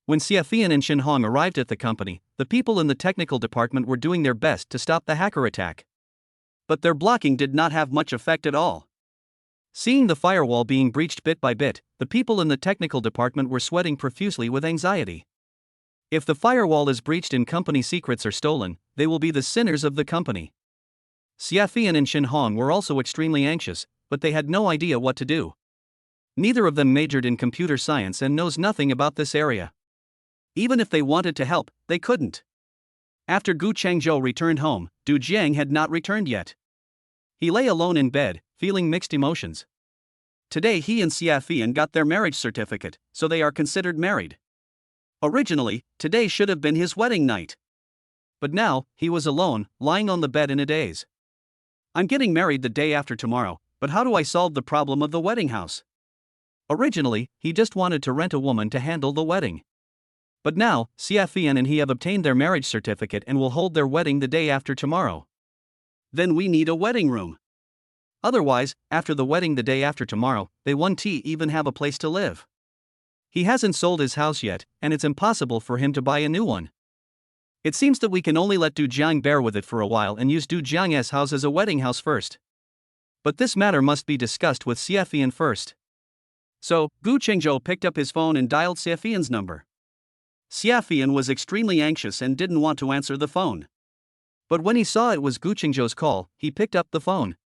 When Xie Fian and Shin Hong arrived at the company, the people in the technical department were doing their best to stop the hacker attack. But their blocking did not have much effect at all. Seeing the firewall being breached bit by bit, the people in the technical department were sweating profusely with anxiety. If the firewall is breached and company secrets are stolen, they will be the sinners of the company. Xie Fian and Shin Hong were also extremely anxious, but they had no idea what to do. Neither of them majored in computer science and knows nothing about this area. Even if they wanted to help, they couldn't. After Gu Chengzhou returned home, Du Jiang had not returned yet. He lay alone in bed, feeling mixed emotions. Today he and Xie Fian got their marriage certificate, so they are considered married. Originally, today should have been his wedding night. But now, he was alone, lying on the bed in a daze. I'm getting married the day after tomorrow, but how do I solve the problem of the wedding house? Originally, he just wanted to rent a woman to handle the wedding. But now, Xie Fian and he have obtained their marriage certificate and will hold their wedding the day after tomorrow. Then we need a wedding room. Otherwise, after the wedding the day after tomorrow, they won't even have a place to live. He hasn't sold his house yet, and it's impossible for him to buy a new one. It seems that we can only let Du Jiang bear with it for a while and use Du Jiang's house as a wedding house first. But this matter must be discussed with Xie Fian first. So, Gu Chengzhou picked up his phone and dialed Xie Fian's number. Xie Fian was extremely anxious and didn't want to answer the phone. But when he saw it was Gu Chengzhou's call, he picked up the phone.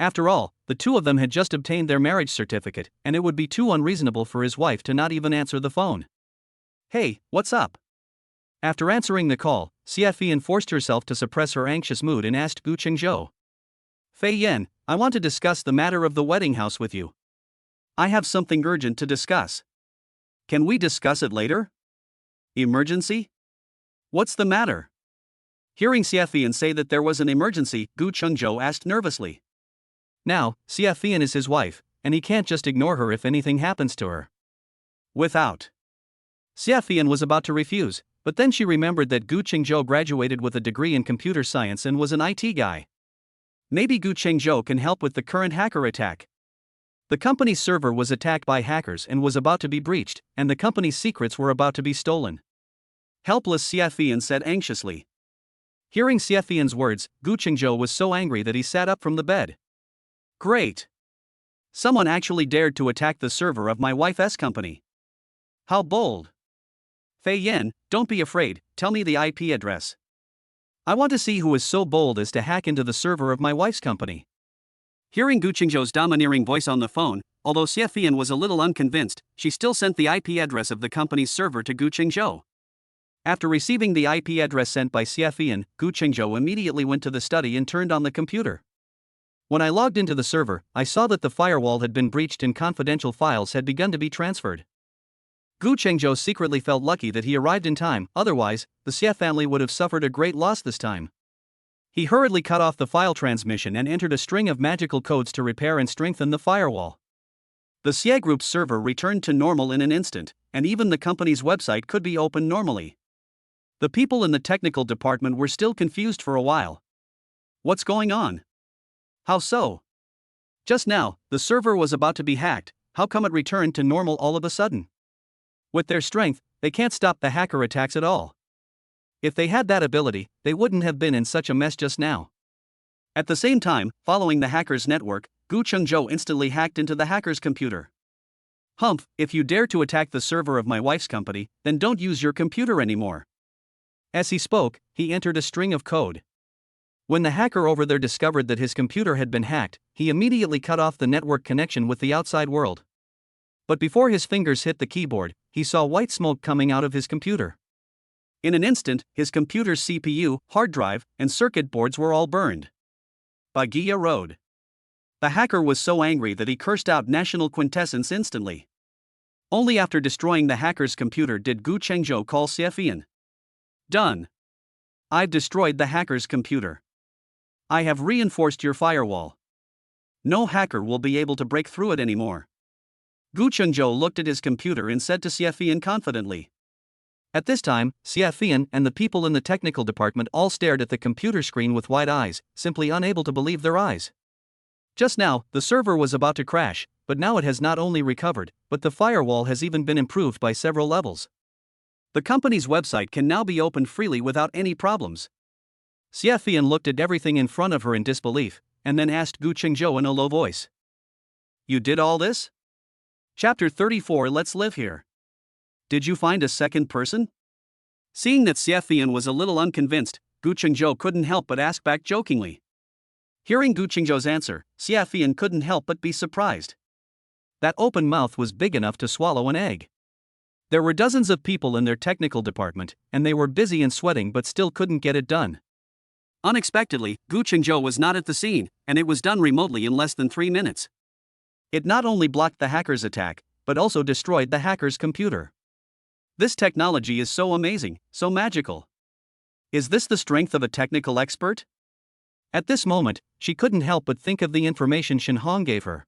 After all, the two of them had just obtained their marriage certificate, and it would be too unreasonable for his wife to not even answer the phone. Hey, what's up? After answering the call, Xie Fian forced herself to suppress her anxious mood and asked Gu Chengzhou. Fei Yan, I want to discuss the matter of the wedding house with you. I have something urgent to discuss. Can we discuss it later? Emergency? What's the matter? Hearing Xie Fian say that there was an emergency, Gu Chengzhou asked nervously. Now, Xie Fian is his wife, and he can't just ignore her if anything happens to her. Without. Xie Fian was about to refuse, but then she remembered that Gu Chengzhou graduated with a degree in computer science and was an IT guy. Maybe Gu Chengzhou can help with the current hacker attack. The company's server was attacked by hackers and was about to be breached, and the company's secrets were about to be stolen. Helpless Xie Fian said anxiously. Hearing Xie Fian's words, Gu Chengzhou was so angry that he sat up from the bed. Great! Someone actually dared to attack the server of my wife's company. How bold! Fei Yan, don't be afraid, tell me the IP address. I want to see who is so bold as to hack into the server of my wife's company. Hearing Gu Chengzhou's domineering voice on the phone, although Xie Fian was a little unconvinced, she still sent the IP address of the company's server to Gu Chengzhou. After receiving the IP address sent by Xie Fian, Gu Chengzhou immediately went to the study and turned on the computer. When I logged into the server, I saw that the firewall had been breached and confidential files had begun to be transferred. Gu Chengzhou secretly felt lucky that he arrived in time, otherwise, the Xie family would have suffered a great loss this time. He hurriedly cut off the file transmission and entered a string of magical codes to repair and strengthen the firewall. The Xie Group's server returned to normal in an instant, and even the company's website could be opened normally. The people in the technical department were still confused for a while. What's going on? How so? Just now, the server was about to be hacked, how come it returned to normal all of a sudden? With their strength, they can't stop the hacker attacks at all. If they had that ability, they wouldn't have been in such a mess just now. At the same time, following the hacker's network, Guenjo instantly hacked into the hacker's computer. "Humph, if you dare to attack the server of my wife's company, then don't use your computer anymore." As he spoke, he entered a string of code. When the hacker over there discovered that his computer had been hacked, he immediately cut off the network connection with the outside world. But before his fingers hit the keyboard, he saw white smoke coming out of his computer. In an instant, his computer's CPU, hard drive, and circuit boards were all burned. By Guenjo Road. The hacker was so angry that he cursed out national quintessence instantly. Only after destroying the hacker's computer did Guenjo call Suman. "Done. I've destroyed the hacker's computer. I have reinforced your firewall. No hacker will be able to break through it anymore." Guenjo looked at his computer and said to Suman confidently. At this time, Suman and the people in the technical department all stared at the computer screen with wide eyes, simply unable to believe their eyes. Just now, the server was about to crash, but now it has not only recovered, but the firewall has even been improved by several levels. The company's website can now be opened freely without any problems. Suman looked at everything in front of her in disbelief, and then asked Guenjo in a low voice. "You did all this?" Chapter 34. Let's live here. "Did you find a second person?" Seeing that Suman was a little unconvinced, Guenjo couldn't help but ask back jokingly. Hearing Guenjo's answer, Suman couldn't help but be surprised. That open mouth was big enough to swallow an egg. There were dozens of people in their technical department, and they were busy and sweating but still couldn't get it done. Unexpectedly, Guenjo was not at the scene, and it was done remotely in less than 3 minutes. It not only blocked the hacker's attack, but also destroyed the hacker's computer. This technology is so amazing, so magical. Is this the strength of a technical expert? At this moment, she couldn't help but think of the information Shin Hong gave her.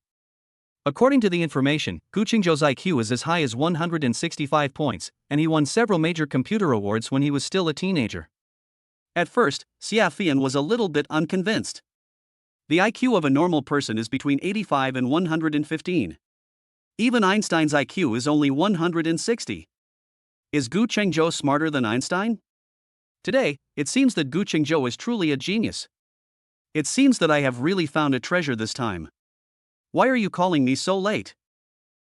According to the information, Guenjo's IQ is as high as 165 points, and he won several major computer awards when he was still a teenager. At first, Suman was a little bit unconvinced. The IQ of a normal person is between 85 and 115. Even Einstein's IQ is only 160. Is Guenjo smarter than Einstein? Today, it seems that Guenjo is truly a genius. It seems that I have really found a treasure this time. Why are you calling me so late?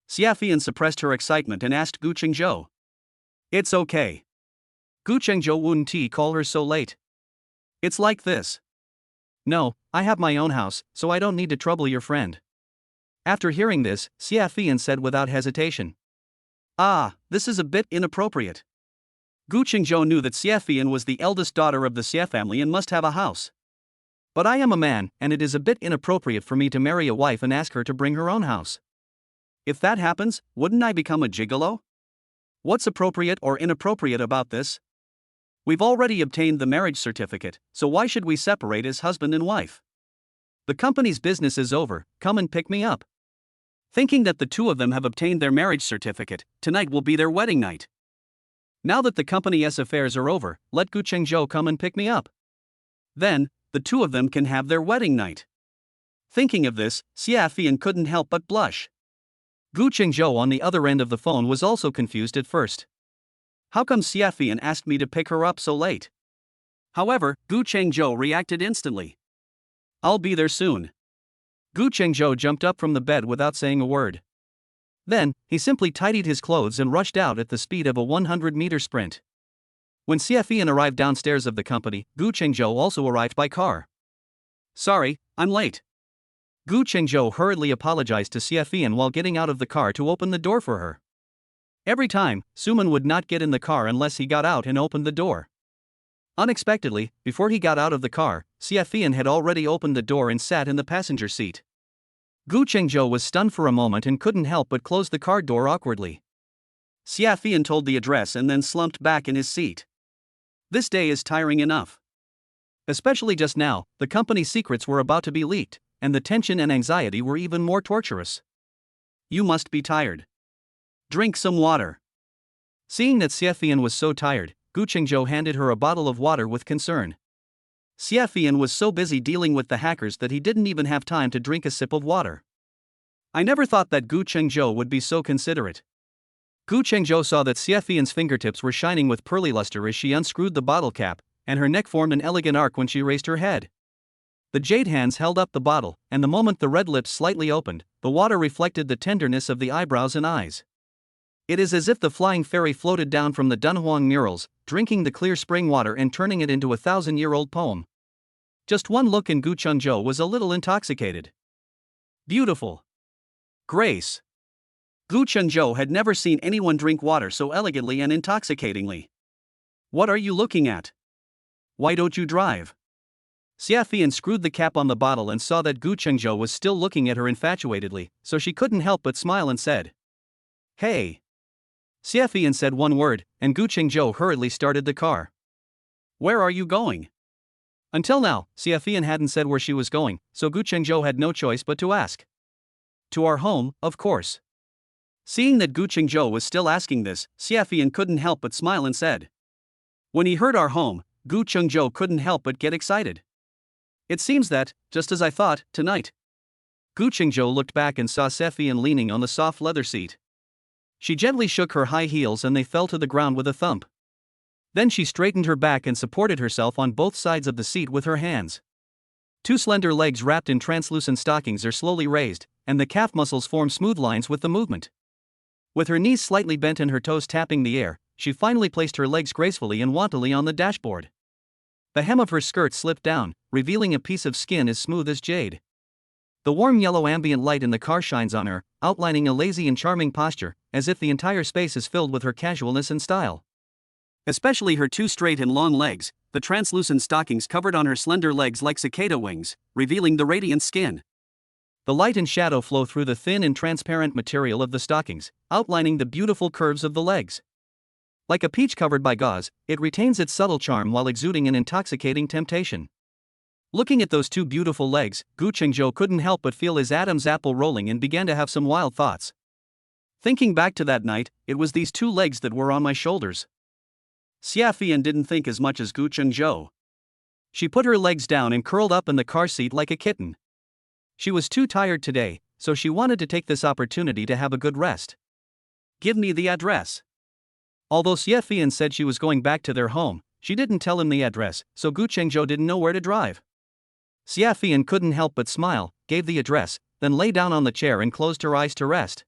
Suman suppressed her excitement and asked Guenjo. It's okay. Guenjo wouldn't call her so late. It's like this. No, I have my own house, so I don't need to trouble your friend. After hearing this, Suman said without hesitation. Ah, this is a bit inappropriate. Guenjo knew that Suman was the eldest daughter of the Xie family and must have a house. But I am a man, and it is a bit inappropriate for me to marry a wife and ask her to bring her own house. If that happens, wouldn't I become a gigolo? What's appropriate or inappropriate about this? We've already obtained the marriage certificate, so why should we separate as husband and wife? The company's business is over, come and pick me up. Thinking that the two of them have obtained their marriage certificate, tonight will be their wedding night. Now that the company's affairs are over, let Guenjo come and pick me up. Then, the two of them can have their wedding night. Thinking of this, Suman couldn't help but blush. Guenjo on the other end of the phone was also confused at first. How come Suman asked me to pick her up so late? However, Guenjo reacted instantly. I'll be there soon. Guenjo jumped up from the bed without saying a word. Then, he simply tidied his clothes and rushed out at the speed of a 100-meter sprint. When Suman arrived downstairs of the company, Guenjo also arrived by car. Sorry, I'm late. Guenjo hurriedly apologized to Suman while getting out of the car to open the door for her. Every time, Suman would not get in the car unless he got out and opened the door. Unexpectedly, before he got out of the car, Suman had already opened the door and sat in the passenger seat. Guenjo was stunned for a moment and couldn't help but close the car door awkwardly. Suman told the address and then slumped back in his seat. This day is tiring enough. Especially just now, the company's secrets were about to be leaked, and the tension and anxiety were even more torturous. You must be tired. Drink some water. Seeing that Suman was so tired, Guenjo handed her a bottle of water with concern. Suman was so busy dealing with the hackers that he didn't even have time to drink a sip of water. I never thought that Guenjo would be so considerate. Guenjo saw that Suman's fingertips were shining with pearly luster as she unscrewed the bottle cap, and her neck formed an elegant arc when she raised her head. The jade hands held up the bottle, and the moment the red lips slightly opened, the water reflected the tenderness of the eyebrows and eyes. It is as if the flying fairy floated down from the Dunhuang murals, drinking the clear spring water and turning it into a 1,000-year-old poem. Just one look and Guenjo was a little intoxicated. Beautiful. Grace. Guenjo had never seen anyone drink water so elegantly and intoxicatingly. What are you looking at? Why don't you drive? Xiaofian screwed the cap on the bottle and saw that Guenjo was still looking at her infatuatedly, so she couldn't help but smile and said, "Hey." Xiaofian said one word, and Guenjo hurriedly started the car. "Where are you going?" Until now, Xiaofian hadn't said where she was going, so Guenjo had no choice but to ask. "To our home, of course." Seeing that Guenjo was still asking this, Xiaofian couldn't help but smile and said. When he heard our home, Guenjo couldn't help but get excited. "It seems that, just as I thought, tonight." Guenjo looked back and saw Xiaofian leaning on the soft leather seat. She gently shook her high heels and they fell to the ground with a thump. Then she straightened her back and supported herself on both sides of the seat with her hands. Two slender legs wrapped in translucent stockings are slowly raised, and the calf muscles form smooth lines with the movement. With her knees slightly bent and her toes tapping the air, she finally placed her legs gracefully and wantonly on the dashboard. The hem of her skirt slipped down, revealing a piece of skin as smooth as jade. The warm yellow ambient light in the car shines on her, outlining a lazy and charming posture, as if the entire space is filled with her casualness and style. Especially her two straight and long legs, the translucent stockings covered on her slender legs like cicada wings, revealing the radiant skin. The light and shadow flow through the thin and transparent material of the stockings, outlining the beautiful curves of the legs. Like a peach covered by gauze, it retains its subtle charm while exuding an intoxicating temptation. Looking at those two beautiful legs, Guenjo couldn't help but feel his Adam's apple rolling and began to have some wild thoughts. Thinking back to that night, it was these two legs that were on my shoulders. Xiaofian didn't think as much as Guenjo. She put her legs down and curled up in the car seat like a kitten. She was too tired today, so she wanted to take this opportunity to have a good rest. "Give me the address." Although Xiaofian said she was going back to their home, she didn't tell him the address, so Guenjo didn't know where to drive. Xiaofian couldn't help but smile, gave the address, then lay down on the chair and closed her eyes to rest.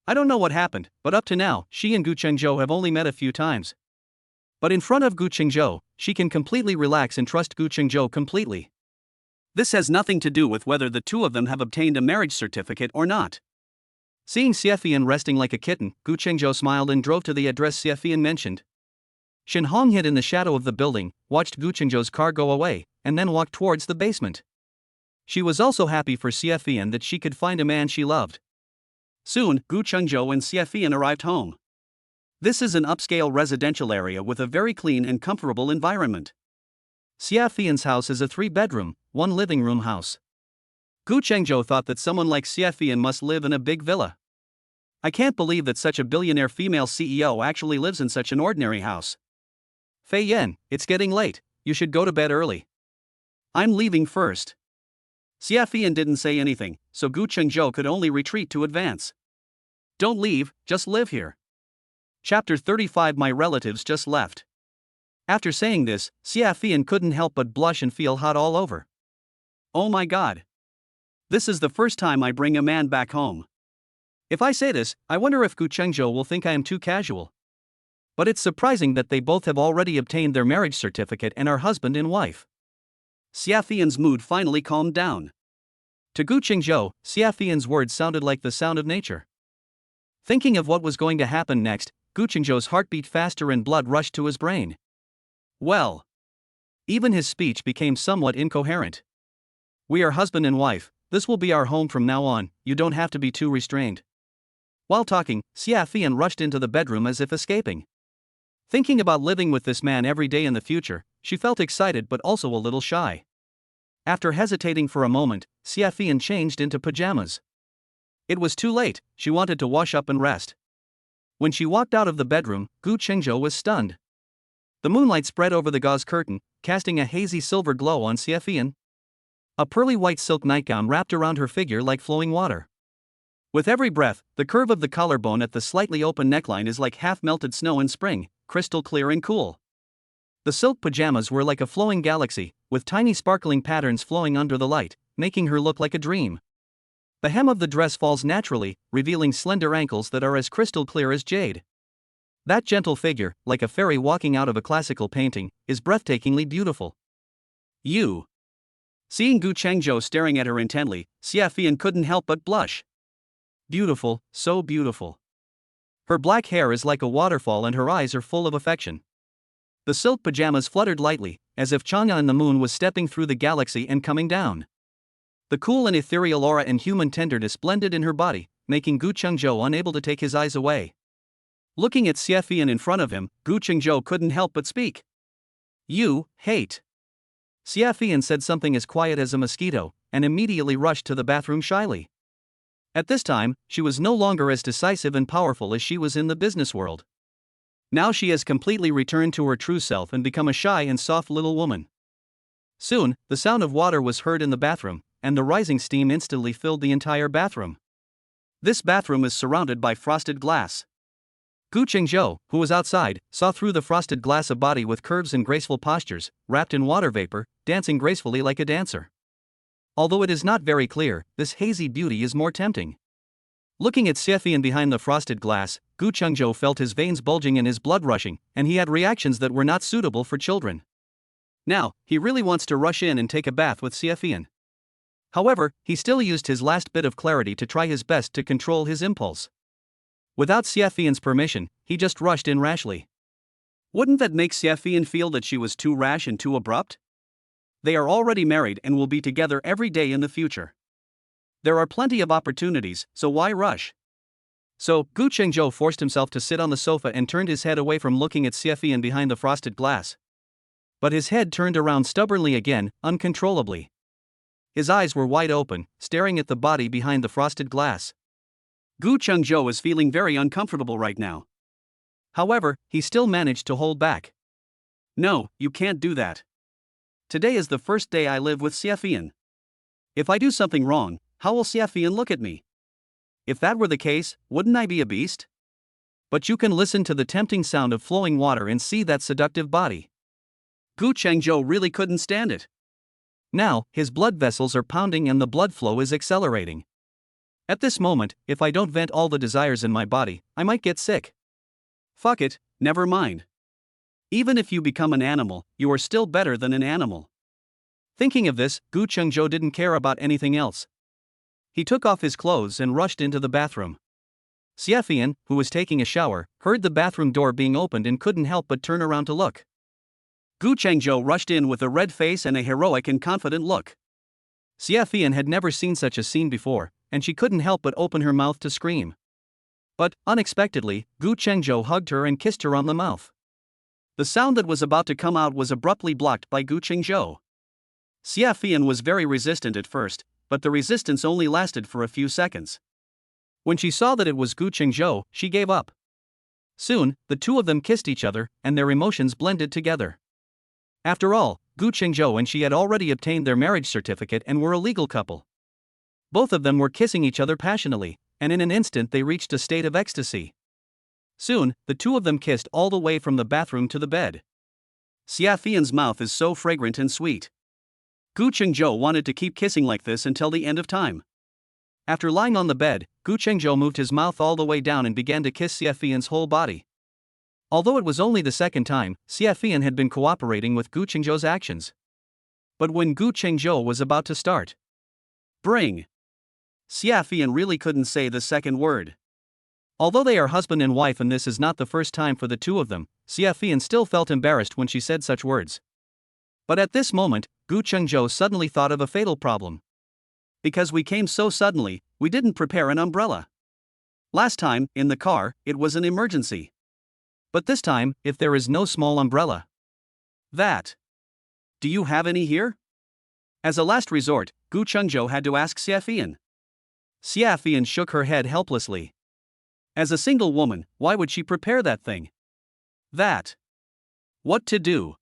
I don't know what happened, but up to now, she and Guenjo have only met a few times. But in front of Guenjo, she can completely relax and trust Guenjo completely. This has nothing to do with whether the two of them have obtained a marriage certificate or not. Seeing Xiaofian resting like a kitten, Guenjo smiled and drove to the address Xiaofian mentioned. Shen Hong hid in the shadow of the building, watched Guenjo's car go away, and then walked towards the basement. She was also happy for Xiaofian that she could find a man she loved. Soon, Guenjo and Xiaofian arrived home. This is an upscale residential area with a very clean and comfortable environment. Xiaofian's house is a 3-bedroom, 1 living room house. Guenjo thought that someone like Xiaofian must live in a big villa. I can't believe that such a billionaire female CEO actually lives in such an ordinary house. Fei Yan, it's getting late, you should go to bed early. I'm leaving first. Xiaofian didn't say anything, so Guenjo could only retreat to advance. Don't leave, just live here. Chapter 35 My relatives just left. After saying this, Xiaofian couldn't help but blush and feel hot all over. Oh my god. This is the first time I bring a man back home. If I say this, I wonder if Guenjo will think I am too casual. But it's surprising that they both have already obtained their marriage certificate and are husband and wife. Xiaofian's mood finally calmed down. To Guenjo, Xiaofian's words sounded like the sound of nature. Thinking of what was going to happen next, Guenjo's heart beat faster and blood rushed to his brain. Well. Even his speech became somewhat incoherent. We are husband and wife, this will be our home from now on, you don't have to be too restrained. While talking, Xiaofian rushed into the bedroom as if escaping. Thinking about living with this man every day in the future, she felt excited but also a little shy. After hesitating for a moment, Xiaofian changed into pajamas. It was too late, she wanted to wash up and rest. When she walked out of the bedroom, Guenjo was stunned. The moonlight spread over the gauze curtain, casting a hazy silver glow on Xiaofian. A pearly white silk nightgown wrapped around her figure like flowing water. With every breath, the curve of the collarbone at the slightly open neckline is like half-melted snow in spring, crystal clear and cool. The silk pajamas were like a flowing galaxy, with tiny sparkling patterns flowing under the light, making her look like a dream. The hem of the dress falls naturally, revealing slender ankles that are as crystal clear as jade. That gentle figure, like a fairy walking out of a classical painting, is breathtakingly beautiful. You. Seeing Gu Chengzhou staring at her intently, Xia Fian couldn't help but blush. Beautiful, so beautiful. Her black hair is like a waterfall and her eyes are full of affection. The silk pajamas fluttered lightly, as if Chang'e and the moon was stepping through the galaxy and coming down. The cool and ethereal aura and human tenderness blended in her body, making Gu Chengzhou unable to take his eyes away. Looking at Xia Fian in front of him, Gu Chengzhou couldn't help but speak. You hate. Xia Fian said something as quiet as a mosquito, and immediately rushed to the bathroom shyly. At this time, she was no longer as decisive and powerful as she was in the business world. Now she has completely returned to her true self and become a shy and soft little woman. Soon, the sound of water was heard in the bathroom, and the rising steam instantly filled the entire bathroom. This bathroom is surrounded by frosted glass. Gu Chengzhou, who was outside, saw through the frosted glass a body with curves and graceful postures, wrapped in water vapor, dancing gracefully like a dancer. Although it is not very clear, this hazy beauty is more tempting. Looking at Xia Fian behind the frosted glass, Gu Chengzhou felt his veins bulging and his blood rushing, and he had reactions that were not suitable for children. Now, he really wants to rush in and take a bath with Xia Fian. However, he still used his last bit of clarity to try his best to control his impulse. Without Xia Fian's permission, he just rushed in rashly. Wouldn't that make Xia Fian feel that she was too rash and too abrupt? They are already married and will be together every day in the future. There are plenty of opportunities, so why rush? So, Gu Chengzhou forced himself to sit on the sofa and turned his head away from looking at Xia Fian behind the frosted glass. But his head turned around stubbornly again, uncontrollably. His eyes were wide open, staring at the body behind the frosted glass. Gu Chengzhou is feeling very uncomfortable right now. However, he still managed to hold back. No, you can't do that. Today is the first day I live with Xia Fian. If I do something wrong, how will Xia Fian look at me? If that were the case, wouldn't I be a beast? But you can listen to the tempting sound of flowing water and see that seductive body. Gu Chengzhou really couldn't stand it. Now, his blood vessels are pounding and the blood flow is accelerating. At this moment, if I don't vent all the desires in my body, I might get sick. Fuck it, never mind. Even if you become an animal, you are still better than an animal. Thinking of this, Gu Chengzhou didn't care about anything else. He took off his clothes and rushed into the bathroom. Xia Fian, who was taking a shower, heard the bathroom door being opened and couldn't help but turn around to look. Gu Chengzhou rushed in with a red face and a heroic and confident look. Xia Fian had never seen such a scene before, and she couldn't help but open her mouth to scream. But, unexpectedly, Gu Chengzhou hugged her and kissed her on the mouth. The sound that was about to come out was abruptly blocked by Gu Chengzhou. Xia Fian was very resistant at first, but the resistance only lasted for a few seconds. When she saw that it was Gu Chengzhou, she gave up. Soon, the two of them kissed each other, and their emotions blended together. After all, Gu Chengzhou and she had already obtained their marriage certificate and were a legal couple. Both of them were kissing each other passionately, and in an instant they reached a state of ecstasy. Soon, the two of them kissed all the way from the bathroom to the bed. Xia Fian's mouth is so fragrant and sweet. Gu Chengzhou wanted to keep kissing like this until the end of time. After lying on the bed, Gu Chengzhou moved his mouth all the way down and began to kiss Xia Fian's whole body. Although it was only the second time, Xia Fian had been cooperating with Gu Chengzhou's actions. But when Gu Chengzhou was about to start, bring, Xia Fian really couldn't say the second word. Although they are husband and wife and this is not the first time for the two of them, Xia Fian still felt embarrassed when she said such words. But at this moment, Gu Chengzhou suddenly thought of a fatal problem. Because we came so suddenly, we didn't prepare an umbrella. Last time, in the car, it was an emergency. But this time, if there is no small umbrella. Do you have any here? As a last resort, Gu Chengzhou had to ask Xia Fian. Xia Fian shook her head helplessly. As a single woman, why would she prepare that thing? What to do?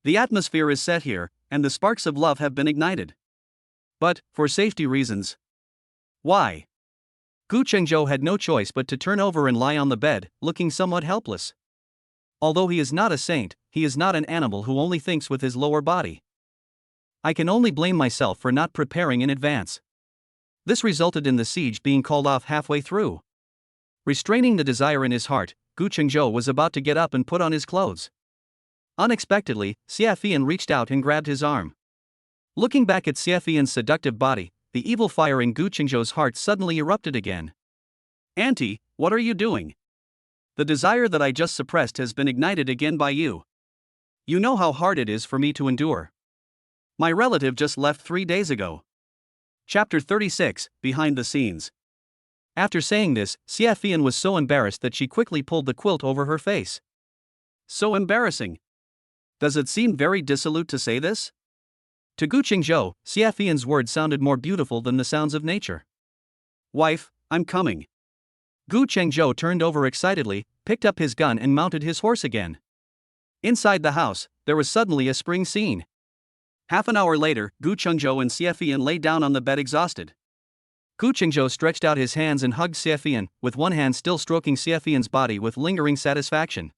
The atmosphere is set here, and the sparks of love have been ignited. But, for safety reasons. Why? Gu Chengzhou had no choice but to turn over and lie on the bed, looking somewhat helpless. Although he is not a saint, he is not an animal who only thinks with his lower body. I can only blame myself for not preparing in advance. This resulted in the siege being called off halfway through. Restraining the desire in his heart, Guenjo was about to get up and put on his clothes. Unexpectedly, Xiaofian reached out and grabbed his arm. Looking back at Xiaofian's seductive body, the evil fire in Guenjo's heart suddenly erupted again. Auntie, what are you doing? The desire that I just suppressed has been ignited again by you. You know how hard it is for me to endure. My relative just left 3 days ago. Chapter 36, Behind the Scenes. After saying this, Xiaofian was so embarrassed that she quickly pulled the quilt over her face. So embarrassing. Does it seem very dissolute to say this? To Guenjo, Xiaofian's words sounded more beautiful than the sounds of nature. Wife, I'm coming. Guenjo turned over excitedly, picked up his gun and mounted his horse again. Inside the house, there was suddenly a spring scene. Half an hour later, Guenjo and Xiaofian lay down on the bed exhausted. Guenjo stretched out his hands and hugged Xiaofian, with one hand still stroking Xiaofian's body with lingering satisfaction.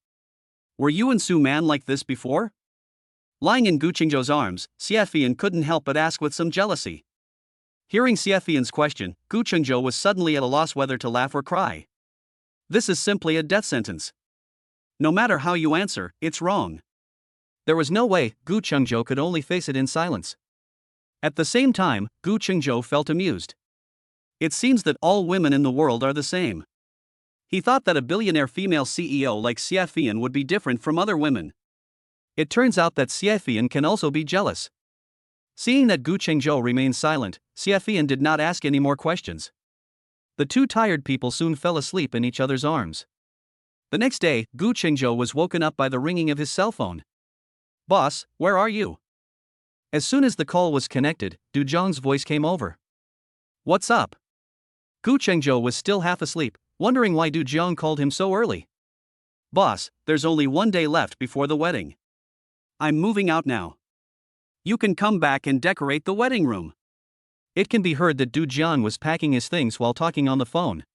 Were you and Suman like this before? Lying in Guenjo's arms, Xiaofian couldn't help but ask with some jealousy. Hearing Xiaofian's question, Guenjo was suddenly at a loss whether to laugh or cry. This is simply a death sentence. No matter how you answer, it's wrong. There was no way, Guenjo could only face it in silence. At the same time, Guenjo felt amused. It seems that all women in the world are the same. He thought that a billionaire female CEO like Xiaofian would be different from other women. It turns out that Xiaofian can also be jealous. Seeing that Guenjo remained silent, Xiaofian did not ask any more questions. The two tired people soon fell asleep in each other's arms. The next day, Guenjo was woken up by the ringing of his cell phone. Boss, where are you? As soon as the call was connected, Du Zhang's voice came over. What's up? Guenjo was still half asleep, wondering why Du Zhang called him so early. Boss, there's only 1 day left before the wedding. I'm moving out now. You can come back and decorate the wedding room. It can be heard that Du Zhang was packing his things while talking on the phone.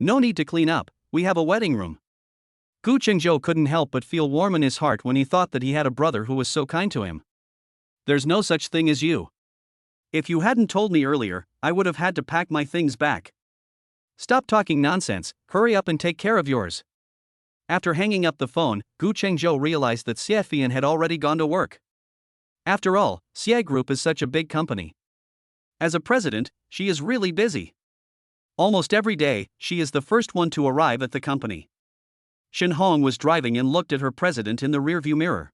No need to clean up, we have a wedding room. Guenjo couldn't help but feel warm in his heart when he thought that he had a brother who was so kind to him. There's no such thing as you. If you hadn't told me earlier, I would have had to pack my things back. Stop talking nonsense, hurry up and take care of yours. After hanging up the phone, Guenjo realized that Xiaofian had already gone to work. After all, Xie Group is such a big company. As a president, she is really busy. Almost every day, she is the first one to arrive at the company. Shen Hong was driving and looked at her president in the rearview mirror.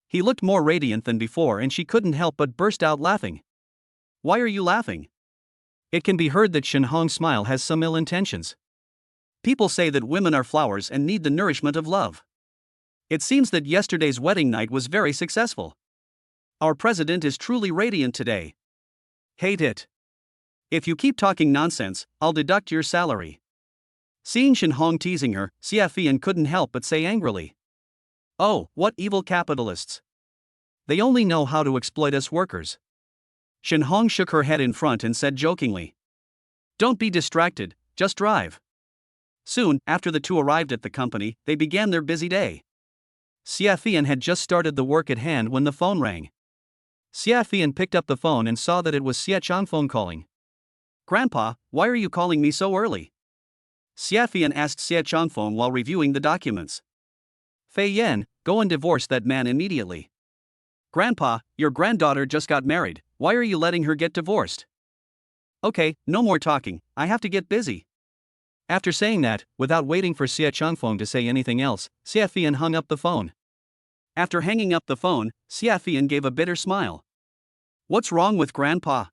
He looked more radiant than before and she couldn't help but burst out laughing. Why are you laughing? It can be heard that Shen Hong's smile has some ill intentions. People say that women are flowers and need the nourishment of love. It seems that yesterday's wedding night was very successful. Our president is truly radiant today. Hate it. If you keep talking nonsense, I'll deduct your salary. Seeing Shen Hong teasing her, Xiaofian couldn't help but say angrily. Oh, what evil capitalists. They only know how to exploit us workers. Shen Hong shook her head in front and said jokingly. Don't be distracted, just drive. Soon, after the two arrived at the company, they began their busy day. Xiaofian had just started the work at hand when the phone rang. Xiaofian picked up the phone and saw that it was Xie Changfeng calling. Grandpa, why are you calling me so early? Xiaofian asked Xie Changfeng while reviewing the documents. Fei Yan, go and divorce that man immediately. Grandpa, your granddaughter just got married, why are you letting her get divorced? Okay, no more talking, I have to get busy. After saying that, without waiting for Xie Changfeng to say anything else, Xiaofian hung up the phone. After hanging up the phone, Xiaofian gave a bitter smile. What's wrong with Grandpa?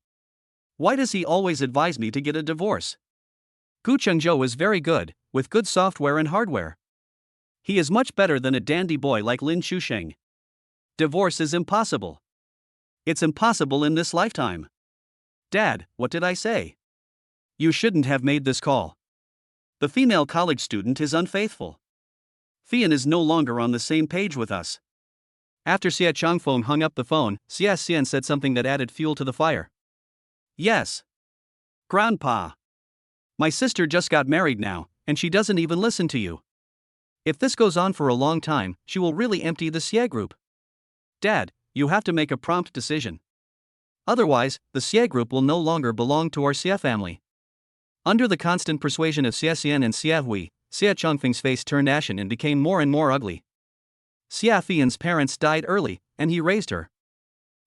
Why does he always advise me to get a divorce? Guenjo is very good, with good software and hardware. He is much better than a dandy boy like Lin Chusheng. Divorce is impossible. It's impossible in this lifetime. Dad, what did I say? You shouldn't have made this call. The female college student is unfaithful. Fian is no longer on the same page with us. After Xie Changfeng hung up the phone, Xie Xian said something that added fuel to the fire. Yes. Grandpa. My sister just got married now, and she doesn't even listen to you. If this goes on for a long time, she will really empty the Xie Group. Dad, you have to make a prompt decision. Otherwise, the Xie group will no longer belong to our Xie family. Under the constant persuasion of Xie Xian and Xie Hui, Xie Chongfeng's face turned ashen and became more and more ugly. Xie Fian's parents died early, and he raised her.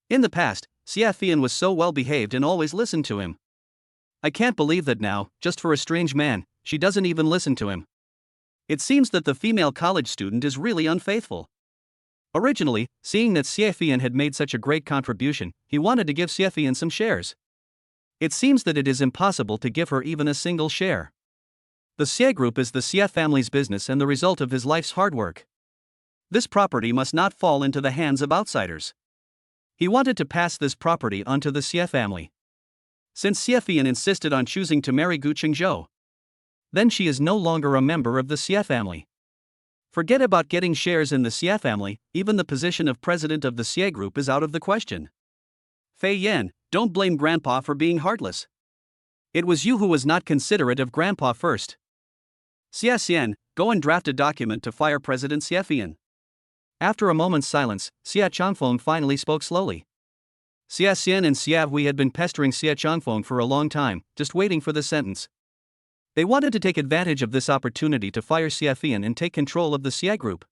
In the past, Xie Fian was so well behaved and always listened to him. I can't believe that now, just for a strange man, she doesn't even listen to him. It seems that the female college student is really unfaithful. Originally, seeing that Xie Fian had made such a great contribution, he wanted to give Xie Fian some shares. It seems that it is impossible to give her even a single share. The Xie group is the Xie family's business and the result of his life's hard work. This property must not fall into the hands of outsiders. He wanted to pass this property on to the Xie family. Since Xie Fian insisted on choosing to marry Gu Qingzhou, then she is no longer a member of the Xie family. Forget about getting shares in the Xie family, even the position of president of the Xie group is out of the question. Fei Yan, don't blame Grandpa for being heartless. It was you who was not considerate of Grandpa first. Xie Xian, go and draft a document to fire President Xie Fian. After a moment's silence, Xie Chongfeng finally spoke slowly. Xie Xian and Xie Hui had been pestering Xie Chongfeng for a long time, just waiting for the sentence. They wanted to take advantage of this opportunity to fire Xie Fian and take control of the Xie group.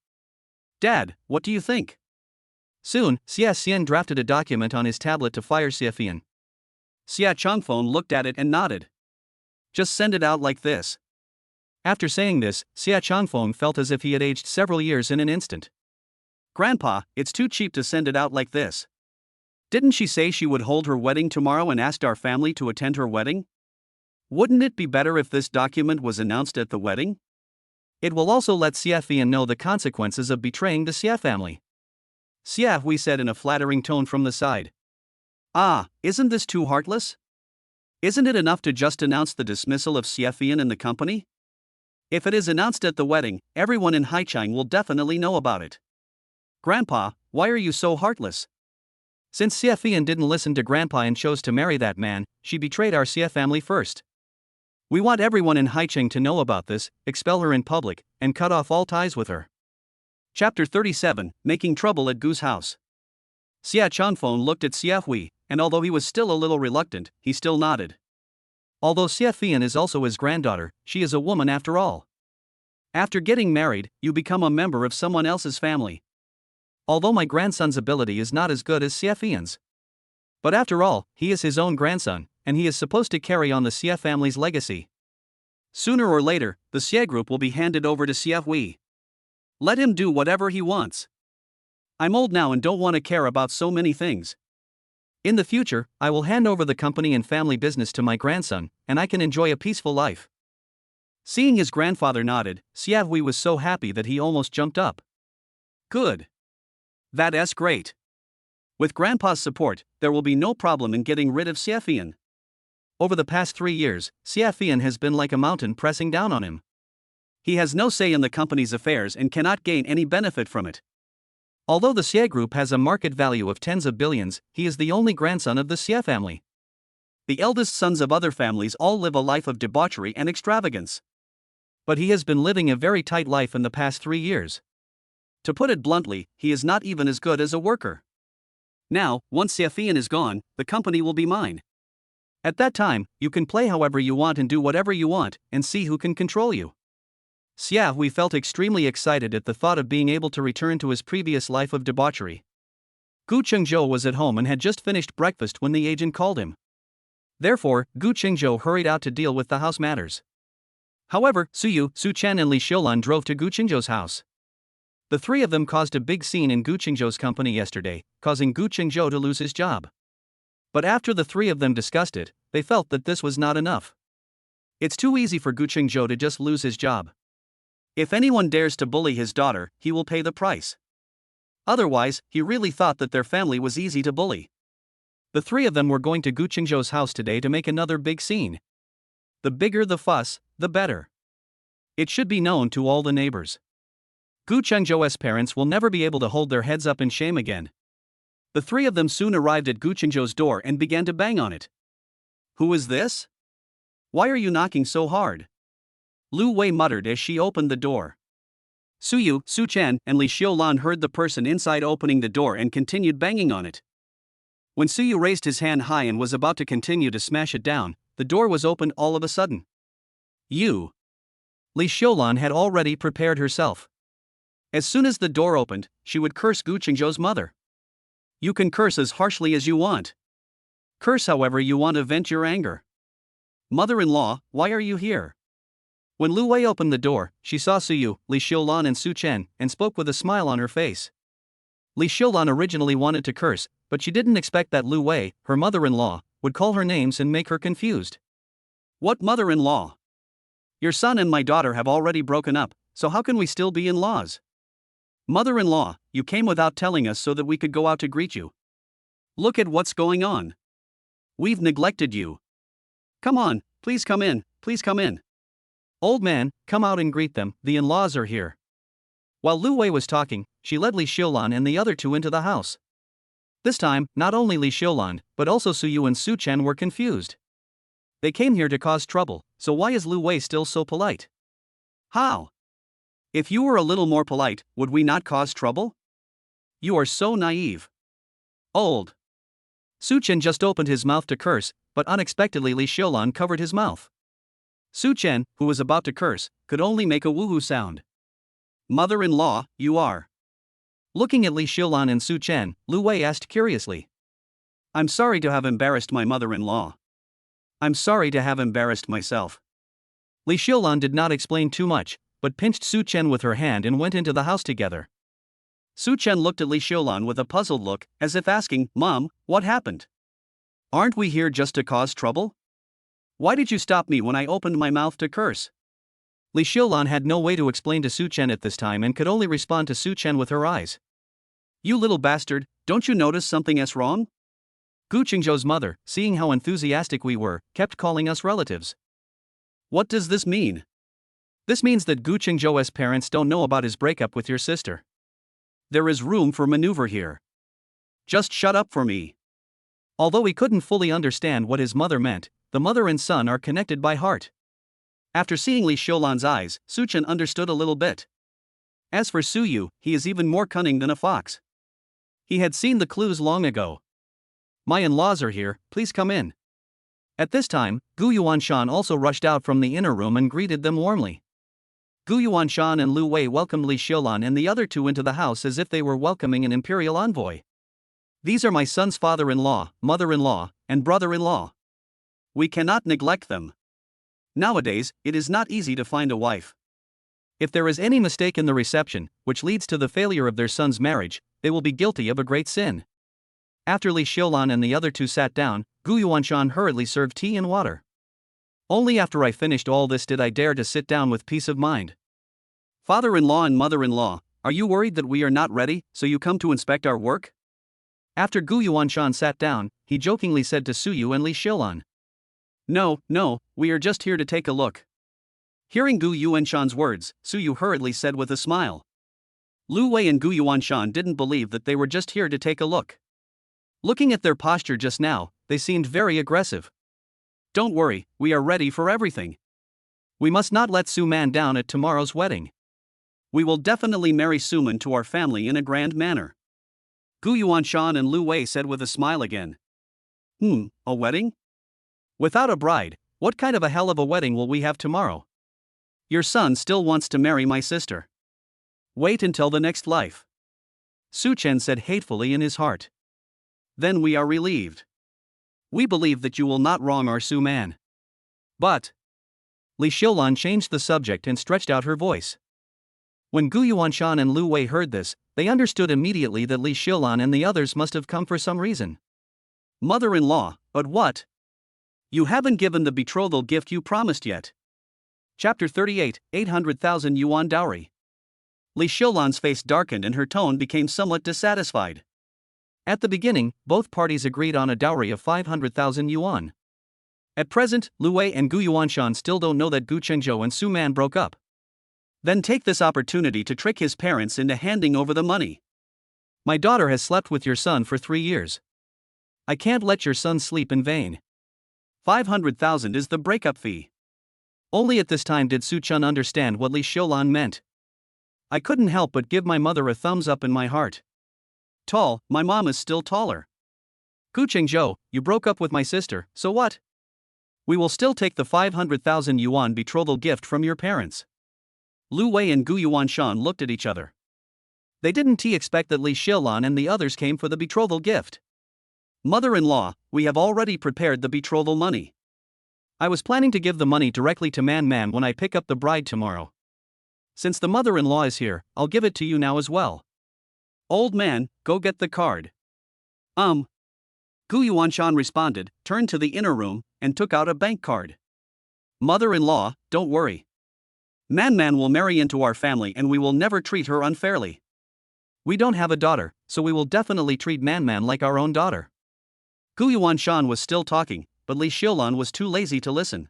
Dad, what do you think? Soon, Xie Xian drafted a document on his tablet to fire Xie Fian. Xie Chongfeng looked at it and nodded. Just send it out like this. After saying this, Xie Chongfeng felt as if he had aged several years in an instant. Grandpa, it's too cheap to send it out like this. Didn't she say she would hold her wedding tomorrow and asked our family to attend her wedding? Wouldn't it be better if this document was announced at the wedding? It will also let Xie Fian know the consequences of betraying the Xie family. Xie Hui said in a flattering tone from the side. Ah, isn't this too heartless? Isn't it enough to just announce the dismissal of Xie Fian and the company? If it is announced at the wedding, everyone in Haichang will definitely know about it. Grandpa, why are you so heartless? Since Xie Fian didn't listen to Grandpa and chose to marry that man, she betrayed our Xie family first. We want everyone in Haicheng to know about this, expel her in public, and cut off all ties with her. Chapter 37, Making Trouble at Gu's House. Xie Chongfeng looked at Xie Hui, and although he was still a little reluctant, he still nodded. Although Xie Fian is also his granddaughter, she is a woman after all. After getting married, you become a member of someone else's family. Although my grandson's ability is not as good as Xie Fian's. But after all, he is his own grandson, and he is supposed to carry on the Xie family's legacy. Sooner or later, the Xie group will be handed over to Xie Hui. Let him do whatever he wants. I'm old now and don't want to care about so many things. In the future, I will hand over the company and family business to my grandson, and I can enjoy a peaceful life. Seeing his grandfather nodded, Xie Hui was so happy that he almost jumped up. Good. That's great. With Grandpa's support, there will be no problem in getting rid of Xie Fian. Over the past 3 years, Xie Fian has been like a mountain pressing down on him. He has no say in the company's affairs and cannot gain any benefit from it. Although the Xie group has a market value of tens of billions, he is the only grandson of the Xie family. The eldest sons of other families all live a life of debauchery and extravagance. But he has been living a very tight life in the past 3 years. To put it bluntly, he is not even as good as a worker. Now, once Xie Fian is gone, the company will be mine. At that time, you can play however you want and do whatever you want, and see who can control you. Xie Hui felt extremely excited at the thought of being able to return to his previous life of debauchery. Gu Qingzhou was at home and had just finished breakfast when the agent called him. Therefore, Gu Qingzhou hurried out to deal with the house matters. However, Su Yu, Su Chen and Li Xiulan drove to Gu Qingzhou's house. The three of them caused a big scene in Gu Qingzhou's company yesterday, causing Gu Qingzhou to lose his job. But after the three of them discussed it, they felt that this was not enough. It's too easy for Gu Qingzhou to just lose his job. If anyone dares to bully his daughter, he will pay the price. Otherwise, he really thought that their family was easy to bully. The three of them were going to Gu Qingzhou's house today to make another big scene. The bigger the fuss, the better. It should be known to all the neighbors. Gu Qingzhou's parents will never be able to hold their heads up in shame again. The three of them soon arrived at Gu Qingzhou's door and began to bang on it. Who is this? Why are you knocking so hard? Lu Wei muttered as she opened the door. Su Su Chen, and Li Xiulan heard the person inside opening the door and continued banging on it. When Su Yu raised his hand high and was about to continue to smash it down, the door was opened all of a sudden. Li Xiulan had already prepared herself. As soon as the door opened, she would curse Gu Qingzhou's mother. You can curse as harshly as you want. Curse however you want to vent your anger. Mother-in-law, why are you here? When Lu Wei opened the door, she saw Su Yu, Li Xiulan and Su Chen, and spoke with a smile on her face. Li Xiulan originally wanted to curse, but she didn't expect that Lu Wei, her mother-in-law, would call her names and make her confused. What mother-in-law? Your son and my daughter have already broken up, so how can we still be in-laws? Mother-in-law, you came without telling us so that we could go out to greet you. Look at what's going on. We've neglected you. Come on, please come in, please come in. Old man, come out and greet them, the in-laws are here. While Lu Wei was talking, she led Li Xiulan and the other two into the house. This time, not only Li Xiulan, but also Su Yu and Su Chen were confused. They came here to cause trouble, so why is Lu Wei still so polite? How? If you were a little more polite, would we not cause trouble? You are so naive. Old. Su Chen just opened his mouth to curse, but unexpectedly Li Xiulan covered his mouth. Su Chen, who was about to curse, could only make a woohoo sound. Mother-in-law, you are. Looking at Li Xiulan and Su Chen, Lu Wei asked curiously. I'm sorry to have embarrassed my mother-in-law. I'm sorry to have embarrassed myself. Li Xiulan did not explain too much, but pinched Su Chen with her hand and went into the house together. Su Chen looked at Li Xiulan with a puzzled look, as if asking, Mom, what happened? Aren't we here just to cause trouble? Why did you stop me when I opened my mouth to curse? Li Xiulan had no way to explain to Su Chen at this time and could only respond to Su Chen with her eyes. You little bastard, don't you notice something is wrong? Gu Qingzhou's mother, seeing how enthusiastic we were, kept calling us relatives. What does this mean? This means that Gu Qingzhou's parents don't know about his breakup with your sister. There is room for maneuver here. Just shut up for me. Although he couldn't fully understand what his mother meant, the mother and son are connected by heart. After seeing Li Xiulan's eyes, Su Chen understood a little bit. As for Su Yu, he is even more cunning than a fox. He had seen the clues long ago. My in-laws are here, please come in. At this time, Gu Yuanshan also rushed out from the inner room and greeted them warmly. Gu Yuanshan and Lu Wei welcomed Li Xiulan and the other two into the house as if they were welcoming an imperial envoy. These are my son's father-in-law, mother-in-law, and brother-in-law. We cannot neglect them. Nowadays, it is not easy to find a wife. If there is any mistake in the reception, which leads to the failure of their son's marriage, they will be guilty of a great sin. After Li Xiulan and the other two sat down, Gu Yuanshan hurriedly served tea and water. Only after I finished all this did I dare to sit down with peace of mind. Father-in-law and mother-in-law, are you worried that we are not ready, so you come to inspect our work? After Gu Yuanshan sat down, he jokingly said to Su Yu and Li Xiulan. No, we are just here to take a look. Hearing Gu Yuanshan's words, Su Yu hurriedly said with a smile. Lu Wei and Gu Yuanshan didn't believe that they were just here to take a look. Looking at their posture just now, they seemed very aggressive. Don't worry, we are ready for everything. We must not let Suman down at tomorrow's wedding. We will definitely marry Suman to our family in a grand manner. Gu Yuanshan and Lu Wei said with a smile again. A wedding? Without a bride, what kind of a hell of a wedding will we have tomorrow? Your son still wants to marry my sister. Wait until the next life. Su Chen said hatefully in his heart. Then we are relieved. We believe that you will not wrong our Suman. But Li Xiulan changed the subject and stretched out her voice. When Gu Yuanshan and Lu Wei heard this, they understood immediately that Li Xiulan and the others must have come for some reason. Mother-in-law, but what? You haven't given the betrothal gift you promised yet. Chapter 38, 800,000 yuan dowry. Li Xiulan's face darkened and her tone became somewhat dissatisfied. At the beginning, both parties agreed on a dowry of 500,000 yuan. At present, Lu Wei and Gu Yuanshan still don't know that Gu Qingzhou and Suman broke up. Then take this opportunity to trick his parents into handing over the money. My daughter has slept with your son for 3 years. I can't let your son sleep in vain. 500,000 is the breakup fee. Only at this time did Su Chen understand what Li Xiulan meant. I couldn't help but give my mother a thumbs up in my heart. Tall, my mom is still taller. Guenjo, you broke up with my sister, so what? We will still take the 500,000 yuan betrothal gift from your parents. Lu Wei and Gu Yuanshan looked at each other. They didn't expect that Li Xiaolan and the others came for the betrothal gift. Mother-in-law, we have already prepared the betrothal money. I was planning to give the money directly to Man when I pick up the bride tomorrow. Since the mother-in-law is here, I'll give it to you now as well. Old man, go get the card. Gu Yuanshan responded, turned to the inner room, and took out a bank card. Mother-in-law, don't worry. Man will marry into our family and we will never treat her unfairly. We don't have a daughter, so we will definitely treat Man like our own daughter. Gu Yuanshan was still talking, but Li Xiaolan was too lazy to listen.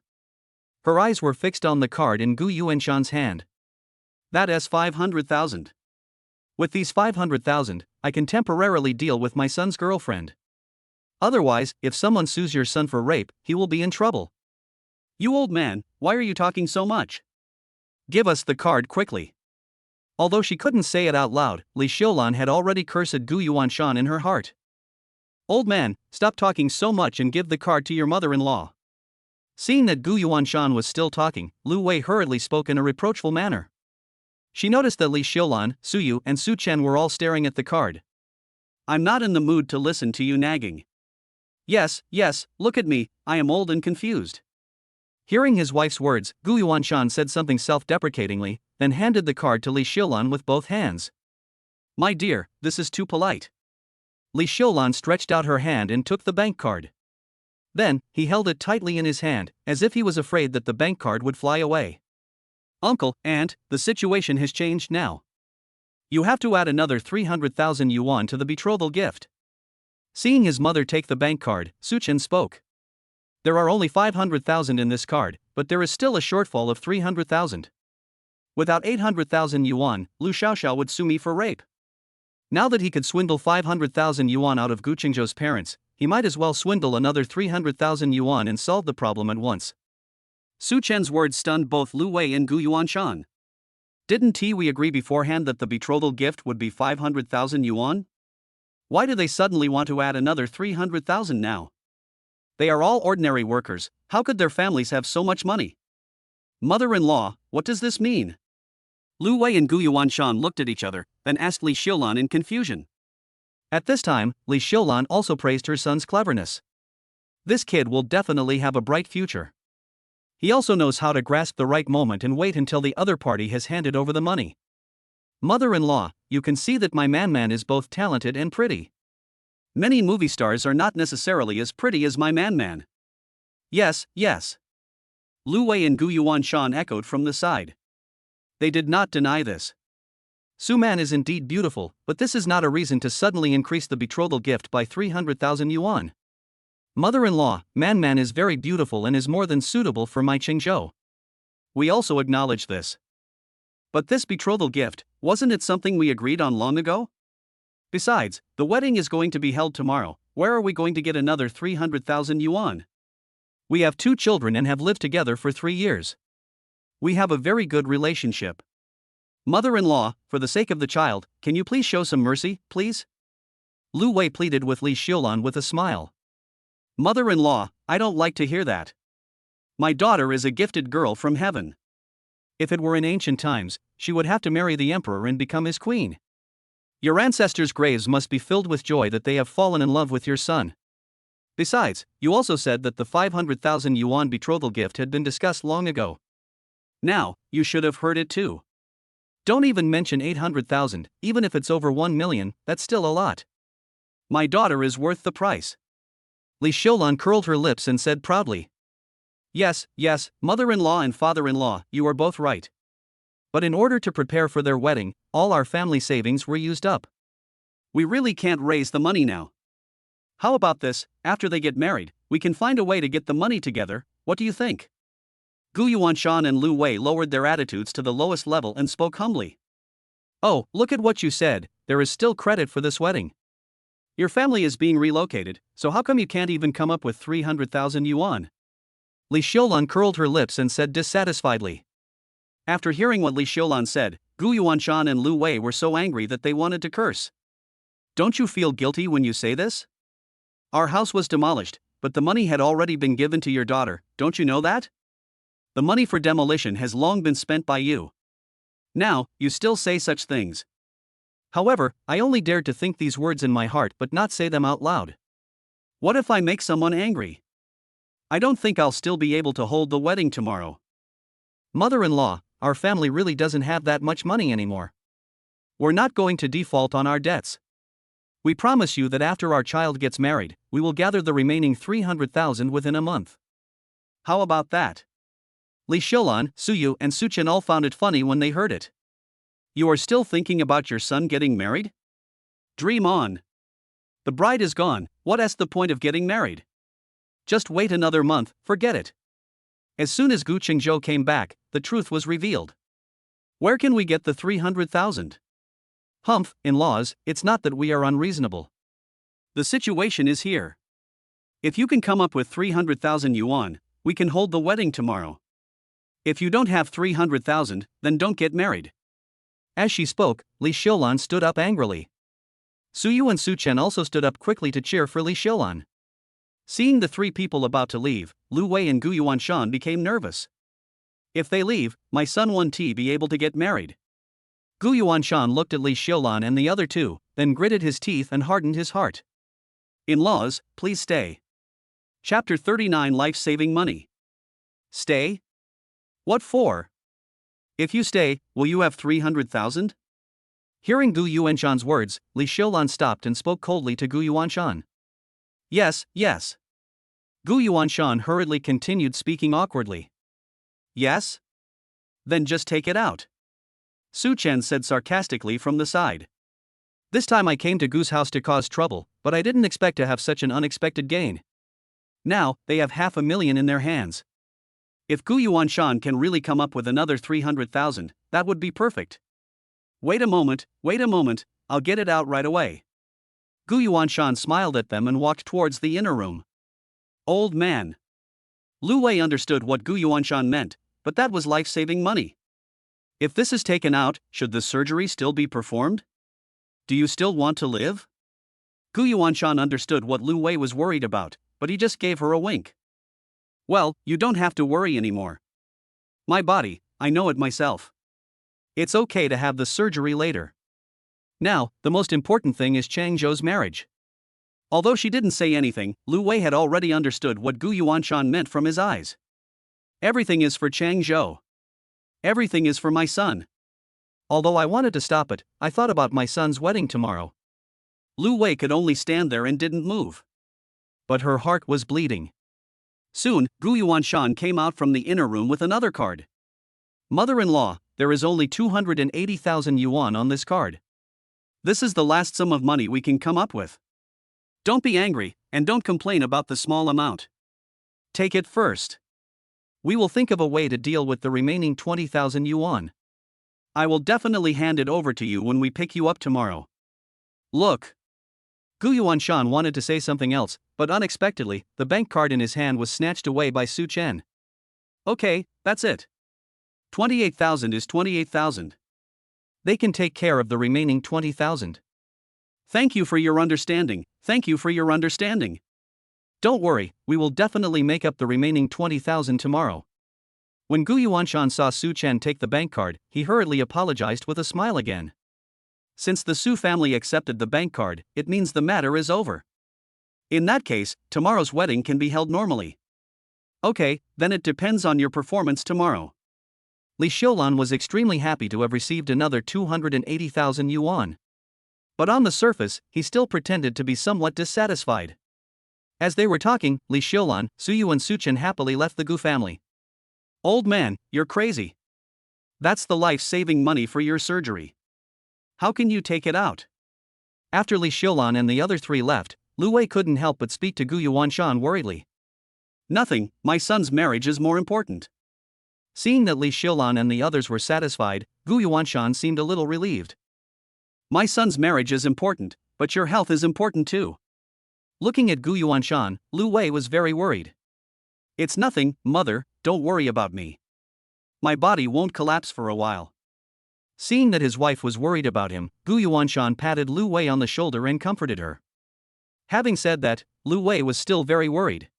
Her eyes were fixed on the card in Gu Yuanshan's hand. That's 500,000. With these 500,000, I can temporarily deal with my son's girlfriend. Otherwise, if someone sues your son for rape, he will be in trouble. You old man, why are you talking so much? Give us the card quickly. Although she couldn't say it out loud, Li Xiaolan had already cursed Gu Yuanshan in her heart. Old man, stop talking so much and give the card to your mother-in-law. Seeing that Gu Yuanshan was still talking, Lu Wei hurriedly spoke in a reproachful manner. She noticed that Li Xiaolan, Su Yu and Su Chen were all staring at the card. I'm not in the mood to listen to you nagging. Yes, look at me, I am old and confused. Hearing his wife's words, Gu Yuanshan said something self-deprecatingly, then handed the card to Li Xiaolan with both hands. My dear, this is too polite. Li Xiaolan stretched out her hand and took the bank card. Then, he held it tightly in his hand, as if he was afraid that the bank card would fly away. Uncle, aunt, the situation has changed now. You have to add another 300,000 yuan to the betrothal gift. Seeing his mother take the bank card, Su Chen spoke. There are only 500,000 in this card, but there is still a shortfall of 300,000. Without 800,000 yuan, Lu Xiaoxiao would sue me for rape. Now that he could swindle 500,000 yuan out of Guenjo's parents, he might as well swindle another 300,000 yuan and solve the problem at once. Su Chen's words stunned both Lu Wei and Gu Yuanshan. Didn't we agree beforehand that the betrothal gift would be 500,000 yuan? Why do they suddenly want to add another 300,000 now? They are all ordinary workers, how could their families have so much money? Mother-in-law, what does this mean? Lu Wei and Gu Yuanshan looked at each other, then asked Li Xiaolan in confusion. At this time, Li Xiaolan also praised her son's cleverness. This kid will definitely have a bright future. He also knows how to grasp the right moment and wait until the other party has handed over the money. Mother-in-law, you can see that my man is both talented and pretty. Many movie stars are not necessarily as pretty as my man. Yes. Lu Wei and Gu Yuanshan echoed from the side. They did not deny this. Suman is indeed beautiful, but this is not a reason to suddenly increase the betrothal gift by 300,000 yuan. Mother-in-law, Man is very beautiful and is more than suitable for my Qingzhou. We also acknowledge this. But this betrothal gift, wasn't it something we agreed on long ago? Besides, the wedding is going to be held tomorrow, where are we going to get another 300,000 yuan? We have 2 children and have lived together for 3 years. We have a very good relationship. Mother-in-law, for the sake of the child, can you please show some mercy, please? Lu Wei pleaded with Li Xiaolan with a smile. Mother-in-law, I don't like to hear that. My daughter is a gifted girl from heaven. If it were in ancient times, she would have to marry the emperor and become his queen. Your ancestors' graves must be filled with joy that they have fallen in love with your son. Besides, you also said that the 500,000 yuan betrothal gift had been discussed long ago. Now, you should have heard it too. Don't even mention 800,000, even if it's over 1 million, that's still a lot. My daughter is worth the price. Li Xiaolan curled her lips and said proudly. Yes, mother-in-law and father-in-law, you are both right. But in order to prepare for their wedding, all our family savings were used up. We really can't raise the money now. How about this, after they get married, we can find a way to get the money together, what do you think? Gu Yuanshan and Lu Wei lowered their attitudes to the lowest level and spoke humbly. Oh, look at what you said, there is still credit for this wedding. Your family is being relocated, so how come you can't even come up with 300,000 yuan? Li Xiaolan curled her lips and said dissatisfiedly. After hearing what Li Xiaolan said, Gu Yuanshan and Lu Wei were so angry that they wanted to curse. Don't you feel guilty when you say this? Our house was demolished, but the money had already been given to your daughter, don't you know that? The money for demolition has long been spent by you. Now, you still say such things. However, I only dared to think these words in my heart but not say them out loud. What if I make someone angry? I don't think I'll still be able to hold the wedding tomorrow. Mother-in-law, our family really doesn't have that much money anymore. We're not going to default on our debts. We promise you that after our child gets married, we will gather the remaining 300,000 within a month. How about that? Li Xiulan, Su Yu, and Su Chen all found it funny when they heard it. You are still thinking about your son getting married? Dream on. The bride is gone, what's the point of getting married? Just wait another month, forget it. As soon as Gu Qingzhou came back, the truth was revealed. Where can we get the 300,000? Humph, in-laws, it's not that we are unreasonable. The situation is here. If you can come up with 300,000 yuan, we can hold the wedding tomorrow. If you don't have 300,000, then don't get married. As she spoke, Li Xiulan stood up angrily. Su Yu and Su Chen also stood up quickly to cheer for Li Xiulan. Seeing the three people about to leave, Lu Wei and Gu Yuanshan became nervous. If they leave, my son won't be able to get married. Gu Yuanshan looked at Li Xiulan and the other two, then gritted his teeth and hardened his heart. In-laws, please stay. Chapter 39 Life-Saving Money. Stay? What for? If you stay, will you have 300,000? Hearing Gu Yuanshan's words, Li Xiulan stopped and spoke coldly to Gu Yuanshan. Yes, yes. Gu Yuanshan hurriedly continued speaking awkwardly. Yes? Then just take it out. Su Chen said sarcastically from the side. This time I came to Gu's house to cause trouble, but I didn't expect to have such an unexpected gain. Now, they have 500,000 in their hands. If Gu Yuanshan can really come up with another 300,000, that would be perfect. Wait a moment, I'll get it out right away. Gu Yuanshan smiled at them and walked towards the inner room. Old man. Lu Wei understood what Gu Yuanshan meant, but that was life-saving money. If this is taken out, should the surgery still be performed? Do you still want to live? Gu Yuanshan understood what Lu Wei was worried about, but he just gave her a wink. Well, you don't have to worry anymore. My body, I know it myself. It's okay to have the surgery later. Now, the most important thing is Changzhou's marriage. Although she didn't say anything, Lu Wei had already understood what Gu Yuanshan meant from his eyes. Everything is for Changzhou. Everything is for my son. Although I wanted to stop it, I thought about my son's wedding tomorrow. Lu Wei could only stand there and didn't move. But her heart was bleeding. Soon, Gu Yuanshan came out from the inner room with another card. Mother-in-law, there is only 280,000 yuan on this card. This is the last sum of money we can come up with. Don't be angry, and don't complain about the small amount. Take it first. We will think of a way to deal with the remaining 20,000 yuan. I will definitely hand it over to you when we pick you up tomorrow. Look. Gu Yuanshan wanted to say something else, but unexpectedly, the bank card in his hand was snatched away by Su Chen. Okay, that's it. 28,000 is 28,000. They can take care of the remaining 20,000. Thank you for your understanding, Don't worry, we will definitely make up the remaining 20,000 tomorrow. When Gu Yuanshan saw Su Chen take the bank card, he hurriedly apologized with a smile again. Since the Su family accepted the bank card, it means the matter is over. In that case, tomorrow's wedding can be held normally. Okay, then it depends on your performance tomorrow. Li Xiulan was extremely happy to have received another 280,000 yuan. But on the surface, he still pretended to be somewhat dissatisfied. As they were talking, Li Xiulan, Su Yu and Su Chen happily left the Gu family. Old man, you're crazy. That's the life-saving money for your surgery. How can you take it out? After Li Xiulan and the other three left, Lu Wei couldn't help but speak to Gu Yuanshan worriedly. Nothing, my son's marriage is more important. Seeing that Li Xiulan and the others were satisfied, Gu Yuanshan seemed a little relieved. My son's marriage is important, but your health is important too. Looking at Gu Yuanshan, Lu Wei was very worried. It's nothing, mother, don't worry about me. My body won't collapse for a while. Seeing that his wife was worried about him, Gu Yuanshan patted Lu Wei on the shoulder and comforted her. Having said that, Lu Wei was still very worried.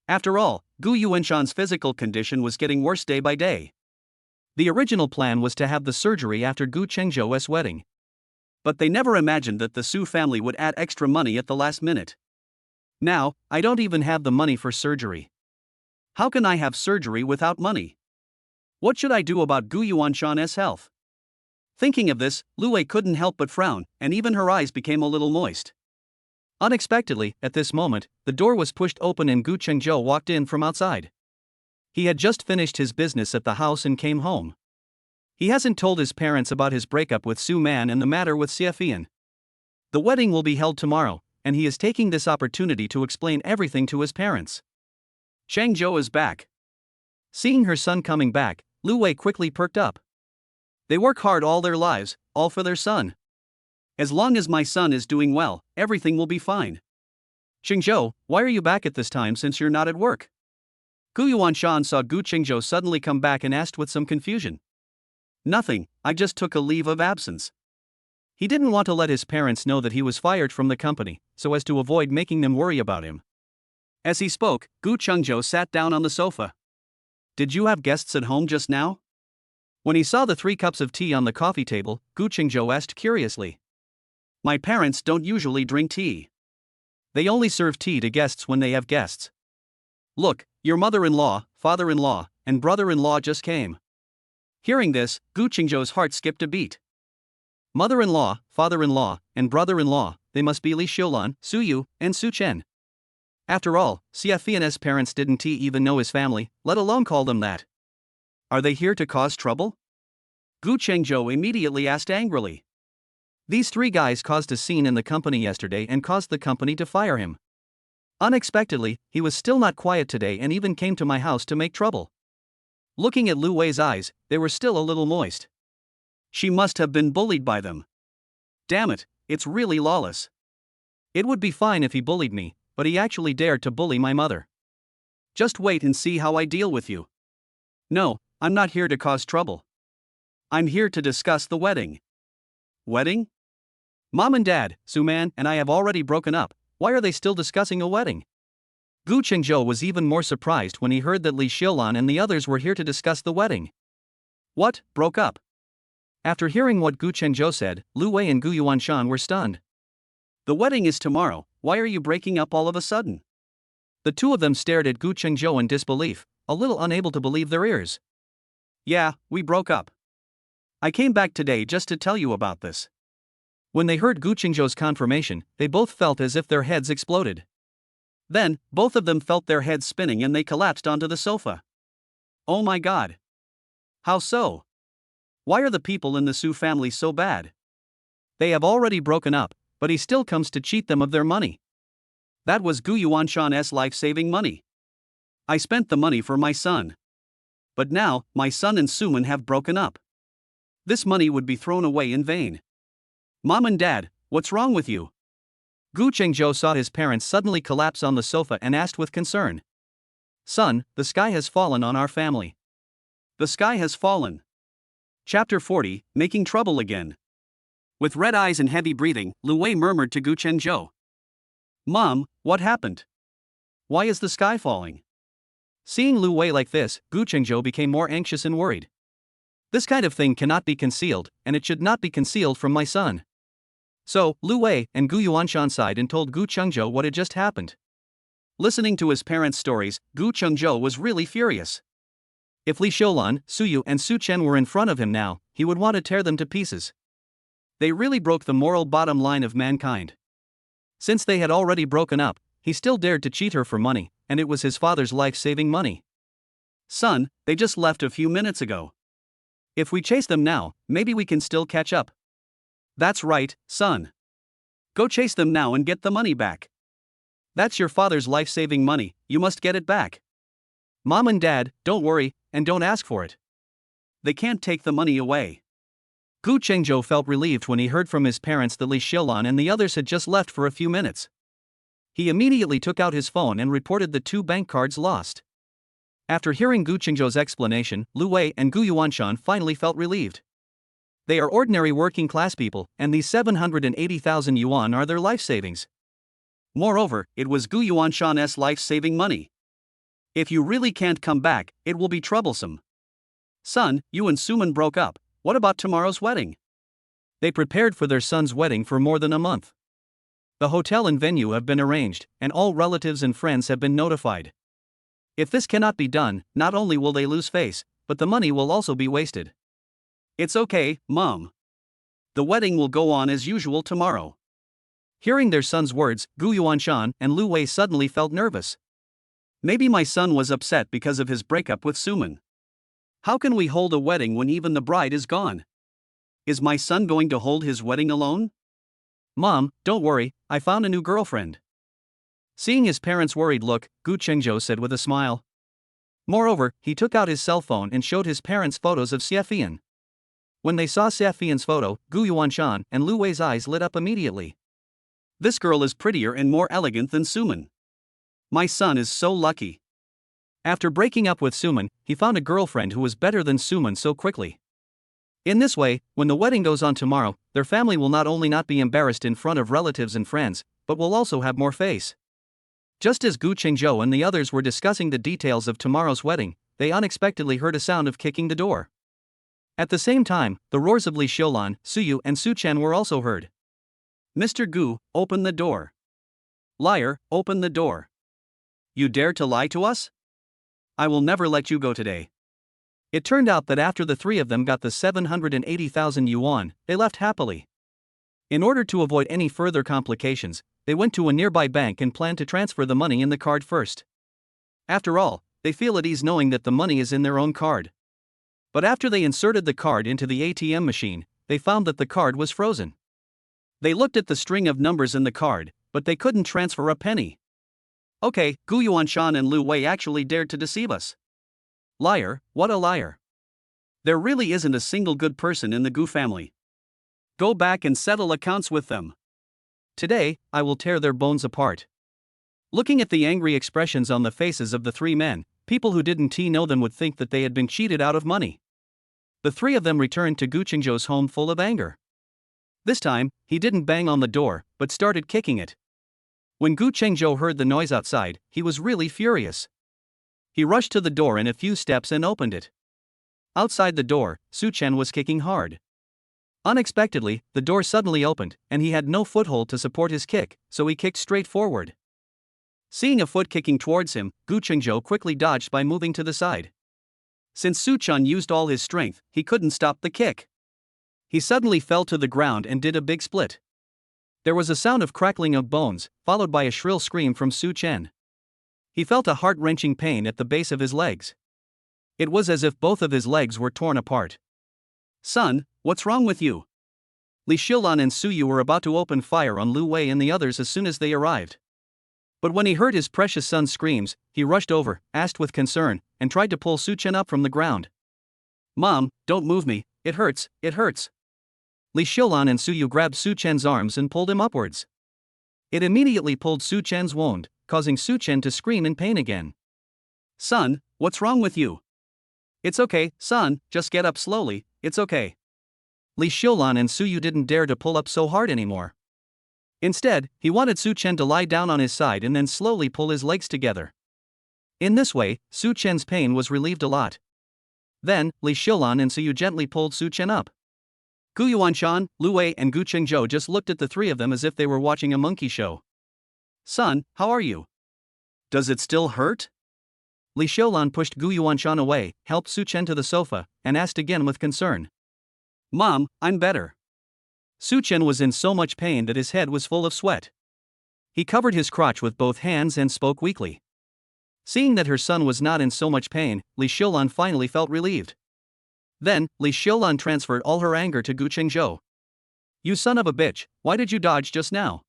After all, Gu Yuanshan's physical condition was getting worse day by day. The original plan was to have the surgery after Gu Chengzhou's wedding. But they never imagined that the Su family would add extra money at the last minute. Now, I don't even have the money for surgery. How can I have surgery without money? What should I do about Gu Yuanshan's health? Thinking of this, Lu Wei couldn't help but frown, and even her eyes became a little moist. Unexpectedly, at this moment, the door was pushed open and Gu Chengzhou walked in from outside. He had just finished his business at the house and came home. He hasn't told his parents about his breakup with Suman and the matter with Xiafian. The wedding will be held tomorrow, and he is taking this opportunity to explain everything to his parents. Chengzhou is back. Seeing her son coming back, Lu Wei quickly perked up. They work hard all their lives, all for their son. As long as my son is doing well, everything will be fine. Chengzhou, why are you back at this time since you're not at work? Gu Yuanshan saw Gu Chengzhou suddenly come back and asked with some confusion. Nothing, I just took a leave of absence. He didn't want to let his parents know that he was fired from the company, so as to avoid making them worry about him. As he spoke, Gu Chengzhou sat down on the sofa. Did you have guests at home just now? When he saw the 3 cups of tea on the coffee table, Gu Chengzhou asked curiously. My parents don't usually drink tea. They only serve tea to guests when they have guests. Look, your mother-in-law, father-in-law, and brother-in-law just came. Hearing this, Gu Chengzhou's heart skipped a beat. Mother-in-law, father-in-law, and brother-in-law, they must be Li Xiulan, Su Yu, and Su Chen. After all, Xiafian's parents didn't even know his family, let alone call them that. Are they here to cause trouble? Gu Chengzhou immediately asked angrily. These 3 guys caused a scene in the company yesterday and caused the company to fire him. Unexpectedly, he was still not quiet today and even came to my house to make trouble. Looking at Lu Wei's eyes, they were still a little moist. She must have been bullied by them. Damn it, it's really lawless. It would be fine if he bullied me, but he actually dared to bully my mother. Just wait and see how I deal with you. No, I'm not here to cause trouble. I'm here to discuss the wedding. Wedding? Mom and Dad, Suman and I have already broken up. Why are they still discussing a wedding? Gu Chengzhou was even more surprised when he heard that Li Xiulan and the others were here to discuss the wedding. What, broke up? After hearing what Gu Chengzhou said, Lu Wei and Gu Yuanshan were stunned. The wedding is tomorrow, why are you breaking up all of a sudden? The 2 of them stared at Gu Chengzhou in disbelief, a little unable to believe their ears. Yeah, we broke up. I came back today just to tell you about this. When they heard Gu Chengzhou's confirmation, they both felt as if their heads exploded. Then, both of them felt their heads spinning and they collapsed onto the sofa. Oh my god. How so? Why are the people in the Su family so bad? They have already broken up, but he still comes to cheat them of their money. That was Gu Yuanshan's life-saving money. I spent the money for my son. But now, my son and Suman have broken up. This money would be thrown away in vain. Mom and Dad, what's wrong with you? Gu Chengzhou saw his parents suddenly collapse on the sofa and asked with concern. Son, the sky has fallen on our family. The sky has fallen. Chapter 40, Making Trouble Again. With red eyes and heavy breathing, Lu Wei murmured to Gu Chengzhou. Mom, what happened? Why is the sky falling? Seeing Lu Wei like this, Gu Chengzhou became more anxious and worried. This kind of thing cannot be concealed, and it should not be concealed from my son. So, Lu Wei and Gu Yuanshan sighed and told Gu Chengzhou what had just happened. Listening to his parents' stories, Gu Chengzhou was really furious. If Li Xiulan, Su Yu and Su Chen were in front of him now, he would want to tear them to pieces. They really broke the moral bottom line of mankind. Since they had already broken up, he still dared to cheat her for money, and it was his father's life-saving money. Son, they just left a few minutes ago. If we chase them now, maybe we can still catch up. That's right, son. Go chase them now and get the money back. That's your father's life-saving money, you must get it back. Mom and Dad, don't worry, and don't ask for it. They can't take the money away. Gu Chengzhou felt relieved when he heard from his parents that Li Xiulan and the others had just left for a few minutes. He immediately took out his phone and reported the 2 bank cards lost. After hearing Gu Chengzhou's explanation, Lu Wei and Gu Yuanshan finally felt relieved. They are ordinary working class people, and these 780,000 yuan are their life savings. Moreover, it was Gu Yuanshan's life-saving money. If you really can't come back, it will be troublesome. Son, you and Suman broke up. What about tomorrow's wedding? They prepared for their son's wedding for more than a month. The hotel and venue have been arranged, and all relatives and friends have been notified. If this cannot be done, not only will they lose face, but the money will also be wasted. It's okay, Mom. The wedding will go on as usual tomorrow. Hearing their son's words, Gu Yuanshan and Lu Wei suddenly felt nervous. Maybe my son was upset because of his breakup with Suman. How can we hold a wedding when even the bride is gone? Is my son going to hold his wedding alone? Mom, don't worry, I found a new girlfriend. Seeing his parents' worried look, Gu Chengzhou said with a smile. Moreover, he took out his cell phone and showed his parents photos of Xiefian. When they saw Xiefian's photo, Gu Yuanshan and Lu Wei's eyes lit up immediately. This girl is prettier and more elegant than Suman. My son is so lucky. After breaking up with Suman, he found a girlfriend who was better than Suman so quickly. In this way, when the wedding goes on tomorrow, their family will not only not be embarrassed in front of relatives and friends, but will also have more face. Just as Gu Chengzhou and the others were discussing the details of tomorrow's wedding, they unexpectedly heard a sound of kicking the door. At the same time, the roars of Li Xiulan, Suyu and Su Chen were also heard. Mr. Gu, open the door. Liar, open the door. You dare to lie to us? I will never let you go today. It turned out that after the three of them got the 780,000 yuan, they left happily. In order to avoid any further complications, they went to a nearby bank and planned to transfer the money in the card first. After all, they feel at ease knowing that the money is in their own card. But after they inserted the card into the ATM machine, they found that the card was frozen. They looked at the string of numbers in the card, but they couldn't transfer a penny. Okay, Gu Yuanshan and Lu Wei actually dared to deceive us. Liar, what a liar. There really isn't a single good person in the Gu family. Go back and settle accounts with them. Today, I will tear their bones apart. Looking at the angry expressions on the faces of the three men, people who didn't know them would think that they had been cheated out of money. The three of them returned to Gu Chengzhou's home full of anger. This time, he didn't bang on the door, but started kicking it. When Gu Chengzhou heard the noise outside, he was really furious. He rushed to the door in a few steps and opened it. Outside the door, Su Chen was kicking hard. Unexpectedly, the door suddenly opened, and he had no foothold to support his kick, so he kicked straight forward. Seeing a foot kicking towards him, Gu Chengzhou quickly dodged by moving to the side. Since Su Chen used all his strength, he couldn't stop the kick. He suddenly fell to the ground and did a big split. There was a sound of crackling of bones, followed by a shrill scream from Su Chen. He felt a heart-wrenching pain at the base of his legs. It was as if both of his legs were torn apart. Son, what's wrong with you? Li Xiulan and Suyu were about to open fire on Lu Wei and the others as soon as they arrived. But when he heard his precious son's screams, he rushed over, asked with concern, and tried to pull Su Chen up from the ground. Mom, don't move me, it hurts, it hurts. Li Xiulan and Suyu grabbed Su Chen's arms and pulled him upwards. It immediately pulled Su Chen's wound, causing Su Chen to scream in pain again. Son, what's wrong with you? It's okay, son, just get up slowly, it's okay. Li Xiulan and Suyu didn't dare to pull up so hard anymore. Instead, he wanted Su Chen to lie down on his side and then slowly pull his legs together. In this way, Su Chen's pain was relieved a lot. Then, Li Xiulan and Suyu gently pulled Su Chen up. Gu Yuanshan, Lu Wei and Gu Chengzhou just looked at the three of them as if they were watching a monkey show. Son, how are you? Does it still hurt? Li Xiulan pushed Gu Yuanshan away, helped Su Chen to the sofa, and asked again with concern. Mom, I'm better. Su Chen was in so much pain that his head was full of sweat. He covered his crotch with both hands and spoke weakly. Seeing that her son was not in so much pain, Li Xiulan finally felt relieved. Then, Li Xiulan transferred all her anger to Gu Chengzhou. You son of a bitch, why did you dodge just now?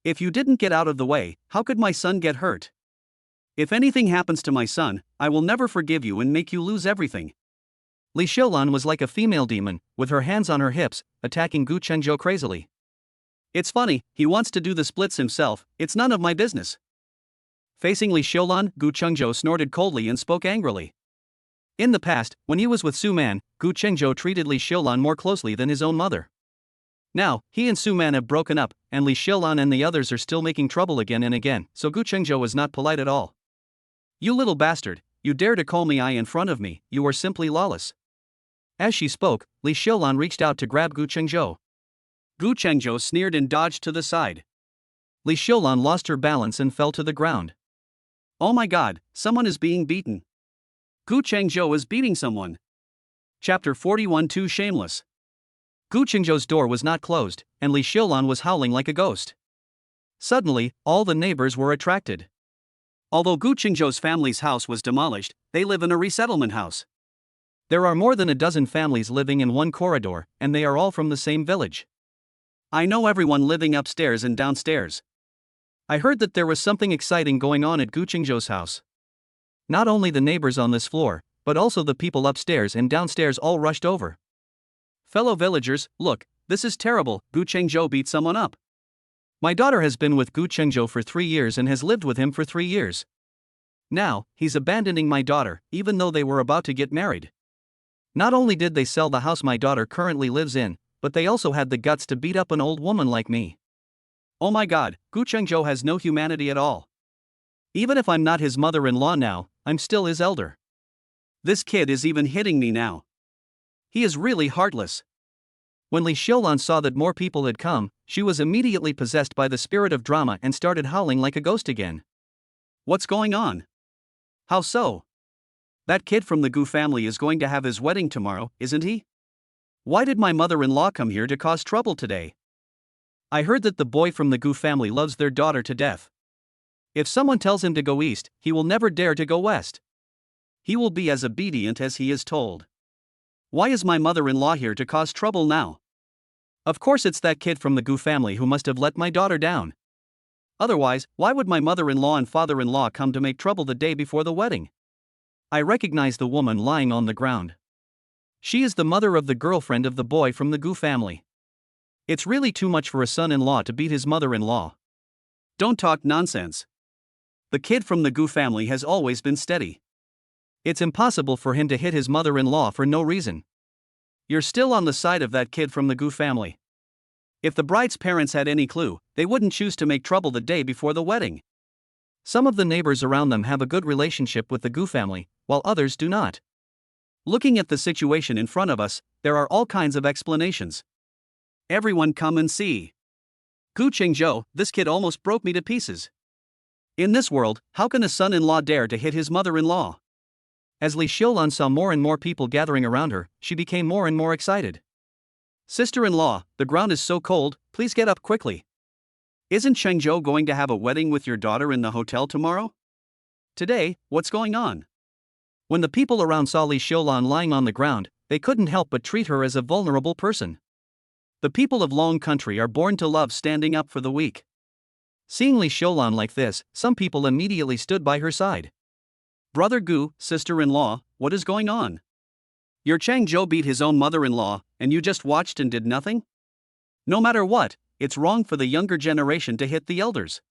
If you didn't get out of the way, how could my son get hurt? If anything happens to my son, I will never forgive you and make you lose everything. Li Xiulan was like a female demon, with her hands on her hips, attacking Gu Chengzhou crazily. It's funny, he wants to do the splits himself, it's none of my business. Facing Li Xiulan, Gu Chengzhou snorted coldly and spoke angrily. In the past, when he was with Suman, Gu Chengzhou treated Li Xiulan more closely than his own mother. Now, he and Suman have broken up, and Li Xiulan and the others are still making trouble again and again, so Gu Chengzhou is not polite at all. You little bastard, you dare to call me I in front of me, you are simply lawless. As she spoke, Li Xiulan reached out to grab Gu Chengzhou. Gu Chengzhou sneered and dodged to the side. Li Xiulan lost her balance and fell to the ground. Oh my god, someone is being beaten. Gu Chengzhou is beating someone. Chapter 41 Too Shameless. Gu Chengzhou's door was not closed, and Li Xiulan was howling like a ghost. Suddenly, all the neighbors were attracted. Although Gu Chengzhou's family's house was demolished, they live in a resettlement house. There are more than a dozen families living in one corridor, and they are all from the same village. I know everyone living upstairs and downstairs. I heard that there was something exciting going on at Gu Chengzhou's house. Not only the neighbors on this floor, but also the people upstairs and downstairs all rushed over. Fellow villagers, look, this is terrible, Gu Chengzhou beat someone up. My daughter has been with Gu Chengzhou for 3 years and has lived with him for 3 years. Now, he's abandoning my daughter, even though they were about to get married. Not only did they sell the house my daughter currently lives in, but they also had the guts to beat up an old woman like me. Oh my god, Gu Chengzhou has no humanity at all. Even if I'm not his mother-in-law now, I'm still his elder. This kid is even hitting me now. He is really heartless. When Li Xiulan saw that more people had come, she was immediately possessed by the spirit of drama and started howling like a ghost again. What's going on? How so? That kid from the Gu family is going to have his wedding tomorrow, isn't he? Why did my mother-in-law come here to cause trouble today? I heard that the boy from the Gu family loves their daughter to death. If someone tells him to go east, he will never dare to go west. He will be as obedient as he is told. Why is my mother-in-law here to cause trouble now? Of course it's that kid from the Gu family who must have let my daughter down. Otherwise, why would my mother-in-law and father-in-law come to make trouble the day before the wedding? I recognize the woman lying on the ground. She is the mother of the girlfriend of the boy from the Gu family. It's really too much for a son-in-law to beat his mother-in-law. Don't talk nonsense. The kid from the Gu family has always been steady. It's impossible for him to hit his mother-in-law for no reason. You're still on the side of that kid from the Gu family. If the bride's parents had any clue, they wouldn't choose to make trouble the day before the wedding. Some of the neighbors around them have a good relationship with the Gu family, while others do not. Looking at the situation in front of us, there are all kinds of explanations. Everyone come and see. Gu Chengzhou, this kid almost broke me to pieces. In this world, how can a son-in-law dare to hit his mother-in-law? As Li Xiulan saw more and more people gathering around her, she became more and more excited. Sister-in-law, the ground is so cold, please get up quickly. Isn't Chengzhou going to have a wedding with your daughter in the hotel tomorrow? Today, what's going on? When the people around saw Li Xiulan lying on the ground, they couldn't help but treat her as a vulnerable person. The people of Long Country are born to love standing up for the weak. Seeing Li Xiulan like this, some people immediately stood by her side. Brother Gu, sister-in-law, what is going on? Your Chengzhou beat his own mother-in-law, and you just watched and did nothing? No matter what, it's wrong for the younger generation to hit the elders.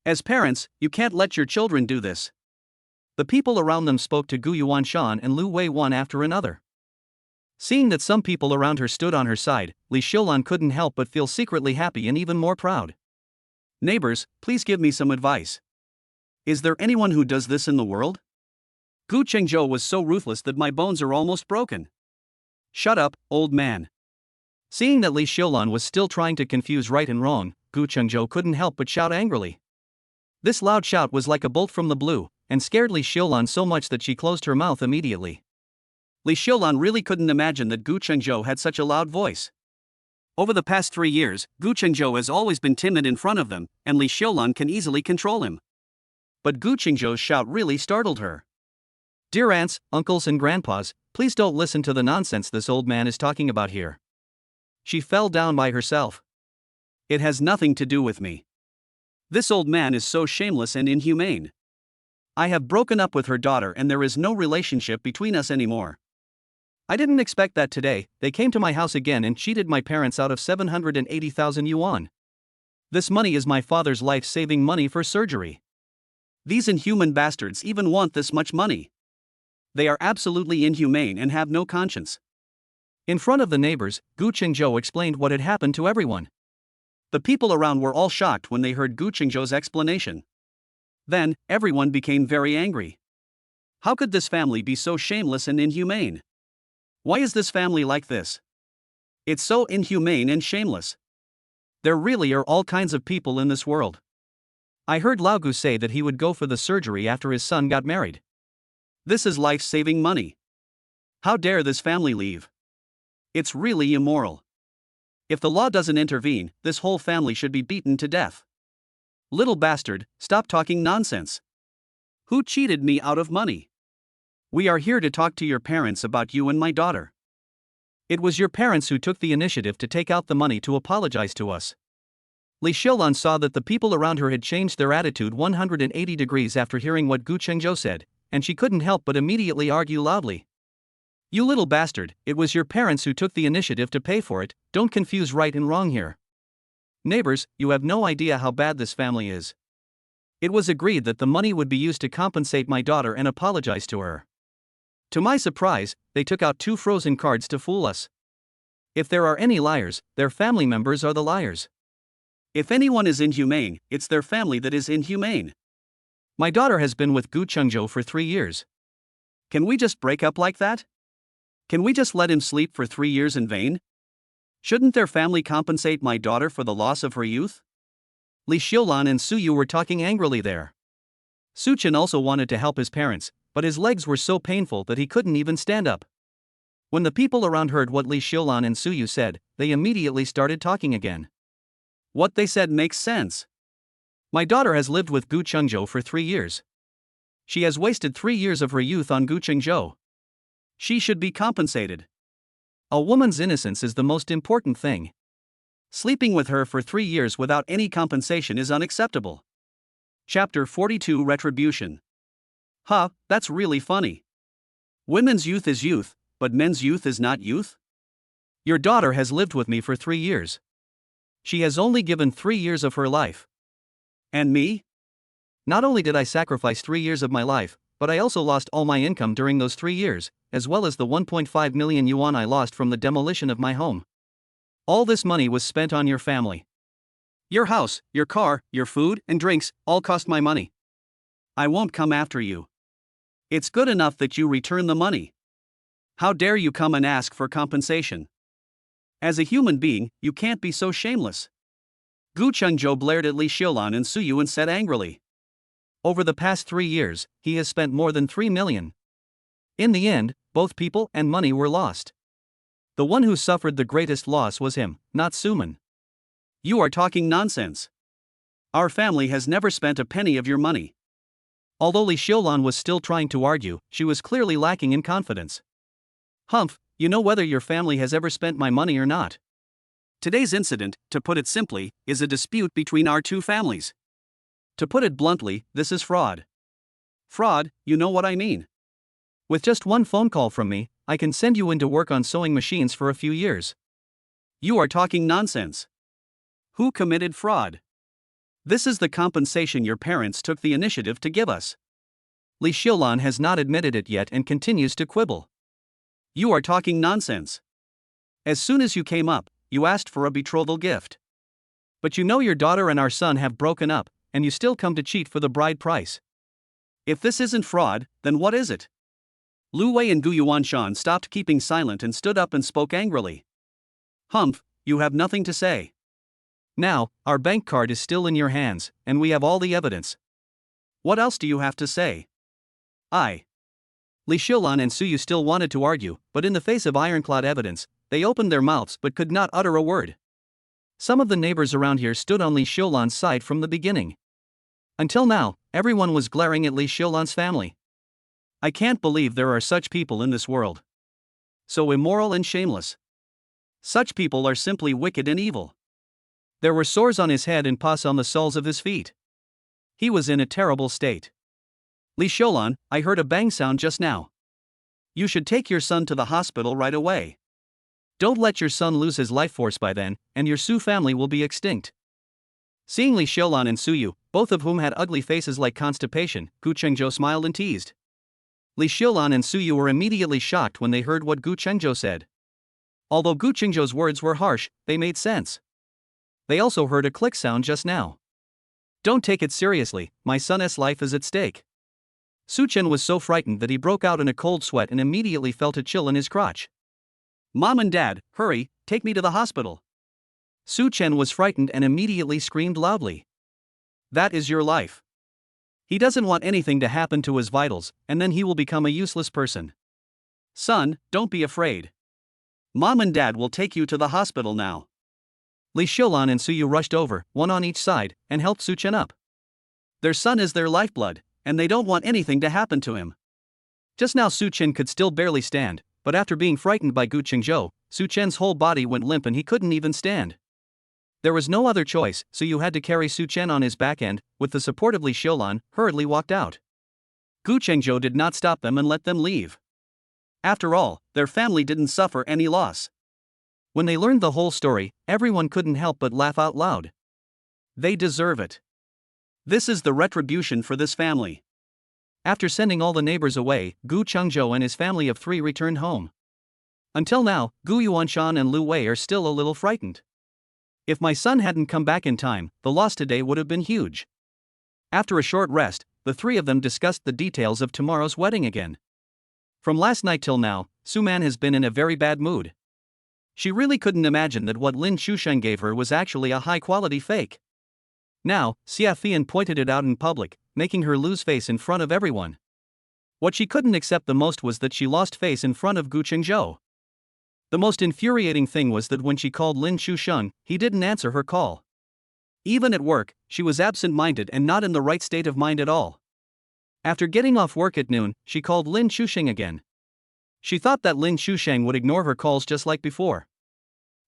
As parents, you can't let your children do this. The people around them spoke to Gu Yuanshan and Lu Wei one after another. Seeing that some people around her stood on her side, Li Xiulan couldn't help but feel secretly happy and even more proud. Neighbors, please give me some advice. Is there anyone who does this in the world? Gu Chengzhou was so ruthless that my bones are almost broken. Shut up, old man. Seeing that Li Xiulan was still trying to confuse right and wrong, Gu Chengzhou couldn't help but shout angrily. This loud shout was like a bolt from the blue, and scared Li Xiulan so much that she closed her mouth immediately. Li Xiulan really couldn't imagine that Gu Chengzhou had such a loud voice. Over the past 3 years, Gu Chengzhou has always been timid in front of them, and Li Xiulan can easily control him. But Gu Chengzhou's shout really startled her. Dear aunts, uncles and grandpas, please don't listen to the nonsense this old man is talking about here. She fell down by herself. It has nothing to do with me. This old man is so shameless and inhumane. I have broken up with her daughter and there is no relationship between us anymore. I didn't expect that today. They came to my house again and cheated my parents out of 780,000 yuan. This money is my father's life-saving money for surgery. These inhuman bastards even want this much money. They are absolutely inhumane and have no conscience. In front of the neighbors, Gu Qingzhou explained what had happened to everyone. The people around were all shocked when they heard Gu Qingzhou's explanation. Then, everyone became very angry. How could this family be so shameless and inhumane? Why is this family like this? It's so inhumane and shameless. There really are all kinds of people in this world. I heard Lao Gu say that he would go for the surgery after his son got married. This is life-saving money. How dare this family leave? It's really immoral. If the law doesn't intervene, this whole family should be beaten to death. Little bastard, stop talking nonsense. Who cheated me out of money? We are here to talk to your parents about you and my daughter. It was your parents who took the initiative to take out the money to apologize to us. Li Xiaolan saw that the people around her had changed their attitude 180 degrees after hearing what Gu Qingzhou said, and she couldn't help but immediately argue loudly. You little bastard, it was your parents who took the initiative to pay for it, don't confuse right and wrong here. Neighbors, you have no idea how bad this family is. It was agreed that the money would be used to compensate my daughter and apologize to her. To my surprise, they took out 2 frozen cards to fool us. If there are any liars, their family members are the liars. If anyone is inhumane, it's their family that is inhumane. My daughter has been with Gu Qingzhou for 3 years. Can we just break up like that? Can we just let him sleep for 3 years in vain? Shouldn't their family compensate my daughter for the loss of her youth? Li Xiaolan and Su Yu were talking angrily there. Su Chen also wanted to help his parents, but his legs were so painful that he couldn't even stand up. When the people around heard what Li Xiaolan and Su Yu said, they immediately started talking again. What they said makes sense. My daughter has lived with Gu Qingzhou for 3 years. She has wasted 3 years of her youth on Gu Qingzhou. She should be compensated. A woman's innocence is the most important thing. Sleeping with her for 3 years without any compensation is unacceptable. Chapter 42 Retribution. Huh, that's really funny. Women's youth is youth, but men's youth is not youth? Your daughter has lived with me for 3 years. She has only given 3 years of her life. And me? Not only did I sacrifice 3 years of my life, but I also lost all my income during those 3 years, as well as the 1.5 million yuan I lost from the demolition of my home. All this money was spent on your family. Your house, your car, your food and drinks all cost my money. I won't come after you. It's good enough that you return the money. How dare you come and ask for compensation? As a human being, you can't be so shameless. Gu Qingzhou blared at Li Xiaolan and Su Yu and said angrily. Over the past 3 years, he has spent more than 3 million. In the end, both people and money were lost. The one who suffered the greatest loss was him, not Suman. You are talking nonsense. Our family has never spent a penny of your money. Although Li Xiaolan was still trying to argue, she was clearly lacking in confidence. Humph, you know whether your family has ever spent my money or not. Today's incident, to put it simply, is a dispute between our 2 families. To put it bluntly, this is fraud. Fraud, you know what I mean. With just 1 phone call from me, I can send you into work on sewing machines for a few years. You are talking nonsense. Who committed fraud? This is the compensation your parents took the initiative to give us. Li Xiaolan has not admitted it yet and continues to quibble. You are talking nonsense. As soon as you came up, you asked for a betrothal gift. But you know your daughter and our son have broken up, and you still come to cheat for the bride price. If this isn't fraud, then what is it? Lu Wei and Gu Yuanshan stopped keeping silent and stood up and spoke angrily. Humph, you have nothing to say. Now, our bank card is still in your hands, and we have all the evidence. What else do you have to say? Li Xiaolan and Su Yu still wanted to argue, but in the face of ironclad evidence, they opened their mouths but could not utter a word. Some of the neighbors around here stood on Li Xiaolan's side from the beginning. Until now, everyone was glaring at Li Xiaolan's family. I can't believe there are such people in this world. So immoral and shameless. Such people are simply wicked and evil. There were sores on his head and pus on the soles of his feet. He was in a terrible state. Li Xiaolan, I heard a bang sound just now. You should take your son to the hospital right away. Don't let your son lose his life force by then, and your Su family will be extinct. Seeing Li Xiaolan and Su Yu, both of whom had ugly faces like constipation, Gu Qingzhou smiled and teased. Li Xiaolan and Su Yu were immediately shocked when they heard what Gu Qingzhou said. Although Gu Qingzhou's words were harsh, they made sense. They also heard a click sound just now. Don't take it seriously, my son's life is at stake. Suchen was so frightened that he broke out in a cold sweat and immediately felt a chill in his crotch. Mom and Dad, hurry, take me to the hospital. Suchen was frightened and immediately screamed loudly. That is your life. He doesn't want anything to happen to his vitals, and then he will become a useless person. Son, don't be afraid. Mom and Dad will take you to the hospital now. Li Xiulan and Suyu rushed over, one on each side, and helped Suchen up. Their son is their lifeblood, and they don't want anything to happen to him. Just now Suchen could still barely stand, but after being frightened by Gu Qingzhou, Suchen's whole body went limp and he couldn't even stand. There was no other choice, so you had to carry Suchen on his back and, with the support of Li Xiulan, hurriedly walked out. Gu Qingzhou did not stop them and let them leave. After all, their family didn't suffer any loss. When they learned the whole story, everyone couldn't help but laugh out loud. They deserve it. This is the retribution for this family. After sending all the neighbors away, Gu Qingzhou and his family of 3 returned home. Until now, Gu Yuanshan and Lu Wei are still a little frightened. If my son hadn't come back in time, the loss today would have been huge. After a short rest, the 3 of them discussed the details of tomorrow's wedding again. From last night till now, Suman has been in a very bad mood. She really couldn't imagine that what Lin Xusheng gave her was actually a high-quality fake. Now, Xia Fian pointed it out in public, making her lose face in front of everyone. What she couldn't accept the most was that she lost face in front of Gu Qingzhou. The most infuriating thing was that when she called Lin Xusheng, he didn't answer her call. Even at work, she was absent-minded and not in the right state of mind at all. After getting off work at noon, she called Lin Xusheng again. She thought that Lin Xusheng would ignore her calls just like before.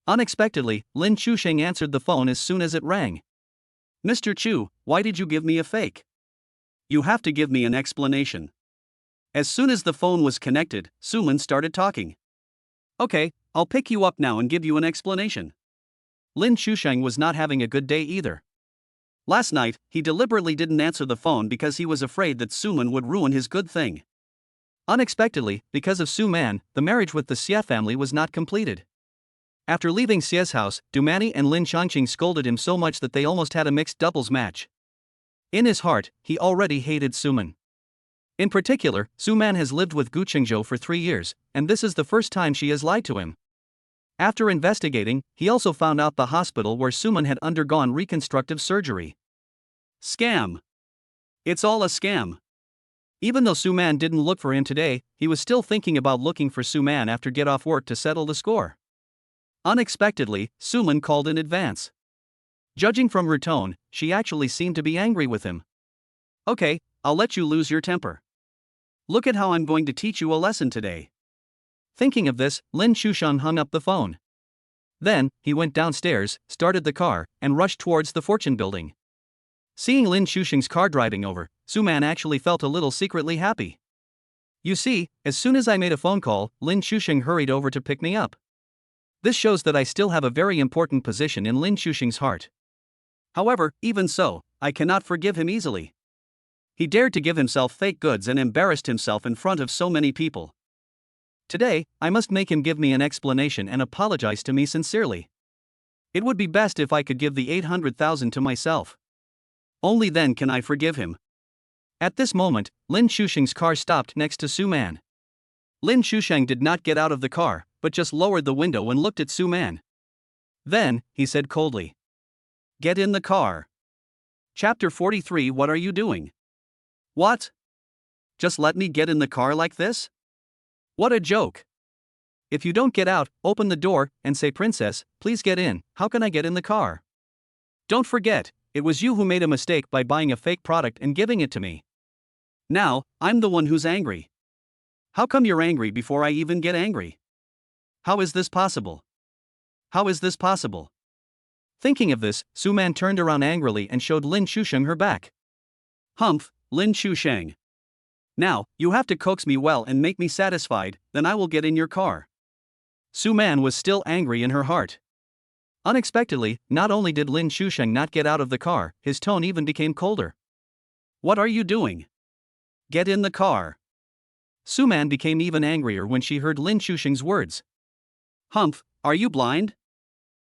Unexpectedly, Lin Xusheng answered the phone as soon as it rang. Mr. Chu, why did you give me a fake? You have to give me an explanation. As soon as the phone was connected, Suman started talking. Okay, I'll pick you up now and give you an explanation. Lin Xusheng was not having a good day either. Last night, he deliberately didn't answer the phone because he was afraid that Suman would ruin his good thing. Unexpectedly, because of Suman, the marriage with the Xie family was not completed. After leaving Xie's house, Dumani and Lin Changqing scolded him so much that they almost had a mixed doubles match. In his heart, he already hated Suman. In particular, Suman has lived with Gu Qingzhou for 3 years, and this is the first time she has lied to him. After investigating, he also found out the hospital where Suman had undergone reconstructive surgery. Scam. It's all a scam. Even though Suman didn't look for him today, he was still thinking about looking for Suman after get off work to settle the score. Unexpectedly, Suman called in advance. Judging from her tone, she actually seemed to be angry with him. Okay, I'll let you lose your temper. Look at how I'm going to teach you a lesson today. Thinking of this, Lin Xusheng hung up the phone. Then, he went downstairs, started the car, and rushed towards the fortune building. Seeing Lin Xusheng's car driving over, Suman actually felt a little secretly happy. You see, as soon as I made a phone call, Lin Xusheng hurried over to pick me up. This shows that I still have a very important position in Lin Xusheng's heart. However, even so, I cannot forgive him easily. He dared to give himself fake goods and embarrassed himself in front of so many people. Today, I must make him give me an explanation and apologize to me sincerely. It would be best if I could give the 800,000 to myself. Only then can I forgive him. At this moment, Lin Xusheng's car stopped next to Suman. Lin Xusheng did not get out of the car, but just lowered the window and looked at Suman. Then, he said coldly, "Get in the car." Chapter 43. What are you doing? What? Just let me get in the car like this? What a joke. If you don't get out, open the door and say, "Princess, please get in, how can I get in the car?" Don't forget, it was you who made a mistake by buying a fake product and giving it to me. Now, I'm the one who's angry. How come you're angry before I even get angry? How is this possible? How is this possible? Thinking of this, Suman turned around angrily and showed Lin Xusheng her back. Humph, Lin Xusheng. Now, you have to coax me well and make me satisfied, then I will get in your car. Suman was still angry in her heart. Unexpectedly, not only did Lin Xusheng not get out of the car, his tone even became colder. What are you doing? Get in the car. Suman became even angrier when she heard Lin Xusheng's words. Humph, are you blind?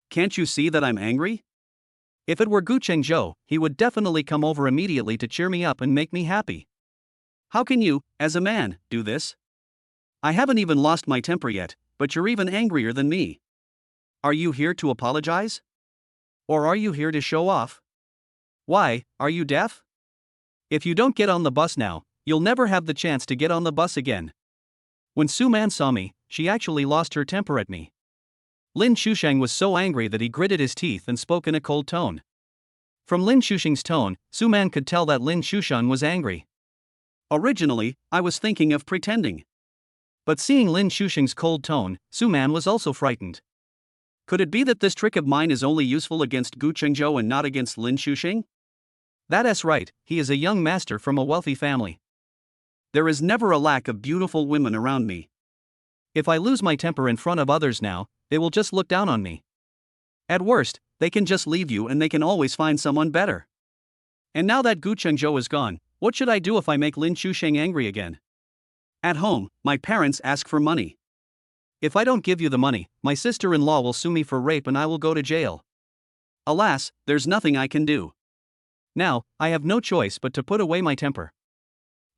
Can't you see that I'm angry? If it were Guenjo, he would definitely come over immediately to cheer me up and make me happy. How can you, as a man, do this? I haven't even lost my temper yet, but you're even angrier than me. Are you here to apologize? Or are you here to show off? Why, are you deaf? If you don't get on the bus now, you'll never have the chance to get on the bus again. When Suman saw me, she actually lost her temper at me. Lin Shusheng was so angry that he gritted his teeth and spoke in a cold tone. From Lin Shusheng's tone, Suman could tell that Lin Shusheng was angry. Originally, I was thinking of pretending. But seeing Lin Shusheng's cold tone, Suman was also frightened. Could it be that this trick of mine is only useful against Guenjo and not against Lin Shusheng? That's right, he is a young master from a wealthy family. There is never a lack of beautiful women around me. If I lose my temper in front of others now, they will just look down on me. At worst, they can just leave you and they can always find someone better. And now that Guenjo is gone, what should I do if I make Lin Shusheng angry again? At home, my parents ask for money. If I don't give you the money, my sister-in-law will sue me for rape and I will go to jail. Alas, there's nothing I can do. Now, I have no choice but to put away my temper.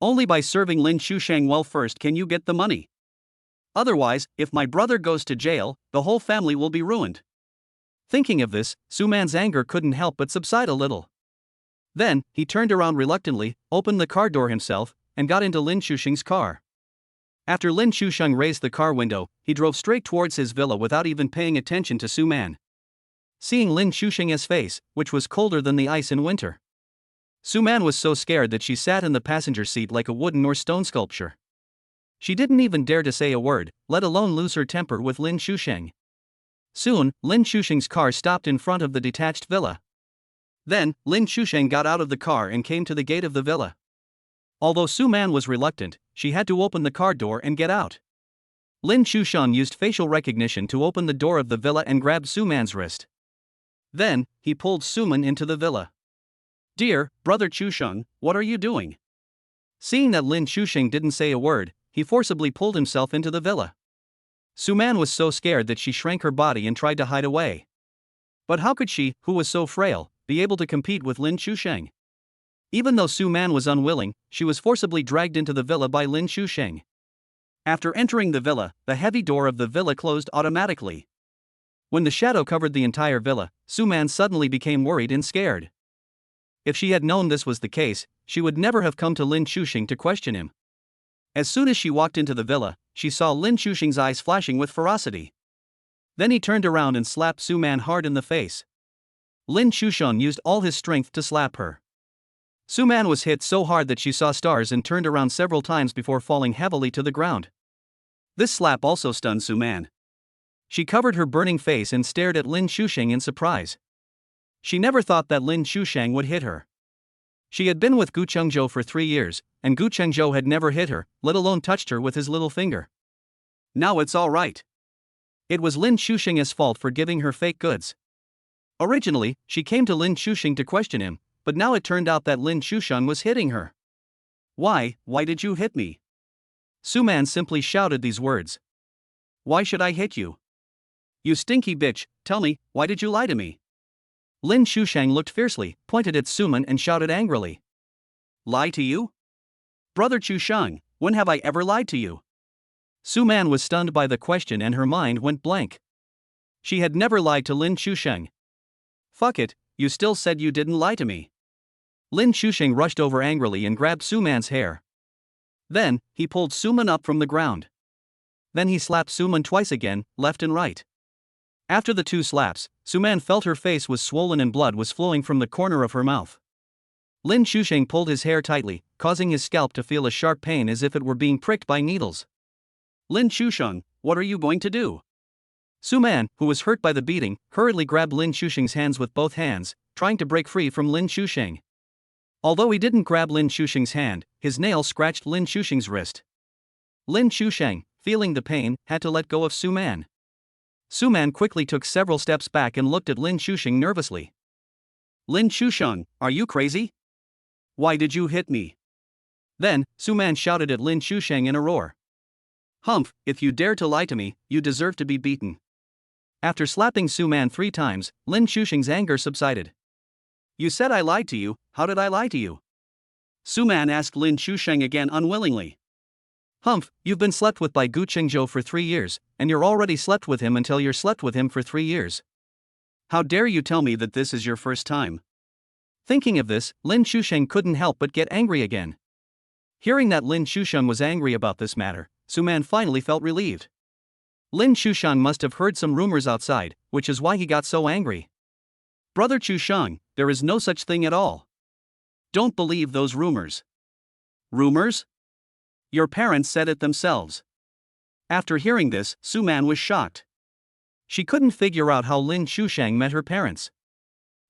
Only by serving Lin Shusheng well first can you get the money. Otherwise, if my brother goes to jail, the whole family will be ruined. Thinking of this, Suman's anger couldn't help but subside a little. Then, he turned around reluctantly, opened the car door himself, and got into Lin Shusheng's car. After Lin Shusheng raised the car window, he drove straight towards his villa without even paying attention to Suman. Seeing Lin Shusheng's face, which was colder than the ice in winter, Suman was so scared that she sat in the passenger seat like a wooden or stone sculpture. She didn't even dare to say a word, let alone lose her temper with Lin Shusheng. Soon, Lin Shusheng's car stopped in front of the detached villa. Then, Lin Shusheng got out of the car and came to the gate of the villa. Although Suman was reluctant, she had to open the car door and get out. Lin Shusheng used facial recognition to open the door of the villa and grabbed Suman's wrist. Then, he pulled Suman into the villa. "Dear, brother Shusheng, what are you doing?" Seeing that Lin Shusheng didn't say a word, he forcibly pulled himself into the villa. Suman was so scared that she shrank her body and tried to hide away. But how could she, who was so frail, be able to compete with Lin Shusheng? Even though Suman was unwilling, she was forcibly dragged into the villa by Lin Shusheng. After entering the villa, the heavy door of the villa closed automatically. When the shadow covered the entire villa, Suman suddenly became worried and scared. If she had known this was the case, she would never have come to Lin Shusheng to question him. As soon as she walked into the villa, she saw Lin Shusheng's eyes flashing with ferocity. Then he turned around and slapped Suman hard in the face. Lin Shusheng used all his strength to slap her. Suman was hit so hard that she saw stars and turned around several times before falling heavily to the ground. This slap also stunned Suman. She covered her burning face and stared at Lin Shusheng in surprise. She never thought that Lin Shusheng would hit her. She had been with Guenjo for 3 years, and Guenjo had never hit her, let alone touched her with his little finger. Now it's all right. It was Lin Shusheng's fault for giving her fake goods. Originally, she came to Lin Shusheng to question him, but now it turned out that Lin Shusheng was hitting her. Why did you hit me?" Suman simply shouted these words. "Why should I hit you? You stinky bitch, tell me, why did you lie to me?" Lin Shusheng looked fiercely, pointed at Suman and shouted angrily. "Lie to you? Brother Shusheng, when have I ever lied to you?" Suman was stunned by the question and her mind went blank. She had never lied to Lin Shusheng. "Fuck it, you still said you didn't lie to me." Lin Shusheng rushed over angrily and grabbed Suman's hair. Then, he pulled Suman up from the ground. Then he slapped Suman twice again, left and right. After the 2 slaps, Suman felt her face was swollen and blood was flowing from the corner of her mouth. Lin Shusheng pulled his hair tightly, causing his scalp to feel a sharp pain as if it were being pricked by needles. "Lin Shusheng, what are you going to do?" Suman, who was hurt by the beating, hurriedly grabbed Lin Shusheng's hands with both hands, trying to break free from Lin Shusheng. Although he didn't grab Lin Shusheng's hand, his nail scratched Lin Shusheng's wrist. Lin Shusheng, feeling the pain, had to let go of Suman. Suman quickly took several steps back and looked at Lin Shusheng nervously. "Lin Shusheng, are you crazy? Why did you hit me?" Then, Suman shouted at Lin Shusheng in a roar. "Humph, if you dare to lie to me, you deserve to be beaten." After slapping Suman 3 times, Lin Chusheng's anger subsided. You said I lied to you, how did I lie to you? Suman asked Lin Chusheng again unwillingly. Humph, you've been slept with by Gu Qingzhou for 3 years, and you're already slept with him until you're slept with him for 3 years. How dare you tell me that this is your first time? Thinking of this, Lin Chusheng couldn't help but get angry again. Hearing that Lin Chusheng was angry about this matter, Suman finally felt relieved. Lin Chusheng must have heard some rumors outside, which is why he got so angry. Brother Chusheng, there is no such thing at all. Don't believe those rumors. Rumors? Your parents said it themselves. After hearing this, Suman was shocked. She couldn't figure out how Lin Chusheng met her parents.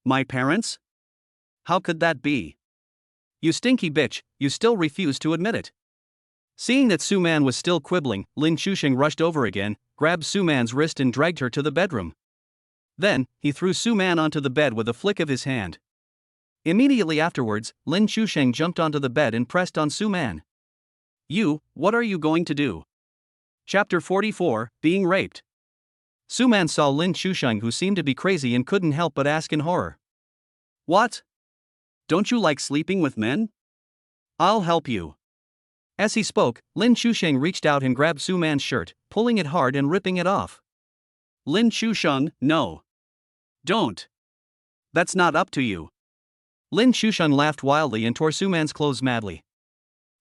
My parents? How could that be? You stinky bitch, you still refuse to admit it. Seeing that Suman was still quibbling, Lin Chusheng rushed over again, grabbed Suman's wrist and dragged her to the bedroom. Then, he threw Suman onto the bed with a flick of his hand. Immediately afterwards, Lin Chusheng jumped onto the bed and pressed on Suman. You, what are you going to do? Chapter 44, Being Raped. Suman saw Lin Chusheng, who seemed to be crazy, and couldn't help but ask in horror. What? Don't you like sleeping with men? I'll help you. As he spoke, Lin Chusheng reached out and grabbed Suman's shirt, pulling it hard and ripping it off. Lin Chusheng, no. Don't. That's not up to you. Lin Chusheng laughed wildly and tore Suman's clothes madly.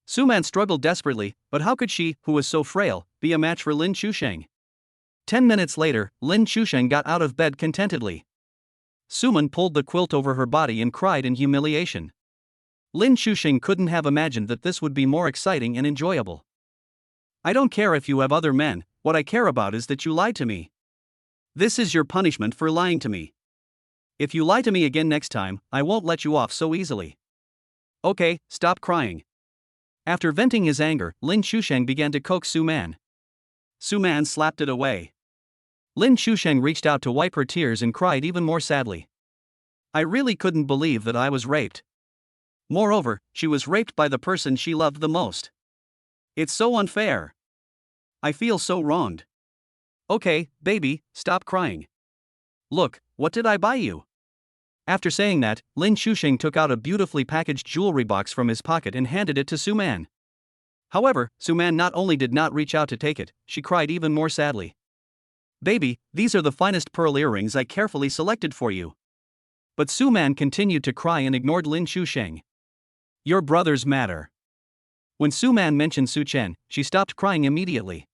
Suman struggled desperately, but how could she, who was so frail, be a match for Lin Chusheng? 10 minutes later, Lin Chusheng got out of bed contentedly. Suman pulled the quilt over her body and cried in humiliation. Lin Chusheng couldn't have imagined that this would be more exciting and enjoyable. I don't care if you have other men, what I care about is that you lied to me. This is your punishment for lying to me. If you lie to me again next time, I won't let you off so easily. Okay, stop crying. After venting his anger, Lin Chusheng began to coax Suman. Suman slapped it away. Lin Chusheng reached out to wipe her tears and cried even more sadly. I really couldn't believe that I was raped. Moreover, she was raped by the person she loved the most. It's so unfair. I feel so wronged. Okay, baby, stop crying. Look, what did I buy you? After saying that, Lin Chusheng took out a beautifully packaged jewelry box from his pocket and handed it to Suman. However, Suman not only did not reach out to take it, she cried even more sadly. Baby, these are the finest pearl earrings I carefully selected for you. But Suman continued to cry and ignored Lin Chusheng. Your brothers matter. When Suman mentioned Suchen, she stopped crying immediately.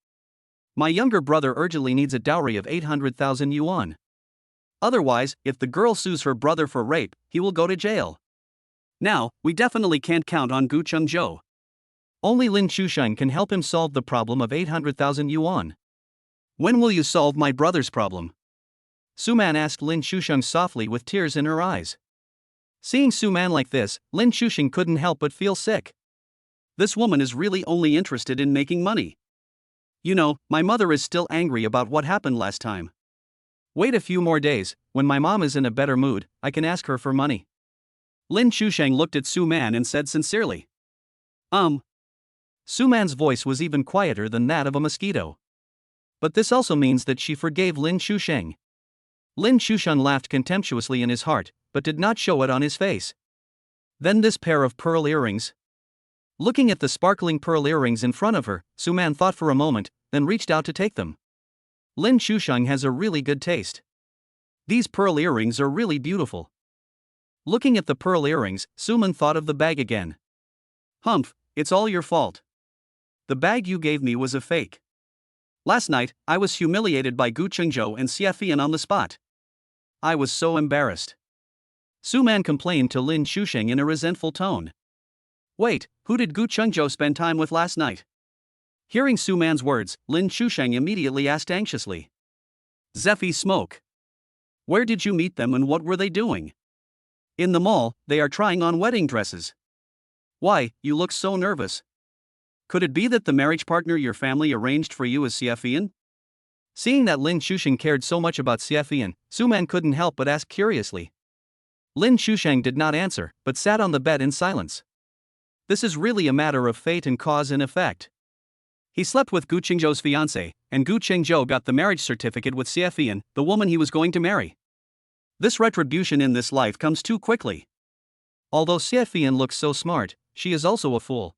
My younger brother urgently needs a dowry of 800,000 yuan. Otherwise, if the girl sues her brother for rape, he will go to jail. Now, we definitely can't count on Gu Qingzhou. Only Lin Chusheng can help him solve the problem of 800,000 yuan. When will you solve my brother's problem? Suman asked Lin Chusheng softly with tears in her eyes. Seeing Suman like this, Lin Chusheng couldn't help but feel sick. This woman is really only interested in making money. You know, my mother is still angry about what happened last time. Wait a few more days, when my mom is in a better mood, I can ask her for money. Lin Chusheng looked at Suman and said sincerely. Suman's voice was even quieter than that of a mosquito. But this also means that she forgave Lin Chusheng. Lin Chusheng laughed contemptuously in his heart, but did not show it on his face. Then this pair of pearl earrings. Looking at the sparkling pearl earrings in front of her, Suman thought for a moment, then reached out to take them. Lin Chusheng has a really good taste. These pearl earrings are really beautiful. Looking at the pearl earrings, Suman thought of the bag again. Humph, it's all your fault. The bag you gave me was a fake. Last night, I was humiliated by Gu Qingzhou and Xiefian on the spot. I was so embarrassed. Suman complained to Lin Chusheng in a resentful tone. Wait, who did Gu Qingzhou spend time with last night? Hearing Suman's words, Lin Chusheng immediately asked anxiously. Zephy Smoke. Where did you meet them and what were they doing? In the mall, they are trying on wedding dresses. Why, you look so nervous. Could it be that the marriage partner your family arranged for you is Xiefian? Seeing that Lin Chusheng cared so much about Xiefian, Suman couldn't help but ask curiously. Lin Chusheng did not answer, but sat on the bed in silence. This is really a matter of fate and cause and effect. He slept with Gu Qingzhou's fiancée, and Gu Qingzhou got the marriage certificate with Xie Fian, the woman he was going to marry. This retribution in this life comes too quickly. Although Xie Fian looks so smart, she is also a fool.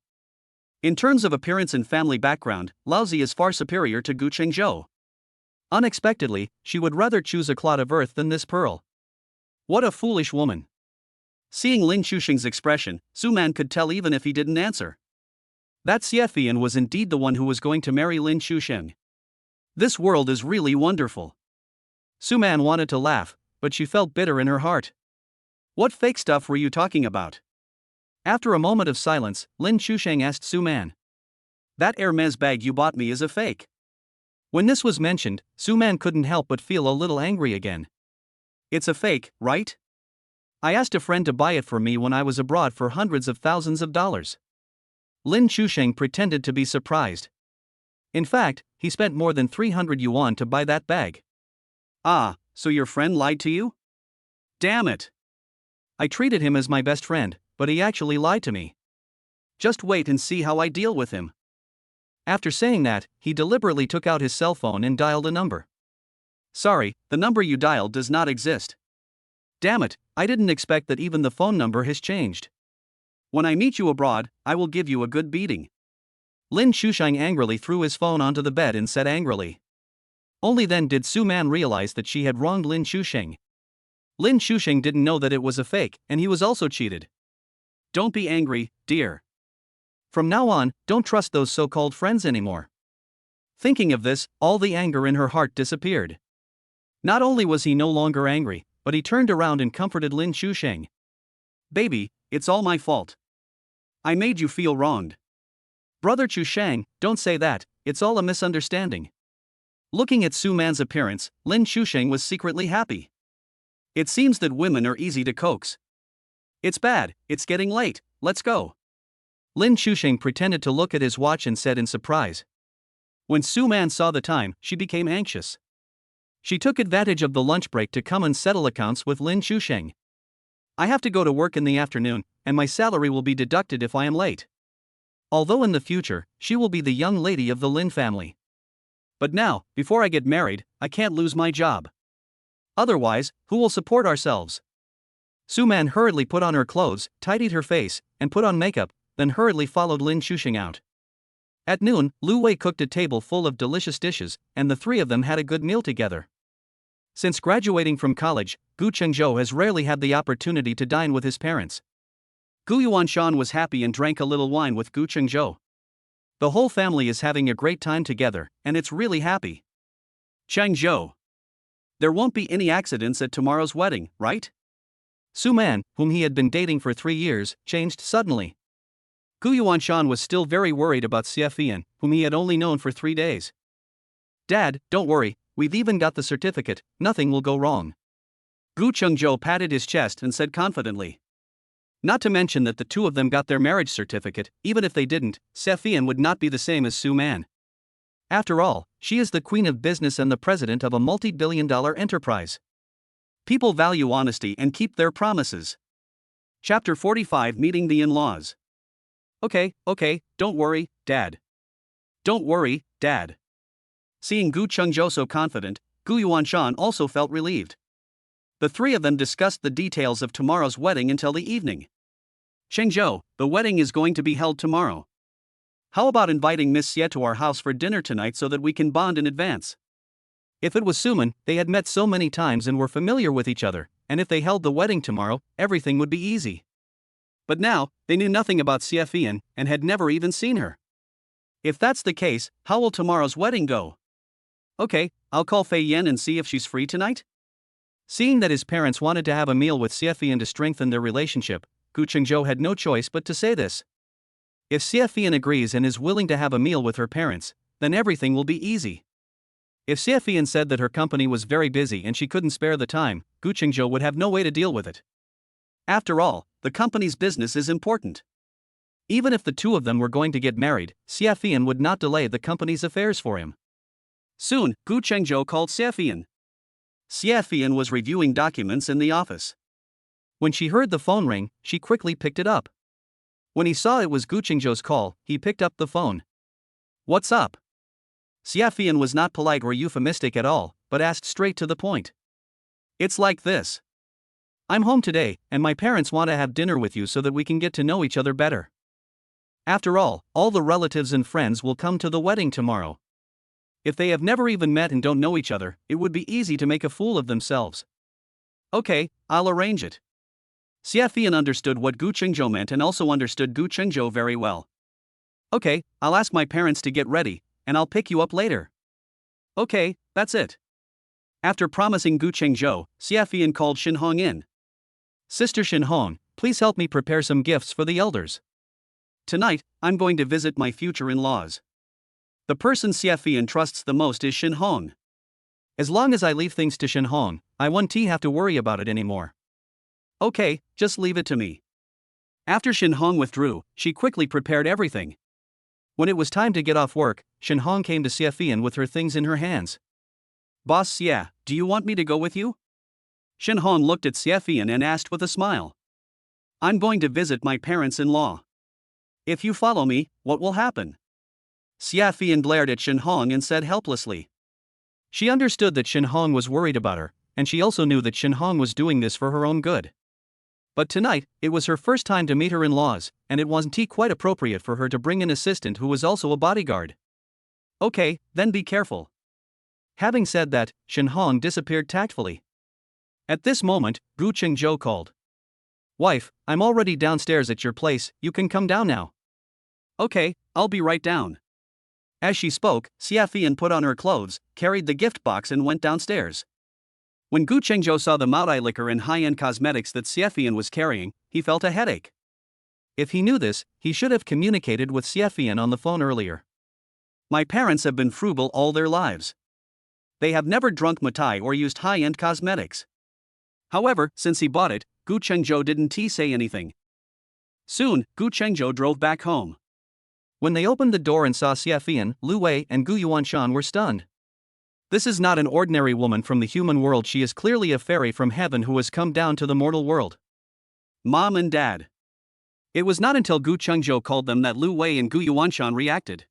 In terms of appearance and family background, Lao Zi is far superior to Gu Qingzhou. Unexpectedly, she would rather choose a clod of earth than this pearl. What a foolish woman. Seeing Lin Xuxing's expression, Suman could tell even if he didn't answer. That Xie Fian was indeed the one who was going to marry Lin Xuxing. This world is really wonderful. Suman wanted to laugh, but she felt bitter in her heart. What fake stuff were you talking about? After a moment of silence, Lin Xuxing asked Suman. That Hermes bag you bought me is a fake. When this was mentioned, Suman couldn't help but feel a little angry again. It's a fake, right? I asked a friend to buy it for me when I was abroad for hundreds of thousands of dollars. Lin Xuxing pretended to be surprised. In fact, he spent more than 300 yuan to buy that bag. Ah, so your friend lied to you? Damn it! I treated him as my best friend, but he actually lied to me. Just wait and see how I deal with him. After saying that, he deliberately took out his cell phone and dialed a number. Sorry, the number you dialed does not exist. Damn it, I didn't expect that even the phone number has changed. When I meet you abroad, I will give you a good beating. Lin Xuxing angrily threw his phone onto the bed and said angrily. Only then did Suman realize that she had wronged Lin Xuxing. Lin Xuxing didn't know that it was a fake, and he was also cheated. Don't be angry, dear. From now on, don't trust those so-called friends anymore. Thinking of this, all the anger in her heart disappeared. Not only was he no longer angry, but he turned around and comforted Lin Xuxing. Baby, it's all my fault. I made you feel wronged. Brother Xuxing, don't say that, it's all a misunderstanding. Looking at Suman's appearance, Lin Xuxing was secretly happy. It seems that women are easy to coax. It's bad, it's getting late, let's go. Lin Xuxing pretended to look at his watch and said in surprise. When Suman saw the time, she became anxious. She took advantage of the lunch break to come and settle accounts with Lin Xuxing. I have to go to work in the afternoon, and my salary will be deducted if I am late. Although in the future, she will be the young lady of the Lin family. But now, before I get married, I can't lose my job. Otherwise, who will support ourselves? Suman hurriedly put on her clothes, tidied her face, and put on makeup, then hurriedly followed Lin Xuxing out. At noon, Lu Wei cooked a table full of delicious dishes, and the three of them had a good meal together. Since graduating from college, Gu Qingzhou has rarely had the opportunity to dine with his parents. Gu Yuanshan was happy and drank a little wine with Gu Qingzhou. The whole family is having a great time together, and it's really happy. Qingzhou. There won't be any accidents at tomorrow's wedding, right? Suman, whom he had been dating for 3 years, changed suddenly. Gu Yuanshan was still very worried about Xie Fian, whom he had only known for 3 days. Dad, don't worry, we've even got the certificate, nothing will go wrong. Gu Qingzhou patted his chest and said confidently. Not to mention that the two of them got their marriage certificate, even if they didn't, Xie Fian would not be the same as Suman. After all, she is the queen of business and the president of a multi-billion-dollar enterprise. People value honesty and keep their promises. Chapter 45 Meeting the In-Laws. Okay, don't worry, Dad. Don't worry, Dad. Seeing Gu Qingzhou so confident, Gu Yuanshan also felt relieved. The three of them discussed the details of tomorrow's wedding until the evening. Qingzhou, the wedding is going to be held tomorrow. How about inviting Miss Xie to our house for dinner tonight so that we can bond in advance? If it was Suman, they had met so many times and were familiar with each other, and if they held the wedding tomorrow, everything would be easy. But now, they knew nothing about Xie Fian and had never even seen her. If that's the case, how will tomorrow's wedding go? Okay, I'll call Fei Yan and see if she's free tonight. Seeing that his parents wanted to have a meal with Xie Fian to strengthen their relationship, Gu Qingzhou had no choice but to say this. If Xie Fian agrees and is willing to have a meal with her parents, then everything will be easy. If Xie Fian said that her company was very busy and she couldn't spare the time, Gu Qingzhou would have no way to deal with it. After all, the company's business is important. Even if the two of them were going to get married, Xie Fian would not delay the company's affairs for him. Soon, Gu Qingzhou called Xie Fian. Xie Fian was reviewing documents in the office. When she heard the phone ring, she quickly picked it up. When he saw it was Gu Qingzhou's call, he picked up the phone. What's up? Xiafian was not polite or euphemistic at all, but asked straight to the point. It's like this. I'm home today, and my parents want to have dinner with you so that we can get to know each other better. After all the relatives and friends will come to the wedding tomorrow. If they have never even met and don't know each other, it would be easy to make a fool of themselves. Okay, I'll arrange it. Xiafian understood what Guenjo meant and also understood Guenjo very well. Okay, I'll ask my parents to get ready, and I'll pick you up later. Okay, that's it. After promising Guenjo, Xiafian called Shinhong in. Sister Shinhong, please help me prepare some gifts for the elders. Tonight, I'm going to visit my future in-laws. The person Xiafian trusts the most is Shinhong. As long as I leave things to Shinhong, I won't have to worry about it anymore. Okay, just leave it to me. After Shinhong withdrew, she quickly prepared everything. When it was time to get off work, Shinhong came to Xiafian with her things in her hands. Boss Xia, do you want me to go with you? Shinhong looked at Xiafian and asked with a smile. I'm going to visit my parents-in-law. If you follow me, what will happen? Xiafian glared at Shinhong and said helplessly. She understood that Shinhong was worried about her, and she also knew that Shinhong was doing this for her own good. But tonight, it was her first time to meet her in-laws, and it wasn't quite appropriate for her to bring an assistant who was also a bodyguard. Okay, then be careful. Having said that, Shinhong disappeared tactfully. At this moment, Guenjo called. Wife, I'm already downstairs at your place, you can come down now. Okay, I'll be right down. As she spoke, Xiafian put on her clothes, carried the gift box and went downstairs. When Guenjo saw the Maodai liquor and high-end cosmetics that Xiafian was carrying, he felt a headache. If he knew this, he should have communicated with Xiafian on the phone earlier. My parents have been frugal all their lives. They have never drunk matai or used high-end cosmetics. However, since he bought it, Guenjo didn't say anything. Soon, Guenjo drove back home. When they opened the door and saw Xiafian, Lu Wei and Gu Yuanshan were stunned. This is not an ordinary woman from the human world, she is clearly a fairy from heaven who has come down to the mortal world. Mom and Dad. It was not until Guenjo called them that Lu Wei and Gu Yuanshan reacted.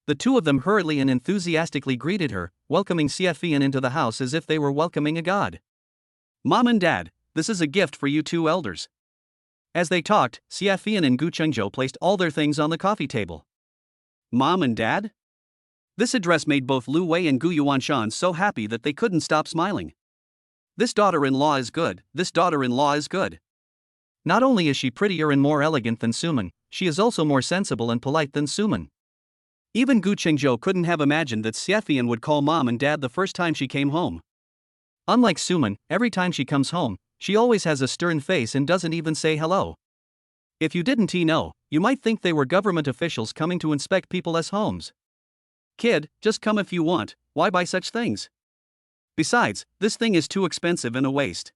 The two of them hurriedly and enthusiastically greeted her, welcoming Xiafian into the house as if they were welcoming a god. Mom and Dad, this is a gift for you two elders. As they talked, Xiafian and Guenjo placed all their things on the coffee table. Mom and Dad? This address made both Lu Wei and Gu Yuanshan so happy that they couldn't stop smiling. This daughter-in-law is good, this daughter-in-law is good. Not only is she prettier and more elegant than Suman, she is also more sensible and polite than Suman. Even Guenjo couldn't have imagined that Xiafian would call Mom and Dad the first time she came home. Unlike Suman, every time she comes home, she always has a stern face and doesn't even say hello. If you didn't know, you might think they were government officials coming to inspect people's homes. Kid, just come if you want, why buy such things? Besides, this thing is too expensive and a waste.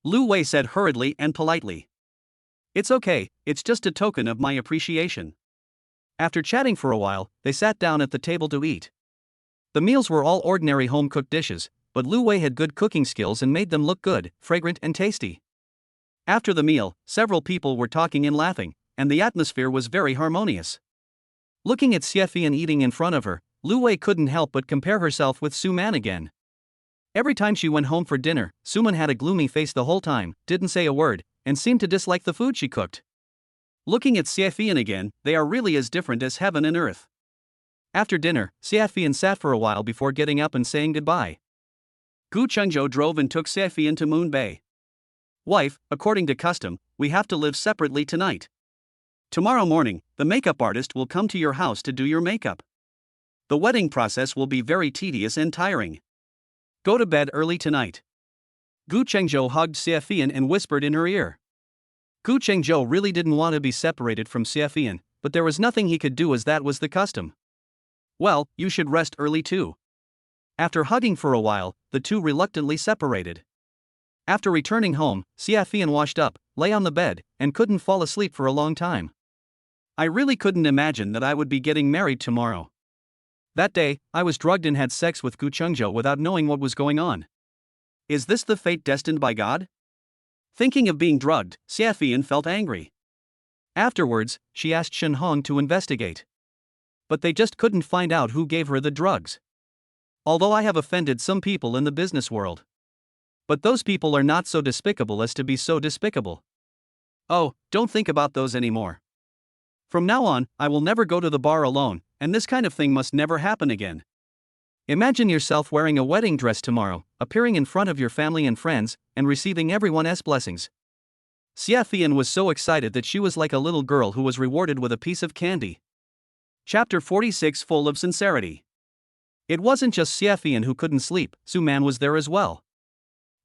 Lu Wei said hurriedly and politely. It's okay, it's just a token of my appreciation. After chatting for a while, they sat down at the table to eat. The meals were all ordinary home-cooked dishes, but Lu Wei had good cooking skills and made them look good, fragrant and tasty. After the meal, several people were talking and laughing, and the atmosphere was very harmonious. Looking at Xiafian eating in front of her, Lu Wei couldn't help but compare herself with Suman again. Every time she went home for dinner, Suman had a gloomy face the whole time, didn't say a word, and seemed to dislike the food she cooked. Looking at Xiafian again, they are really as different as heaven and earth. After dinner, Xiafian sat for a while before getting up and saying goodbye. Guenjo drove and took Xiafian to Moon Bay. Wife, according to custom, we have to live separately tonight. Tomorrow morning, the makeup artist will come to your house to do your makeup. The wedding process will be very tedious and tiring. Go to bed early tonight. Guenjo hugged Xiafian and whispered in her ear. Guenjo really didn't want to be separated from Xiafian, but there was nothing he could do as that was the custom. Well, you should rest early too. After hugging for a while, the two reluctantly separated. After returning home, Xiafian washed up, lay on the bed, and couldn't fall asleep for a long time. I really couldn't imagine that I would be getting married tomorrow. That day, I was drugged and had sex with Guenjo without knowing what was going on. Is this the fate destined by God? Thinking of being drugged, Xiafian felt angry. Afterwards, she asked Shinhong to investigate. But they just couldn't find out who gave her the drugs. Although I have offended some people in the business world. But those people are not so despicable as to be so despicable. Oh, don't think about those anymore. From now on, I will never go to the bar alone, and this kind of thing must never happen again. Imagine yourself wearing a wedding dress tomorrow, appearing in front of your family and friends, and receiving everyone's blessings. Xiafian was so excited that she was like a little girl who was rewarded with a piece of candy. Chapter 46, full of sincerity. It wasn't just Xiafian who couldn't sleep, Suman was there as well.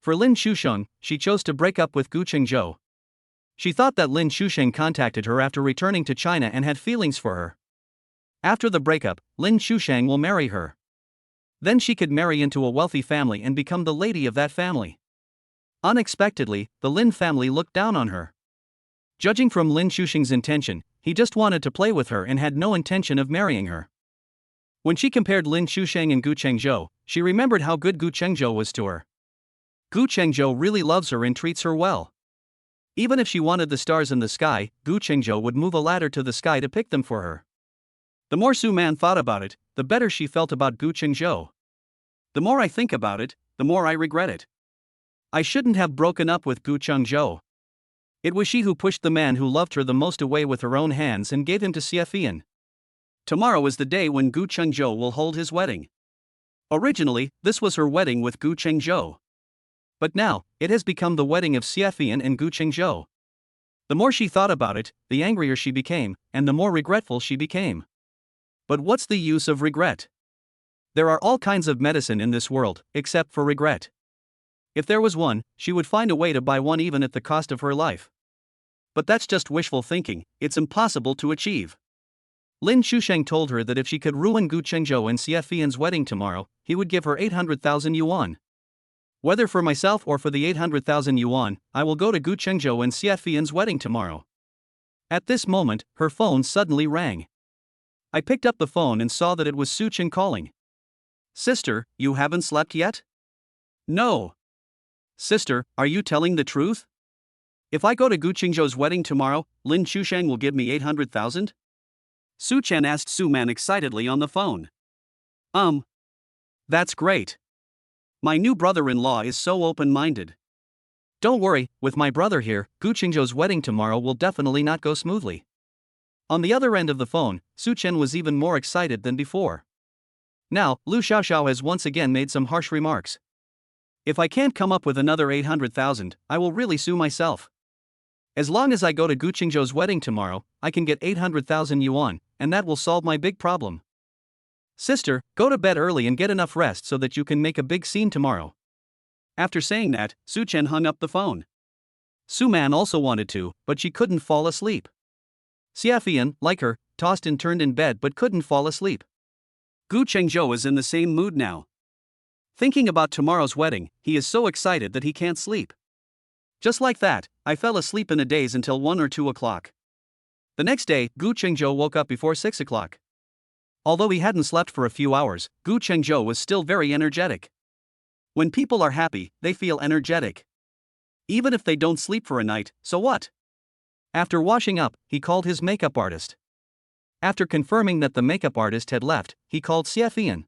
For Lin Shusheng, she chose to break up with Guenjo. She thought that Lin Shusheng contacted her after returning to China and had feelings for her. After the breakup, Lin Shusheng will marry her. Then she could marry into a wealthy family and become the lady of that family. Unexpectedly, the Lin family looked down on her. Judging from Lin Shusheng's intention, he just wanted to play with her and had no intention of marrying her. When she compared Lin Shusheng and Guenjo, she remembered how good Guenjo was to her. Guenjo really loves her and treats her well. Even if she wanted the stars in the sky, Guenjo would move a ladder to the sky to pick them for her. The more Suman thought about it, the better she felt about Guenjo. The more I think about it, the more I regret it. I shouldn't have broken up with Guenjo. It was she who pushed the man who loved her the most away with her own hands and gave him to Xiafian. Tomorrow is the day when Guenjo will hold his wedding. Originally, this was her wedding with Guenjo. But now, it has become the wedding of Xiafian and Guenjo. The more she thought about it, the angrier she became, and the more regretful she became. But what's the use of regret? There are all kinds of medicine in this world, except for regret. If there was one, she would find a way to buy one even at the cost of her life. But that's just wishful thinking, it's impossible to achieve. Lin Shusheng told her that if she could ruin Guenjo and Xiafian's wedding tomorrow, he would give her 800,000 yuan. Whether for myself or for the 800,000 yuan, I will go to Guenjo and Xiafian's wedding tomorrow. At this moment, her phone suddenly rang. I picked up the phone and saw that it was Suchen calling. Sister, you haven't slept yet? No. Sister, are you telling the truth? If I go to Guenjo's wedding tomorrow, Lin Shusheng will give me 800,000? Suchen asked Suman excitedly on the phone. That's great. My new brother-in-law is so open-minded. Don't worry, with my brother here, Guenjo's wedding tomorrow will definitely not go smoothly. On the other end of the phone, Suchen was even more excited than before. Now, Lu Xiaoxiao has once again made some harsh remarks. If I can't come up with another 800,000, I will really sue myself. As long as I go to Guenjo's wedding tomorrow, I can get 800,000 yuan, and that will solve my big problem. Sister, go to bed early and get enough rest so that you can make a big scene tomorrow. After saying that, Suchen hung up the phone. Suman also wanted to, but she couldn't fall asleep. Xiafian, like her, tossed and turned in bed but couldn't fall asleep. Guenjo is in the same mood now. Thinking about tomorrow's wedding, he is so excited that he can't sleep. Just like that, I fell asleep in a daze until 1 or 2 o'clock. The next day, Guenjo woke up before 6 o'clock. Although he hadn't slept for a few hours, Guenjo was still very energetic. When people are happy, they feel energetic. Even if they don't sleep for a night, so what? After washing up, he called his makeup artist. After confirming that the makeup artist had left, he called Xiafian.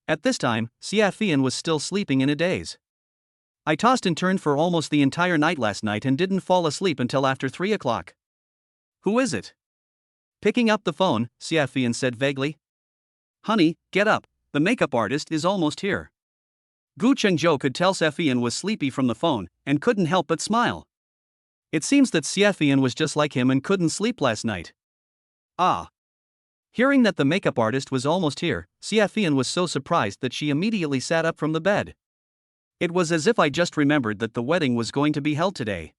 At this time, Xiafian was still sleeping in a daze. I tossed and turned for almost the entire night last night and didn't fall asleep until after 3 o'clock. Who is it? Picking up the phone, Xiafian said vaguely. Honey, get up, the makeup artist is almost here. Guenjo could tell Xiafian was sleepy from the phone, and couldn't help but smile. It seems that Xiafian was just like him and couldn't sleep last night. Hearing that the makeup artist was almost here, Xiafian was so surprised that she immediately sat up from the bed. It was as if I just remembered that the wedding was going to be held today.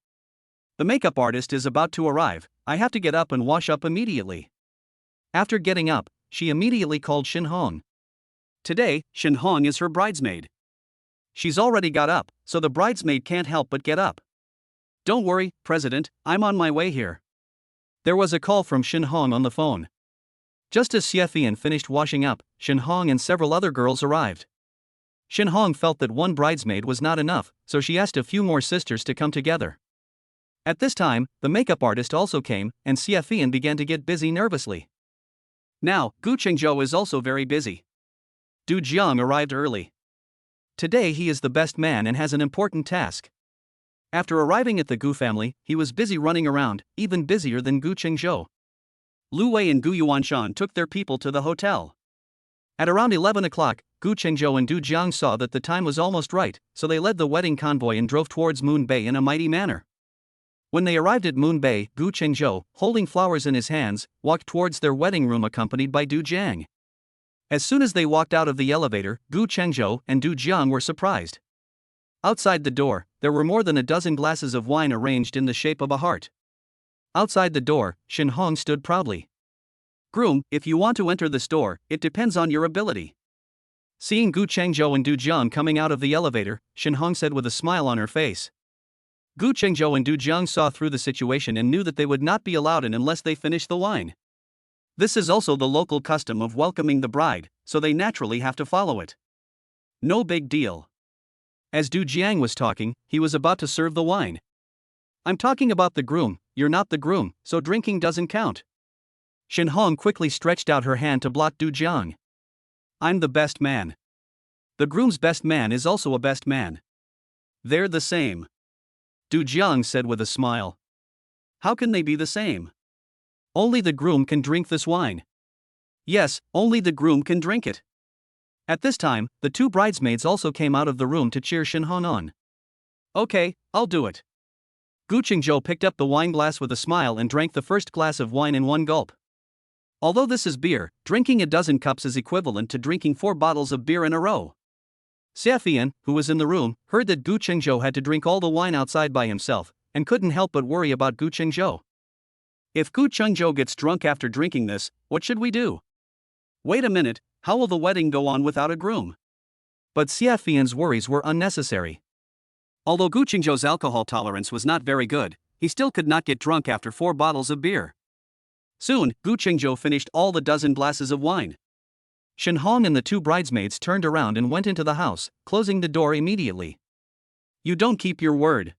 The makeup artist is about to arrive, I have to get up and wash up immediately. After getting up, she immediately called Shin Hong. Today, Shin Hong is her bridesmaid. She's already got up, so the bridesmaid can't help but get up. Don't worry, President, I'm on my way here. There was a call from Shin Hong on the phone. Just as Xiafian finished washing up, Shin Hong and several other girls arrived. Shin Hong felt that one bridesmaid was not enough, so she asked a few more sisters to come together. At this time, the makeup artist also came, and Xiafian began to get busy nervously. Now, Gu Chengzhou is also very busy. Du Jiang arrived early. Today he is the best man and has an important task. After arriving at the Gu family, he was busy running around, even busier than Gu Chengzhou. Lu Wei and Gu Yuanshan took their people to the hotel. At around 11 o'clock, Gu Chengzhou and Du Jiang saw that the time was almost right, so they led the wedding convoy and drove towards Moon Bay in a mighty manner. When they arrived at Moon Bay, Gu Chengzhou, holding flowers in his hands, walked towards their wedding room accompanied by Du Jiang. As soon as they walked out of the elevator, Gu Chengzhou and Du Jiang were surprised. Outside the door, there were more than a dozen glasses of wine arranged in the shape of a heart. Outside the door, Shen Hong stood proudly. Groom, if you want to enter the store, it depends on your ability. Seeing Gu Chengzhou and Du Jiang coming out of the elevator, Shen Hong said with a smile on her face. Gu Chengzhou and Du Jiang saw through the situation and knew that they would not be allowed in unless they finished the wine. This is also the local custom of welcoming the bride, so they naturally have to follow it. No big deal. As Du Jiang was talking, he was about to serve the wine. I'm talking about the groom, you're not the groom, so drinking doesn't count. Shen Hong quickly stretched out her hand to block Du Jiang. I'm the best man. The groom's best man is also a best man. They're the same. Du Jiang said with a smile. How can they be the same? Only the groom can drink this wine. Yes, only the groom can drink it. At this time, the two bridesmaids also came out of the room to cheer Shen Hong on. Okay, I'll do it. Gu Chengzhou picked up the wine glass with a smile and drank the first glass of wine in one gulp. Although this is beer, drinking a dozen cups is equivalent to drinking 4 bottles of beer in a row. Xiafian, who was in the room, heard that Gu Chengzhou had to drink all the wine outside by himself, and couldn't help but worry about Gu Chengzhou. If Gu Chengzhou gets drunk after drinking this, what should we do? Wait a minute, how will the wedding go on without a groom? But Xiafian's worries were unnecessary. Although Gu Chengzhou's alcohol tolerance was not very good, he still could not get drunk after 4 bottles of beer. Soon, Gu Chengzhou finished all the dozen glasses of wine. Shen Hong and the two bridesmaids turned around and went into the house, closing the door immediately. You don't keep your word.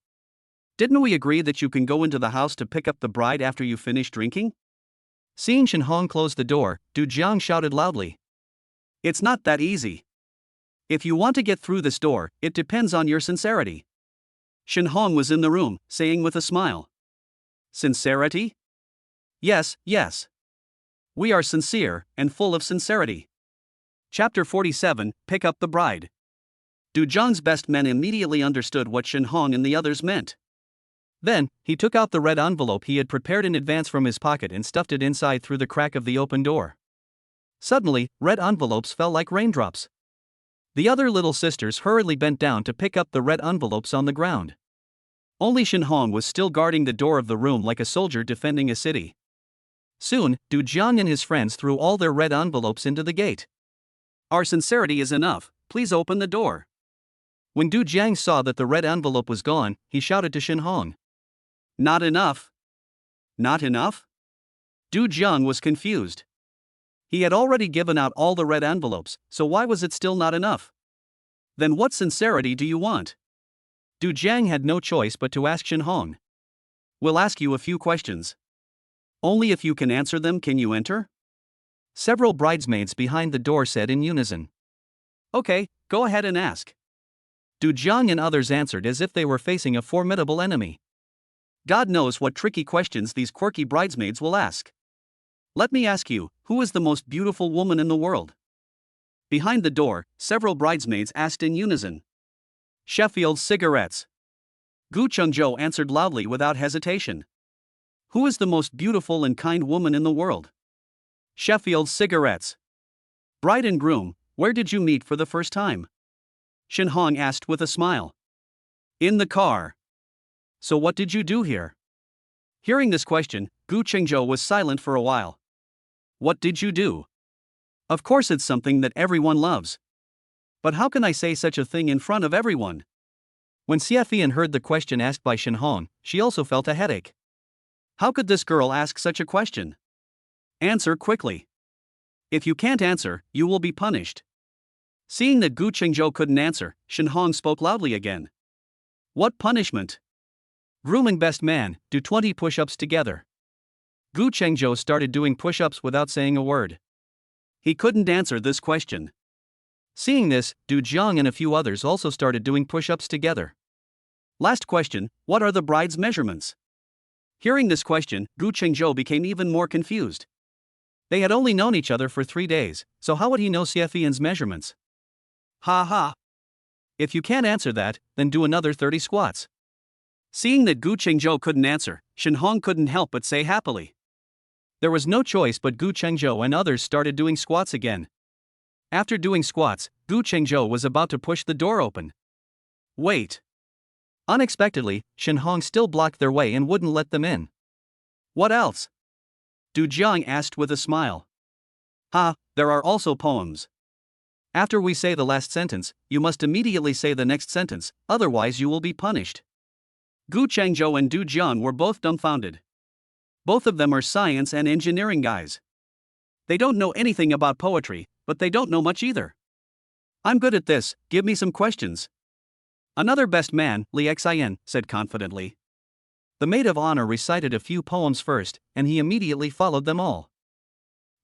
Didn't we agree that you can go into the house to pick up the bride after you finish drinking? Seeing Shen Hong close the door, Du Jiang shouted loudly. It's not that easy. If you want to get through this door, it depends on your sincerity. Shen Hong was in the room, saying with a smile. Sincerity? Yes, yes. We are sincere, and full of sincerity. Chapter 47, Pick Up the Bride. Du Jiang's best men immediately understood what Shen Hong and the others meant. Then, he took out the red envelope he had prepared in advance from his pocket and stuffed it inside through the crack of the open door. Suddenly, red envelopes fell like raindrops. The other little sisters hurriedly bent down to pick up the red envelopes on the ground. Only Shen Hong was still guarding the door of the room like a soldier defending a city. Soon, Du Jiang and his friends threw all their red envelopes into the gate. Our sincerity is enough, please open the door. When Du Jiang saw that the red envelope was gone, he shouted to Shen Hong. Not enough. Not enough? Du Jiang was confused. He had already given out all the red envelopes, so why was it still not enough? Then what sincerity do you want? Du Jiang had no choice but to ask Shen Hong. We'll ask you a few questions. Only if you can answer them can you enter? Several bridesmaids behind the door said in unison. Okay, go ahead and ask. Du Jiang and others answered as if they were facing a formidable enemy. God knows what tricky questions these quirky bridesmaids will ask. Let me ask you, who is the most beautiful woman in the world? Behind the door, several bridesmaids asked in unison. Sheffield's cigarettes. Gu Chengzhou answered loudly without hesitation. Who is the most beautiful and kind woman in the world? Sheffield's cigarettes. Bride and groom, where did you meet for the first time? Shen Hong asked with a smile. In the car. So what did you do here? Hearing this question, Gu Chengzhou was silent for a while. What did you do? Of course it's something that everyone loves. But how can I say such a thing in front of everyone? When Xiafian heard the question asked by Shen Hong, she also felt a headache. How could this girl ask such a question? Answer quickly. If you can't answer, you will be punished. Seeing that Gu Chengzhou couldn't answer, Shen Hong spoke loudly again. What punishment? Groom and best man, do 20 push-ups together. Gu Chengzhou started doing push-ups without saying a word. He couldn't answer this question. Seeing this, Du Jiang and a few others also started doing push-ups together. Last question, what are the bride's measurements? Hearing this question, Gu Qingzhou became even more confused. They had only known each other for 3 days, so how would he know Xie measurements? Ha ha. If you can't answer that, then do another 30 squats. Seeing that Gu Qingzhou couldn't answer, Shen Hong couldn't help but say happily. There was no choice but Gu Qingzhou and others started doing squats again. After doing squats, Gu Qingzhou was about to push the door open. Wait. Unexpectedly, Shen Hong still blocked their way and wouldn't let them in. What else? Du Jiang asked with a smile. There are also poems. After we say the last sentence, you must immediately say the next sentence, otherwise you will be punished. Gu Qingzhou and Du Jiang were both dumbfounded. Both of them are science and engineering guys. They don't know anything about poetry, but they don't know much either. I'm good at this, give me some questions. Another best man, Li Xian, said confidently. The maid of honor recited a few poems first, and he immediately followed them all.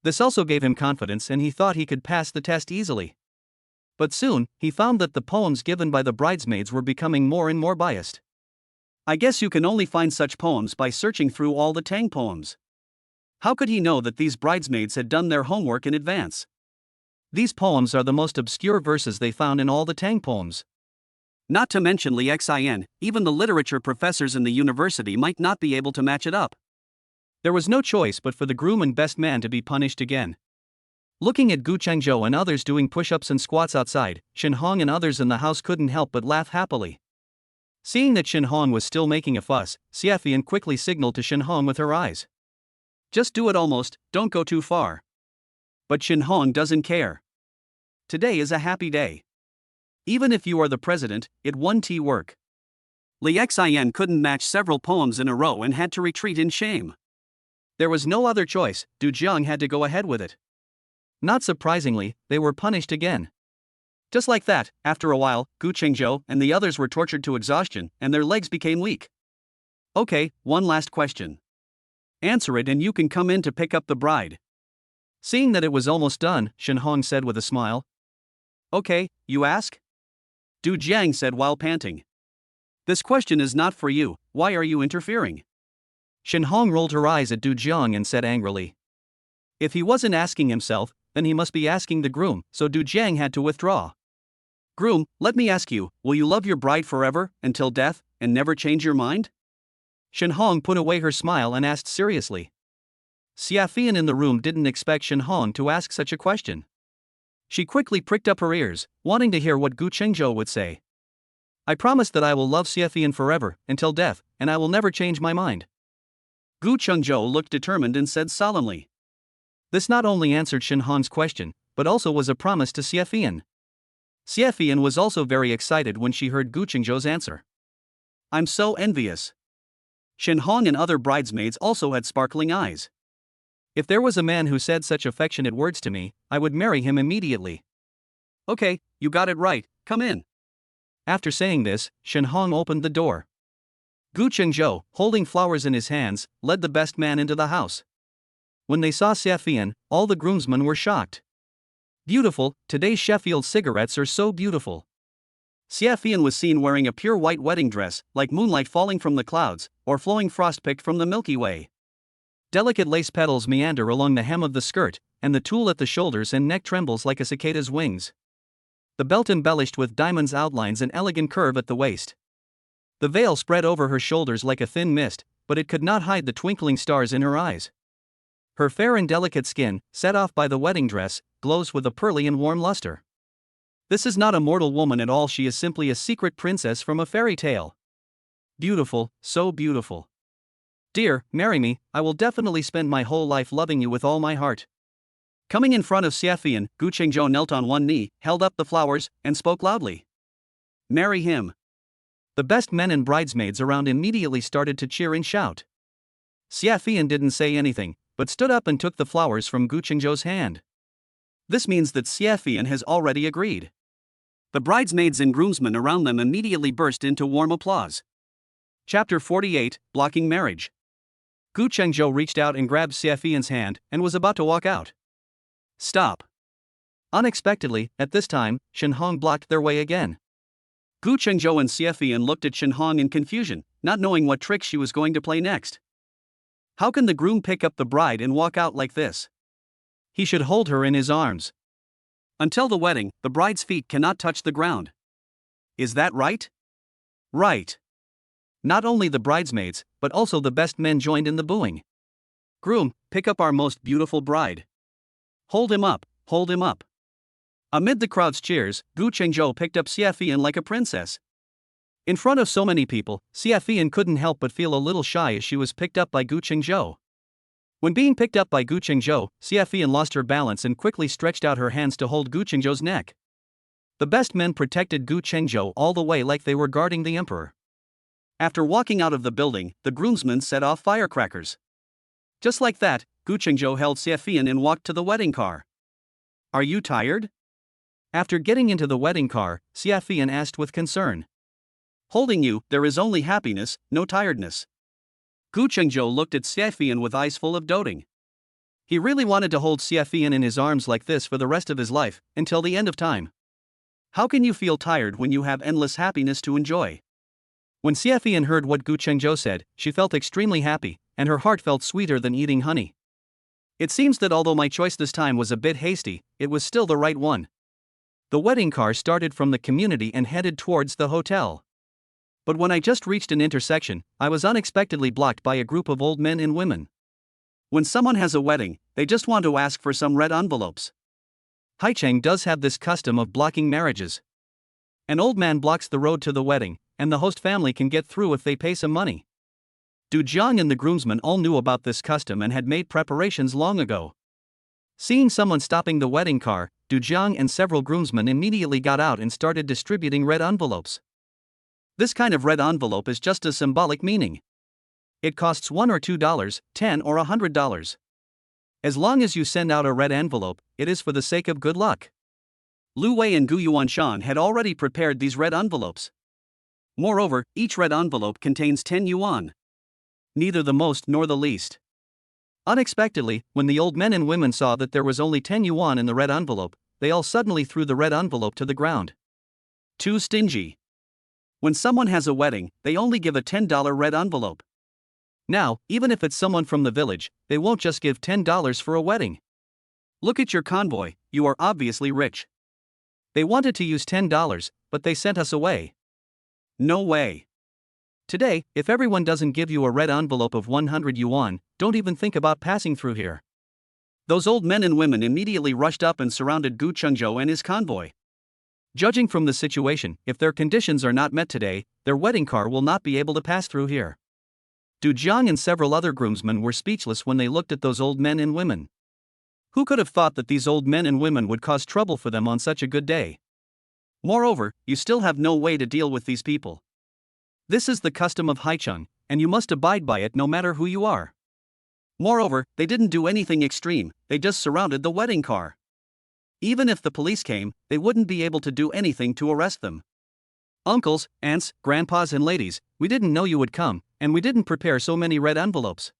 This also gave him confidence and he thought he could pass the test easily. But soon, he found that the poems given by the bridesmaids were becoming more and more biased. I guess you can only find such poems by searching through all the Tang poems. How could he know that these bridesmaids had done their homework in advance? These poems are the most obscure verses they found in all the Tang poems. Not to mention Li Xian, even the literature professors in the university might not be able to match it up. There was no choice but for the groom and best man to be punished again. Looking at Gu Qingzhou and others doing push-ups and squats outside, Shen Hong and others in the house couldn't help but laugh happily. Seeing that Shen Hong was still making a fuss, Xie quickly signaled to Shen Hong with her eyes. Just do it almost, don't go too far. But Shen Hong doesn't care. Today is a happy day. Even if you are the president, it won't work. Li Xian couldn't match several poems in a row and had to retreat in shame. There was no other choice, Du Jiang had to go ahead with it. Not surprisingly, they were punished again. Just like that, after a while, Gu Qingzhou and the others were tortured to exhaustion and their legs became weak. Okay, one last question. Answer it and you can come in to pick up the bride. Seeing that it was almost done, Shen Hong said with a smile. Okay, you ask? Du Jiang said while panting. This question is not for you, why are you interfering? Shen Hong rolled her eyes at Du Jiang and said angrily. If he wasn't asking himself, then he must be asking the groom, so Du Jiang had to withdraw. Groom, let me ask you, will you love your bride forever, until death, and never change your mind? Shen Hong put away her smile and asked seriously. Xie in the room didn't expect Shen Hong to ask such a question. She quickly pricked up her ears, wanting to hear what Gu Qingzhou would say. I promise that I will love Xie forever, until death, and I will never change my mind. Gu Qingzhou looked determined and said solemnly. This not only answered Shen Hong's question, but also was a promise to Xie. Xie was also very excited when she heard Gu Qingzhou's answer. I'm so envious. Shen Hong and other bridesmaids also had sparkling eyes. If there was a man who said such affectionate words to me, I would marry him immediately. Okay, you got it right, come in. After saying this, Shen Hong opened the door. Gu Qingzhou, holding flowers in his hands, led the best man into the house. When they saw Xie, all the groomsmen were shocked. Beautiful, today's Sheffield cigarettes are so beautiful. Xie was seen wearing a pure white wedding dress, like moonlight falling from the clouds, or flowing frost picked from the Milky Way. Delicate lace petals meander along the hem of the skirt, and the tulle at the shoulders and neck trembles like a cicada's wings. The belt embellished with diamonds outlines an elegant curve at the waist. The veil spread over her shoulders like a thin mist, but it could not hide the twinkling stars in her eyes. Her fair and delicate skin, set off by the wedding dress, glows with a pearly and warm luster. This is not a mortal woman at all, she is simply a secret princess from a fairy tale. Beautiful, so beautiful. Dear, marry me, I will definitely spend my whole life loving you with all my heart. Coming in front of Xie, Gu Qingzhou knelt on one knee, held up the flowers, and spoke loudly. Marry him. The best men and bridesmaids around immediately started to cheer and shout. Xie didn't say anything, but stood up and took the flowers from Gu Qingzhou's hand. This means that Xie has already agreed. The bridesmaids and groomsmen around them immediately burst into warm applause. Chapter 48, Blocking Marriage. Gu Qingzhou reached out and grabbed Xie hand and was about to walk out. Stop. Unexpectedly, at this time, Shen Hong blocked their way again. Gu Chengzhou and Xie Fian looked at Shen Hong in confusion, not knowing what trick she was going to play next. How can the groom pick up the bride and walk out like this? He should hold her in his arms. Until the wedding, the bride's feet cannot touch the ground. Is that right? Right. Not only the bridesmaids, but also the best men joined in the booing. Groom, pick up our most beautiful bride. Hold him up, hold him up. Amid the crowd's cheers, Gu Chengzhou picked up Xie Fian like a princess. In front of so many people, Xie Fian couldn't help but feel a little shy as she was picked up by Gu Chengzhou. When being picked up by Gu Chengzhou, Xie Fian lost her balance and quickly stretched out her hands to hold Gu Chengzhou's neck. The best men protected Gu Chengzhou all the way like they were guarding the emperor. After walking out of the building, the groomsmen set off firecrackers. Just like that, Gu Chengzhou held Xie Fian and walked to the wedding car. Are you tired? After getting into the wedding car, Xie Fian asked with concern. Holding you, there is only happiness, no tiredness. Gu Chengzhou looked at Xie Fian with eyes full of doting. He really wanted to hold Xie Fian in his arms like this for the rest of his life, until the end of time. How can you feel tired when you have endless happiness to enjoy? When Xie Fian heard what Gu Chengzhou said, she felt extremely happy, and her heart felt sweeter than eating honey. It seems that although my choice this time was a bit hasty, it was still the right one. The wedding car started from the community and headed towards the hotel. But when I just reached an intersection, I was unexpectedly blocked by a group of old men and women. When someone has a wedding, they just want to ask for some red envelopes. Haicheng does have this custom of blocking marriages. An old man blocks the road to the wedding, and the host family can get through if they pay some money. Du Jiang and the groomsmen all knew about this custom and had made preparations long ago. Seeing someone stopping the wedding car, Du Jiang and several groomsmen immediately got out and started distributing red envelopes. This kind of red envelope is just a symbolic meaning. It costs $1 or $2, $10 or $100. As long as you send out a red envelope, it is for the sake of good luck. Lu Wei and Gu Yuanshan had already prepared these red envelopes. Moreover, each red envelope contains 10 yuan. Neither the most nor the least. Unexpectedly, when the old men and women saw that there was only 10 yuan in the red envelope, they all suddenly threw the red envelope to the ground. Too stingy. When someone has a wedding, they only give a $10 red envelope. Now, even if it's someone from the village, they won't just give $10 for a wedding. Look at your convoy, you are obviously rich. They wanted to use $10, but they sent us away. No way. Today, if everyone doesn't give you a red envelope of 100 yuan, don't even think about passing through here. Those old men and women immediately rushed up and surrounded Gu Chengzhou and his convoy. Judging from the situation, if their conditions are not met today, their wedding car will not be able to pass through here. Du Jiang and several other groomsmen were speechless when they looked at those old men and women. Who could have thought that these old men and women would cause trouble for them on such a good day? Moreover, you still have no way to deal with these people. This is the custom of Haicheng, and you must abide by it no matter who you are. Moreover, they didn't do anything extreme, they just surrounded the wedding car. Even if the police came, they wouldn't be able to do anything to arrest them. Uncles, aunts, grandpas and ladies, we didn't know you would come, and we didn't prepare so many red envelopes.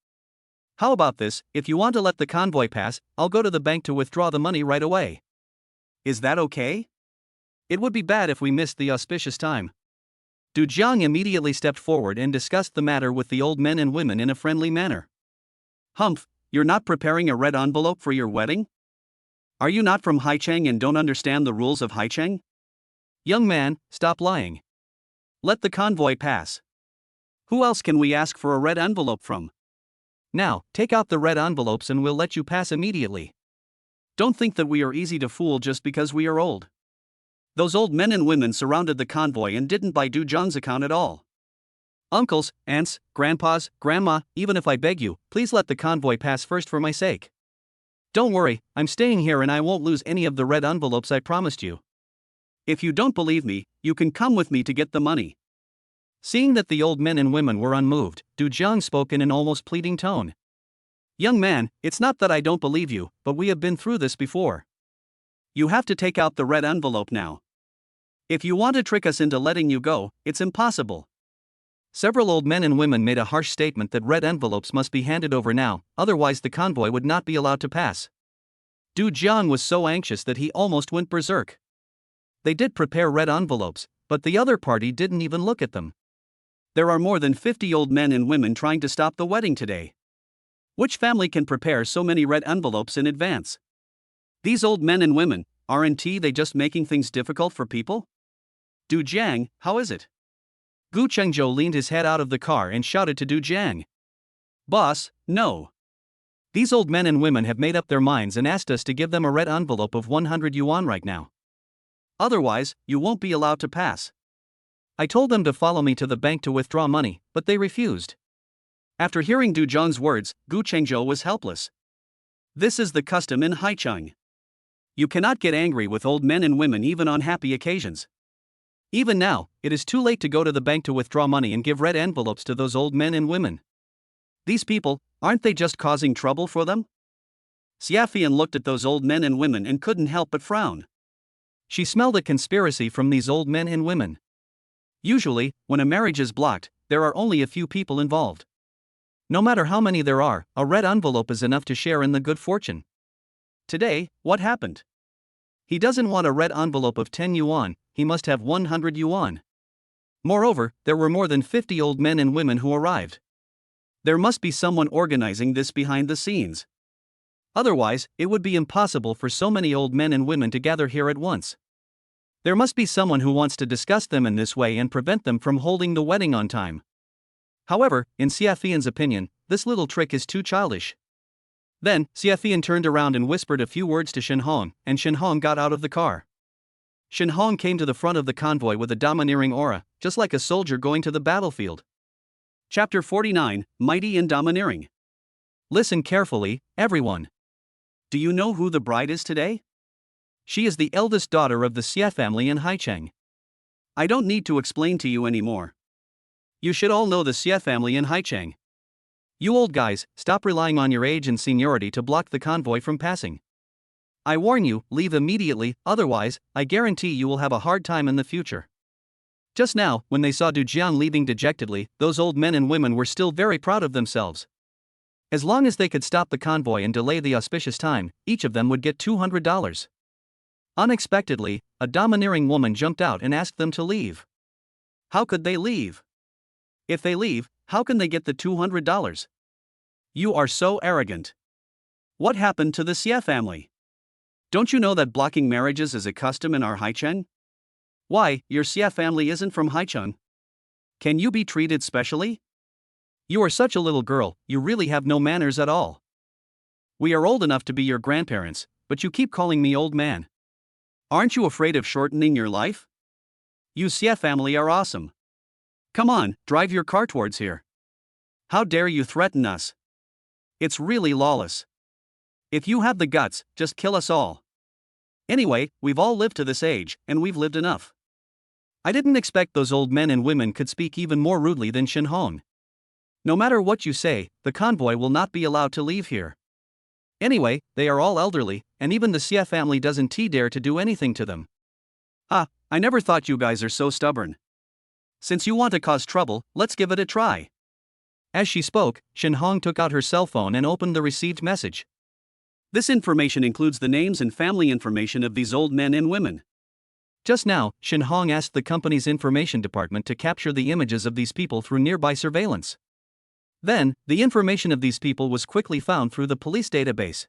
How about this, if you want to let the convoy pass, I'll go to the bank to withdraw the money right away. Is that okay? It would be bad if we missed the auspicious time. Du Jiang immediately stepped forward and discussed the matter with the old men and women in a friendly manner. Humph, you're not preparing a red envelope for your wedding? Are you not from Haicheng and don't understand the rules of Haicheng? Young man, stop lying. Let the convoy pass. Who else can we ask for a red envelope from? Now, take out the red envelopes and we'll let you pass immediately. Don't think that we are easy to fool just because we are old. Those old men and women surrounded the convoy and didn't buy Du Jiang's account at all. Uncles, aunts, grandpas, grandma, even if I beg you, please let the convoy pass first for my sake. Don't worry, I'm staying here and I won't lose any of the red envelopes I promised you. If you don't believe me, you can come with me to get the money. Seeing that the old men and women were unmoved, Du Jiang spoke in an almost pleading tone. Young man, it's not that I don't believe you, but we have been through this before. You have to take out the red envelope now. If you want to trick us into letting you go, it's impossible. Several old men and women made a harsh statement that red envelopes must be handed over now, otherwise the convoy would not be allowed to pass. Du Jiang was so anxious that he almost went berserk. They did prepare red envelopes, but the other party didn't even look at them. There are more than 50 old men and women trying to stop the wedding today. Which family can prepare so many red envelopes in advance? These old men and women, aren't they just making things difficult for people? Du Jiang, how is it? Guenjo leaned his head out of the car and shouted to Du Jiang. Boss, no. These old men and women have made up their minds and asked us to give them a red envelope of 100 yuan right now. Otherwise, you won't be allowed to pass. I told them to follow me to the bank to withdraw money, but they refused. After hearing Du Jiang's words, Guenjo was helpless. This is the custom in Haicheng. You cannot get angry with old men and women even on happy occasions. Even now, it is too late to go to the bank to withdraw money and give red envelopes to those old men and women. These people, aren't they just causing trouble for them? Xiaofian looked at those old men and women and couldn't help but frown. She smelled a conspiracy from these old men and women. Usually, when a marriage is blocked, there are only a few people involved. No matter how many there are, a red envelope is enough to share in the good fortune. Today, what happened? He doesn't want a red envelope of 10 yuan, he must have 100 yuan. Moreover, there were more than 50 old men and women who arrived. There must be someone organizing this behind the scenes. Otherwise, it would be impossible for so many old men and women to gather here at once. There must be someone who wants to discuss them in this way and prevent them from holding the wedding on time. However, in Xiaofian's opinion, this little trick is too childish. Then, Xiaofian turned around and whispered a few words to Shenhong, and Shenhong got out of the car. Shenhong came to the front of the convoy with a domineering aura, just like a soldier going to the battlefield. Chapter 49, Mighty and Domineering. Listen carefully, everyone. Do you know who the bride is today? She is the eldest daughter of the Xie family in Haicheng. I don't need to explain to you anymore. You should all know the Xie family in Haicheng. You old guys, stop relying on your age and seniority to block the convoy from passing. I warn you, leave immediately, otherwise, I guarantee you will have a hard time in the future. Just now, when they saw Du Jiang leaving dejectedly, those old men and women were still very proud of themselves. As long as they could stop the convoy and delay the auspicious time, each of them would get $200. Unexpectedly, a domineering woman jumped out and asked them to leave. How could they leave? If they leave, how can they get the $200? You are so arrogant. What happened to the Xie family? Don't you know that blocking marriages is a custom in our Haicheng? Why, your Xie family isn't from Haicheng? Can you be treated specially? You are such a little girl, you really have no manners at all. We are old enough to be your grandparents, but you keep calling me old man. Aren't you afraid of shortening your life? You Xie family are awesome. Come on, drive your car towards here. How dare you threaten us? It's really lawless. If you have the guts, just kill us all. Anyway, we've all lived to this age, and we've lived enough. I didn't expect those old men and women could speak even more rudely than Shenhong. No matter what you say, the convoy will not be allowed to leave here. Anyway, they are all elderly, and even the Xie family doesn't dare to do anything to them. I never thought you guys are so stubborn. Since you want to cause trouble, let's give it a try. As she spoke, Shenhong took out her cell phone and opened the received message. This information includes the names and family information of these old men and women. Just now, Shenhong asked the company's information department to capture the images of these people through nearby surveillance. Then, the information of these people was quickly found through the police database.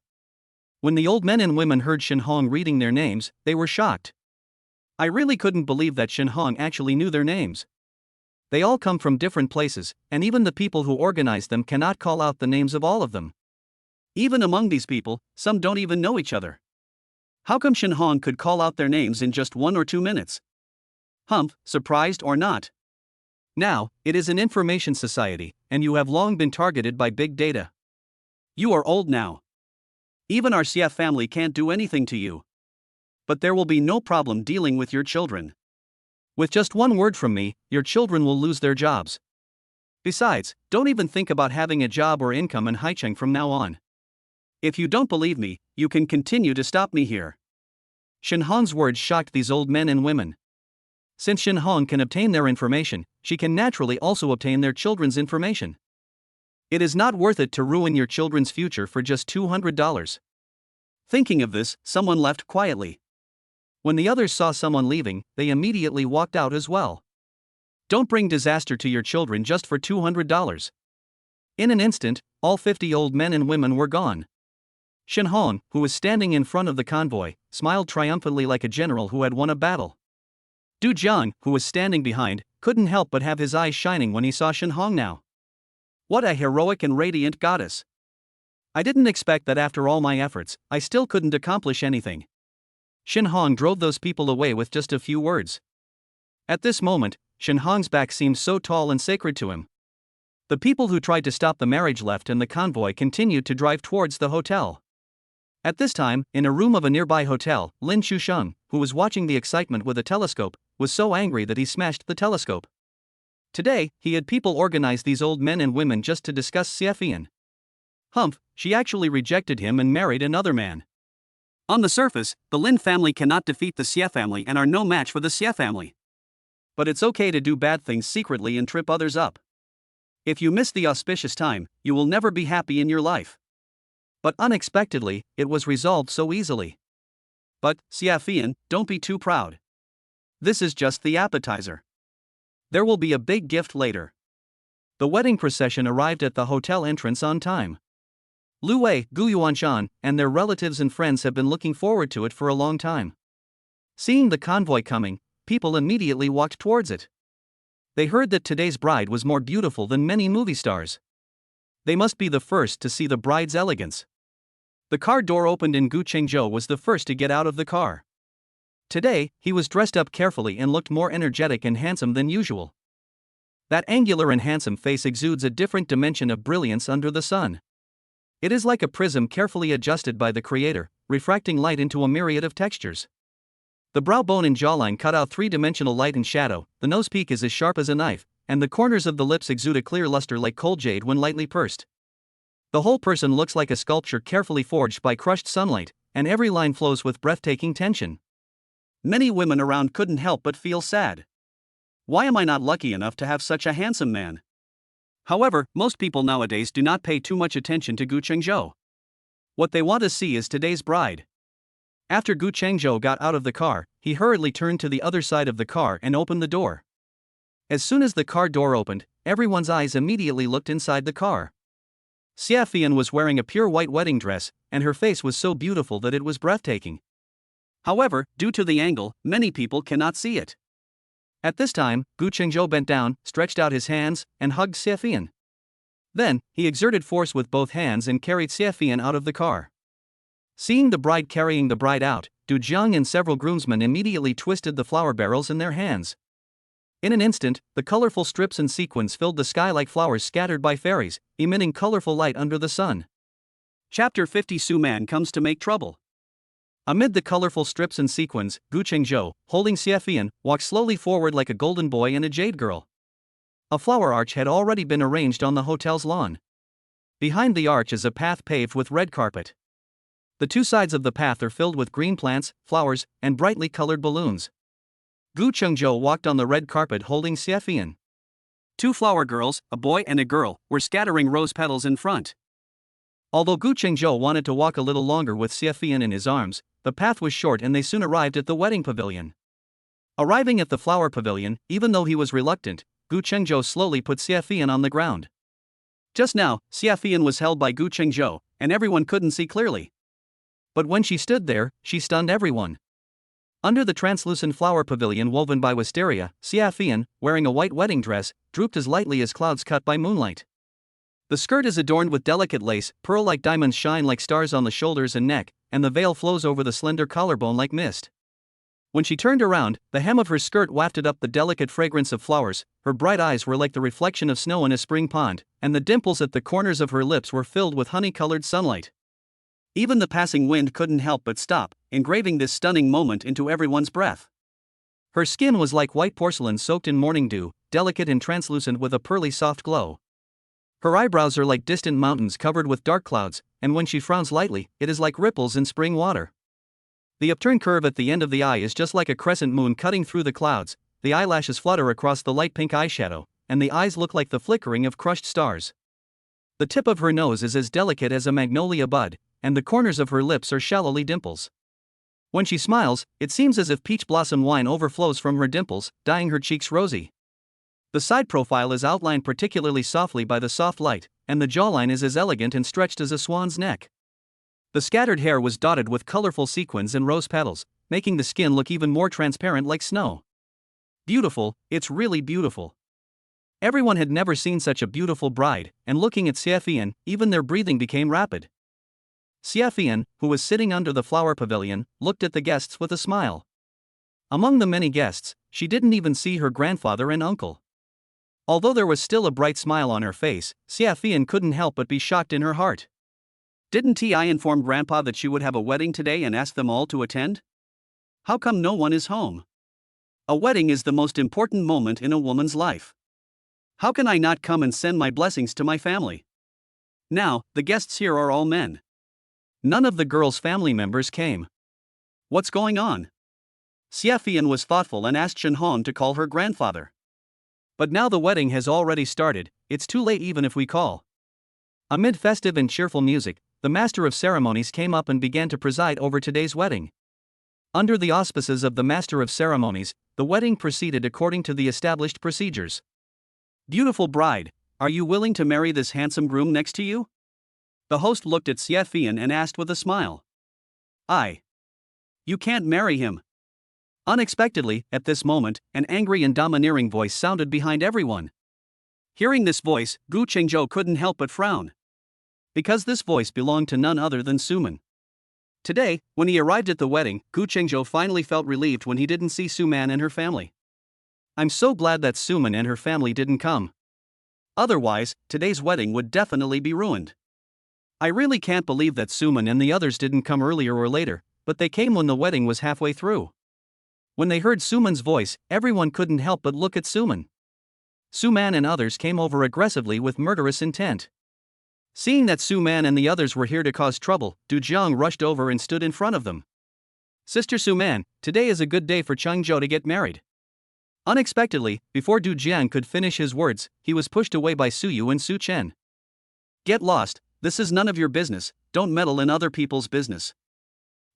When the old men and women heard Shenhong reading their names, they were shocked. I really couldn't believe that Shenhong actually knew their names. They all come from different places, and even the people who organized them cannot call out the names of all of them. Even among these people, some don't even know each other. How come Shenhong could call out their names in just 1 or 2 minutes? Humph, surprised or not? Now, it is an information society, and you have long been targeted by big data. You are old now. Even our Xie family can't do anything to you. But there will be no problem dealing with your children. With just one word from me, your children will lose their jobs. Besides, don't even think about having a job or income in Haicheng from now on. If you don't believe me, you can continue to stop me here. Shenhong's words shocked these old men and women. Since Shenhong can obtain their information, she can naturally also obtain their children's information. It is not worth it to ruin your children's future for just $200. Thinking of this, someone left quietly. When the others saw someone leaving, they immediately walked out as well. Don't bring disaster to your children just for $200. In an instant, all 50 old men and women were gone. Shen Hong, who was standing in front of the convoy, smiled triumphantly like a general who had won a battle. Du Jiang, who was standing behind, couldn't help but have his eyes shining when he saw Shen Hong now. What a heroic and radiant goddess! I didn't expect that after all my efforts, I still couldn't accomplish anything. Shen Hong drove those people away with just a few words. At this moment, Shen Hong's back seemed so tall and sacred to him. The people who tried to stop the marriage left and the convoy continued to drive towards the hotel. At this time, in a room of a nearby hotel, Lin Chusheng, who was watching the excitement with a telescope, was so angry that he smashed the telescope. Today, he had people organize these old men and women just to discuss Xie. Humph, she actually rejected him and married another man. On the surface, the Lin family cannot defeat the Xie family and are no match for the Xie family. But it's okay to do bad things secretly and trip others up. If you miss the auspicious time, you will never be happy in your life. But unexpectedly, it was resolved so easily. But, Xie, don't be too proud. This is just the appetizer. There will be a big gift later. The wedding procession arrived at the hotel entrance on time. Lu Wei, Gu Yuanshan, and their relatives and friends have been looking forward to it for a long time. Seeing the convoy coming, people immediately walked towards it. They heard that today's bride was more beautiful than many movie stars. They must be the first to see the bride's elegance. The car door opened and Guenjo was the first to get out of the car. Today, he was dressed up carefully and looked more energetic and handsome than usual. That angular and handsome face exudes a different dimension of brilliance under the sun. It is like a prism carefully adjusted by the creator, refracting light into a myriad of textures. The brow bone and jawline cut out three-dimensional light and shadow, the nose peak is as sharp as a knife, and the corners of the lips exude a clear luster like cold jade when lightly pursed. The whole person looks like a sculpture carefully forged by crushed sunlight, and every line flows with breathtaking tension. Many women around couldn't help but feel sad. Why am I not lucky enough to have such a handsome man? However, most people nowadays do not pay too much attention to Guenjo. What they want to see is today's bride. After Guenjo got out of the car, he hurriedly turned to the other side of the car and opened the door. As soon as the car door opened, everyone's eyes immediately looked inside the car. Xie was wearing a pure white wedding dress, and her face was so beautiful that it was breathtaking. However, due to the angle, many people cannot see it. At this time, Guenjo bent down, stretched out his hands, and hugged Xie. Then, he exerted force with both hands and carried Xie out of the car. Seeing the bride carrying the bride out, Du Jiang and several groomsmen immediately twisted the flower barrels in their hands. In an instant, the colorful strips and sequins filled the sky like flowers scattered by fairies, emitting colorful light under the sun. Chapter 50 Suman comes to make trouble. Amid the colorful strips and sequins, Guenjo, holding Xie, walked slowly forward like a golden boy and a jade girl. A flower arch had already been arranged on the hotel's lawn. Behind the arch is a path paved with red carpet. The two sides of the path are filled with green plants, flowers, and brightly colored balloons. Guenjo walked on the red carpet holding Xie. Two flower girls, a boy and a girl, were scattering rose petals in front. Although Guenjo wanted to walk a little longer with Xie in his arms, the path was short and they soon arrived at the wedding pavilion. Arriving at the flower pavilion, even though he was reluctant, Guenjo slowly put Xie on the ground. Just now, Xie was held by Guenjo, and everyone couldn't see clearly. But when she stood there, she stunned everyone. Under the translucent flower pavilion woven by wisteria, Xie, wearing a white wedding dress, drooped as lightly as clouds cut by moonlight. The skirt is adorned with delicate lace, pearl-like diamonds shine like stars on the shoulders and neck, and the veil flows over the slender collarbone like mist. When she turned around, the hem of her skirt wafted up the delicate fragrance of flowers, her bright eyes were like the reflection of snow in a spring pond, and the dimples at the corners of her lips were filled with honey-colored sunlight. Even the passing wind couldn't help but stop, engraving this stunning moment into everyone's breath. Her skin was like white porcelain soaked in morning dew, delicate and translucent with a pearly soft glow. Her eyebrows are like distant mountains covered with dark clouds, and when she frowns lightly, it is like ripples in spring water. The upturned curve at the end of the eye is just like a crescent moon cutting through the clouds, the eyelashes flutter across the light pink eyeshadow, and the eyes look like the flickering of crushed stars. The tip of her nose is as delicate as a magnolia bud, and the corners of her lips are shallowly dimples. When she smiles, it seems as if peach blossom wine overflows from her dimples, dyeing her cheeks rosy. The side profile is outlined particularly softly by the soft light, and the jawline is as elegant and stretched as a swan's neck. The scattered hair was dotted with colorful sequins and rose petals, making the skin look even more transparent like snow. Beautiful, it's really beautiful. Everyone had never seen such a beautiful bride, and looking at Xiaofian, even their breathing became rapid. Xiaofian, who was sitting under the flower pavilion, looked at the guests with a smile. Among the many guests, she didn't even see her grandfather and uncle. Although there was still a bright smile on her face, Xiaofian couldn't help but be shocked in her heart. Didn't Ti inform Grandpa that she would have a wedding today and ask them all to attend? How come no one is home? A wedding is the most important moment in a woman's life. How can I not come and send my blessings to my family? Now, the guests here are all men. None of the girl's family members came. What's going on? Xiaofian was thoughtful and asked Shenhong to call her grandfather. But now the wedding has already started, it's too late even if we call. Amid festive and cheerful music, the master of ceremonies came up and began to preside over today's wedding. Under the auspices of the master of ceremonies, the wedding proceeded according to the established procedures. Beautiful bride, are you willing to marry this handsome groom next to you? The host looked at Xiaofian and asked with a smile. You can't marry him. Unexpectedly, at this moment, an angry and domineering voice sounded behind everyone. Hearing this voice, Guenjo couldn't help but frown. Because this voice belonged to none other than Suman. Today, when he arrived at the wedding, Guenjo finally felt relieved when he didn't see Suman and her family. I'm so glad that Suman and her family didn't come. Otherwise, today's wedding would definitely be ruined. I really can't believe that Suman and the others didn't come earlier or later, but they came when the wedding was halfway through. When they heard Suman's voice, everyone couldn't help but look at Suman. Suman and others came over aggressively with murderous intent. Seeing that Suman and the others were here to cause trouble, Du Jiang rushed over and stood in front of them. Sister Suman, today is a good day for Chengzhou to get married. Unexpectedly, before Du Jiang could finish his words, he was pushed away by Su Yu and Su Chen. Get lost, this is none of your business, don't meddle in other people's business.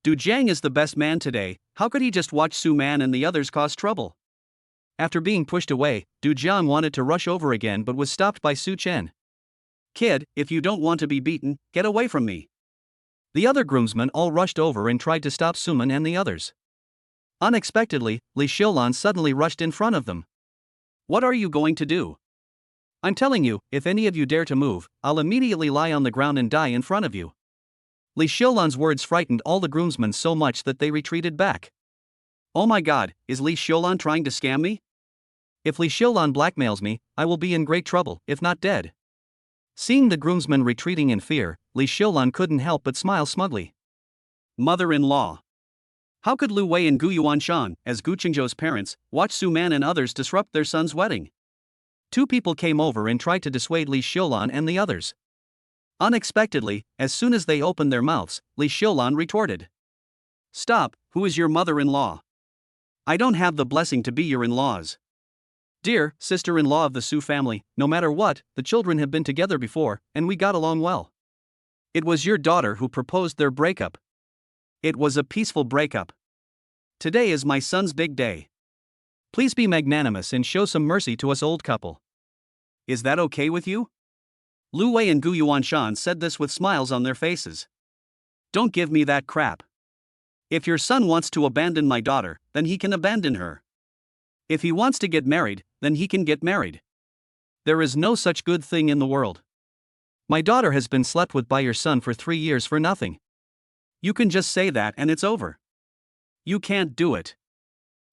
Du Jiang is the best man today, how could he just watch Suman and the others cause trouble? After being pushed away, Du Jiang wanted to rush over again but was stopped by Su Chen. Kid, if you don't want to be beaten, get away from me. The other groomsmen all rushed over and tried to stop Suman and the others. Unexpectedly, Li Xiulan suddenly rushed in front of them. What are you going to do? I'm telling you, if any of you dare to move, I'll immediately lie on the ground and die in front of you. Li Xiulan's words frightened all the groomsmen so much that they retreated back. Oh my god, is Li Xiulan trying to scam me? If Li Xiulan blackmails me, I will be in great trouble, if not dead. Seeing the groomsmen retreating in fear, Li Xiulan couldn't help but smile smugly. Mother-in-law. How could Lu Wei and Gu Yuanshan, as Gu Qingzhou's parents, watch Suman and others disrupt their son's wedding? Two people came over and tried to dissuade Li Xiulan and the others. Unexpectedly, as soon as they opened their mouths, Li Xiulan retorted. Stop, who is your mother-in-law? I don't have the blessing to be your in-laws. Dear sister-in-law of the Su family, no matter what, the children have been together before, and we got along well. It was your daughter who proposed their breakup. It was a peaceful breakup. Today is my son's big day. Please be magnanimous and show some mercy to us old couple. Is that okay with you? Lu Wei and Gu Yuanshan said this with smiles on their faces. Don't give me that crap. If your son wants to abandon my daughter, then he can abandon her. If he wants to get married, then he can get married. There is no such good thing in the world. My daughter has been slept with by your son for 3 years for nothing. You can just say that and it's over. You can't do it.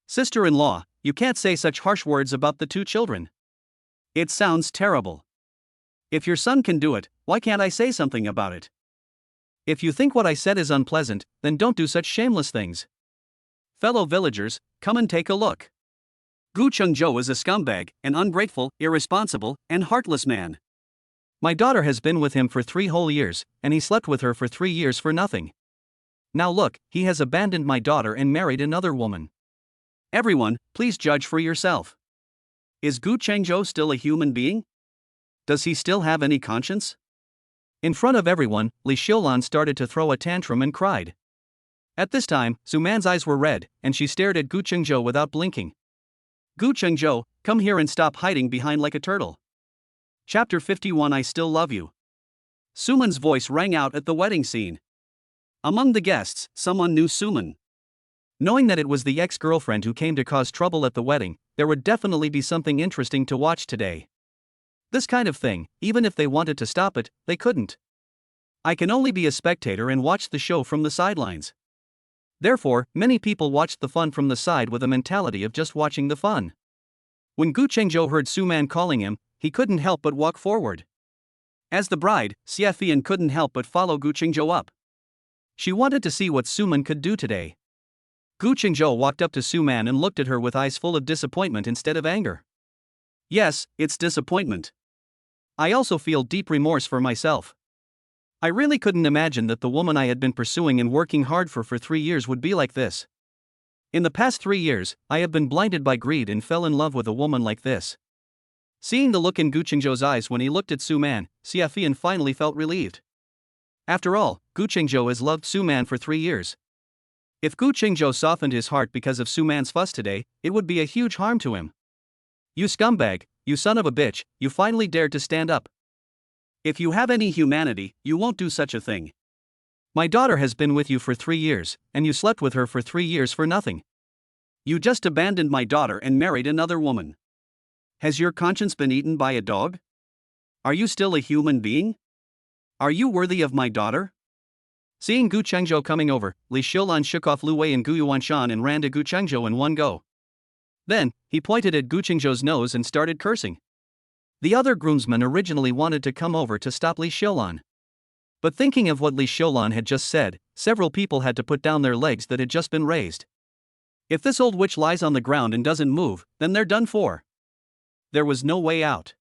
Sister-in-law, you can't say such harsh words about the two children. It sounds terrible. If your son can do it, why can't I say something about it? If you think what I said is unpleasant, then don't do such shameless things. Fellow villagers, come and take a look. Gu Chengzhou is a scumbag, an ungrateful, irresponsible, and heartless man. My daughter has been with him for 3 whole years, and he slept with her for 3 years for nothing. Now look, he has abandoned my daughter and married another woman. Everyone, please judge for yourself. Is Gu Chengzhou still a human being? Does he still have any conscience? In front of everyone, Li Xiulan started to throw a tantrum and cried. At this time, Suman's eyes were red, and she stared at Gu Chengzhou without blinking. Gu Chengzhou, come here and stop hiding behind like a turtle. Chapter 51 I Still Love You. Suman's voice rang out at the wedding scene. Among the guests, someone knew Suman. Knowing that it was the ex-girlfriend who came to cause trouble at the wedding, there would definitely be something interesting to watch today. This kind of thing, even if they wanted to stop it, they couldn't. I can only be a spectator and watch the show from the sidelines. Therefore, many people watched the fun from the side with a mentality of just watching the fun. When Gu Chengzhou heard Suman calling him, he couldn't help but walk forward. As the bride, Xie Fian couldn't help but follow Gu Chengzhou up. She wanted to see what Suman could do today. Gu Chengzhou walked up to Suman and looked at her with eyes full of disappointment instead of anger. Yes, it's disappointment. I also feel deep remorse for myself. I really couldn't imagine that the woman I had been pursuing and working hard for 3 years would be like this. In the past 3 years, I have been blinded by greed and fell in love with a woman like this. Seeing the look in Gu Chengzhou's eyes when he looked at Suman, Xie Fian finally felt relieved. After all, Gu Chengzhou has loved Suman for 3 years. If Gu Chengzhou softened his heart because of Suman's fuss today, it would be a huge harm to him. You scumbag, you son of a bitch, you finally dared to stand up. If you have any humanity, you won't do such a thing. My daughter has been with you for 3 years, and you slept with her for 3 years for nothing. You just abandoned my daughter and married another woman. Has your conscience been eaten by a dog? Are you still a human being? Are you worthy of my daughter? Seeing Gu Chengzhou coming over, Li Xiulan shook off Lu Wei and Gu Yuanshan and ran to Gu Chengzhou in one go. Then, he pointed at Gu Chengzhou's nose and started cursing. The other groomsmen originally wanted to come over to stop Li Xiulan. But thinking of what Li Xiulan had just said, several people had to put down their legs that had just been raised. If this old witch lies on the ground and doesn't move, then they're done for. There was no way out.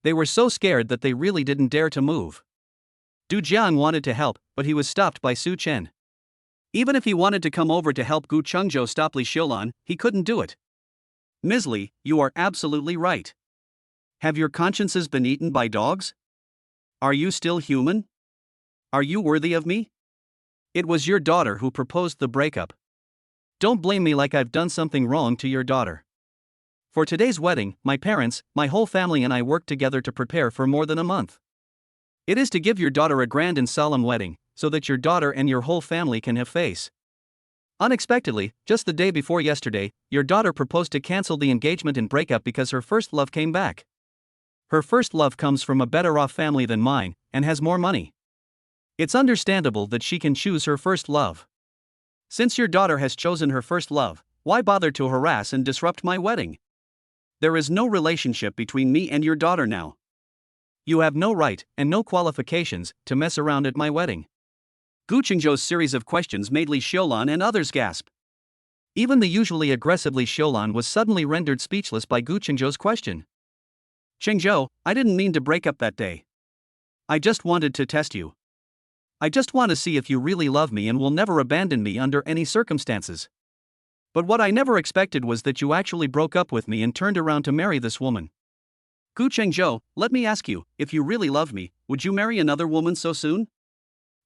They were so scared that they really didn't dare to move. Du Jiang wanted to help, but he was stopped by Su Chen. Even if he wanted to come over to help Gu Chengzhou stop Li Xiulan, he couldn't do it. Ms. Li, you are absolutely right. Have your consciences been eaten by dogs? Are you still human? Are you worthy of me? It was your daughter who proposed the breakup. Don't blame me like I've done something wrong to your daughter. For today's wedding, my parents, my whole family and I worked together to prepare for more than a month. It is to give your daughter a grand and solemn wedding, so that your daughter and your whole family can have face. Unexpectedly, just the day before yesterday, your daughter proposed to cancel the engagement and breakup because her first love came back. Her first love comes from a better-off family than mine, and has more money. It's understandable that she can choose her first love. Since your daughter has chosen her first love, why bother to harass and disrupt my wedding? There is no relationship between me and your daughter now. You have no right, and no qualifications, to mess around at my wedding. Gu Chengzhou's series of questions made Li Xiulan and others gasp. Even the usually aggressive Li Xiulan was suddenly rendered speechless by Gu Chengzhou's question. Chengzhou, I didn't mean to break up that day. I just wanted to test you. I just want to see if you really love me and will never abandon me under any circumstances. But what I never expected was that you actually broke up with me and turned around to marry this woman. Gu Chengzhou, let me ask you, if you really love me, would you marry another woman so soon?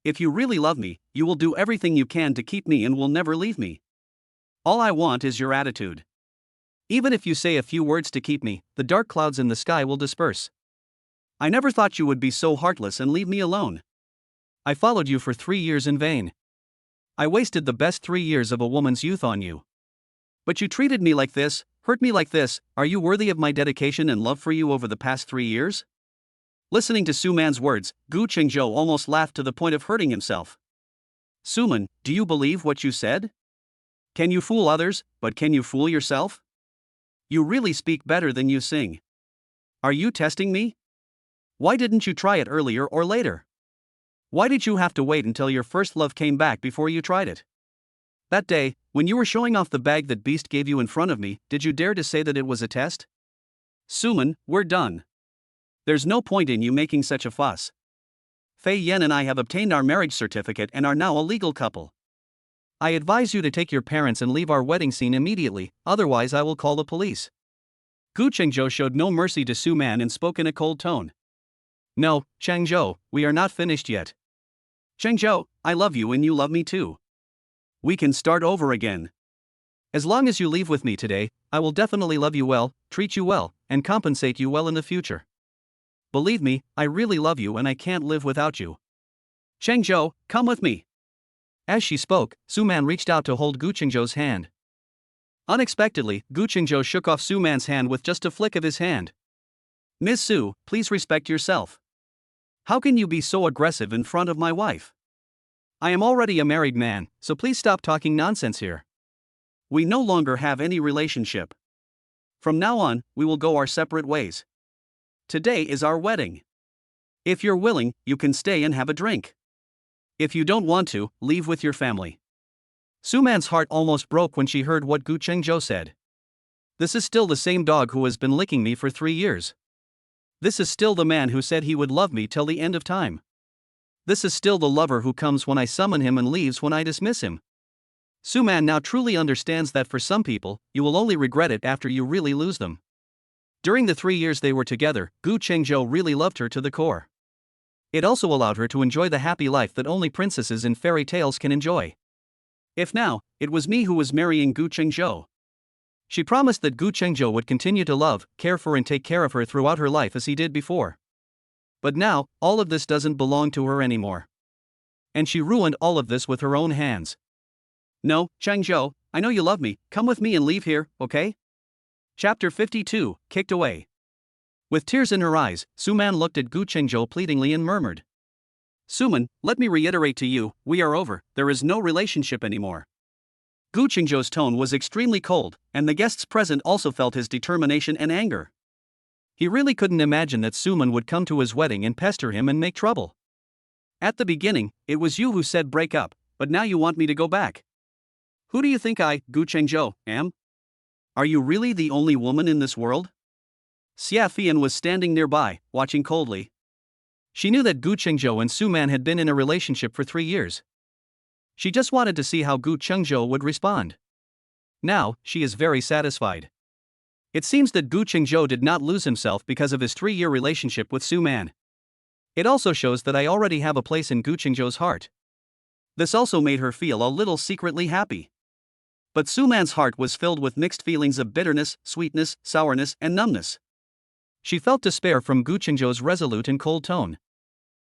If you really love me, you will do everything you can to keep me and will never leave me. All I want is your attitude. Even if you say a few words to keep me, the dark clouds in the sky will disperse. I never thought you would be so heartless and leave me alone. I followed you for 3 years in vain. I wasted the best 3 years of a woman's youth on you. But you treated me like this, hurt me like this. Are you worthy of my dedication and love for you over the past 3 years? Listening to Suman's words, Gu Chengzhou almost laughed to the point of hurting himself. Suman, do you believe what you said? Can you fool others, but can you fool yourself? You really speak better than you sing. Are you testing me? Why didn't you try it earlier or later? Why did you have to wait until your first love came back before you tried it? That day, when you were showing off the bag that Beast gave you in front of me, did you dare to say that it was a test? Suman, we're done. There's no point in you making such a fuss. Fei Yan and I have obtained our marriage certificate and are now a legal couple. I advise you to take your parents and leave our wedding scene immediately, otherwise I will call the police. Gu Chengzhou showed no mercy to Suman and spoke in a cold tone. No, Changzhou, we are not finished yet. Changzhou, I love you and you love me too. We can start over again. As long as you leave with me today, I will definitely love you well, treat you well, and compensate you well in the future. Believe me, I really love you and I can't live without you. Changzhou, come with me. As she spoke, Suman reached out to hold Gu Chengzhou's hand. Unexpectedly, Gu Chengzhou shook off Suman's hand with just a flick of his hand. Miss Su, please respect yourself. How can you be so aggressive in front of my wife? I am already a married man, so please stop talking nonsense here. We no longer have any relationship. From now on, we will go our separate ways. Today is our wedding. If you're willing, you can stay and have a drink. If you don't want to, leave with your family. Suman's heart almost broke when she heard what Gu Chengzhou said. This is still the same dog who has been licking me for 3 years. This is still the man who said he would love me till the end of time. This is still the lover who comes when I summon him and leaves when I dismiss him. Suman now truly understands that for some people, you will only regret it after you really lose them. During the 3 years they were together, Gu Chengzhou really loved her to the core. It also allowed her to enjoy the happy life that only princesses in fairy tales can enjoy. If now, it was me who was marrying Gu Chengzhou. She promised that Gu Chengzhou would continue to love, care for and take care of her throughout her life as he did before. But now, all of this doesn't belong to her anymore. And she ruined all of this with her own hands. No, Changzhou, I know you love me, come with me and leave here, okay? Chapter 52, Kicked Away. With tears in her eyes, Suman looked at Gu Chengzhou pleadingly and murmured. Suman, let me reiterate to you, we are over, there is no relationship anymore. Gu Chengzhou's tone was extremely cold, and the guests present also felt his determination and anger. He really couldn't imagine that Suman would come to his wedding and pester him and make trouble. At the beginning, it was you who said break up, but now you want me to go back. Who do you think I, Gu Chengzhou, am? Are you really the only woman in this world? Xia Fian was standing nearby, watching coldly. She knew that Gu Chengzhou and Suman had been in a relationship for 3 years. She just wanted to see how Gu Chengzhou would respond. Now, she is very satisfied. It seems that Gu Chengzhou did not lose himself because of his 3-year relationship with Suman. It also shows that I already have a place in Gu Chengzhou's heart. This also made her feel a little secretly happy. But Suman's heart was filled with mixed feelings of bitterness, sweetness, sourness, and numbness. She felt despair from Gu Chengzhou's resolute and cold tone.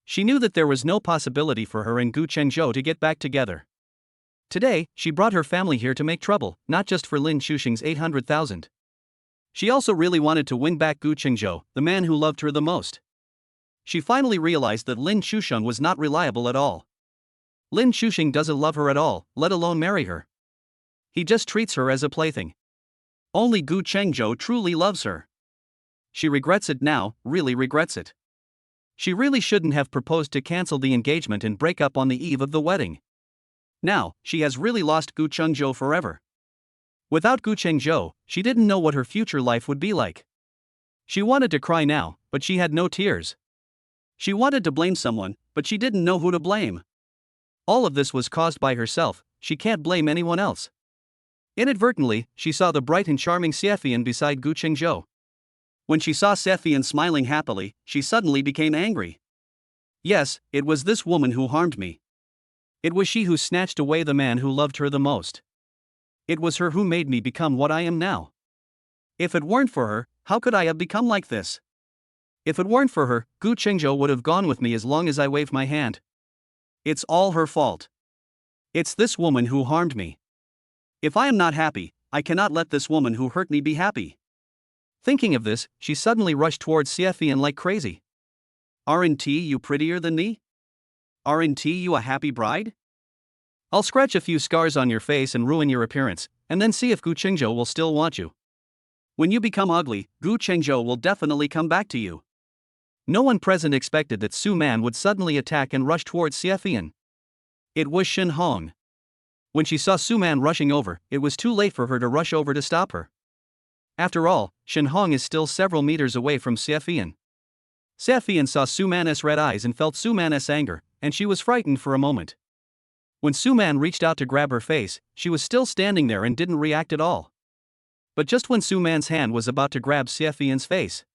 She knew that there was no possibility for her and Gu Chengzhou to get back together. Today, she brought her family here to make trouble, not just for Lin Xuxing's 800,000. She also really wanted to win back Gu Chengzhou, the man who loved her the most. She finally realized that Lin Xuxing was not reliable at all. Lin Xuxing doesn't love her at all, let alone marry her. He just treats her as a plaything. Only Gu Chengzhou truly loves her. She regrets it now, really regrets it. She really shouldn't have proposed to cancel the engagement and break up on the eve of the wedding. Now, she has really lost Gu Chengzhou forever. Without Gu Chengzhou, she didn't know what her future life would be like. She wanted to cry now, but she had no tears. She wanted to blame someone, but she didn't know who to blame. All of this was caused by herself, she can't blame anyone else. Inadvertently, she saw the bright and charming Xiefian beside Gu Chengzhou. When she saw Xiefian smiling happily, she suddenly became angry. Yes, it was this woman who harmed me. It was she who snatched away the man who loved her the most. It was her who made me become what I am now. If it weren't for her, how could I have become like this? If it weren't for her, Gu Chengzhou would have gone with me as long as I waved my hand. It's all her fault. It's this woman who harmed me. If I am not happy, I cannot let this woman who hurt me be happy. Thinking of this, she suddenly rushed towards Xiefian like crazy. Aren't you prettier than me? Aren't you a happy bride? I'll scratch a few scars on your face and ruin your appearance, and then see if Gu Chengzhou will still want you. When you become ugly, Gu Chengzhou will definitely come back to you. No one present expected that Suman would suddenly attack and rush towards Xiefian. It was Shen Hong. When she saw Suman rushing over, it was too late for her to rush over to stop her. After all, Shen Hong is still several meters away from Xiefian. Xiefian saw Suman's red eyes and felt Suman's anger, and she was frightened for a moment. When Suman reached out to grab her face, she was still standing there and didn't react at all. But just when Suman's hand was about to grab Xiefian's face,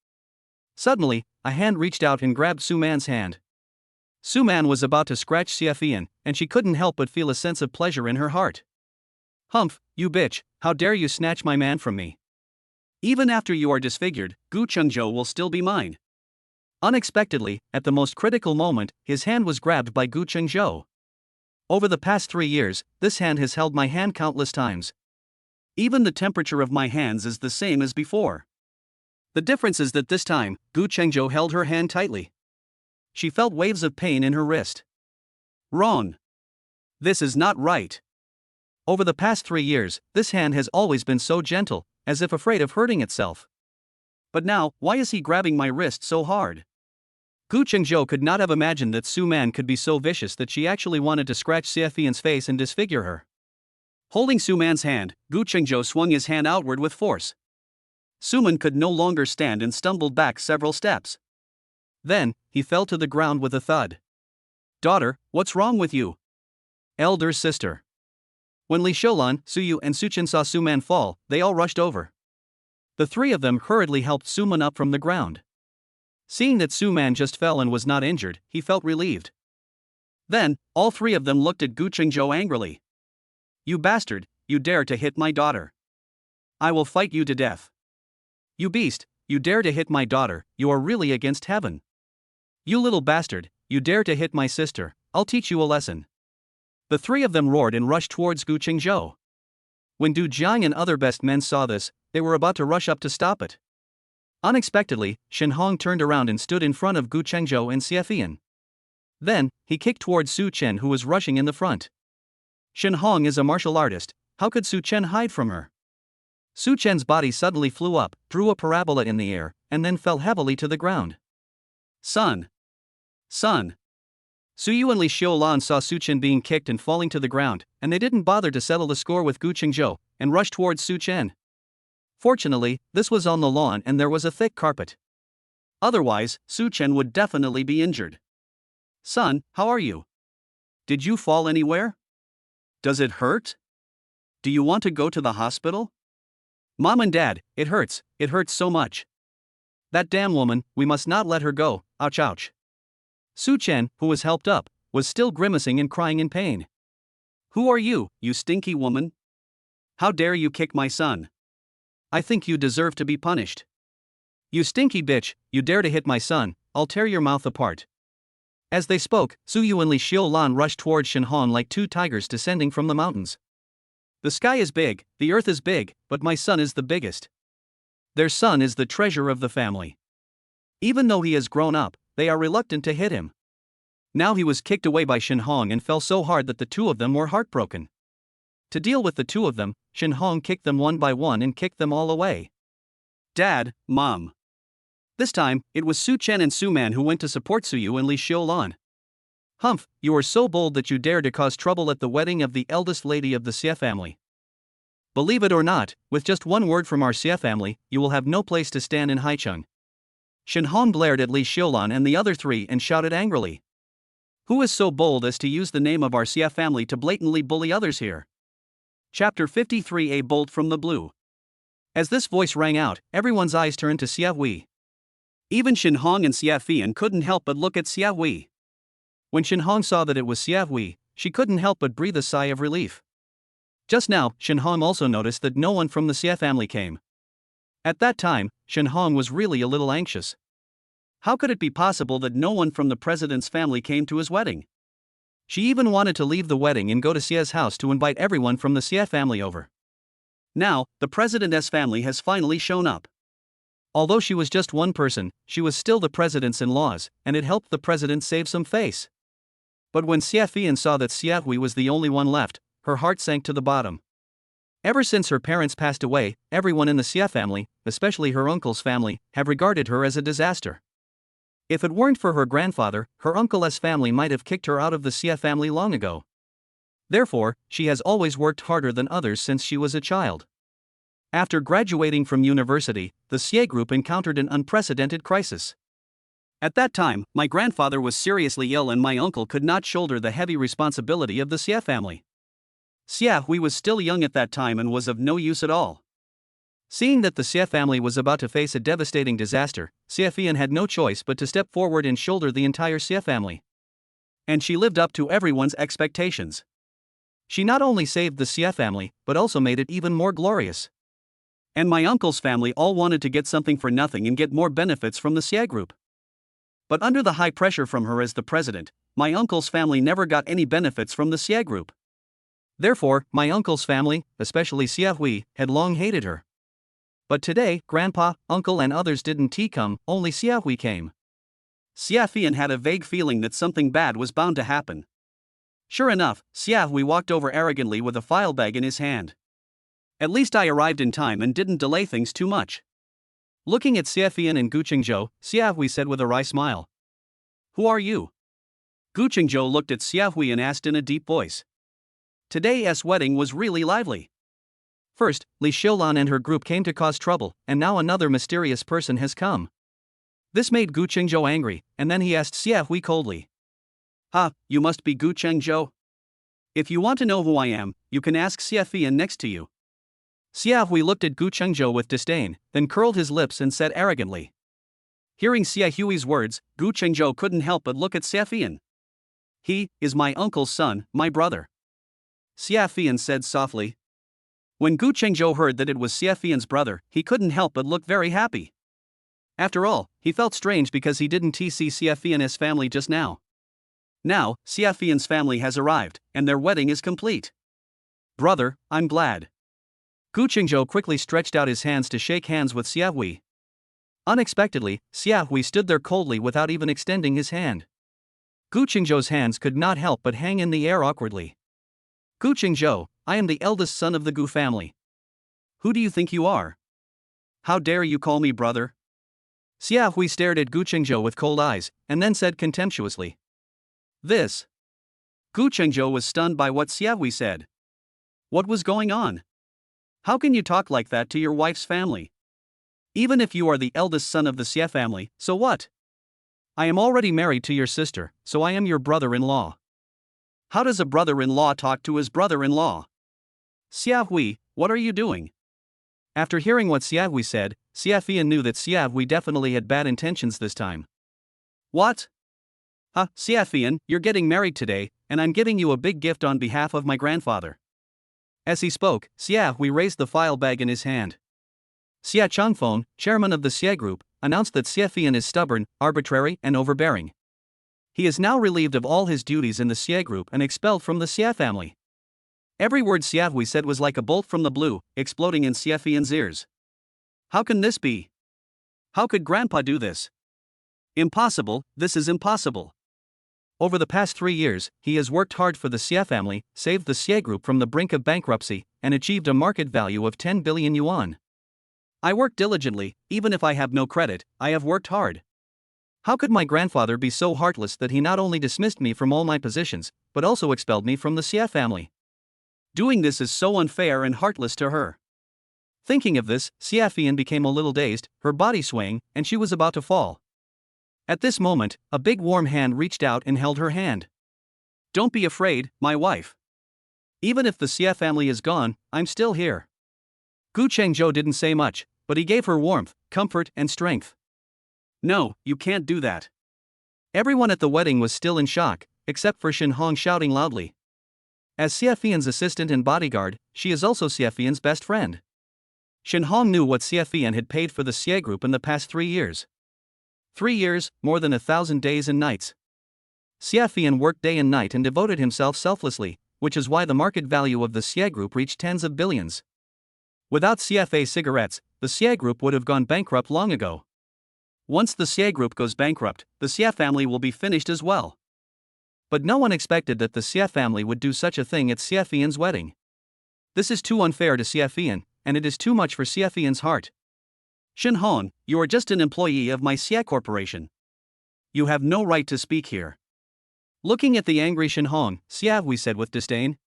Suddenly, a hand reached out and grabbed Suman's hand. Suman was about to scratch Xiaofian, and she couldn't help but feel a sense of pleasure in her heart. Humph, you bitch, how dare you snatch my man from me? Even after you are disfigured, Guenjo will still be mine. Unexpectedly, at the most critical moment, his hand was grabbed by Guenjo. Over the past 3 years, this hand has held my hand countless times. Even the temperature of my hands is the same as before. The difference is that this time, Guenjo held her hand tightly. She felt waves of pain in her wrist. Wrong. This is not right. Over the past 3 years, this hand has always been so gentle, as if afraid of hurting itself. But now, why is he grabbing my wrist so hard? Guenjo could not have imagined that Suman could be so vicious that she actually wanted to scratch Xiaofian's face and disfigure her. Holding Suman's hand, Guenjo swung his hand outward with force. Suman could no longer stand and stumbled back several steps. Then, he fell to the ground with a thud. Daughter, what's wrong with you? Elder sister. When Li Xiulan, Suyu and Suchen saw Suman fall, they all rushed over. The 3 of them hurriedly helped Suman up from the ground. Seeing that Suman just fell and was not injured, he felt relieved. Then, all 3 of them looked at Guenjo angrily. You bastard, you dare to hit my daughter. I will fight you to death. You beast, you dare to hit my daughter, you are really against heaven. You little bastard, you dare to hit my sister, I'll teach you a lesson. The 3 of them roared and rushed towards Guenjo. When Du Jiang and other best men saw this, they were about to rush up to stop it. Unexpectedly, Shen Hong turned around and stood in front of Guenjo and Xiaofian. Then, he kicked towards Su Chen, who was rushing in the front. Shen Hong is a martial artist, how could Su Chen hide from her? Su Chen's body suddenly flew up, drew a parabola in the air, and then fell heavily to the ground. Son! Son! Suyu and Li Xiulan saw Su Chen being kicked and falling to the ground, and they didn't bother to settle the score with Guenjo, and rushed towards Su Chen. Fortunately, this was on the lawn and there was a thick carpet. Otherwise, Su Chen would definitely be injured. Son, how are you? Did you fall anywhere? Does it hurt? Do you want to go to the hospital? Mom and Dad, it hurts so much. That damn woman, we must not let her go, ouch ouch. Su Chen, who was helped up, was still grimacing and crying in pain. Who are you, you stinky woman? How dare you kick my son? I think you deserve to be punished. You stinky bitch, you dare to hit my son, I'll tear your mouth apart. As they spoke, Suyu and Li Xiulan rushed towards Shen Hong like 2 tigers descending from the mountains. The sky is big, the earth is big, but my son is the biggest. Their son is the treasure of the family. Even though he has grown up, they are reluctant to hit him. Now he was kicked away by Shen Hong and fell so hard that the 2 of them were heartbroken. To deal with the 2 of them, Shen Hong kicked them one by one and kicked them all away. Dad, Mom. This time, it was Su Chen and Suman who went to support Suyu and Li Xiulan. Humph, you are so bold that you dare to cause trouble at the wedding of the eldest lady of the Xie family. Believe it or not, with just one word from our Xie family, you will have no place to stand in Haicheng. Shen Hong glared at Li Xiulan and the other 3 and shouted angrily. Who is so bold as to use the name of our Xie family to blatantly bully others here? Chapter 53, A Bolt from the Blue. As this voice rang out, everyone's eyes turned to Xia Hui. Even Shen Hong and Xiaofian couldn't help but look at Xia Hui. When Shen Hong saw that it was Xia Hui, she couldn't help but breathe a sigh of relief. Just now, Shen Hong also noticed that no one from the Xie family came. At that time, Shen Hong was really a little anxious. How could it be possible that no one from the president's family came to his wedding? She even wanted to leave the wedding and go to Xia's house to invite everyone from the Xia family over. Now, the president's family has finally shown up. Although she was just one person, she was still the president's in-laws, and it helped the president save some face. But when Xiaofian saw that Xia Hui was the only one left, her heart sank to the bottom. Ever since her parents passed away, everyone in the Xia family, especially her uncle's family, have regarded her as a disaster. If it weren't for her grandfather, her uncle's family might have kicked her out of the Xia family long ago. Therefore, she has always worked harder than others since she was a child. After graduating from university, the Xie group encountered an unprecedented crisis. At that time, my grandfather was seriously ill and my uncle could not shoulder the heavy responsibility of the Xie family. Xia Hui was still young at that time and was of no use at all. Seeing that the Xie family was about to face a devastating disaster, Xie had no choice but to step forward and shoulder the entire Xie family. And she lived up to everyone's expectations. She not only saved the Xie family, but also made it even more glorious. And my uncle's family all wanted to get something for nothing and get more benefits from the Xie group. But under the high pressure from her as the president, my uncle's family never got any benefits from the Xie group. Therefore, my uncle's family, especially Xie Hui, had long hated her. But today, grandpa, uncle and others didn't come, only Xie Hui came. Xie had a vague feeling that something bad was bound to happen. Sure enough, Xie Hui walked over arrogantly with a file bag in his hand. At least I arrived in time and didn't delay things too much. Looking at Xie and Guenjo, Xie Hui said with a wry smile. Who are you? Guenjo looked at Xie Hui and asked in a deep voice. Today's wedding was really lively. First, Li Xiulan and her group came to cause trouble, and now another mysterious person has come. This made Guenjo angry, and then he asked Xie Hui coldly. You must be Guenjo? If you want to know who I am, you can ask Xie next to you. Xie Hui looked at Guenjo with disdain, then curled his lips and said arrogantly. Hearing Xie Hui's words, Guenjo couldn't help but look at Xie. He is my uncle's son, my brother. Xie said softly. When Guenjo heard that it was Xie brother, he couldn't help but look very happy. After all, he felt strange because he didn't see Xie's family just now. Now, Xie's family has arrived, and their wedding is complete. Brother, I'm glad. Guenjo quickly stretched out his hands to shake hands with Xie Hui. Unexpectedly, Xie Hui stood there coldly without even extending his hand. Guenjo's hands could not help but hang in the air awkwardly. Guenjo, I am the eldest son of the Gu family. Who do you think you are? How dare you call me brother? Xie Hui stared at Guenjo with cold eyes, and then said contemptuously. This. Guenjo was stunned by what Xie Hui said. What was going on? How can you talk like that to your wife's family? Even if you are the eldest son of the Xie family, so what? I am already married to your sister, so I am your brother-in-law. How does a brother-in-law talk to his brother-in-law? Xie Hui, what are you doing? After hearing what Xie Hui said, Xie knew that Xie Hui definitely had bad intentions this time. What? Xie, you're getting married today, and I'm giving you a big gift on behalf of my grandfather. As he spoke, Xie Hui raised the file bag in his hand. Xie Changfeng, chairman of the Xie group, announced that Xie is stubborn, arbitrary, and overbearing. He is now relieved of all his duties in the Xie group and expelled from the Xie family. Every word Xie Hui said was like a bolt from the blue, exploding in Xie's ears. How can this be? How could Grandpa do this? Impossible, this is impossible. Over the past 3 years, he has worked hard for the Xie family, saved the Xie group from the brink of bankruptcy, and achieved a market value of 10 billion yuan. I worked diligently, even if I have no credit, I have worked hard. How could my grandfather be so heartless that he not only dismissed me from all my positions, but also expelled me from the Xie family? Doing this is so unfair and heartless to her. Thinking of this, Xie became a little dazed, her body swaying, and she was about to fall. At this moment, a big warm hand reached out and held her hand. Don't be afraid, my wife. Even if the Xie family is gone, I'm still here. Guenjo didn't say much, but he gave her warmth, comfort, and strength. No, you can't do that. Everyone at the wedding was still in shock, except for Xinhong shouting loudly. As Xie assistant and bodyguard, she is also Xie's best friend. Xinhong knew what Xie had paid for the Xie group in the past 3 years. 3 years, more than 1,000 days and nights. Xie worked day and night and devoted himself selflessly, which is why the market value of the Xie group reached tens of billions. Without Xie cigarettes, the Xie group would have gone bankrupt long ago. Once the Xie group goes bankrupt, the Xie family will be finished as well. But no one expected that the Xie family would do such a thing at Xie's wedding. This is too unfair to Xie, and it is too much for Xie's heart. Xinhong, you are just an employee of my Xie corporation. You have no right to speak here. Looking at the angry Xinhong, Xie Hui said with disdain.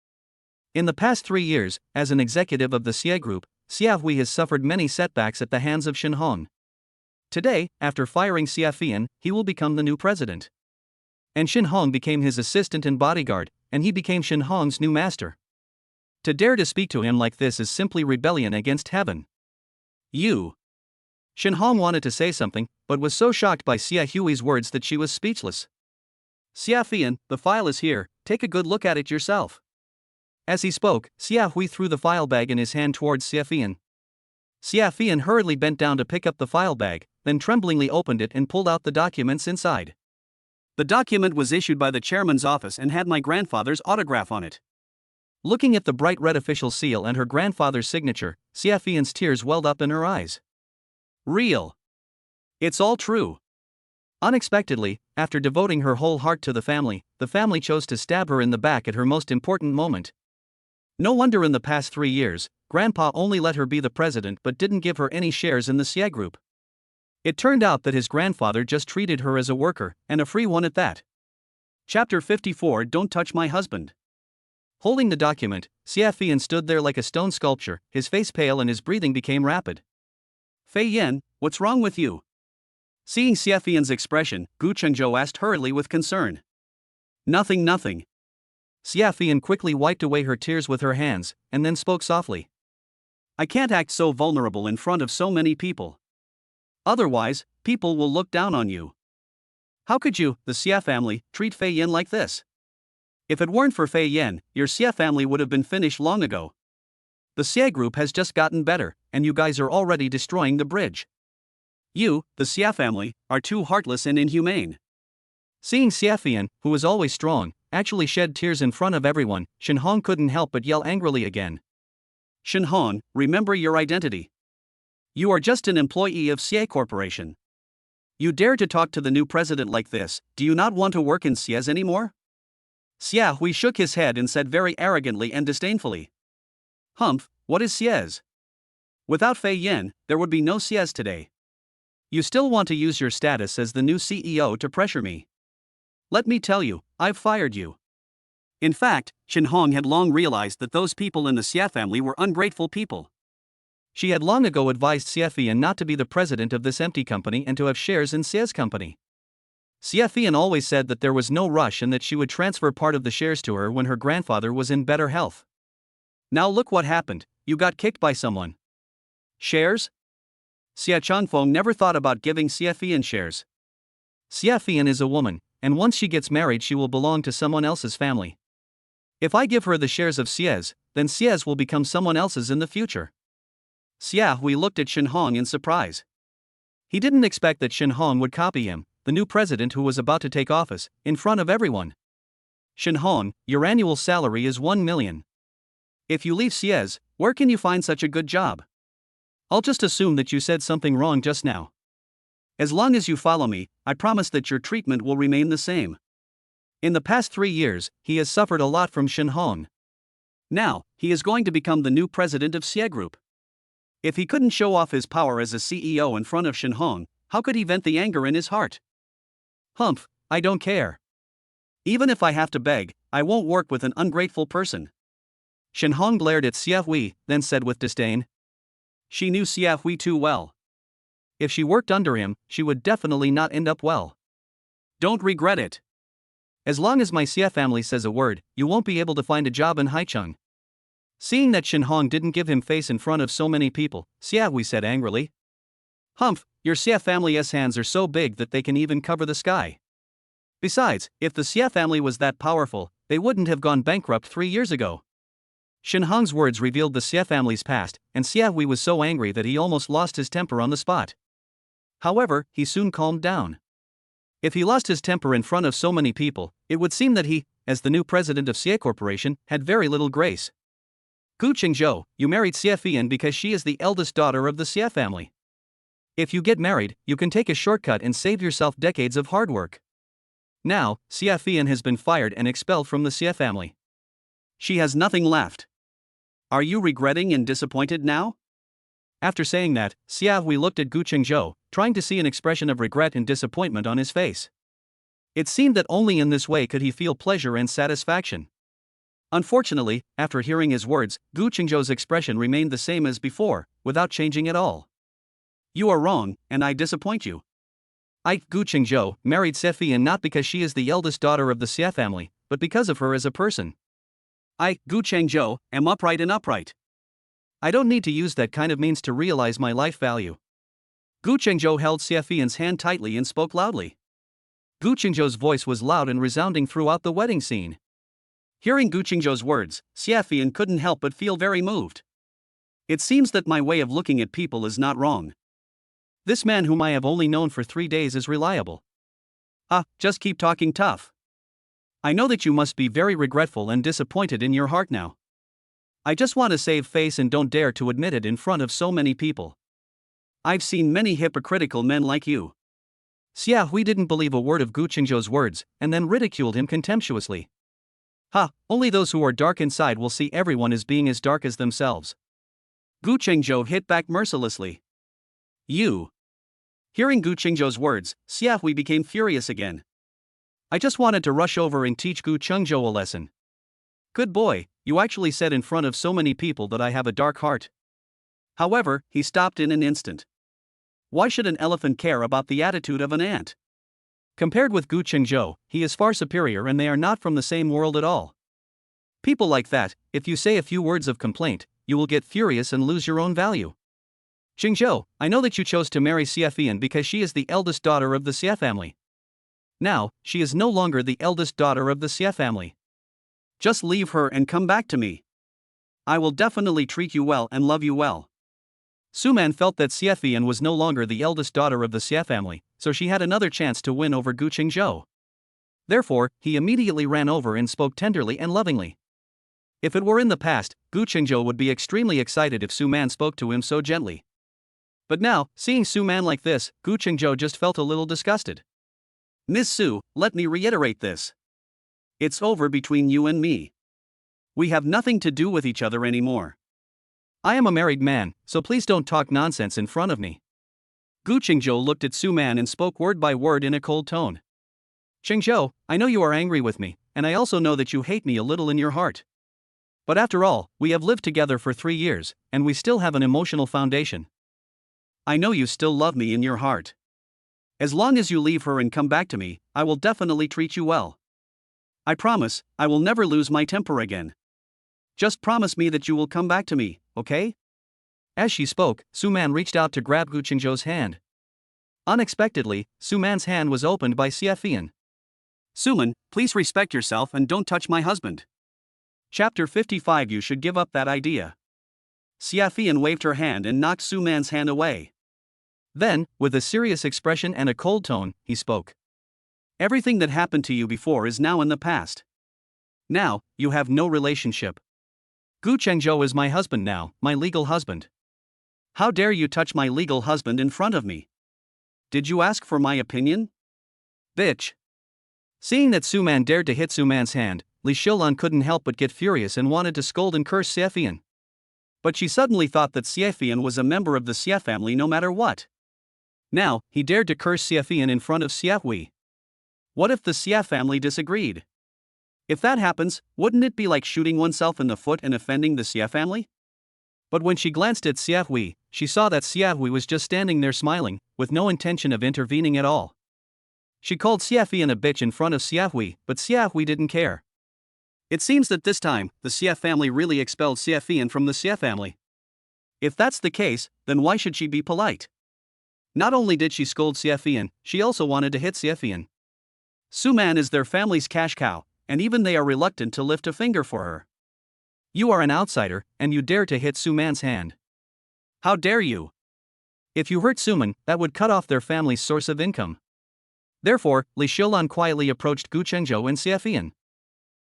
In the past 3 years, as an executive of the Xie group, Xie Hui has suffered many setbacks at the hands of Xinhong. Today, after firing Xie, he will become the new president. And Xinhong became his assistant and bodyguard, and he became Xinhong's new master. To dare to speak to him like this is simply rebellion against heaven. You. Shin Hong wanted to say something, but was so shocked by Xia Hui's words that she was speechless. Xia Fian, the file is here, take a good look at it yourself. As he spoke, Xia Hui threw the file bag in his hand towards Xia Fian. Xia Fian hurriedly bent down to pick up the file bag, then tremblingly opened it and pulled out the documents inside. The document was issued by the chairman's office and had my grandfather's autograph on it. Looking at the bright red official seal and her grandfather's signature, Xia Fian's tears welled up in her eyes. Real. It's all true. Unexpectedly, after devoting her whole heart to the family chose to stab her in the back at her most important moment. No wonder in the past 3 years, Grandpa only let her be the president but didn't give her any shares in the Xie Group. It turned out that his grandfather just treated her as a worker, and a free one at that. Chapter 54 Don't Touch My Husband. Holding the document, Xia Fian stood there like a stone sculpture, his face pale and his breathing became rapid. Fei Yan, what's wrong with you? Seeing Xia Fian's expression, Guenjo asked hurriedly with concern. Nothing. Xia Fian quickly wiped away her tears with her hands, and then spoke softly. I can't act so vulnerable in front of so many people. Otherwise, people will look down on you. How could you, the Xia family, treat Fei Yan like this? If it weren't for Fei Yan, your Xia family would have been finished long ago. The Xia Group has just gotten better, and you guys are already destroying the bridge. You, the Xia family, are too heartless and inhumane. Seeing Xia Fian, who was always strong, actually shed tears in front of everyone, Shin Hong couldn't help but yell angrily again. Shin Hong, remember your identity. You are just an employee of Xie Corporation. You dare to talk to the new president like this, do you not want to work in Xie's anymore? Xia Hui shook his head and said very arrogantly and disdainfully. Humph, what is Xie's? Without Fei Yan, there would be no Xie's today. You still want to use your status as the new CEO to pressure me. Let me tell you, I've fired you. In fact, Shin Hong had long realized that those people in the Xia family were ungrateful people. She had long ago advised Xia Fian not to be the president of this empty company and to have shares in Xie's company. Xia Fian always said that there was no rush and that she would transfer part of the shares to her when her grandfather was in better health. Now look what happened, you got kicked by someone. Shares? Xia Changfeng never thought about giving Xia Fian shares. Xia Fian is a woman, and once she gets married she will belong to someone else's family. If I give her the shares of Xie's, then Xie's will become someone else's in the future. Xia Hui looked at Shin Hong in surprise. He didn't expect that Shin Hong would copy him, the new president who was about to take office, in front of everyone. Shin Hong, your annual salary is 1 million. If you leave Xie's, where can you find such a good job? I'll just assume that you said something wrong just now. As long as you follow me, I promise that your treatment will remain the same. In the past 3 years, he has suffered a lot from Shin Hong. Now, he is going to become the new president of Xie Group. If he couldn't show off his power as a CEO in front of Shin Hong, how could he vent the anger in his heart? Humph, I don't care. Even if I have to beg, I won't work with an ungrateful person. Shin Hong glared at Xia Hui, then said with disdain. She knew Xia Hui too well. If she worked under him, she would definitely not end up well. Don't regret it. As long as my Xia family says a word, you won't be able to find a job in Haicheng. Seeing that Shin Hong didn't give him face in front of so many people, Xia Hui said angrily. Humph, your Xia family's hands are so big that they can even cover the sky. Besides, if the Xia family was that powerful, they wouldn't have gone bankrupt 3 years ago. Shin Hong's words revealed the Xia family's past, and Xia Hui was so angry that he almost lost his temper on the spot. However, he soon calmed down. If he lost his temper in front of so many people, it would seem that he, as the new president of Xie Corporation, had very little grace. Guenjo, you married Xia Fian because she is the eldest daughter of the Xia family. If you get married, you can take a shortcut and save yourself decades of hard work. Now, Xia Fian has been fired and expelled from the Xia family. She has nothing left. Are you regretting and disappointed now? After saying that, Xia Hui looked at Guenjo, trying to see an expression of regret and disappointment on his face. It seemed that only in this way could he feel pleasure and satisfaction. Unfortunately, after hearing his words, Guenjo's expression remained the same as before, without changing at all. You are wrong, and I disappoint you. I, Guenjo, married Xia Fian not because she is the eldest daughter of the Xia family, but because of her as a person. I, Guenjo, am upright and upright. I don't need to use that kind of means to realize my life value. Gu Chengzhou held Xie Fian's hand tightly and spoke loudly. Gu Chengzhou's voice was loud and resounding throughout the wedding scene. Hearing Gu Chengzhou's words, Xie Fian couldn't help but feel very moved. It seems that my way of looking at people is not wrong. This man whom I have only known for 3 days is reliable. Just keep talking tough. I know that you must be very regretful and disappointed in your heart now. I just want to save face and don't dare to admit it in front of so many people. I've seen many hypocritical men like you. Xia Hui didn't believe a word of Gu Chengzhou's words and then ridiculed him contemptuously. Only those who are dark inside will see everyone as being as dark as themselves. Gu Chengzhou hit back mercilessly. You. Hearing Gu Chengzhou's words, Xia Hui became furious again. I just wanted to rush over and teach Gu Chengzhou a lesson. Good boy, you actually said in front of so many people that I have a dark heart. However, he stopped in an instant. Why should an elephant care about the attitude of an ant? Compared with Gu Chengzhou, he is far superior and they are not from the same world at all. People like that, if you say a few words of complaint, you will get furious and lose your own value. Chengzhou, I know that you chose to marry Xie Fian because she is the eldest daughter of the Xie family. Now, she is no longer the eldest daughter of the Xie family. Just leave her and come back to me. I will definitely treat you well and love you well. Suman felt that Xie Fian was no longer the eldest daughter of the Xie family, so she had another chance to win over Gu Chengzhou. Therefore, he immediately ran over and spoke tenderly and lovingly. If it were in the past, Gu Chengzhou would be extremely excited if Suman spoke to him so gently. But now, seeing Suman like this, Gu Chengzhou just felt a little disgusted. Miss Su, let me reiterate this. It's over between you and me. We have nothing to do with each other anymore. I am a married man, so please don't talk nonsense in front of me. Gu Chengzhou looked at Suman and spoke word by word in a cold tone. Chengzhou, I know you are angry with me, and I also know that you hate me a little in your heart. But after all, we have lived together for 3 years, and we still have an emotional foundation. I know you still love me in your heart. As long as you leave her and come back to me, I will definitely treat you well. I promise, I will never lose my temper again. Just promise me that you will come back to me, okay? As she spoke, Suman reached out to grab Gu Chengzhou's hand. Unexpectedly, Suman's hand was opened by Xie Fian. Suman, please respect yourself and don't touch my husband. Chapter 55. You should give up that idea. Xie Fian waved her hand and knocked Suman's hand away. Then, with a serious expression and a cold tone, he spoke. Everything that happened to you before is now in the past. Now, you have no relationship. Gu Chengzhou is my husband now, my legal husband. How dare you touch my legal husband in front of me? Did you ask for my opinion? Bitch. Seeing that Suman dared to hit Suman's hand, Li Xiulan couldn't help but get furious and wanted to scold and curse Xie Fian. But she suddenly thought that Xie Fian was a member of the Xie family no matter what. Now, he dared to curse Xie Fian in front of Xie Hui. What if the Xie family disagreed? If that happens, wouldn't it be like shooting oneself in the foot and offending the Xie family? But when she glanced at Xie Hui, she saw that Xie Hui was just standing there smiling, with no intention of intervening at all. She called Xie Fian a bitch in front of Xie Hui, but Xie Hui didn't care. It seems that this time, the Xie family really expelled Xie Fian from the Xie family. If that's the case, then why should she be polite? Not only did she scold Xie Fian, she also wanted to hit Xie Fian. Suman is their family's cash cow, and even they are reluctant to lift a finger for her. You are an outsider, and you dare to hit Suman's hand. How dare you? If you hurt Suman, that would cut off their family's source of income. Therefore, Li Xiulan quietly approached Gu Chengzhou and Xie Fian.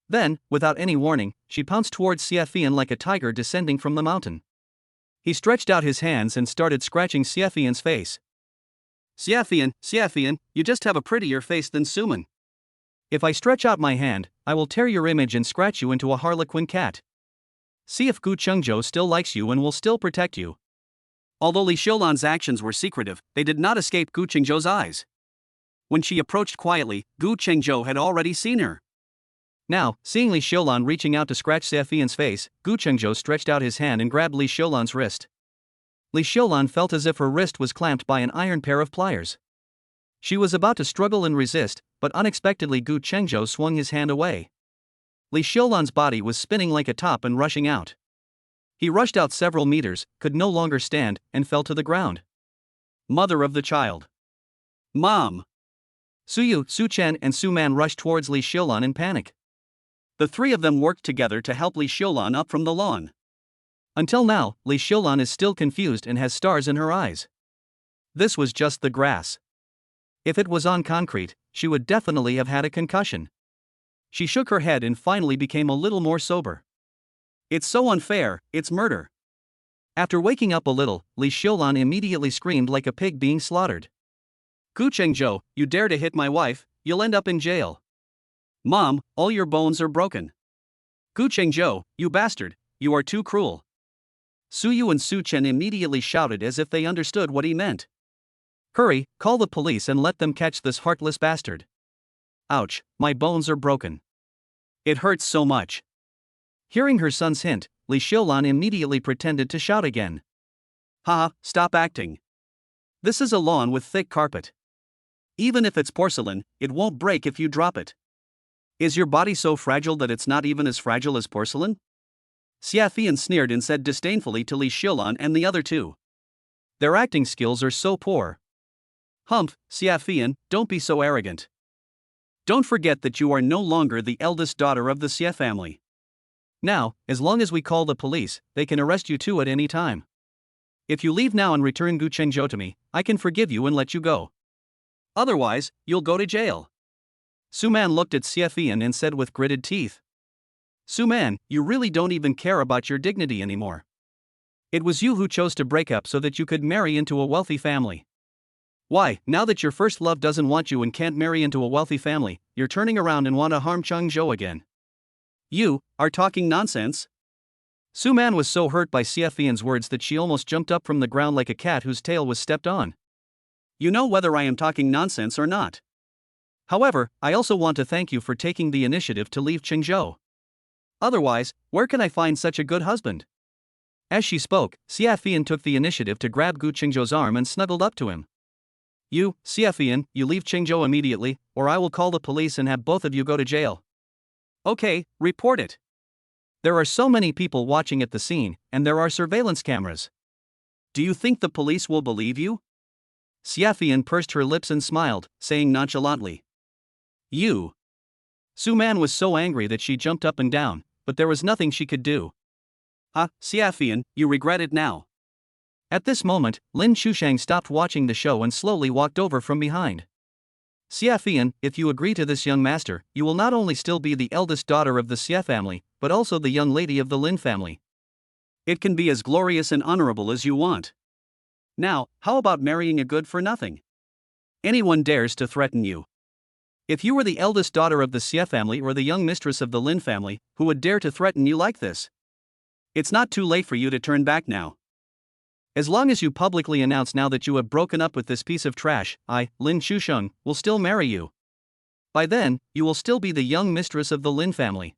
Then, without any warning, she pounced towards Xie Fian like a tiger descending from the mountain. He stretched out his hands and started scratching Xie Fian's face. Xie Fian, you just have a prettier face than Suman. If I stretch out my hand, I will tear your image and scratch you into a harlequin cat. See if Gu Chengzhou still likes you and will still protect you. Although Li Xiulan's actions were secretive, they did not escape Gu Chengzhou's eyes. When she approached quietly, Gu Chengzhou had already seen her. Now, seeing Li Xiulan reaching out to scratch Xie Fian's face, Gu Chengzhou stretched out his hand and grabbed Li Xiulan's wrist. Li Xiulan felt as if her wrist was clamped by an iron pair of pliers. She was about to struggle and resist, but unexpectedly Gu Chengzhou swung his hand away. Li Xiulan's body was spinning like a top and rushing out. He rushed out several meters, could no longer stand, and fell to the ground. Mother of the child. Mom! Suyu, Suchen, and Suman rushed towards Li Xiulan in panic. The three of them worked together to help Li Xiulan up from the lawn. Until now, Li Xiulan is still confused and has stars in her eyes. This was just the grass. If it was on concrete, she would definitely have had a concussion. She shook her head and finally became a little more sober. It's so unfair, it's murder. After waking up a little, Li Xiulan immediately screamed like a pig being slaughtered. Guenjo, you dare to hit my wife, you'll end up in jail. Mom, all your bones are broken. Guenjo, you bastard, you are too cruel. Suyu and Suchen immediately shouted as if they understood what he meant. Hurry, call the police and let them catch this heartless bastard. Ouch, my bones are broken. It hurts so much. Hearing her son's hint, Li Xiulan immediately pretended to shout again. Haha, stop acting. This is a lawn with thick carpet. Even if it's porcelain, it won't break if you drop it. Is your body so fragile that it's not even as fragile as porcelain? Xiafian sneered and said disdainfully to Li Xiulan and the other two. Their acting skills are so poor. Humph, Xiafian, don't be so arrogant. Don't forget that you are no longer the eldest daughter of the Xie family. Now, as long as we call the police, they can arrest you too at any time. If you leave now and return Guenjo to me, I can forgive you and let you go. Otherwise, you'll go to jail. Suman looked at Xiafian and said with gritted teeth. Suman, you really don't even care about your dignity anymore. It was you who chose to break up so that you could marry into a wealthy family. Why, now that your first love doesn't want you and can't marry into a wealthy family, you're turning around and want to harm Chengzhou again. You are talking nonsense? Suman was so hurt by Xiafian's words that she almost jumped up from the ground like a cat whose tail was stepped on. You know whether I am talking nonsense or not. However, I also want to thank you for taking the initiative to leave Chengzhou. Otherwise, where can I find such a good husband? As she spoke, Xiafian took the initiative to grab Gu Chengzhou's arm and snuggled up to him. You, Xiafian, you leave Chengzhou immediately, or I will call the police and have both of you go to jail. Okay, report it. There are so many people watching at the scene, and there are surveillance cameras. Do you think the police will believe you? Xiafian pursed her lips and smiled, saying nonchalantly. You. Suman was so angry that she jumped up and down, but there was nothing she could do. Xiafian, you regret it now. At this moment, Lin Chushang stopped watching the show and slowly walked over from behind. Xiafian, if you agree to this, young master, you will not only still be the eldest daughter of the Xie family, but also the young lady of the Lin family. It can be as glorious and honorable as you want. Now, how about marrying a good-for-nothing? Anyone dares to threaten you. If you were the eldest daughter of the Xie family or the young mistress of the Lin family, who would dare to threaten you like this? It's not too late for you to turn back now. As long as you publicly announce now that you have broken up with this piece of trash, I, Lin Chusheng, will still marry you. By then, you will still be the young mistress of the Lin family.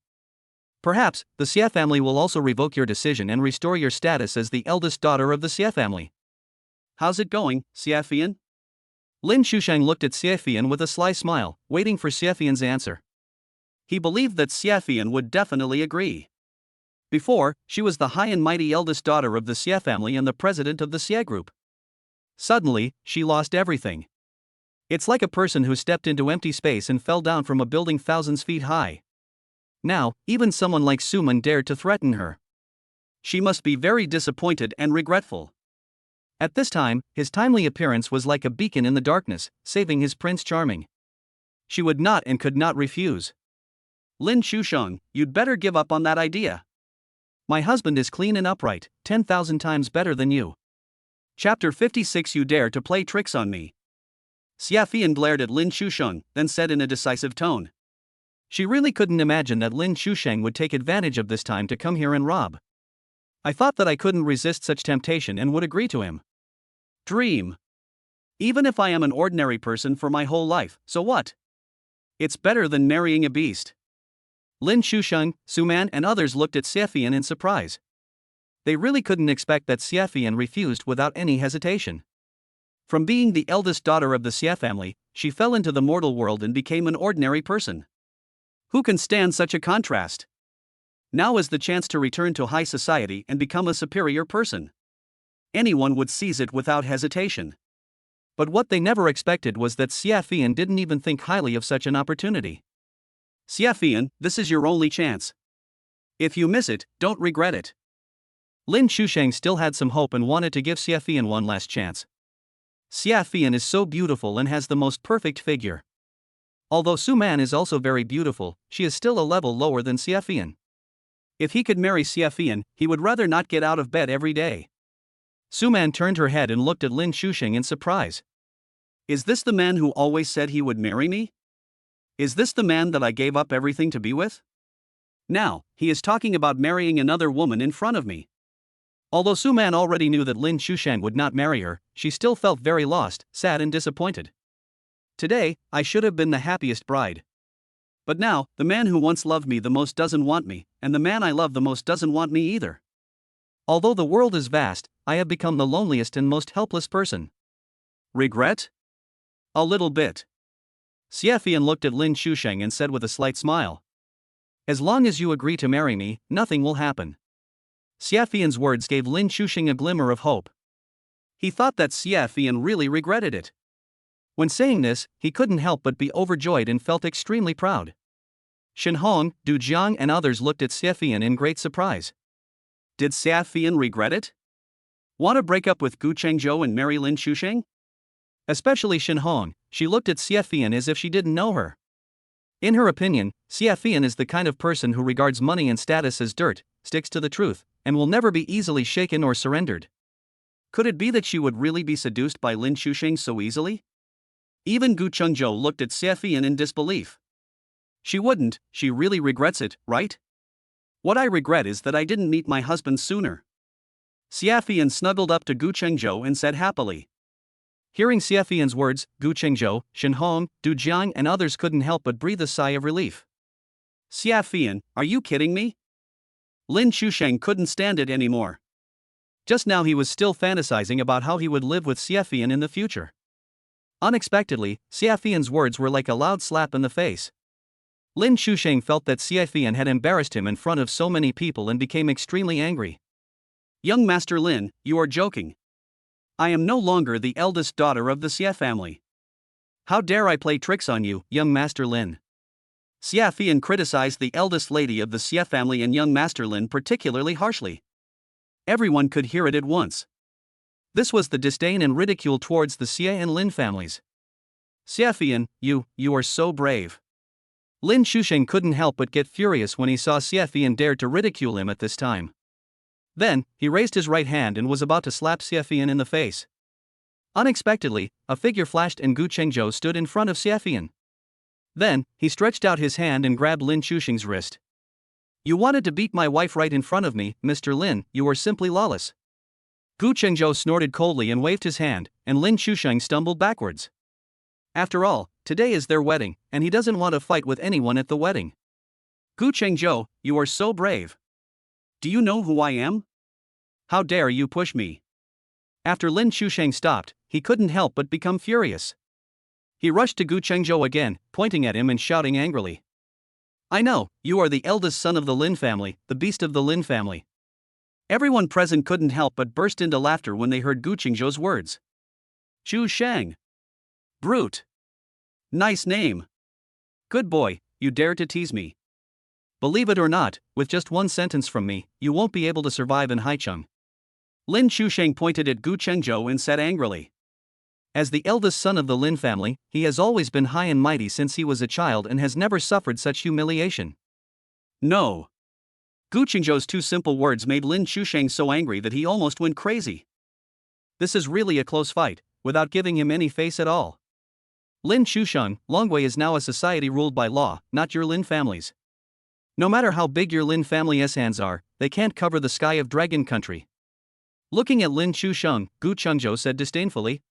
Perhaps, the Xie family will also revoke your decision and restore your status as the eldest daughter of the Xie family. How's it going, Xiafian? Lin Chusheng looked at Xiafian with a sly smile, waiting for Xiafian's answer. He believed that Xiafian would definitely agree. Before, she was the high and mighty eldest daughter of the Xie family and the president of the Xie group. Suddenly, she lost everything. It's like a person who stepped into empty space and fell down from a building thousands feet high. Now, even someone like Suman dared to threaten her. She must be very disappointed and regretful. At this time, his timely appearance was like a beacon in the darkness, saving his Prince Charming. She would not and could not refuse. Lin Chusheng, you'd better give up on that idea. My husband is clean and upright, 10,000 times better than you. Chapter 56. You dare to play tricks on me. Xiafian glared at Lin Chusheng, then said in a decisive tone. She really couldn't imagine that Lin Chusheng would take advantage of this time to come here and rob. I thought that I couldn't resist such temptation and would agree to him. Dream. Even if I am an ordinary person for my whole life, so what? It's better than marrying a beast. Lin Chusheng, Suman and others looked at Xiafian in surprise. They really couldn't expect that Xiafian refused without any hesitation. From being the eldest daughter of the Xie family, she fell into the mortal world and became an ordinary person. Who can stand such a contrast? Now is the chance to return to high society and become a superior person. Anyone would seize it without hesitation. But what they never expected was that Xiafian didn't even think highly of such an opportunity. Xiafian, this is your only chance. If you miss it, don't regret it. Lin Xusheng still had some hope and wanted to give Xiafian one last chance. Xiafian is so beautiful and has the most perfect figure. Although Suman is also very beautiful, she is still a level lower than Xiafian. If he could marry Xiafian, he would rather not get out of bed every day. Suman turned her head and looked at Lin Xusheng in surprise. Is this the man who always said he would marry me? Is this the man that I gave up everything to be with? Now, he is talking about marrying another woman in front of me. Although Suman already knew that Lin Xusheng would not marry her, she still felt very lost, sad and disappointed. Today, I should have been the happiest bride. But now, the man who once loved me the most doesn't want me, and the man I love the most doesn't want me either. Although the world is vast, I have become the loneliest and most helpless person. Regret? A little bit. Xiafian looked at Lin Xusheng and said with a slight smile. As long as you agree to marry me, nothing will happen. Xiafian's words gave Lin Xusheng a glimmer of hope. He thought that Xiafian really regretted it. When saying this, he couldn't help but be overjoyed and felt extremely proud. Shenhong, Du Jiang and others looked at Xiafian in great surprise. Did Xiafian regret it? Want to break up with Gu Chengzhou and marry Lin Xusheng? Especially Shenhong, she looked at Xiafian as if she didn't know her. In her opinion, Xiafian is the kind of person who regards money and status as dirt, sticks to the truth, and will never be easily shaken or surrendered. Could it be that she would really be seduced by Lin Xusheng so easily? Even Gu Chengzhou looked at Xiafian in disbelief. She wouldn't, she really regrets it, right? What I regret is that I didn't meet my husband sooner. Xiafian snuggled up to Gu Chengzhou and said happily. Hearing Xiafian's words, Gu Chengzhou, Shenhong, Du Jiang and others couldn't help but breathe a sigh of relief. Xiafian, are you kidding me? Lin Xusheng couldn't stand it anymore. Just now he was still fantasizing about how he would live with Xiafian in the future. Unexpectedly, Xiafian's words were like a loud slap in the face. Lin Xusheng felt that Xiafian had embarrassed him in front of so many people and became extremely angry. Young Master Lin, you are joking. I am no longer the eldest daughter of the Xia family. How dare I play tricks on you, young Master Lin? Xiafian criticized the eldest lady of the Xia family and young Master Lin particularly harshly. Everyone could hear it at once. This was the disdain and ridicule towards the Xia and Lin families. Xiafian, you are so brave. Lin Xusheng couldn't help but get furious when he saw Xiafian dare to ridicule him at this time. Then, he raised his right hand and was about to slap Xiafian in the face. Unexpectedly, a figure flashed and Gu Chengzhou stood in front of Xiafian. Then, he stretched out his hand and grabbed Lin Xusheng's wrist. You wanted to beat my wife right in front of me, Mr. Lin, you are simply lawless. Gu Chengzhou snorted coldly and waved his hand, and Lin Xusheng stumbled backwards. After all, today is their wedding, and he doesn't want to fight with anyone at the wedding. Gu Chengzhou, you are so brave. Do you know who I am? How dare you push me? After Lin Xusheng stopped, he couldn't help but become furious. He rushed to Gu Chengzhou again, pointing at him and shouting angrily. I know, you are the eldest son of the Lin family, the beast of the Lin family. Everyone present couldn't help but burst into laughter when they heard Gu Chengzhou's words. Chu Shang. Brute. Nice name. Good boy, you dare to tease me. Believe it or not, with just one sentence from me, you won't be able to survive in Haicheng. Lin Xusheng pointed at Gu Chengzhou and said angrily. As the eldest son of the Lin family, he has always been high and mighty since he was a child and has never suffered such humiliation. No. Gu Chengzhou's two simple words made Lin Xusheng so angry that he almost went crazy. This is really a close fight, without giving him any face at all. Lin Xusheng, Longwei is now a society ruled by law, not your Lin families. No matter how big your Lin family's hands are, they can't cover the sky of Dragon Country. Looking at Lin Xusheng, Gu Chengzhou said disdainfully.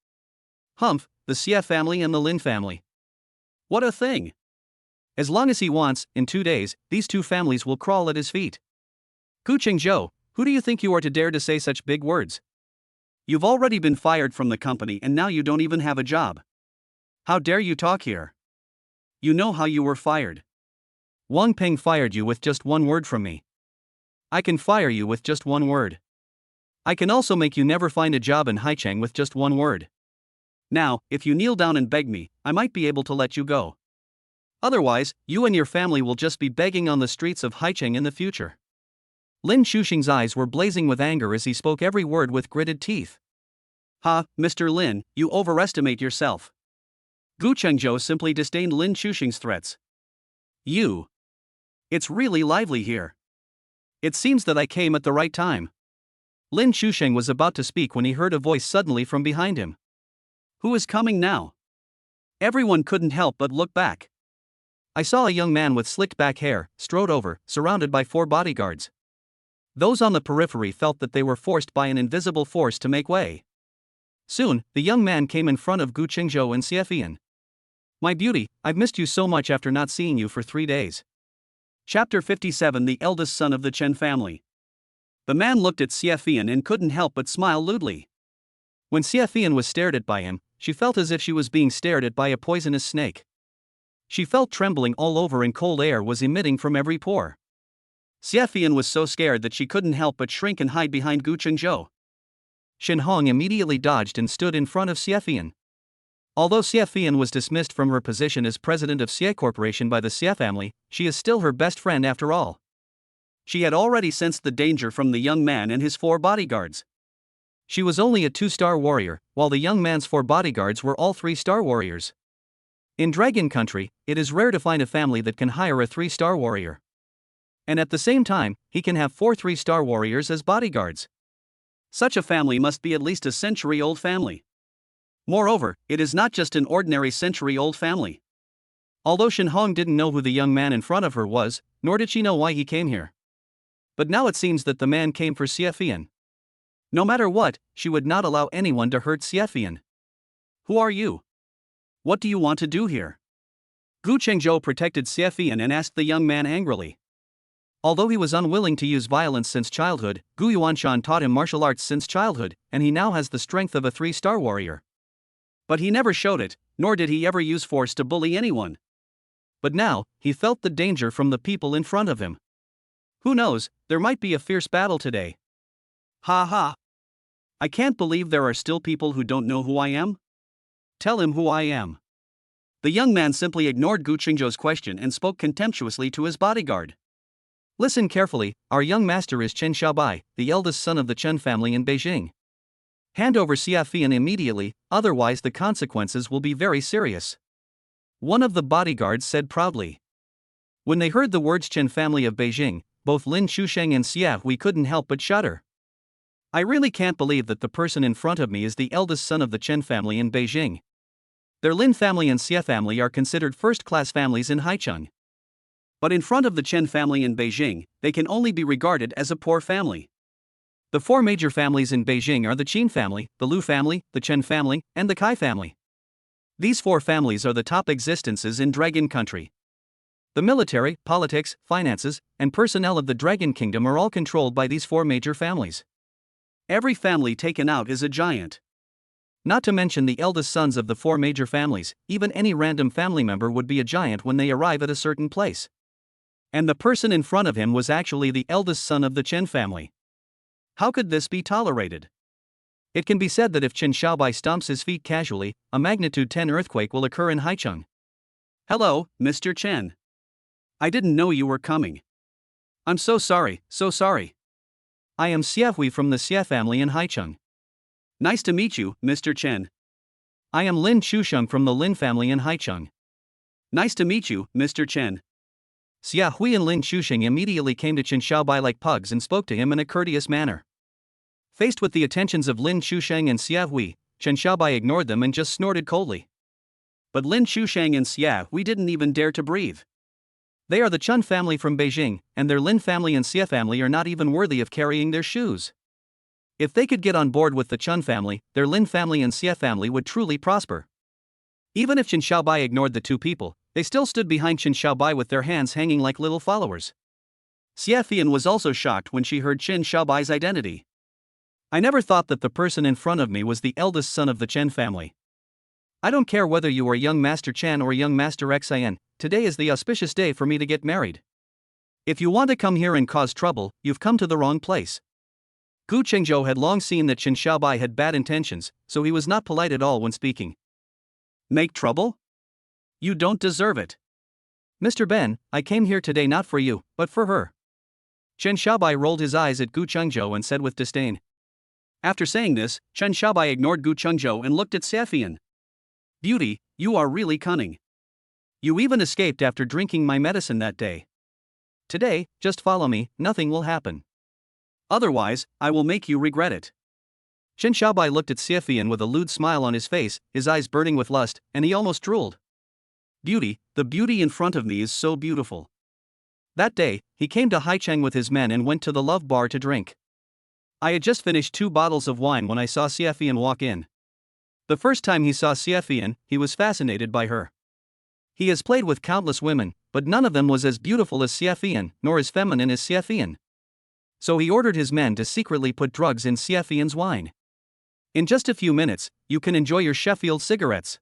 Humph, the Xia family and the Lin family. What a thing! As long as he wants, in 2 days, these two families will crawl at his feet. Gu Chengzhou, who do you think you are to dare to say such big words? You've already been fired from the company and now you don't even have a job. How dare you talk here? You know how you were fired. Wang Peng fired you with just one word from me. I can fire you with just one word. I can also make you never find a job in Haicheng with just one word. Now, if you kneel down and beg me, I might be able to let you go. Otherwise, you and your family will just be begging on the streets of Haicheng in the future. Lin Shuxing's eyes were blazing with anger as he spoke every word with gritted teeth. Ha, Mr. Lin, you overestimate yourself. Gu Chengzhou simply disdained Lin Shuxing's threats. You. It's really lively here. It seems that I came at the right time. Lin Shuxing was about to speak when he heard a voice suddenly from behind him. Who is coming now? Everyone couldn't help but look back. I saw a young man with slicked back hair, strode over, surrounded by 4 bodyguards. Those on the periphery felt that they were forced by an invisible force to make way. Soon, the young man came in front of Gu Qingzhou and Xiefian. My beauty, I've missed you so much after not seeing you for 3 days. Chapter 57. The eldest son of the Chen family. The man looked at Xiefian and couldn't help but smile lewdly. When Xiefian was stared at by him, she felt as if she was being stared at by a poisonous snake. She felt trembling all over and cold air was emitting from every pore. Xiefian was so scared that she couldn't help but shrink and hide behind Gu Qingzhou. Shen Hong immediately dodged and stood in front of Xiefian. Although Xiefian was dismissed from her position as president of Xie Corporation by the Xie family, she is still her best friend after all. She had already sensed the danger from the young man and his 4 bodyguards. She was only a 2-star warrior, while the young man's 4 bodyguards were all 3-star warriors. In Dragon Country, it is rare to find a family that can hire a 3-star warrior. And at the same time, he can have 4 3-star warriors as bodyguards. Such a family must be at least a century-old family. Moreover, it is not just an ordinary century-old family. Although Shen Hong didn't know who the young man in front of her was, nor did she know why he came here. But now it seems that the man came for Xiefian. No matter what, she would not allow anyone to hurt Xiefian. Who are you? What do you want to do here? Gu Chengzhou protected Xiefian and asked the young man angrily. Although he was unwilling to use violence since childhood, Gu Yuanshan taught him martial arts since childhood, and he now has the strength of a 3-star warrior. But he never showed it, nor did he ever use force to bully anyone. But now, he felt the danger from the people in front of him. Who knows, there might be a fierce battle today. Ha ha! I can't believe there are still people who don't know who I am. Tell him who I am. The young man simply ignored Gu Qingzhou's question and spoke contemptuously to his bodyguard. Listen carefully, our young master is Chen Xiaobai, the eldest son of the Chen family in Beijing. Hand over Xiefian immediately, otherwise the consequences will be very serious. One of the bodyguards said proudly. When they heard the words Chen family of Beijing, both Lin Shusheng and Xia Hui couldn't help but shudder. I really can't believe that the person in front of me is the eldest son of the Chen family in Beijing. Their Lin family and Xie family are considered first-class families in Haicheng. But in front of the Chen family in Beijing, they can only be regarded as a poor family. The 4 major families in Beijing are the Qin family, the Lu family, the Chen family, and the Kai family. These 4 families are the top existences in Dragon Country. The military, politics, finances, and personnel of the Dragon Kingdom are all controlled by these 4 major families. Every family taken out is a giant. Not to mention the eldest sons of the 4 major families, even any random family member would be a giant when they arrive at a certain place. And the person in front of him was actually the eldest son of the Chen family. How could this be tolerated? It can be said that if Chen Xiaobai stomps his feet casually, a magnitude 10 earthquake will occur in Haicheng. Hello, Mr. Chen. I didn't know you were coming. I'm so sorry, so sorry. I am Xia Hui from the Xie family in Haicheng. Nice to meet you, Mr. Chen. I am Lin Shusheng from the Lin family in Haicheng. Nice to meet you, Mr. Chen. Xia Hui and Lin Shusheng immediately came to Chen Xiaobai like pugs and spoke to him in a courteous manner. Faced with the attentions of Lin Shusheng and Xia Hui, Chen Xiaobai ignored them and just snorted coldly. But Lin Shusheng and Xia Hui didn't even dare to breathe. They are the Chen family from Beijing, and their Lin family and Xie family are not even worthy of carrying their shoes. If they could get on board with the Chen family, their Lin family and Xie family would truly prosper. Even if Chen Xiaobai ignored the 2 people, they still stood behind Chen Xiaobai with their hands hanging like little followers. Xiefian was also shocked when she heard Chen Xiaobai's identity. I never thought that the person in front of me was the eldest son of the Chen family. I don't care whether you are young Master Chen or young Master Xin, today is the auspicious day for me to get married. If you want to come here and cause trouble, you've come to the wrong place. Gu Chengzhou had long seen that Chen Xiaobai had bad intentions, so he was not polite at all when speaking. Make trouble? You don't deserve it. Mr. Ben, I came here today not for you, but for her. Chen Xiaobai rolled his eyes at Gu Chengzhou and said with disdain. After saying this, Chen Xiaobai ignored Gu Chengzhou and looked at Xiaofian. Beauty, you are really cunning. You even escaped after drinking my medicine that day. Today, just follow me, nothing will happen. Otherwise, I will make you regret it. Chen Xiaobai looked at Xiaofian with a lewd smile on his face, his eyes burning with lust, and he almost drooled. Beauty, the beauty in front of me is so beautiful. That day, he came to Haicheng with his men and went to the love bar to drink. I had just finished 2 bottles of wine when I saw Xiaofian walk in. The first time he saw Xiaofian, he was fascinated by her. He has played with countless women, but none of them was as beautiful as Xiaofian, nor as feminine as Xiaofian. So he ordered his men to secretly put drugs in Xiaofian's wine. In just a few minutes, you can enjoy your Sheffield cigarettes.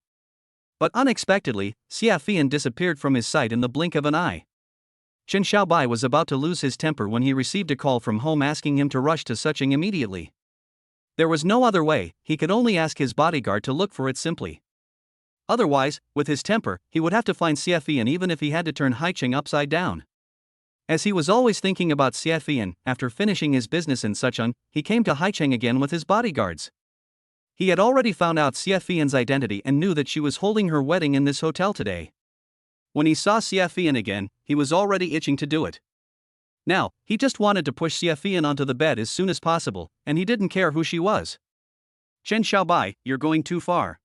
But unexpectedly, Xiaofian disappeared from his sight in the blink of an eye. Chen Xiaobai was about to lose his temper when he received a call from home asking him to rush to Sucheng immediately. There was no other way, he could only ask his bodyguard to look for it simply. Otherwise, with his temper, he would have to find Xiaofian even if he had to turn Haicheng upside down. As he was always thinking about Xiaofian, after finishing his business in Sucheng, he came to Haicheng again with his bodyguards. He had already found out Xiaofian's identity and knew that she was holding her wedding in this hotel today. When he saw Xiaofian again, he was already itching to do it. Now, he just wanted to push Xiaofian onto the bed as soon as possible, and he didn't care who she was. Chen Xiaobai, you're going too far.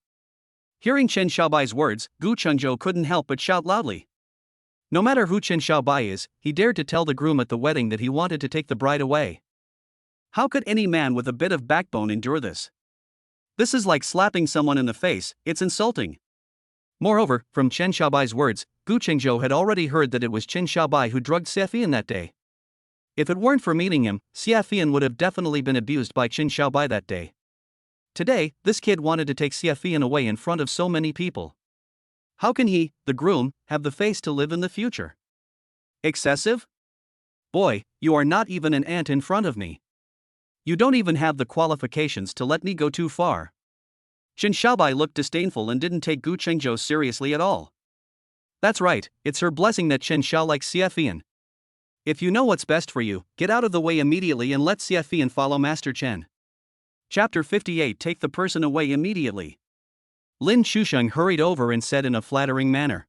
Hearing Chen Xiaobai's words, Gu Chengzhou couldn't help but shout loudly. No matter who Chen Xiaobai is, he dared to tell the groom at the wedding that he wanted to take the bride away. How could any man with a bit of backbone endure this? This is like slapping someone in the face, it's insulting. Moreover, from Chen Xiaobai's words, Gu Chengzhou had already heard that it was Chen Xiaobai who drugged Xiaofian that day. If it weren't for meeting him, Xiaofian would have definitely been abused by Chen Xiaobai that day. Today, this kid wanted to take Xiaofian away in front of so many people. How can he, the groom, have the face to live in the future? Excessive? Boy, you are not even an ant in front of me. You don't even have the qualifications to let me go too far. Chen Xiaobai looked disdainful and didn't take Gu Chengzhou seriously at all. That's right, it's her blessing that Chen Xiao likes Xiaofian. If you know what's best for you, get out of the way immediately and let Xiaofian follow Master Chen. Chapter 58 Take the person away immediately. Lin Shusheng hurried over and said in a flattering manner.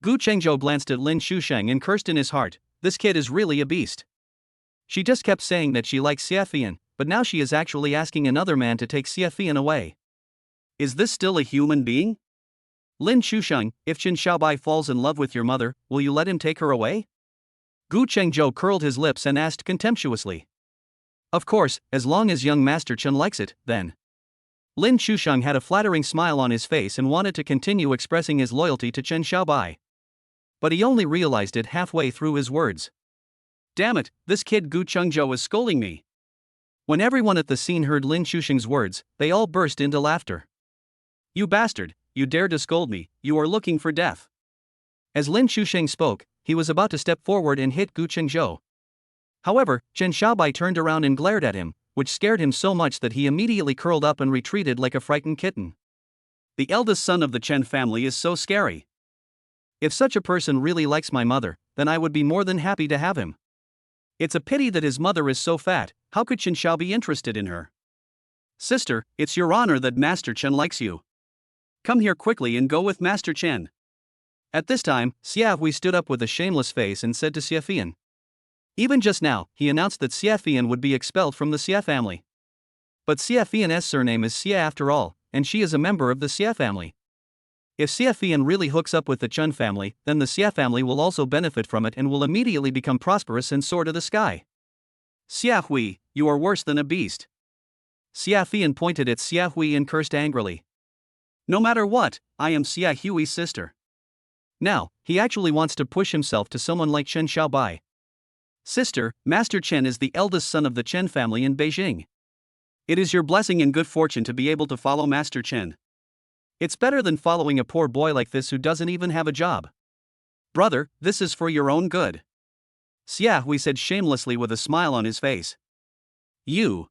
Gu Chengzhou glanced at Lin Shusheng and cursed in his heart, this kid is really a beast. She just kept saying that she likes Xiaofian, but now she is actually asking another man to take Xiaofian away. Is this still a human being? Lin Shusheng, if Chen Xiaobai falls in love with your mother, will you let him take her away? Gu Chengzhou curled his lips and asked contemptuously. Of course, as long as young Master Chen likes it, then. Lin Shusheng had a flattering smile on his face and wanted to continue expressing his loyalty to Chen Xiaobai. But he only realized it halfway through his words. Damn it, this kid Gu Chengzhou is scolding me. When everyone at the scene heard Lin Shusheng's words, they all burst into laughter. You bastard, you dare to scold me, you are looking for death. As Lin Shusheng spoke, he was about to step forward and hit Gu Chengzhou. However, Chen Xiaobai turned around and glared at him, which scared him so much that he immediately curled up and retreated like a frightened kitten. The eldest son of the Chen family is so scary. If such a person really likes my mother, then I would be more than happy to have him. It's a pity that his mother is so fat, how could Chen Xiao be interested in her? Sister, it's your honor that Master Chen likes you. Come here quickly and go with Master Chen. At this time, Xia Hui stood up with a shameless face and said to Xiaofian. Even just now, he announced that Xiaofian would be expelled from the Xia family. But Xiaofian's surname is Xia after all, and she is a member of the Xia family. If Xiaofian really hooks up with the Chen family, then the Xia family will also benefit from it and will immediately become prosperous and soar to the sky. Xia Hui, you are worse than a beast. Xiaofian pointed at Xia Hui and cursed angrily. No matter what, I am Xia Hui's sister. Now, he actually wants to push himself to someone like Chen Xiaobai. Sister, Master Chen is the eldest son of the Chen family in Beijing. It is your blessing and good fortune to be able to follow Master Chen. It's better than following a poor boy like this who doesn't even have a job. Brother, this is for your own good. Xia Hui said shamelessly with a smile on his face. You.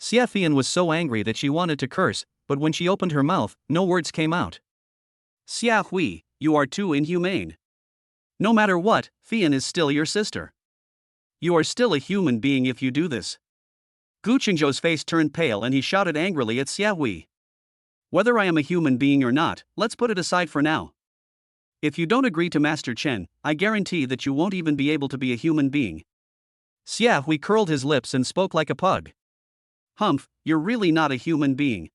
Xia Fian was so angry that she wanted to curse, but when she opened her mouth, no words came out. Xia Hui, you are too inhumane. No matter what, Fian is still your sister. You are still a human being if you do this. Gu Qingzhou's face turned pale and he shouted angrily at Xia Hui. Whether I am a human being or not, let's put it aside for now. If you don't agree to Master Chen, I guarantee that you won't even be able to be a human being. Xia Hui curled his lips and spoke like a pug. Humph, you're really not a human being.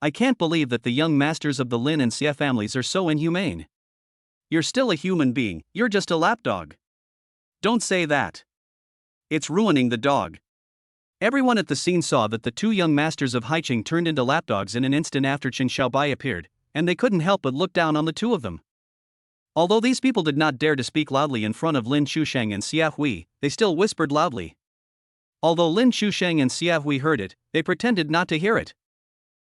I can't believe that the young masters of the Lin and Xie families are so inhumane. You're still a human being, you're just a lapdog. Don't say that. It's ruining the dog. Everyone at the scene saw that the two young masters of Haiqing turned into lapdogs in an instant after Chen Xiaobai appeared, and they couldn't help but look down on the two of them. Although these people did not dare to speak loudly in front of Lin Xusheng and Xia Hui, they still whispered loudly. Although Lin Xusheng and Xia Hui heard it, they pretended not to hear it.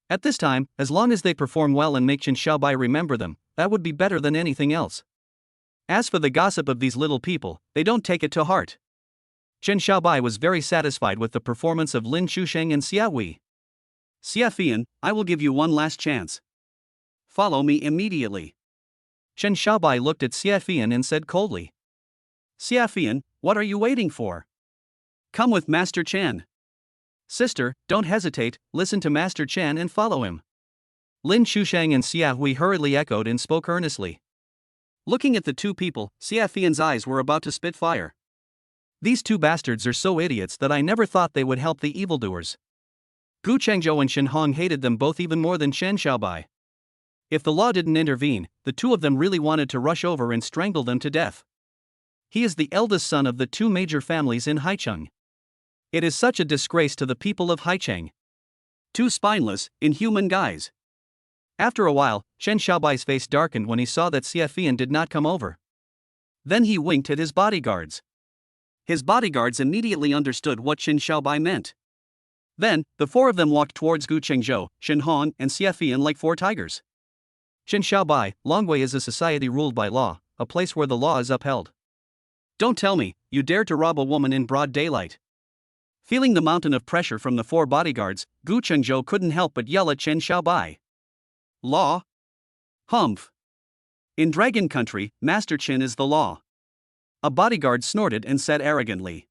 At this time, as long as they perform well and make Chen Xiaobai remember them, that would be better than anything else. As for the gossip of these little people, they don't take it to heart. Chen Xiaobai was very satisfied with the performance of Lin Xusheng and Xia Hui. Xia Fian, I will give you one last chance. Follow me immediately. Chen Xiaobai looked at Xia Fian and said coldly. Xia Fian, what are you waiting for? Come with Master Chen. Sister, don't hesitate, listen to Master Chen and follow him. Lin Xusheng and Xia Hui hurriedly echoed and spoke earnestly. Looking at the two people, Xia Fian's eyes were about to spit fire. These two bastards are so idiots that I never thought they would help the evildoers. Gu Chengzhou and Shen Hong hated them both even more than Chen Xiaobai. If the law didn't intervene, the two of them really wanted to rush over and strangle them to death. He is the eldest son of the two major families in Haicheng. It is such a disgrace to the people of Haicheng. Two spineless, inhuman guys. After a while, Chen Xiaobai's face darkened when he saw that Xia Fian did not come over. Then he winked at his bodyguards. His bodyguards immediately understood what Chen Xiaobai meant. Then, the four of them walked towards Gu Chengzhou, Shen Hong, and Xia Fian like four tigers. Chen Xiaobai, Longwei is a society ruled by law, a place where the law is upheld. Don't tell me, you dare to rob a woman in broad daylight. Feeling the mountain of pressure from the four bodyguards, Gu Chengzhou couldn't help but yell at Chen Xiaobai. Law? Humph. In Dragon Country, Master Chen is the law. A bodyguard snorted and said arrogantly.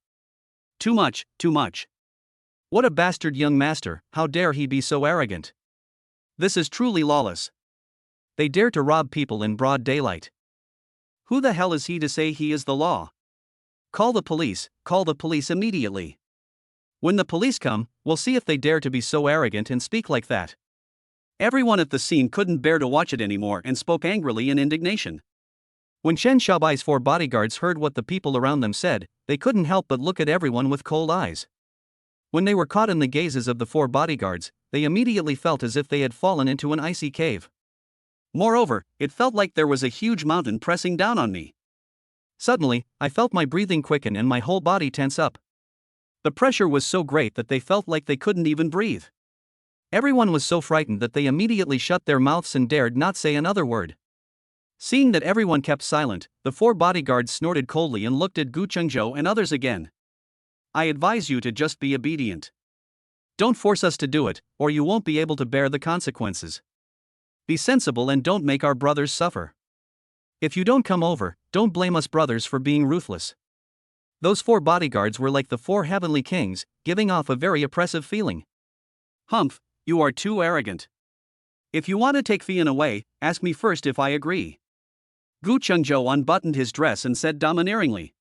Too much, too much. What a bastard young master, how dare he be so arrogant? This is truly lawless. They dare to rob people in broad daylight. Who the hell is he to say he is the law? Call the police immediately. When the police come, we'll see if they dare to be so arrogant and speak like that. Everyone at the scene couldn't bear to watch it anymore and spoke angrily in indignation. When Chen Xiaobai's four bodyguards heard what the people around them said, they couldn't help but look at everyone with cold eyes. When they were caught in the gazes of the four bodyguards, they immediately felt as if they had fallen into an icy cave. Moreover, it felt like there was a huge mountain pressing down on me. Suddenly, I felt my breathing quicken and my whole body tense up. The pressure was so great that they felt like they couldn't even breathe. Everyone was so frightened that they immediately shut their mouths and dared not say another word. Seeing that everyone kept silent, the four bodyguards snorted coldly and looked at Gu Chengzhou and others again. I advise you to just be obedient. Don't force us to do it, or you won't be able to bear the consequences. Be sensible and don't make our brothers suffer. If you don't come over, don't blame us brothers for being ruthless. Those four bodyguards were like the four heavenly kings, giving off a very oppressive feeling. Humph, you are too arrogant. If you want to take Fian away, ask me first if I agree. Gu Chengzhou unbuttoned his dress and said domineeringly.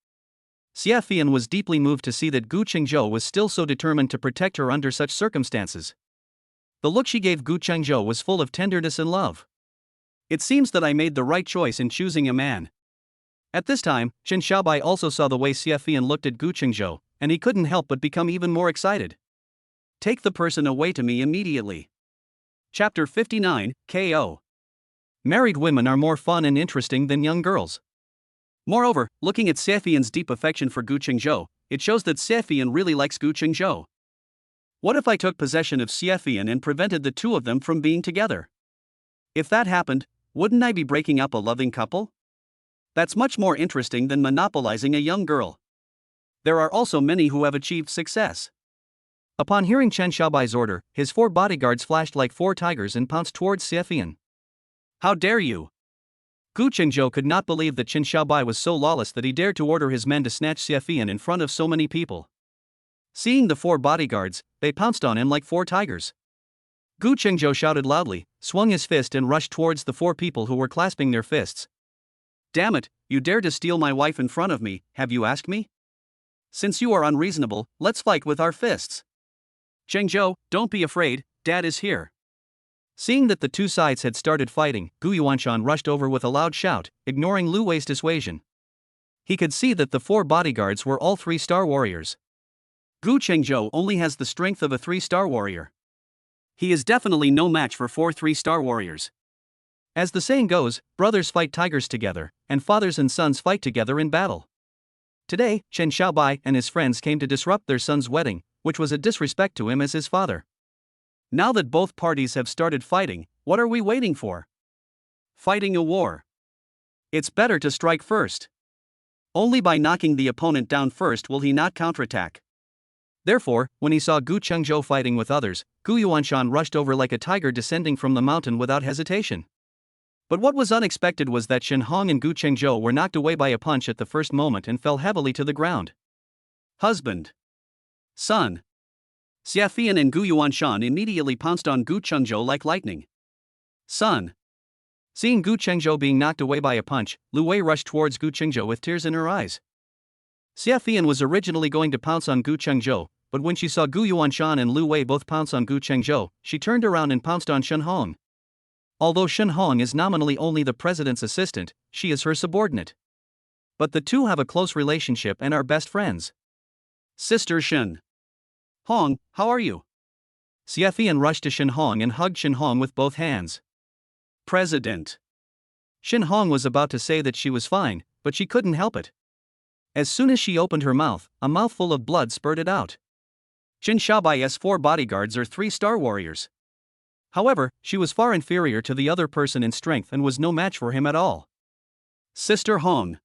Xia Fian was deeply moved to see that Gu Chengzhou was still so determined to protect her under such circumstances. The look she gave Gu Chengzhou was full of tenderness and love. It seems that I made the right choice in choosing a man. At this time, Chen Xiaobai also saw the way Xia Fian looked at Gu Chengzhou, and he couldn't help but become even more excited. Take the person away to me immediately. Chapter 59, KO. Married women are more fun and interesting than young girls. Moreover, looking at Xia Fian's deep affection for Gu Chengzhou, it shows that Xia Fian really likes Gu Chengzhou. What if I took possession of Xia Fian and prevented the two of them from being together? If that happened, wouldn't I be breaking up a loving couple? That's much more interesting than monopolizing a young girl. There are also many who have achieved success. Upon hearing Chen Xiaobai's order, his 4 bodyguards flashed like 4 tigers and pounced towards Xie. How dare you! Guenjo could not believe that Chen Xiaobai was so lawless that he dared to order his men to snatch Xie in front of so many people. Seeing the 4 bodyguards, they pounced on him like 4 tigers. Guenjo shouted loudly, swung his fist and rushed towards the 4 people who were clasping their fists. Damn it, you dare to steal my wife in front of me, have you asked me? Since you are unreasonable, let's fight with our fists. Guenjo, don't be afraid, Dad is here. Seeing that the 2 sides had started fighting, Gu Yuanshan rushed over with a loud shout, ignoring Lu Wei's dissuasion. He could see that the 4 bodyguards were all 3-star warriors. Guenjo only has the strength of a 3-star warrior. He is definitely no match for 4 3-star warriors. As the saying goes, brothers fight tigers together, and fathers and sons fight together in battle. Today, Chen Xiaobai and his friends came to disrupt their son's wedding, which was a disrespect to him as his father. Now that both parties have started fighting, what are we waiting for? Fighting a war. It's better to strike first. Only by knocking the opponent down first will he not counterattack. Therefore, when he saw Guenjo fighting with others, Gu Yuanshan rushed over like a tiger descending from the mountain without hesitation. But what was unexpected was that Shen Hong and Guenjo were knocked away by a punch at the first moment and fell heavily to the ground. Husband. Son. Xie and Gu Yuanshan immediately pounced on Guenjo like lightning. Son. Seeing Guenjo being knocked away by a punch, Lu Wei rushed towards Guenjo with tears in her eyes. Xie was originally going to pounce on Guenjo, but when she saw Gu Yuanshan and Lu Wei both pounce on Guenjo, she turned around and pounced on Shen Hong. Although Shen Hong is nominally only the president's assistant, she is her subordinate. But the two have a close relationship and are best friends. Sister Shen Hong, how are you? Xie rushed to Shen Hong and hugged Shen Hong with both hands. President. Shen Hong was about to say that she was fine, but she couldn't help it. As soon as she opened her mouth, a mouthful of blood spurted out. Chen Xiaobai's 4 bodyguards are 3-star warriors. However, she was far inferior to the other person in strength and was no match for him at all. Sister Hong.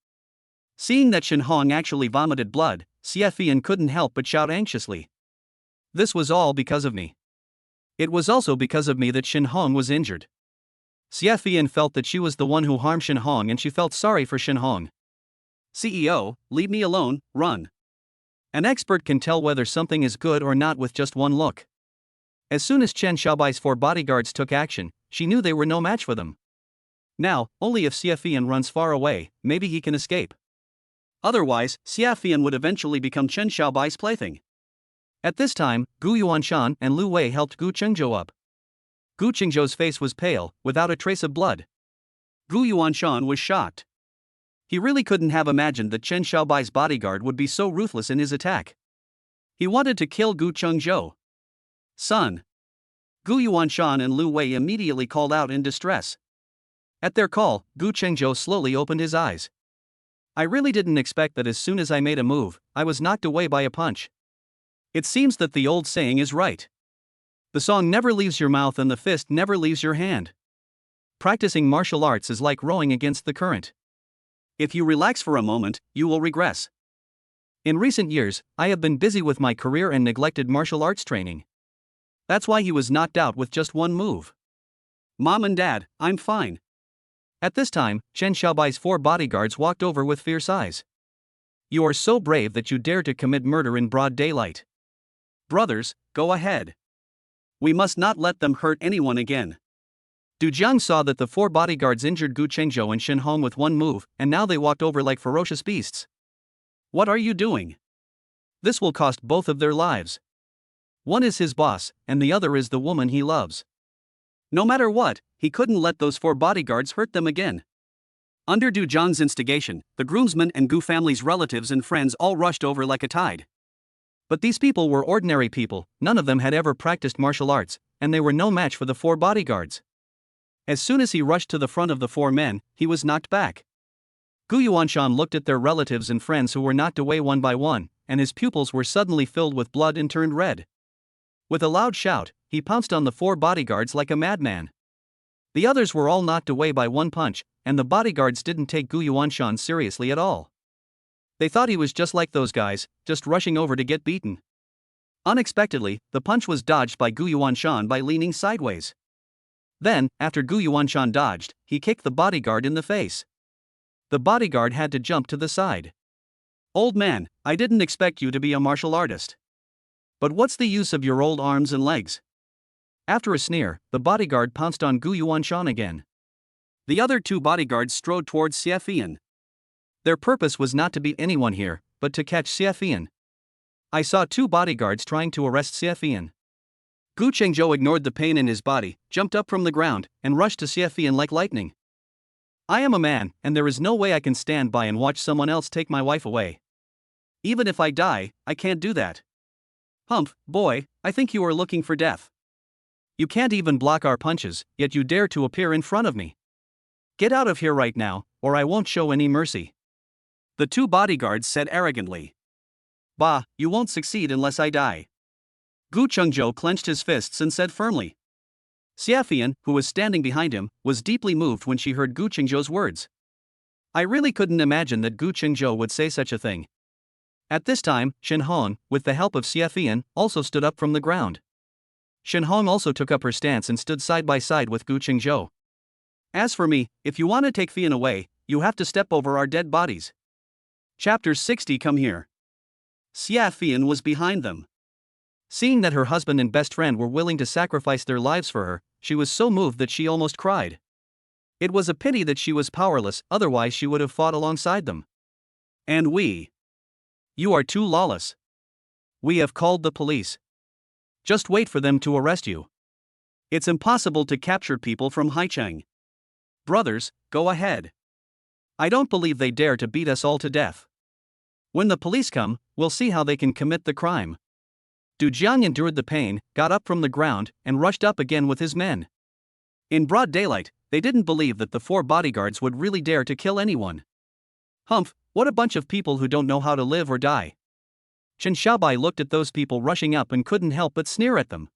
Seeing that Shen Hong actually vomited blood, Xie couldn't help but shout anxiously. This was all because of me. It was also because of me that Shen Hong was injured. Xie felt that she was the one who harmed Shen Hong and she felt sorry for Shen Hong. CEO, leave me alone, run. An expert can tell whether something is good or not with just one look. As soon as Chen Xiaobai's 4 bodyguards took action, she knew they were no match for them. Now, only if Xie runs far away, maybe he can escape. Otherwise, Xie would eventually become Chen Xiaobai's plaything. At this time, Gu Yuanshan and Lu Wei helped Guenjo up. Guenjo's face was pale, without a trace of blood. Gu Yuanshan was shocked. He really couldn't have imagined that Chen Xiaobai's bodyguard would be so ruthless in his attack. He wanted to kill Guenjo. Son. Gu Yuanshan and Lu Wei immediately called out in distress. At their call, Guenjo slowly opened his eyes. I really didn't expect that as soon as I made a move, I was knocked away by a punch. It seems that the old saying is right. The song never leaves your mouth and the fist never leaves your hand. Practicing martial arts is like rowing against the current. If you relax for a moment, you will regress. In recent years, I have been busy with my career and neglected martial arts training. That's why he was knocked out with just one move. Mom and Dad, I'm fine. At this time, Chen Xiaobai's 4 bodyguards walked over with fierce eyes. You are so brave that you dare to commit murder in broad daylight. Brothers, go ahead. We must not let them hurt anyone again. Du Jiang saw that the 4 bodyguards injured Guenjo and Shen Hong with one move, and now they walked over like ferocious beasts. What are you doing? This will cost both of their lives. One is his boss, and the other is the woman he loves. No matter what, he couldn't let those 4 bodyguards hurt them again. Under Du Jiang's instigation, the groomsmen and Gu family's relatives and friends all rushed over like a tide. But these people were ordinary people, none of them had ever practiced martial arts, and they were no match for the 4 bodyguards. As soon as he rushed to the front of the 4 men, he was knocked back. Gu Yuanshan looked at their relatives and friends who were knocked away one by one, and his pupils were suddenly filled with blood and turned red. With a loud shout, he pounced on the 4 bodyguards like a madman. The others were all knocked away by one punch, and the bodyguards didn't take Gu Yuanshan seriously at all. They thought he was just like those guys, just rushing over to get beaten. Unexpectedly, the punch was dodged by Gu Yuanshan by leaning sideways. Then, after Gu Yuanshan dodged, he kicked the bodyguard in the face. The bodyguard had to jump to the side. "Old man, I didn't expect you to be a martial artist. But what's the use of your old arms and legs?" After a sneer, the bodyguard pounced on Gu Yuanshan again. The other two bodyguards strode towards Xie. Their purpose was not to beat anyone here, but to catch Xie. I saw two bodyguards trying to arrest Xie. Gu Chengzhou ignored the pain in his body, jumped up from the ground, and rushed to Xie like lightning. "I am a man, and there is no way I can stand by and watch someone else take my wife away. Even if I die, I can't do that. Humph, boy, I think you are looking for death. You can't even block our punches, yet you dare to appear in front of me. Get out of here right now, or I won't show any mercy," the two bodyguards said arrogantly. "Bah, you won't succeed unless I die." Gu Chengzhou clenched his fists and said firmly. Xie, who was standing behind him, was deeply moved when she heard Gu Chengzhou's words. I really couldn't imagine that Gu Chengzhou would say such a thing. At this time, Shen Hong, with the help of Xie, also stood up from the ground. Shen Hong also took up her stance and stood side by side with Gu Chengzhou. "As for me, if you want to take Fian away, you have to step over our dead bodies." Chapter 60. Come here. Xie was behind them. Seeing that her husband and best friend were willing to sacrifice their lives for her, she was so moved that she almost cried. It was a pity that she was powerless, otherwise she would have fought alongside them. "And we? You are too lawless. We have called the police. Just wait for them to arrest you. It's impossible to capture people from Haicheng. Brothers, go ahead. I don't believe they dare to beat us all to death. When the police come, we'll see how they can commit the crime." Du Jiang endured the pain, got up from the ground, and rushed up again with his men. In broad daylight, they didn't believe that the four bodyguards would really dare to kill anyone. Humph, what a bunch of people who don't know how to live or die. Chen Xiaobai looked at those people rushing up and couldn't help but sneer at them.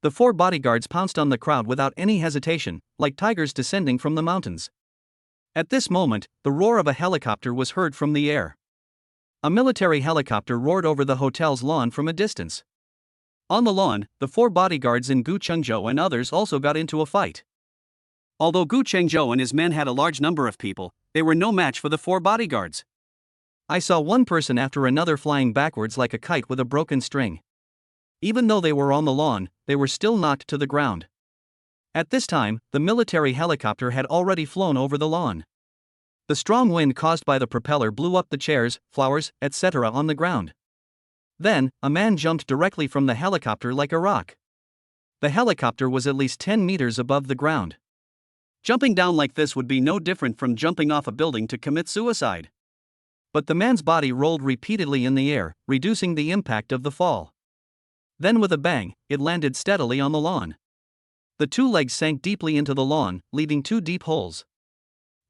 The four bodyguards pounced on the crowd without any hesitation, like tigers descending from the mountains. At this moment, the roar of a helicopter was heard from the air. A military helicopter roared over the hotel's lawn from a distance. On the lawn, the four bodyguards and Gu Chengzhou and others also got into a fight. Although Gu Chengzhou and his men had a large number of people, they were no match for the four bodyguards. I saw one person after another flying backwards like a kite with a broken string. Even though they were on the lawn, they were still knocked to the ground. At this time, the military helicopter had already flown over the lawn. The strong wind caused by the propeller blew up the chairs, flowers, etc. on the ground. Then, a man jumped directly from the helicopter like a rock. The helicopter was at least 10 meters above the ground. Jumping down like this would be no different from jumping off a building to commit suicide. But the man's body rolled repeatedly in the air, reducing the impact of the fall. Then with a bang, it landed steadily on the lawn. The two legs sank deeply into the lawn, leaving two deep holes.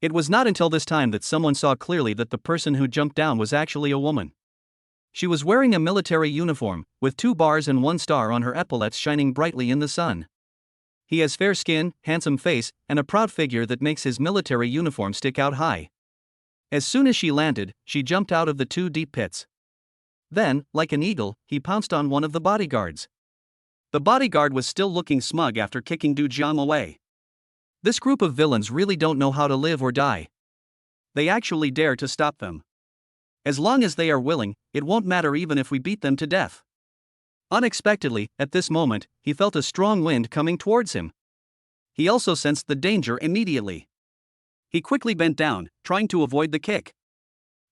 It was not until this time that someone saw clearly that the person who jumped down was actually a woman. She was wearing a military uniform, with 2 bars and 1 star on her epaulets shining brightly in the sun. He has fair skin, handsome face, and a proud figure that makes his military uniform stick out high. As soon as she landed, she jumped out of the 2 deep pits. Then, like an eagle, he pounced on one of the bodyguards. The bodyguard was still looking smug after kicking Du Jiang away. This group of villains really don't know how to live or die. They actually dare to stop them. As long as they are willing, it won't matter even if we beat them to death. Unexpectedly, at this moment, he felt a strong wind coming towards him. He also sensed the danger immediately. He quickly bent down, trying to avoid the kick.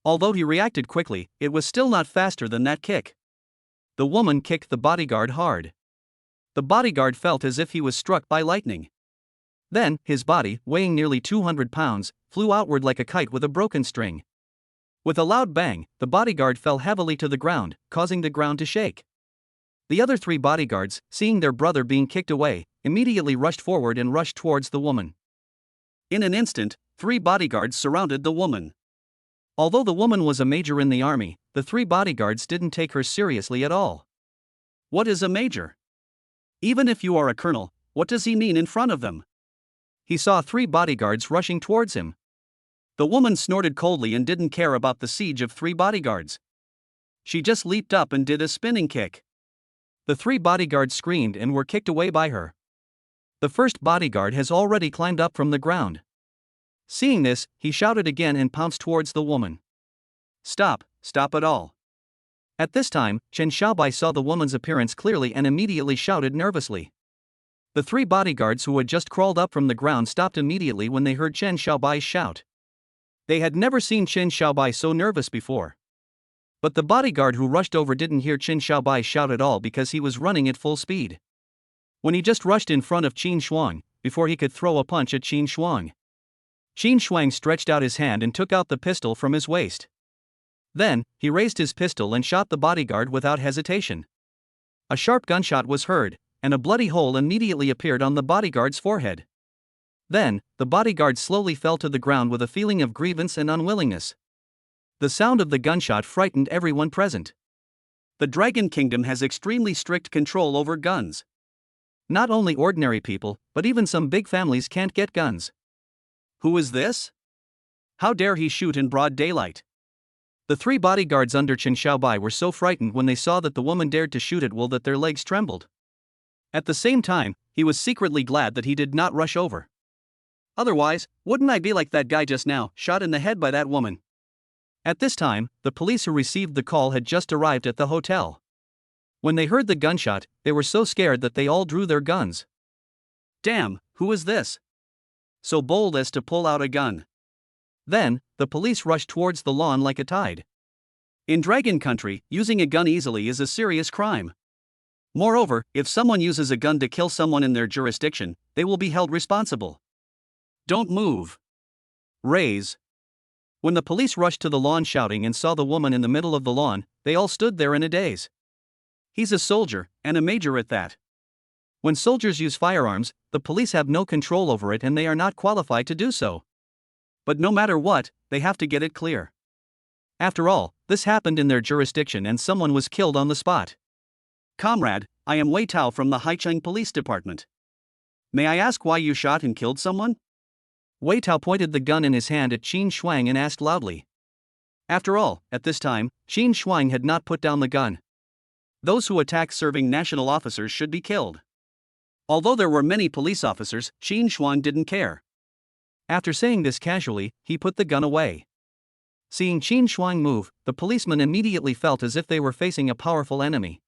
Although he reacted quickly, it was still not faster than that kick. The woman kicked the bodyguard hard. The bodyguard felt as if he was struck by lightning. Then, his body, weighing nearly 200 pounds, flew outward like a kite with a broken string. With a loud bang, the bodyguard fell heavily to the ground, causing the ground to shake. The other 3 bodyguards, seeing their brother being kicked away, immediately rushed forward and rushed towards the woman. In an instant, 3 bodyguards surrounded the woman. Although the woman was a major in the army, the 3 bodyguards didn't take her seriously at all. What is a major? Even if you are a colonel, what does he mean in front of them? he saw 3 bodyguards rushing towards him. The woman snorted coldly and didn't care about the siege of 3 bodyguards. She just leaped up and did a spinning kick. The 3 bodyguards screamed and were kicked away by her. The first bodyguard has already climbed up from the ground. Seeing this, he shouted again and pounced towards the woman. Stop, stop it all. At this time, Chen Xiaobai saw the woman's appearance clearly and immediately shouted nervously. The 3 bodyguards who had just crawled up from the ground stopped immediately when they heard Chen Xiaobai's shout. They had never seen Chen Xiaobai so nervous before. But the bodyguard who rushed over didn't hear Chen Xiaobai's shout at all because he was running at full speed. When he just rushed in front of Qin Shuang, before he could throw a punch at Qin Shuang. Qin Shuang stretched out his hand and took out the pistol from his waist. Then, he raised his pistol and shot the bodyguard without hesitation. A sharp gunshot was heard, and a bloody hole immediately appeared on the bodyguard's forehead. Then, the bodyguard slowly fell to the ground with a feeling of grievance and unwillingness. The sound of the gunshot frightened everyone present. The Dragon Kingdom has extremely strict control over guns. Not only ordinary people, but even some big families can't get guns. Who is this? How dare he shoot in broad daylight? The 3 bodyguards under Chen Xiaobai were so frightened when they saw that the woman dared to shoot at will that their legs trembled. At the same time, he was secretly glad that he did not rush over. Otherwise, wouldn't I be like that guy just now, shot in the head by that woman? At this time, the police who received the call had just arrived at the hotel. When they heard the gunshot, they were so scared that they all drew their guns. Damn, who is this? So bold as to pull out a gun. Then, the police rushed towards the lawn like a tide. In Dragon Country, using a gun easily is a serious crime. Moreover, if someone uses a gun to kill someone in their jurisdiction, they will be held responsible. Don't move. Raise. When the police rushed to the lawn shouting and saw the woman in the middle of the lawn, they all stood there in a daze. He's a soldier, and a major at that. When soldiers use firearms, the police have no control over it and they are not qualified to do so. But no matter what, they have to get it clear. After all, this happened in their jurisdiction and someone was killed on the spot. Comrade, I am Wei Tao from the Haicheng Police Department. May I ask why you shot and killed someone? Wei Tao pointed the gun in his hand at Qin Shuang and asked loudly. After all, at this time, Qin Shuang had not put down the gun. Those who attack serving national officers should be killed. Although there were many police officers, Qin Shuang didn't care. After saying this casually, he put the gun away. Seeing Qin Shuang move, the policemen immediately felt as if they were facing a powerful enemy.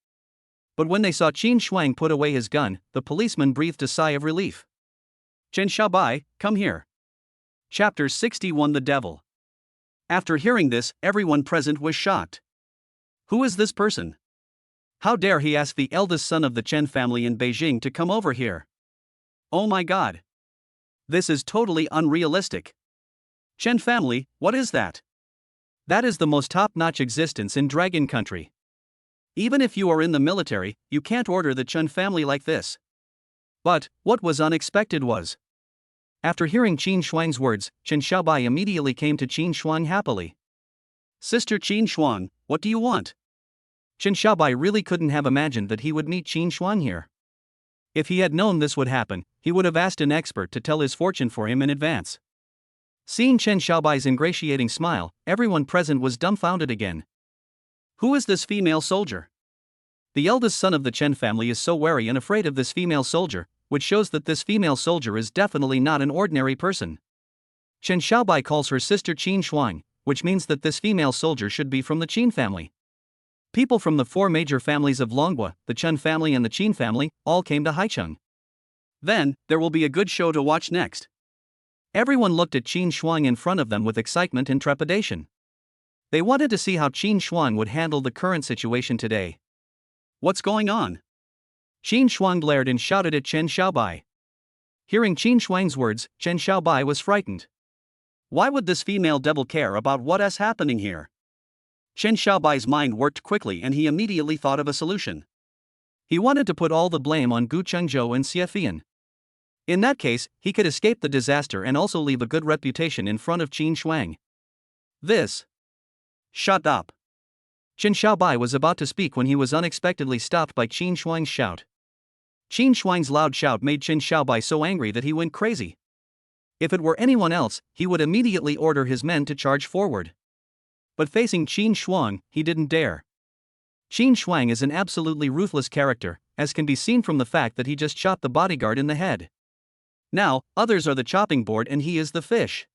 But when they saw Qin Shuang put away his gun, the policeman breathed a sigh of relief. Chen Xiaobai, come here. Chapter 61 The Devil. After hearing this, everyone present was shocked. Who is this person? How dare he ask the eldest son of the Chen family in Beijing to come over here? Oh my god. This is totally unrealistic. Chen family, what is that? That is the most top-notch existence in Dragon Country. Even if you are in the military, you can't order the Chen family like this. But, what was unexpected was. After hearing Qin Shuang's words, Chen Xiaobai immediately came to Qin Shuang happily. Sister Qin Shuang, what do you want? Chen Xiaobai really couldn't have imagined that he would meet Qin Shuang here. If he had known this would happen, he would have asked an expert to tell his fortune for him in advance. Seeing Chen Xiaobai's ingratiating smile, everyone present was dumbfounded again. Who is this female soldier? The eldest son of the Chen family is so wary and afraid of this female soldier, which shows that this female soldier is definitely not an ordinary person. Chen Xiaobai calls her sister Qin Shuang, which means that this female soldier should be from the Qin family. People from the 4 major families of Longhua, the Chen family and the Qin family, all came to Haicheng. Then, there will be a good show to watch next. Everyone looked at Qin Shuang in front of them with excitement and trepidation. They wanted to see how Qin Shuang would handle the current situation today. What's going on? Qin Shuang glared and shouted at Chen Xiaobai. Hearing Qin Shuang's words, Chen Xiaobai was frightened. Why would this female devil care about what is happening here? Chen Xiaobai's mind worked quickly and he immediately thought of a solution. He wanted to put all the blame on Guenjo and Xiefian. In that case, he could escape the disaster and also leave a good reputation in front of Qin Shuang. This. Shut up. Chen Xiaobai was about to speak when he was unexpectedly stopped by Qin Shuang's shout. Qin Shuang's loud shout made Chen Xiaobai so angry that he went crazy. If it were anyone else, he would immediately order his men to charge forward. But facing Qin Shuang, he didn't dare. Qin Shuang is an absolutely ruthless character, as can be seen from the fact that he just shot the bodyguard in the head. Now, others are the chopping board and he is the fish.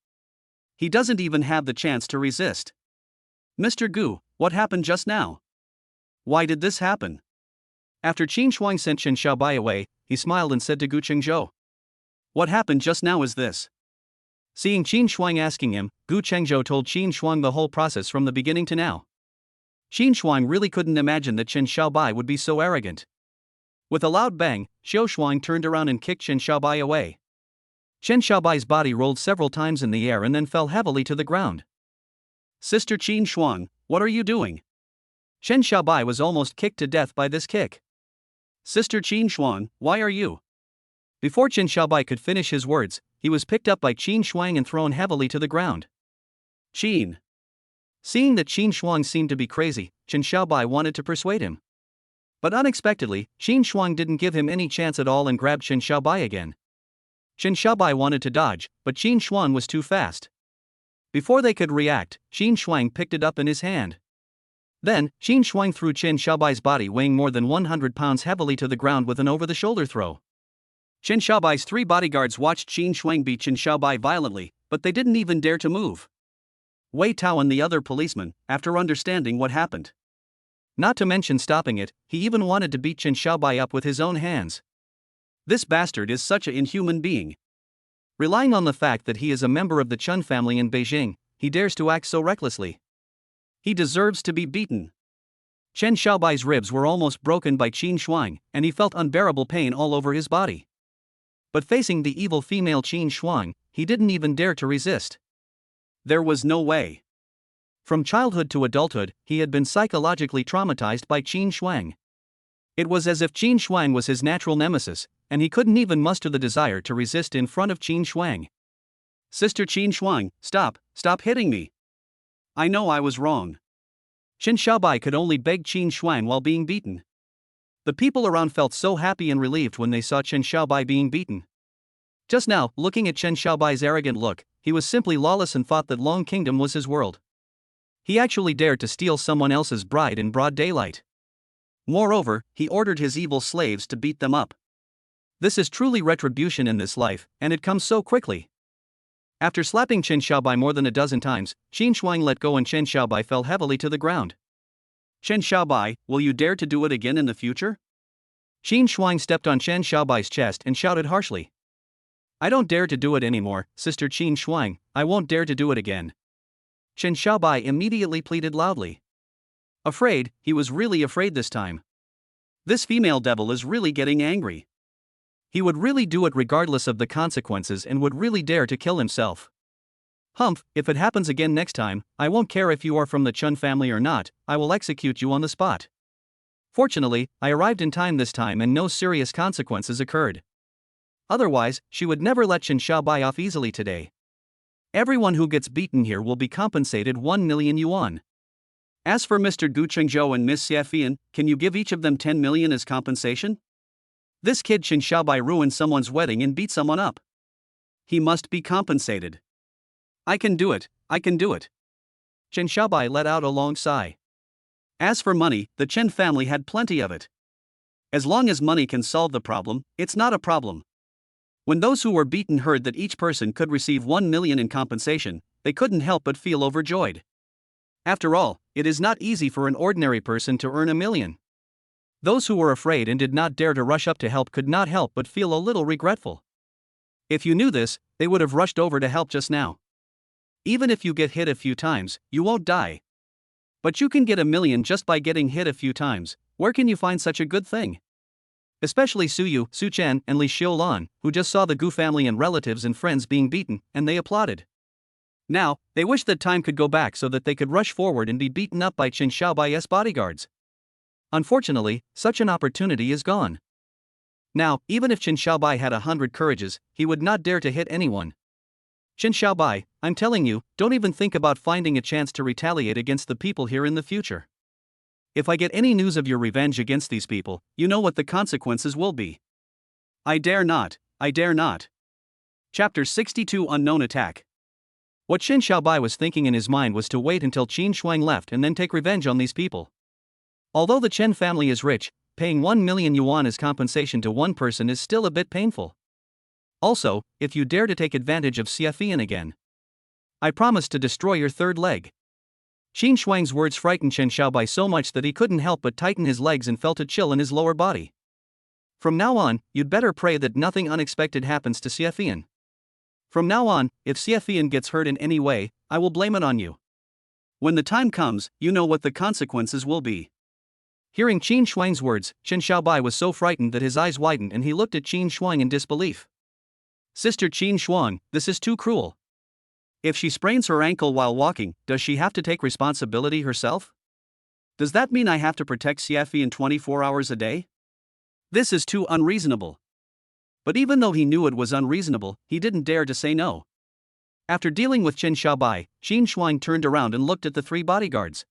He doesn't even have the chance to resist. Mr. Gu, what happened just now? Why did this happen? After Qin Shuang sent Chen Xiaobai away, he smiled and said to Gu Chengzhou, "What happened just now is this." Seeing Qin Shuang asking him, Gu Chengzhou told Qin Shuang the whole process from the beginning to now. Qin Shuang really couldn't imagine that Chen Xiaobai would be so arrogant. With a loud bang, Xiao Shuang turned around and kicked Chen Xiaobai away. Chen Xiaobai's body rolled several times in the air and then fell heavily to the ground. "Sister Qin Shuang, what are you doing?" Chen Xiaobai was almost kicked to death by this kick. "Sister Qin Shuang, why are you?" Before Chen Xiaobai could finish his words, he was picked up by Qin Shuang and thrown heavily to the ground. Qin. Seeing that Qin Shuang seemed to be crazy, Chen Xiaobai wanted to persuade him. But unexpectedly, Qin Shuang didn't give him any chance at all and grabbed Chen Xiaobai again. Chen Xiaobai wanted to dodge, but Qin Shuang was too fast. Before they could react, Qin Shuang picked it up in his hand. Then, Qin Shuang threw Chen Xiaobai's body weighing more than 100 pounds heavily to the ground with an over-the-shoulder throw. Chen Xiaobai's 3 bodyguards watched Qin Shuang beat Chen Xiaobai violently, but they didn't even dare to move. Wei Tao and the other policeman, after understanding what happened. Not to mention stopping it, he even wanted to beat Chen Xiaobai up with his own hands. This bastard is such an inhuman being. Relying on the fact that he is a member of the Chun family in Beijing, he dares to act so recklessly. He deserves to be beaten. Chen Xiaobai's ribs were almost broken by Qin Shuang, and he felt unbearable pain all over his body. But facing the evil female Qin Shuang, he didn't even dare to resist. There was no way. From childhood to adulthood, he had been psychologically traumatized by Qin Shuang. It was as if Qin Shuang was his natural nemesis, and he couldn't even muster the desire to resist in front of Qin Shuang. "Sister Qin Shuang, stop hitting me. I know I was wrong." Chen Xiaobai could only beg Qin Shuang while being beaten. The people around felt so happy and relieved when they saw Chen Xiaobai being beaten. Just now, looking at Chen Xiaobai's arrogant look, he was simply lawless and thought that Long Kingdom was his world. He actually dared to steal someone else's bride in broad daylight. Moreover, he ordered his evil slaves to beat them up. This is truly retribution in this life, and it comes so quickly. After slapping Chen Xiaobai more than a dozen times, Qin Shuang let go and Chen Xiaobai fell heavily to the ground. "Chen Xiaobai, will you dare to do it again in the future?" Qin Shuang stepped on Chen Xiaobai's chest and shouted harshly. "I don't dare to do it anymore, Sister Qin Shuang, I won't dare to do it again." Chen Xiaobai immediately pleaded loudly. Afraid, he was really afraid this time. This female devil is really getting angry. He would really do it regardless of the consequences and would really dare to kill himself. "Humph, if it happens again next time, I won't care if you are from the Chun family or not, I will execute you on the spot." Fortunately, I arrived in time this time and no serious consequences occurred. Otherwise, she would never let Chen Xiaobai off easily today. Everyone who gets beaten here will be compensated 1 million yuan. As for Mr. Gu Chengzhou and Miss Xie Fian, can you give each of them 10 million as compensation? This kid Chen Xiaobai ruined someone's wedding and beat someone up. He must be compensated. I can do it. Chen Xiaobai let out a long sigh. As for money, the Chen family had plenty of it. As long as money can solve the problem, it's not a problem. When those who were beaten heard that each person could receive 1 million in compensation, they couldn't help but feel overjoyed. After all, it is not easy for an ordinary person to earn 1 million. Those who were afraid and did not dare to rush up to help could not help but feel a little regretful. If you knew this, they would have rushed over to help just now. Even if you get hit a few times, you won't die. But you can get 1 million just by getting hit a few times. Where can you find such a good thing? Especially Su Yu, Su Chen, and Li Xiulan, who just saw the Gu family and relatives and friends being beaten, and they applauded. Now, they wish that time could go back so that they could rush forward and be beaten up by Chen Xiaobai's bodyguards. Unfortunately, such an opportunity is gone. Now, even if Chen Xiaobai had 100 courages, he would not dare to hit anyone. Chen Xiaobai, I'm telling you, don't even think about finding a chance to retaliate against the people here in the future. If I get any news of your revenge against these people, you know what the consequences will be. I dare not. Chapter 62 Unknown Attack. What Qin Xiaobai was thinking in his mind was to wait until Qin Shuang left and then take revenge on these people. Although the Chen family is rich, paying 1 million yuan as compensation to one person is still a bit painful. Also, if you dare to take advantage of Xiaofian again, I promise to destroy your third leg. Qin Shuang's words frightened Chen Xiaobai so much that he couldn't help but tighten his legs and felt a chill in his lower body. From now on, you'd better pray that nothing unexpected happens to Xiaofian. From now on, if Xiaofian gets hurt in any way, I will blame it on you. When the time comes, you know what the consequences will be. Hearing Qin Shuang's words, Chen Xiaobai was so frightened that his eyes widened and he looked at Qin Shuang in disbelief. Sister Qin Shuang, this is too cruel. If she sprains her ankle while walking, does she have to take responsibility herself? Does that mean I have to protect Xiaofian 24 hours a day? This is too unreasonable. But even though he knew it was unreasonable, he didn't dare to say no. After dealing with Chen Xiaobai, Qin Shuang turned around and looked at the three bodyguards.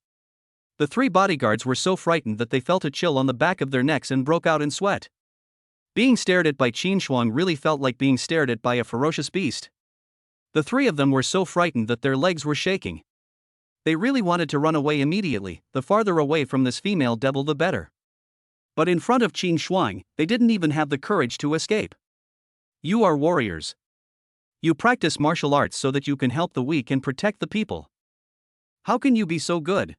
The three bodyguards were so frightened that they felt a chill on the back of their necks and broke out in sweat. Being stared at by Qin Shuang really felt like being stared at by a ferocious beast. The three of them were so frightened that their legs were shaking. They really wanted to run away immediately, the farther away from this female devil the better. But in front of Qin Shuang, they didn't even have the courage to escape. You are warriors. You practice martial arts so that you can help the weak and protect the people. How can you be so good?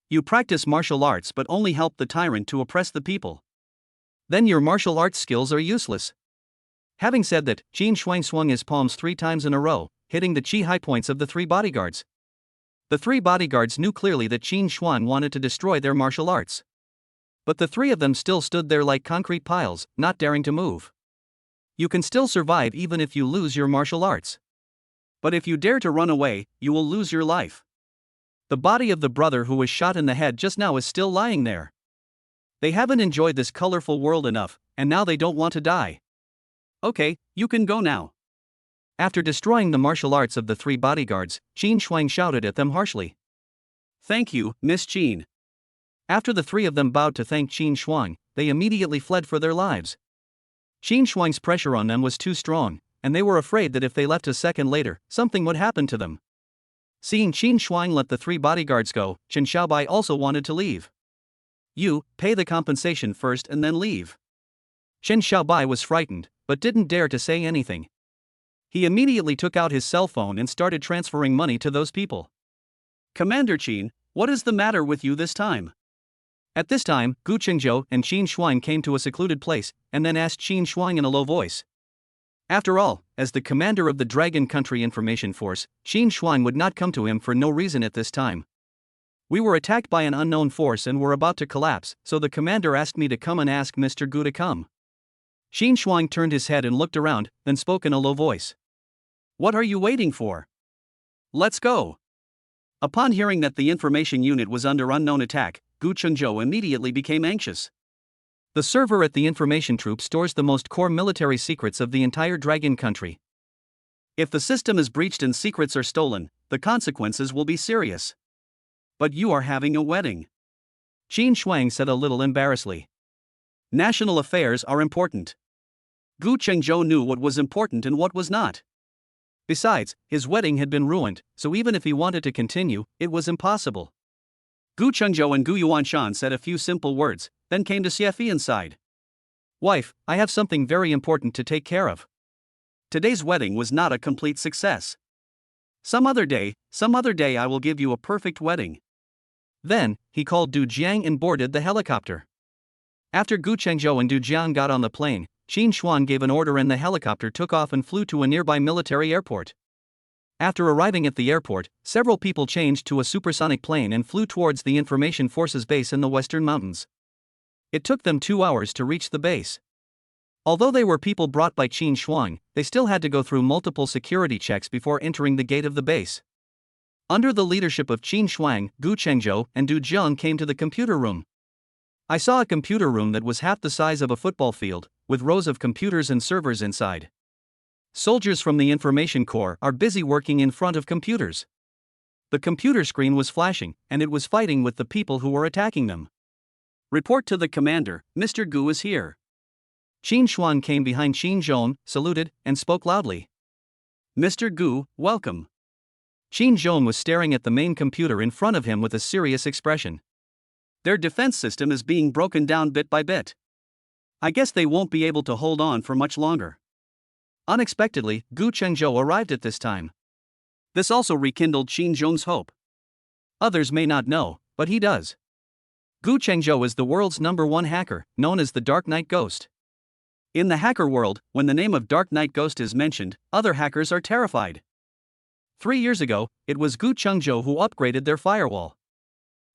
You practice martial arts but only help the tyrant to oppress the people. Then your martial arts skills are useless. Having said that, Qin Shuang swung his palms 3 times in a row, hitting the chi high points of the three bodyguards. The three bodyguards knew clearly that Qin Shuang wanted to destroy their martial arts. But the three of them still stood there like concrete piles, not daring to move. You can still survive even if you lose your martial arts. But if you dare to run away, you will lose your life. The body of the brother who was shot in the head just now is still lying there. They haven't enjoyed this colorful world enough, and now they don't want to die. Okay, you can go now. After destroying the martial arts of the three bodyguards, Qin Shuang shouted at them harshly. Thank you, Miss Qin. After the three of them bowed to thank Qin Shuang, they immediately fled for their lives. Qin Shuang's pressure on them was too strong, and they were afraid that if they left a second later, something would happen to them. Seeing Qin Shuang let the three bodyguards go, Chen Xiaobai also wanted to leave. You, pay the compensation first and then leave. Chen Xiaobai was frightened, but didn't dare to say anything. He immediately took out his cell phone and started transferring money to those people. Commander Qin, what is the matter with you this time? At this time, Guenjo and Qin Shuang came to a secluded place, and then asked Qin Shuang in a low voice. After all, as the commander of the Dragon Country Information Force, Qin Shuang would not come to him for no reason at this time. We were attacked by an unknown force and were about to collapse, so the commander asked me to come and ask Mr. Gu to come. Qin Shuang turned his head and looked around, then spoke in a low voice. What are you waiting for? Let's go. Upon hearing that the information unit was under unknown attack, Guenjo immediately became anxious. The server at the information troop stores the most core military secrets of the entire Dragon Country. If the system is breached and secrets are stolen, the consequences will be serious. But you are having a wedding. Qin Shuang said a little embarrassedly. National affairs are important. Guenjo knew what was important and what was not. Besides, his wedding had been ruined, so even if he wanted to continue, it was impossible. Guenjo and Gu Yuanshan said a few simple words, then came to Xiaofian's side. Wife, I have something very important to take care of. Today's wedding was not a complete success. Some other day I will give you a perfect wedding. Then, he called Du Jiang and boarded the helicopter. After Guenjo and Du Jiang got on the plane, Qin Shuang gave an order and the helicopter took off and flew to a nearby military airport. After arriving at the airport, several people changed to a supersonic plane and flew towards the Information Force's base in the Western Mountains. It took them 2 hours to reach the base. Although they were people brought by Qin Shuang, they still had to go through multiple security checks before entering the gate of the base. Under the leadership of Qin Shuang, Guenjo and Du Jiang came to the computer room. I saw a computer room that was half the size of a football field, with rows of computers and servers inside. Soldiers from the Information Corps are busy working in front of computers. The computer screen was flashing, and it was fighting with the people who were attacking them. Report to the commander, Mr. Gu is here. Qin Shuang came behind Qin Zhong, saluted, and spoke loudly. Mr. Gu, welcome. Qin Zhong was staring at the main computer in front of him with a serious expression. Their defense system is being broken down bit by bit. I guess they won't be able to hold on for much longer. Unexpectedly, Gu Chengzhou arrived at this time. This also rekindled Qin Zhong's hope. Others may not know, but he does. Gu Chengzhou is the world's #1 hacker, known as the Dark Knight Ghost. In the hacker world, when the name of Dark Knight Ghost is mentioned, other hackers are terrified. 3 years ago, it was Gu Chengzhou who upgraded their firewall.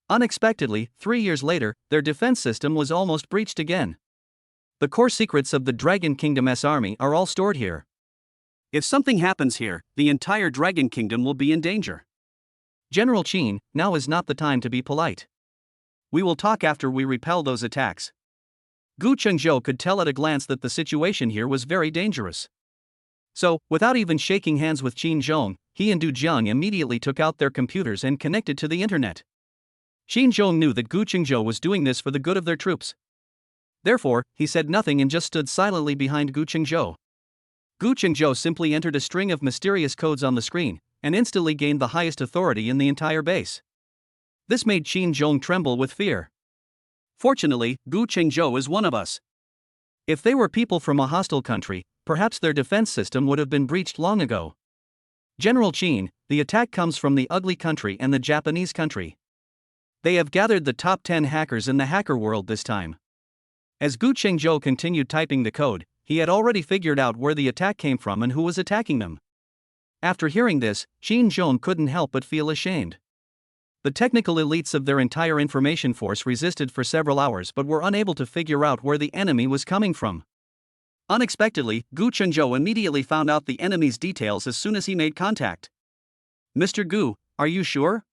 Unexpectedly, 3 years later, their defense system was almost breached again. The core secrets of the Dragon Kingdom's army are all stored here. If something happens here, the entire Dragon Kingdom will be in danger. General Qin, now is not the time to be polite. We will talk after we repel those attacks. Gu Chengzhou could tell at a glance that the situation here was very dangerous. So, without even shaking hands with Qin Zhong, he and Du Jiang immediately took out their computers and connected to the internet. Qin Zhong knew that Gu Chengzhou was doing this for the good of their troops. Therefore, he said nothing and just stood silently behind Gu Chengzhou. Gu Chengzhou simply entered a string of mysterious codes on the screen, and instantly gained the highest authority in the entire base. This made Qin Zhong tremble with fear. Fortunately, Gu Chengzhou is one of us. If they were people from a hostile country, perhaps their defense system would have been breached long ago. General Qin, the attack comes from the ugly country and the Japanese country. They have gathered the top 10 hackers in the hacker world this time. As Gu Chengzhou continued typing the code, he had already figured out where the attack came from and who was attacking them. After hearing this, Qin Zhong couldn't help but feel ashamed. The technical elites of their entire information force resisted for several hours but were unable to figure out where the enemy was coming from. Unexpectedly, Gu Chengzhou immediately found out the enemy's details as soon as he made contact. Mr. Gu, are you sure?